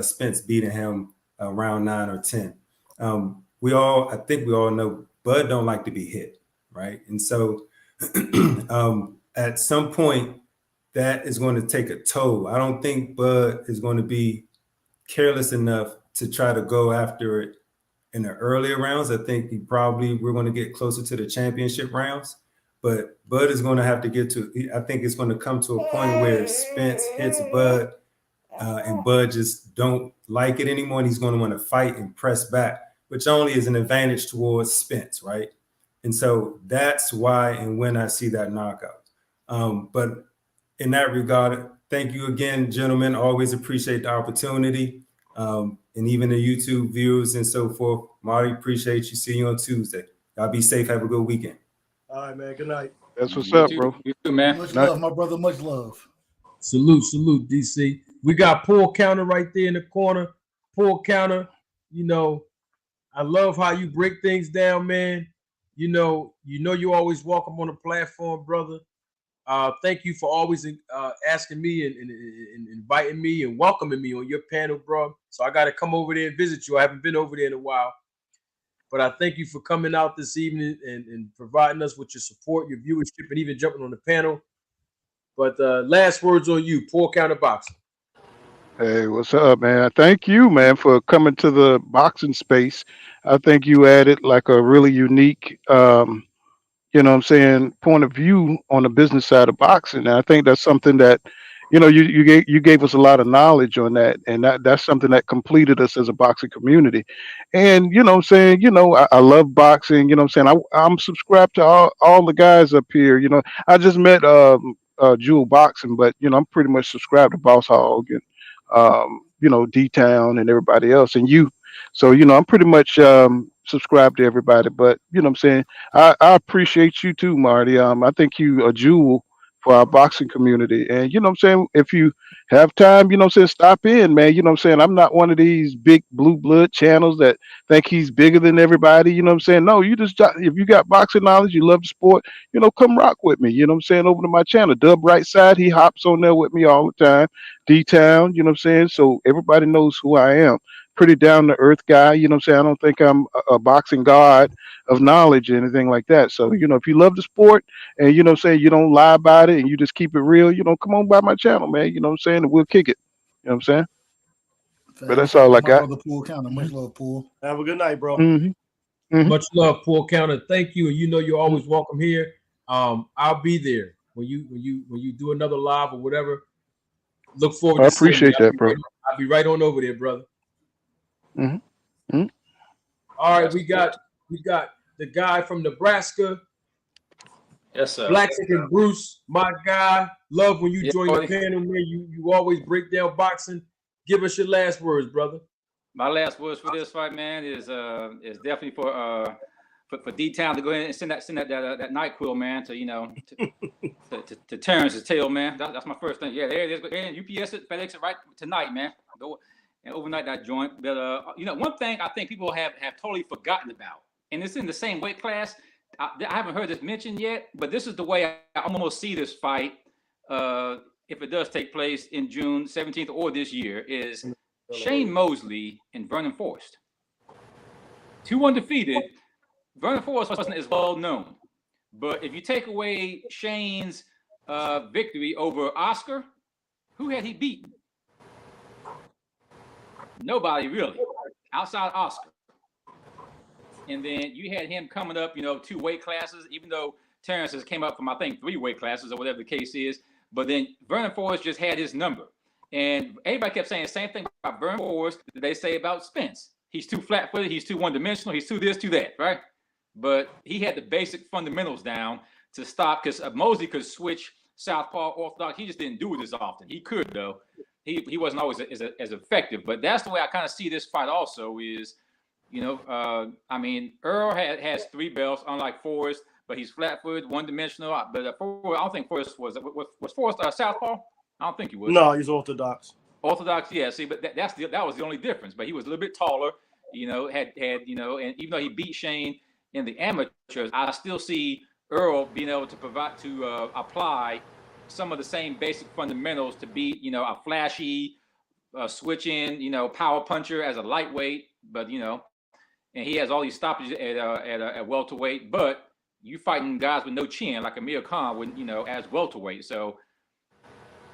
Spence beating him around 9 or 10. I think we all know Bud don't like to be hit, right? And so at some point that is going to take a toll. I don't think Bud is going to be careless enough to try to go after it in the earlier rounds. I think we're going to get closer to the championship rounds, but Bud is going to have to I think it's going to come to a point where Spence hits Bud and Bud just don't like it anymore. And he's going to want to fight and press back, which only is an advantage towards Spence, right? And so that's why and when I see that knockout. But in that regard, thank you again, gentlemen. Always appreciate the opportunity. And even the YouTube viewers and so forth. Marty, appreciate you. See you on Tuesday. Y'all be safe. Have a good weekend. All right, man. Good night. That's what's up, bro. You too, man. Much love, my brother. Much love. Salute, DC. We got Paul Counter right there in the corner. Paul Counter, I love how you break things down, man. You're always welcome on the platform, brother. Thank you for always asking me and inviting me and welcoming me on your panel, bro. So I got to come over there and visit you. I haven't been over there in a while. But I thank you for coming out this evening and providing us with your support, your viewership, and even jumping on the panel. But last words on you, Paul Counter Boxing. Hey, what's up, man? Thank you, man, for coming to the boxing space. I think you added like a really unique, point of view on the business side of boxing. And I think that's something that, you gave us a lot of knowledge on that, and that's something that completed us as a boxing community. And I love boxing. I'm subscribed to all the guys up here. I just met Jewel Boxing, but I'm pretty much subscribed to Boss Hog and D-Town and everybody else, and you. So, I'm pretty much subscribed to everybody. But, I appreciate you too, Marty. I think you a jewel for our boxing community. And, if you have time, stop in, man. I'm not one of these big blue blood channels that think he's bigger than everybody. No, if you got boxing knowledge, you love the sport, come rock with me. Over to my channel, Dub Right Side. He hops on there with me all the time. D-Town, so everybody knows who I am. Pretty down to earth guy, I don't think I'm a boxing god of knowledge or anything like that. So, if you love the sport and you don't lie about it and you just keep it real, come on by my channel, man. And we'll kick it. You know what I'm saying? But that's all I got. Brother Paul Counter. Much love, Paul. Have a good night, bro. Much love, Paul Counter. Thank you. And you're always welcome here. I'll be there when you do another live or whatever. Look forward to I appreciate that, bro. I'll be right on over there, brother. All right, we got the guy from Nebraska. Yes, sir. Black Chicken Bruce, my guy. Love when you join the panel, man. You always break down boxing. Give us your last words, brother. My last words for this fight, man, is definitely for D-Town to go ahead and send that NyQuil, man, to Terrance's tail, man. That's my first thing. Yeah, there it is. And UPS it, FedEx it right tonight, man. Go and overnight that joint. But one thing I think people have totally forgotten about, and it's in the same weight class. I haven't heard this mentioned yet, but this is the way I almost see this fight. If it does take place in June 17th or this year, is Shane Mosley and Vernon Forrest. 2 undefeated. Vernon Forrest wasn't as well known, but if you take away Shane's victory over Oscar, who had he beaten? Nobody really, outside Oscar. And then you had him coming up, 2 weight classes, even though Terrance has came up from, I think, 3 weight classes or whatever the case is. But then Vernon Forrest just had his number. And everybody kept saying the same thing about Vernon Forrest that they say about Spence. He's too flat-footed. He's too one-dimensional. He's too this, too that, right? But he had the basic fundamentals down to stop, because Mosley could switch southpaw, orthodox. He just didn't do it as often. He could, though. He wasn't always as effective. But that's the way I kind of see this fight also is, I mean, Earl has 3 belts, unlike Forrest, but he's flat-footed, one-dimensional. But I don't think Forrest was Forrest southpaw? I don't think he was. No, he's orthodox. Orthodox, yeah. See, but that was the only difference. But he was a little bit taller, had and even though he beat Shane in the amateurs, I still see Earl being able to apply some of the same basic fundamentals to be, a flashy, switch-in, power puncher as a lightweight, but and he has all these stoppages at welterweight. But you fighting guys with no chin like Amir Khan, with as welterweight, so.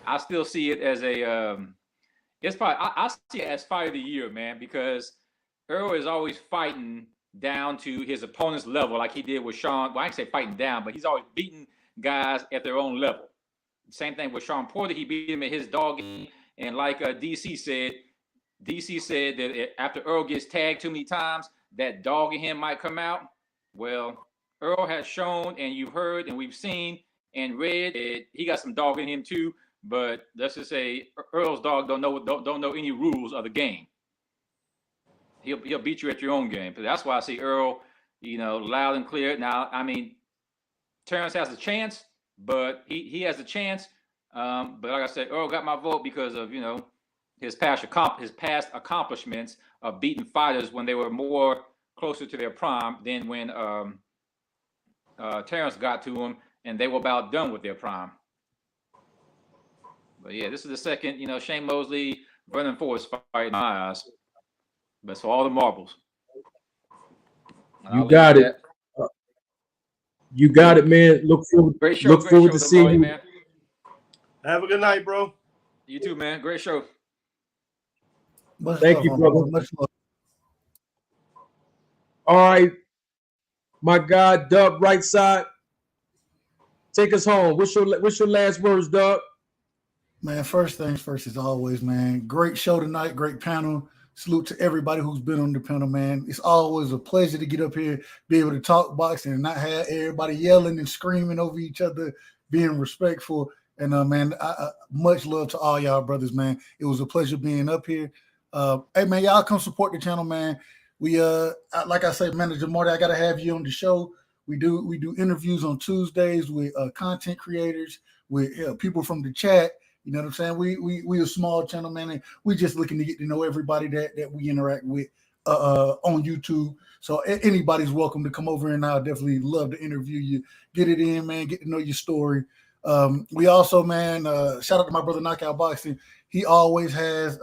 I still see it as it's probably I see it as fight of the year, man, because Earl is always fighting down to his opponent's level, like he did with Sean. Well, I can say fighting down, but he's always beating guys at their own level. Same thing with Sean Porter; he beat him at his dog game, and like DC said that after Earl gets tagged too many times, that dog in him might come out. Well, Earl has shown, and you've heard, and we've seen and read that he got some dog in him too. But let's just say Earl's dog don't know any rules of the game. He'll beat you at your own game. But that's why I see Earl, loud and clear. Now, I mean, Terrance has a chance, but he has a chance. But like I said, Earl got my vote because of his past accomplishments of beating fighters when they were more closer to their prime than when Terrance got to him and they were about done with their prime. But yeah, this is the second, Shane Mosley, Vernon Forrest fight in my eyes. But for all the marbles. You got it. You got it, man. Look forward to seeing you, man. Have a good night, bro. You too, man. Great show. Thank you, brother. All right, my guy, Dub, right side. Take us home. What's your last words, Dub? Man, first things first, as always, man. Great show tonight, great panel. Salute to everybody who's been on the panel, man. It's always a pleasure to get up here, be able to talk boxing and not have everybody yelling and screaming over each other, being respectful. And, man, much love to all y'all brothers, man. It was a pleasure being up here. Hey, man, y'all come support the channel, man. We, like I said, Manager Marty, I got to have you on the show. We do interviews on Tuesdays with content creators, with people from the chat. You know what I'm saying? We a small channel, man, and we just looking to get to know everybody that we interact with on YouTube. So anybody's welcome to come over, and I'll definitely love to interview you. Get it in, man. Get to know your story. We also, man, shout out to my brother Knockout Boxing. He always has,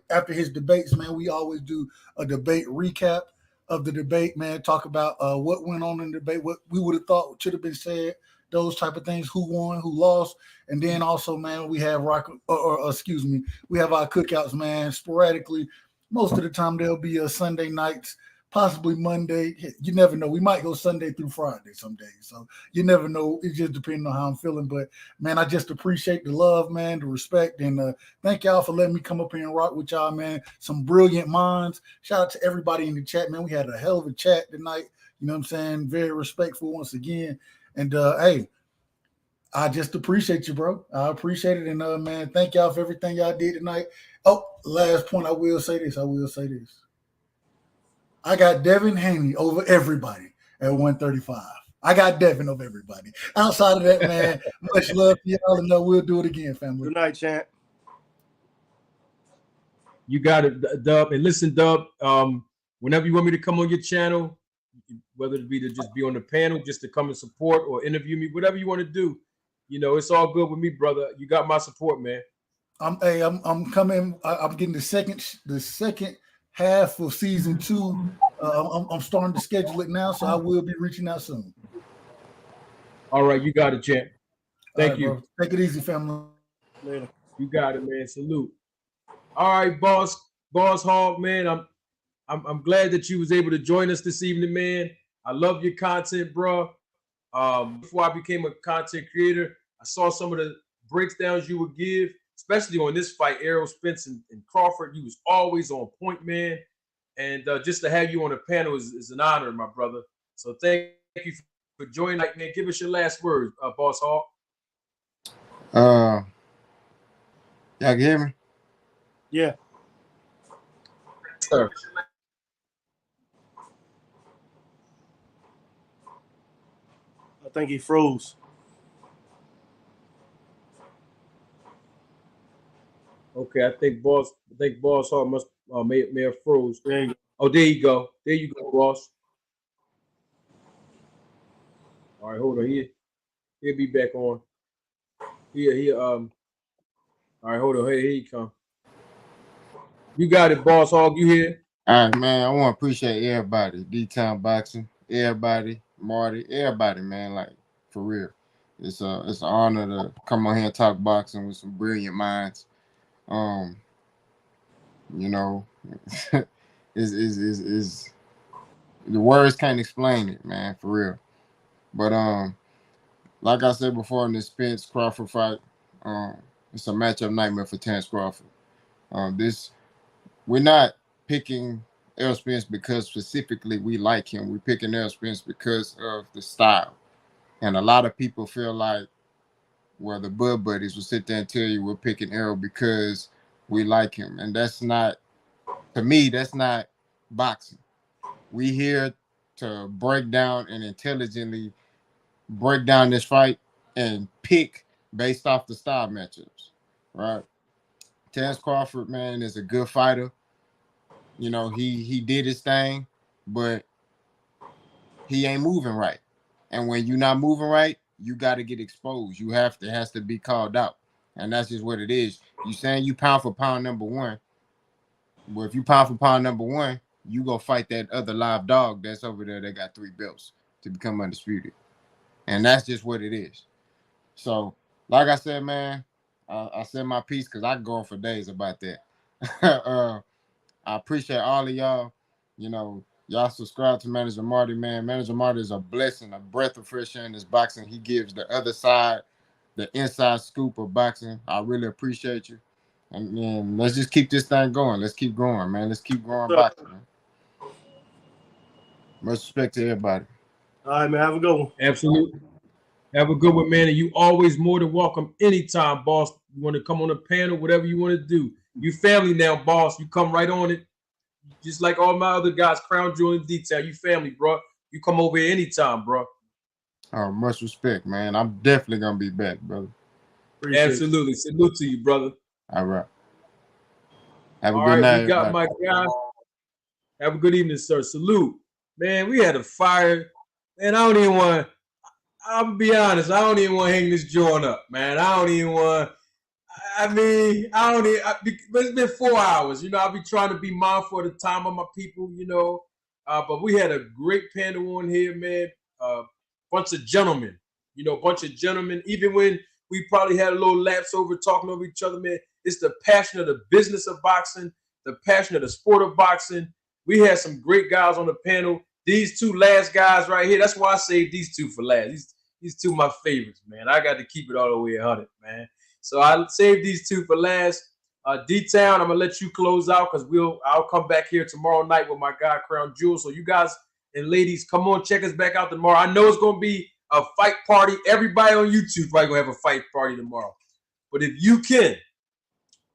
after his debates, man, we always do a debate recap of the debate, man. Talk about what went on in the debate, what we would have thought should have been said. Those type of things, who won, who lost. And then also, man, we have we have our cookouts, man, sporadically. Most of the time they'll be Sunday nights, possibly Monday. You never know. We might go Sunday through Friday some days. So you never know. It just depends on how I'm feeling. But, man, I just appreciate the love, man, the respect. And thank y'all for letting me come up here and rock with y'all, man. Some brilliant minds. Shout out to everybody in the chat, man. We had a hell of a chat tonight. You know what I'm saying? Very respectful once again. And, hey, I just appreciate you, bro. I appreciate it. And, man, thank y'all for everything y'all did tonight. Oh, last point, I will say this. I got Devin Haney over everybody at 135. I got Devin over everybody. Outside of that, man, much love to y'all, and we'll do it again, family. Good night, champ. You got it, Dub. And listen, Dub, whenever you want me to come on your channel, whether it be to just be on the panel, just to come and support or interview me, whatever you want to do, it's all good with me, brother. You got my support, man. I'm coming. I'm getting the second half of season 2. I'm starting to schedule it now, so I will be reaching out soon. All right, you got it, champ. Thank you. Bro. Take it easy, family. Later. You got it, man. Salute. All right, boss Hog, man. I'm glad that you was able to join us this evening, man. I love your content, bro. Before I became a content creator, I saw some of the breakdowns you would give, especially on this fight, Errol Spence and Crawford. You was always on point, man. And just to have you on the panel is an honor, my brother. So thank you for joining, man. Give us your last words, Boss Hawk. Y'all can hear me? Yeah. Sir. I think he froze. Okay, I think Boss Hawk must may have froze. There you go. Oh, there you go. There you go, Boss. All right, hold on. He'll be back on. All right, hold on. Here he come. You got it, Boss Hog. You here? All right, man. I want to appreciate everybody. D-Town Boxing, everybody, Marty, everybody, man. Like, for real. It's an honor to come on here and talk boxing with some brilliant minds. You know, is the words can't explain it, man, for real. But like I said before in this Spence Crawford fight, it's a matchup nightmare for Terrance Crawford. We're not picking Errol Spence because specifically we like him. We're picking Errol Spence because of the style. And a lot of people feel like, well, the Bud Buddies will sit there and tell you we're picking Errol because we like him. And that's not, to me, that's not boxing. We here to break down and intelligently break down this fight and pick based off the style matchups, right? Terrance Crawford, man, is a good fighter. You know, he did his thing, but he ain't moving right. And when you're not moving right, you got to get exposed. It has to be called out. And that's just what it is. You saying you pound for pound number one. Well, if you pound for pound number one, you go fight that other live dog that's over there that got 3 belts to become undisputed. And that's just what it is. So, like I said, man, I said my piece because I can go on for days about that. I appreciate all of y'all. You know, y'all subscribe to Manager Marty, man. Manager Marty is a blessing, a breath of fresh air in this boxing. He gives the other side, the inside scoop of boxing. I really appreciate you. And man, let's just keep this thing going. Let's keep growing, man. Let's keep growing boxing, man. Much respect to everybody. All right, man. Have a good one. Absolutely. Have a good one, man. And you always more than welcome anytime, boss. You want to come on the panel, whatever you want to do. You family now, boss. You come right on it. Just like all my other guys, Crown Jewel and Detail. You family, bro. You come over here anytime, bro. Oh, much respect, man. I'm definitely going to be back, brother. Absolutely. Salute to you, brother. All right. Have a good night. We got everybody. My guy. Have a good evening, sir. Salute. Man, we had a fire. Man, I don't even want to. I'll be honest. I don't even want to hang this joint up, man. I don't even want. It's been 4 hours. You know, I'll be trying to be mindful of the time of my people. You know, but we had a great panel on here, man. Bunch of gentlemen. You know, bunch of gentlemen. Even when we probably had a little lapse over talking over each other, man. It's the passion of the business of boxing, the passion of the sport of boxing. We had some great guys on the panel. These two last guys right here, that's why I saved these two for last. These two my favorites, man. I got to keep it all the way 100, man. So I saved these two for last. D-Town, I'm going to let you close out because I'll come back here tomorrow night with my guy, Crown Jewel. So you guys and ladies, come on, check us back out tomorrow. I know it's going to be a fight party. Everybody on YouTube probably going to have a fight party tomorrow. But if you can,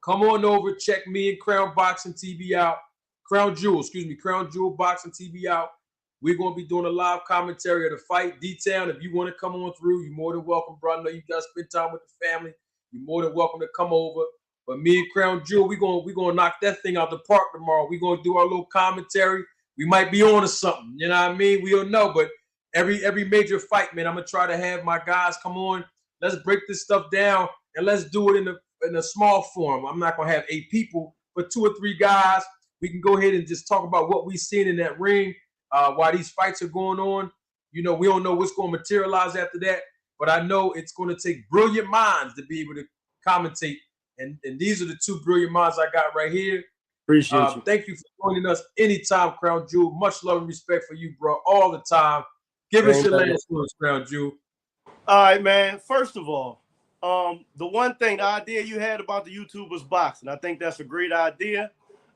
come on over, check me and Crown Boxing TV out. Crown Jewel Boxing TV out. We're going to be doing a live commentary of the fight. D-Town, if you want to come on through, you're more than welcome, bro. I know you guys spend time with the family. You're more than welcome to come over. But me and Crown Jewel, we're gonna knock that thing out the park tomorrow. We're going to do our little commentary. We might be on to something. You know what I mean? We don't know. But every major fight, man, I'm going to try to have my guys come on. Let's break this stuff down, and let's do it in a small form. I'm not going to have 8 people, but 2 or 3 guys. We can go ahead and just talk about what we've seen in that ring. While these fights are going on, you know, we don't know what's going to materialize after that, but I know it's going to take brilliant minds to be able to commentate, and these are the 2 brilliant minds I got right here. Appreciate you. Thank you for joining us anytime, Crown Jewel. Much love and respect for you, bro, all the time. Give us your last words, Crown Jewel. All right, man. First of all, The one thing, the idea you had about the YouTubers boxing, I think that's a great idea.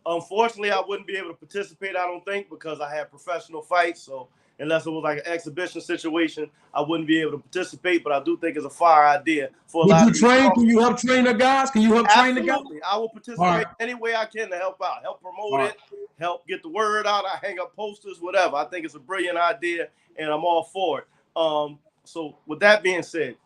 Unfortunately, I wouldn't be able to participate, I don't think, because I had professional fights. So unless it was like an exhibition situation, I wouldn't be able to participate. But I do think it's a fire idea for a Would lot you of these train? Can talks. you help train the guys? Can you help train the guys? Absolutely. I will All participate right. any way I can to help out, help promote All right. it, help get the word out. I hang up posters, whatever. I think it's a brilliant idea, and I'm all for it. So with that being said,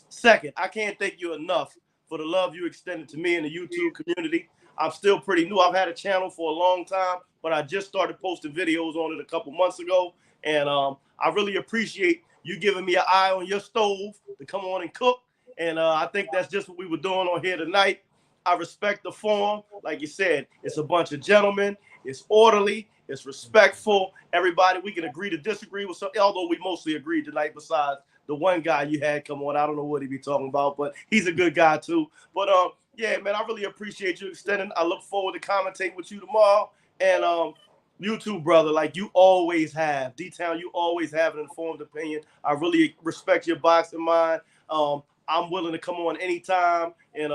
second, I can't thank you enough for the love you extended to me in the YouTube community. I'm still pretty new. I've had a channel for a long time, but I just started posting videos on it a couple months ago. And I really appreciate you giving me an eye on your stove to come on and cook. And I think that's just what we were doing on here tonight. I respect the form. Like you said, it's a bunch of gentlemen. It's orderly. It's respectful. Everybody, we can agree to disagree with something, although we mostly agreed tonight besides the one guy you had come on. I don't know what he be talking about, but he's a good guy too. But yeah, man, I really appreciate you extending. I look forward to commentating with you tomorrow. And you too, brother, like you always have. D-Town, you always have an informed opinion. I really respect your boxing mind. I'm willing to come on anytime and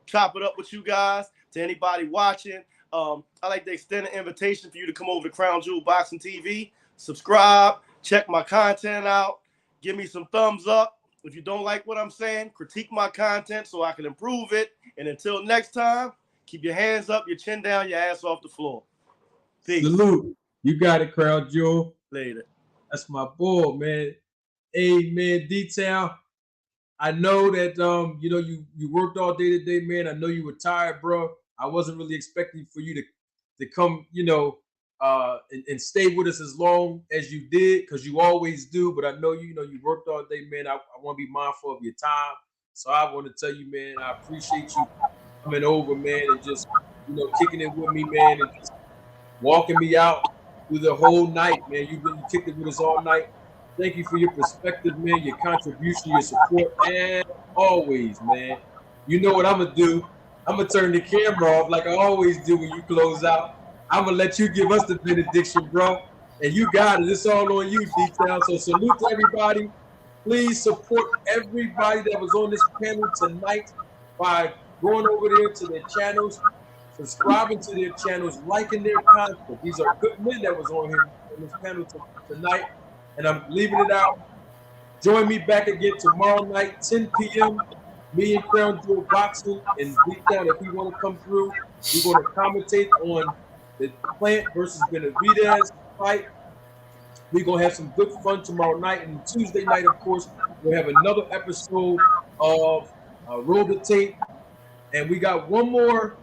chop it up with you guys. To anybody watching, I like to extend an invitation for you to come over to Crown Jewel Boxing TV, subscribe, check my content out. Give me some thumbs up. If you don't like what I'm saying, critique my content so I can improve it. And until next time, keep your hands up, your chin down, your ass off the floor. Peace. Salute. You got it, Crowd Jewel. Later. That's my boy, man. Hey, man, D-Town. I know that you know you worked all day today, man. I know you were tired, bro. I wasn't really expecting for you to come, you know, and stay with us as long as you did, because you always do. But I know you know you worked all day, man. I want to be mindful of your time. So I want to tell you, man, I appreciate you coming over, man, and just, you know, kicking it with me, man, and just walking me out through the whole night, man. You kicked it with us all night. Thank you for your perspective, man, your contribution, your support, and always, man. You know what I'm gonna do? I'm gonna turn the camera off like I always do when you close out. I'm gonna let you give us the benediction, bro. And you got it. It's all on you, D-Town. So salute to everybody. Please support everybody that was on this panel tonight by going over there to their channels, subscribing to their channels, liking their content. These are good men that was on here on this panel tonight. And I'm leaving it out. Join me back again tomorrow night, 10 p.m. Me and Crown Jewel Boxing and D-Town. If you want to come through, we're going to commentate on the Plant versus Benavidez fight. We're going to have some good fun tomorrow night. And Tuesday night, of course, we'll have another episode of Roll the Tape. And we got one more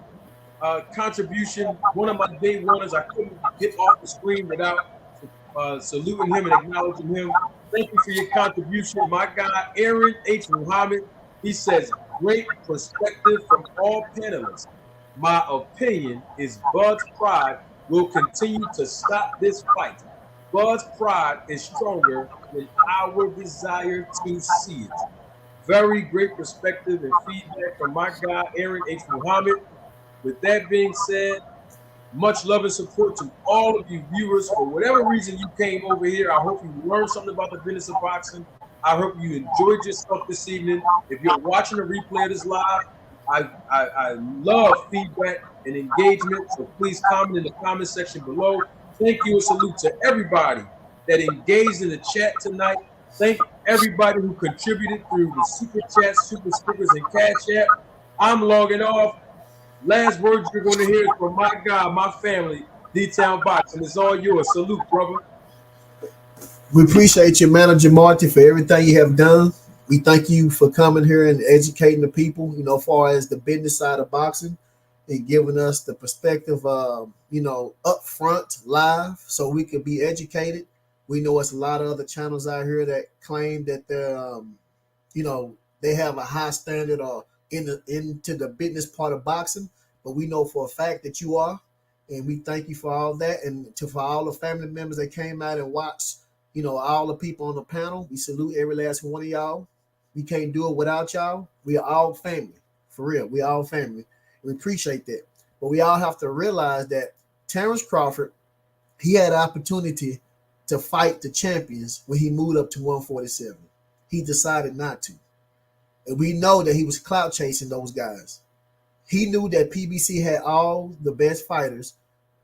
contribution. One of my day oneers. I couldn't get off the screen without saluting him and acknowledging him. Thank you for your contribution. My guy, Aaron H. Muhammad, he says, great perspective from all panelists. My opinion is Bud's pride will continue to stop this fight. Bud's pride is stronger than our desire to see it. Very great perspective and feedback from my guy, Aaron H. Muhammad. With that being said, much love and support to all of you viewers. For whatever reason you came over here, I hope you learned something about the business of boxing. I hope you enjoyed yourself this evening. If you're watching a replay of this live, I love feedback and engagement. So please comment in the comment section below. Thank you and salute to everybody that engaged in the chat tonight. Thank everybody who contributed through the super chat, super stickers, and Cash App. I'm logging off. Last words you're going to hear is from my guy, my family, D-Town Boxing. It's all yours. Salute, brother. We appreciate you, Manager Marty, for everything you have done. We thank you for coming here and educating the people, you know, as far as the business side of boxing and giving us the perspective, you know, up front, live, so we could be educated. We know it's a lot of other channels out here that claim that they're, you know, they have a high standard or into the business part of boxing, but we know for a fact that you are, and we thank you for all that, and for all the family members that came out and watched, you know, all the people on the panel. We salute every last one of y'all. We can't do it without y'all. We are all family, for real. We are all family. We appreciate that, but we all have to realize that Terrance Crawford, he had an opportunity to fight the champions when he moved up to 147. He decided not to. And we know that he was clout chasing those guys. He knew that PBC had all the best fighters,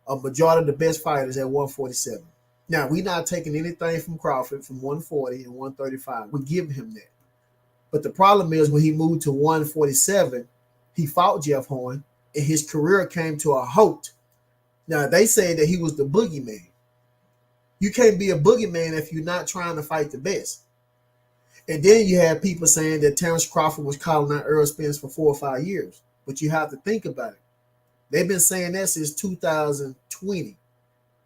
a majority of the best fighters at 147. Now, we're not taking anything from Crawford from 140 and 135. We're giving him that. But the problem is when he moved to 147, he fought Jeff Horn, and his career came to a halt. Now, they say that he was the boogeyman. You can't be a boogeyman if you're not trying to fight the best. And then you have people saying that Terrance Crawford was calling out Errol Spence for 4 or 5 years. But you have to think about it. They've been saying that since 2020.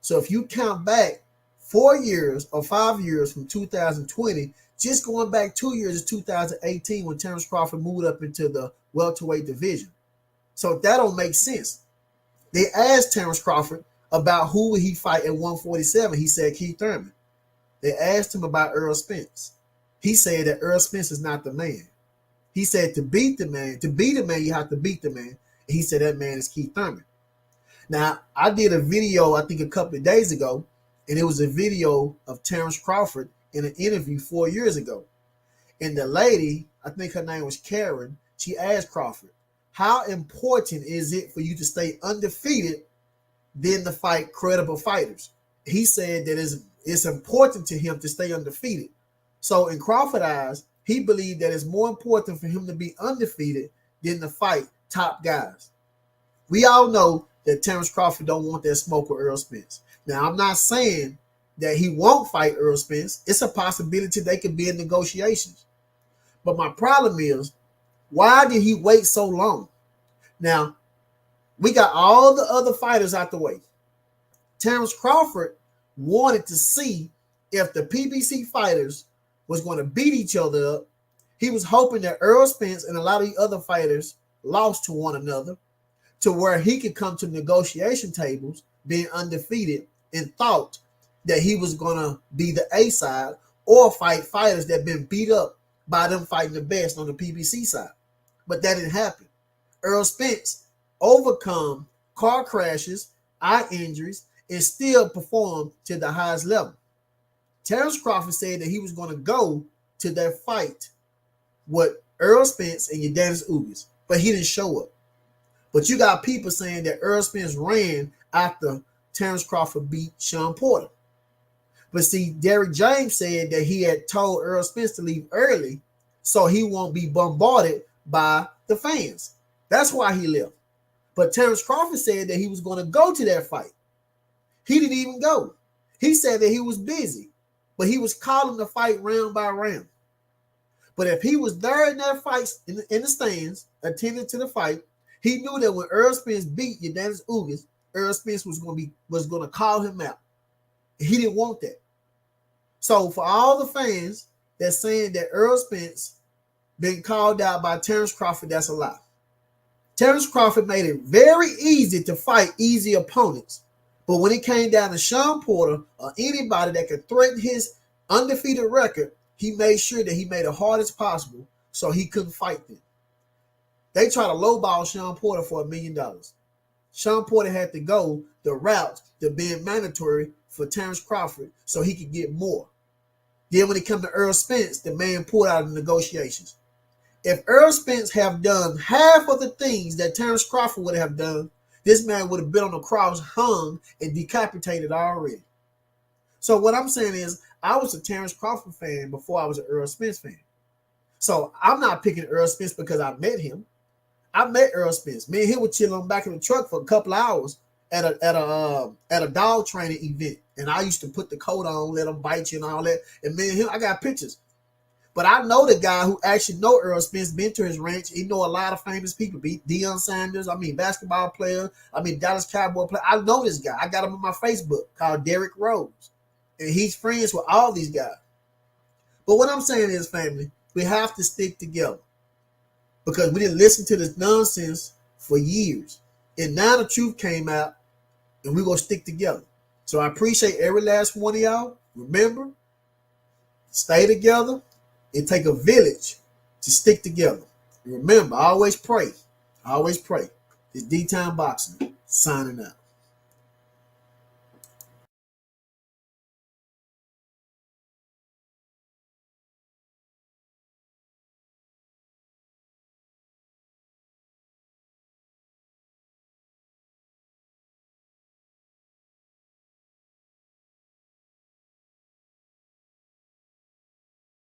So if you count back 4 years or 5 years from 2020, just going back 2 years is 2018 when Terrance Crawford moved up into the welterweight division. So that don't make sense. They asked Terrance Crawford about who would he fight at 147. He said Keith Thurman. They asked him about Errol Spence. He said that Errol Spence is not the man. He said to beat the man, you have to beat the man. And he said that man is Keith Thurman. Now, I did a video, I think a couple of days ago, and it was a video of Terrance Crawford in an interview 4 years ago. And the lady, I think her name was Karen, she asked Crawford, how important is it for you to stay undefeated than to fight credible fighters? He said that it's important to him to stay undefeated. So in Crawford's eyes, he believed that it's more important for him to be undefeated than to fight top guys. We all know that Terrance Crawford don't want that smoke with Errol Spence. Now, I'm not saying that he won't fight Errol Spence. It's a possibility they could be in negotiations. But my problem is, why did he wait so long? Now, we got all the other fighters out the way. Terrance Crawford wanted to see if the PBC fighters was going to beat each other up. He was hoping that Errol Spence and a lot of the other fighters lost to one another to where he could come to negotiation tables being undefeated and thought that he was going to be the A side or fight fighters that been beat up by them fighting the best on the PBC side. But that didn't happen. Errol Spence overcome car crashes, eye injuries, and still performed to the highest level. Terrance Crawford said that he was going to go to that fight with Errol Spence and Yordenis Ugas, but he didn't show up. But you got people saying that Errol Spence ran after Terrance Crawford beat Sean Porter. But see, Derrick James said that he had told Errol Spence to leave early so he won't be bombarded by the fans. That's why he left. But Terrance Crawford said that he was going to go to that fight. He didn't even go. He said that he was busy, but he was calling the fight round by round. But if he was there in that fight, in the stands, attending to the fight, he knew that when Errol Spence beat Yordenis Ugas, Errol Spence was going to call him out. He didn't want that. So for all the fans that's saying that Errol Spence been called out by Terrance Crawford, that's a lie. Terrance Crawford made it very easy to fight easy opponents. But when it came down to Sean Porter or anybody that could threaten his undefeated record, he made sure that he made it hard as possible so he couldn't fight them. They tried to lowball Sean Porter for $1 million. Sean Porter had to go the route to being mandatory for Terrance Crawford so he could get more. Then when it comes to Errol Spence, the man pulled out of the negotiations. If Errol Spence have done half of the things that Terrance Crawford would have done, this man would have been on the cross, hung, and decapitated already. So what I'm saying is, I was a Terrance Crawford fan before I was an Errol Spence fan. So I'm not picking Errol Spence because I met him. I met Errol Spence. Me and him were chilling on back in the truck for a couple hours at a dog training event. And I used to put the coat on, let him bite you and all that. And me and him, I got pictures. But I know the guy who actually know Errol Spence, been to his ranch. He know a lot of famous people. Deion Sanders, basketball player. Dallas Cowboy player. I know this guy. I got him on my Facebook called Derrick Rose. And he's friends with all these guys. But what I'm saying is, family, we have to stick together. Because we didn't listen to this nonsense for years. And now the truth came out, and we're going to stick together. So I appreciate every last one of y'all. Remember, stay together. It take a village to stick together. And remember, always pray. Always pray. It's D-Time Boxing, signing out.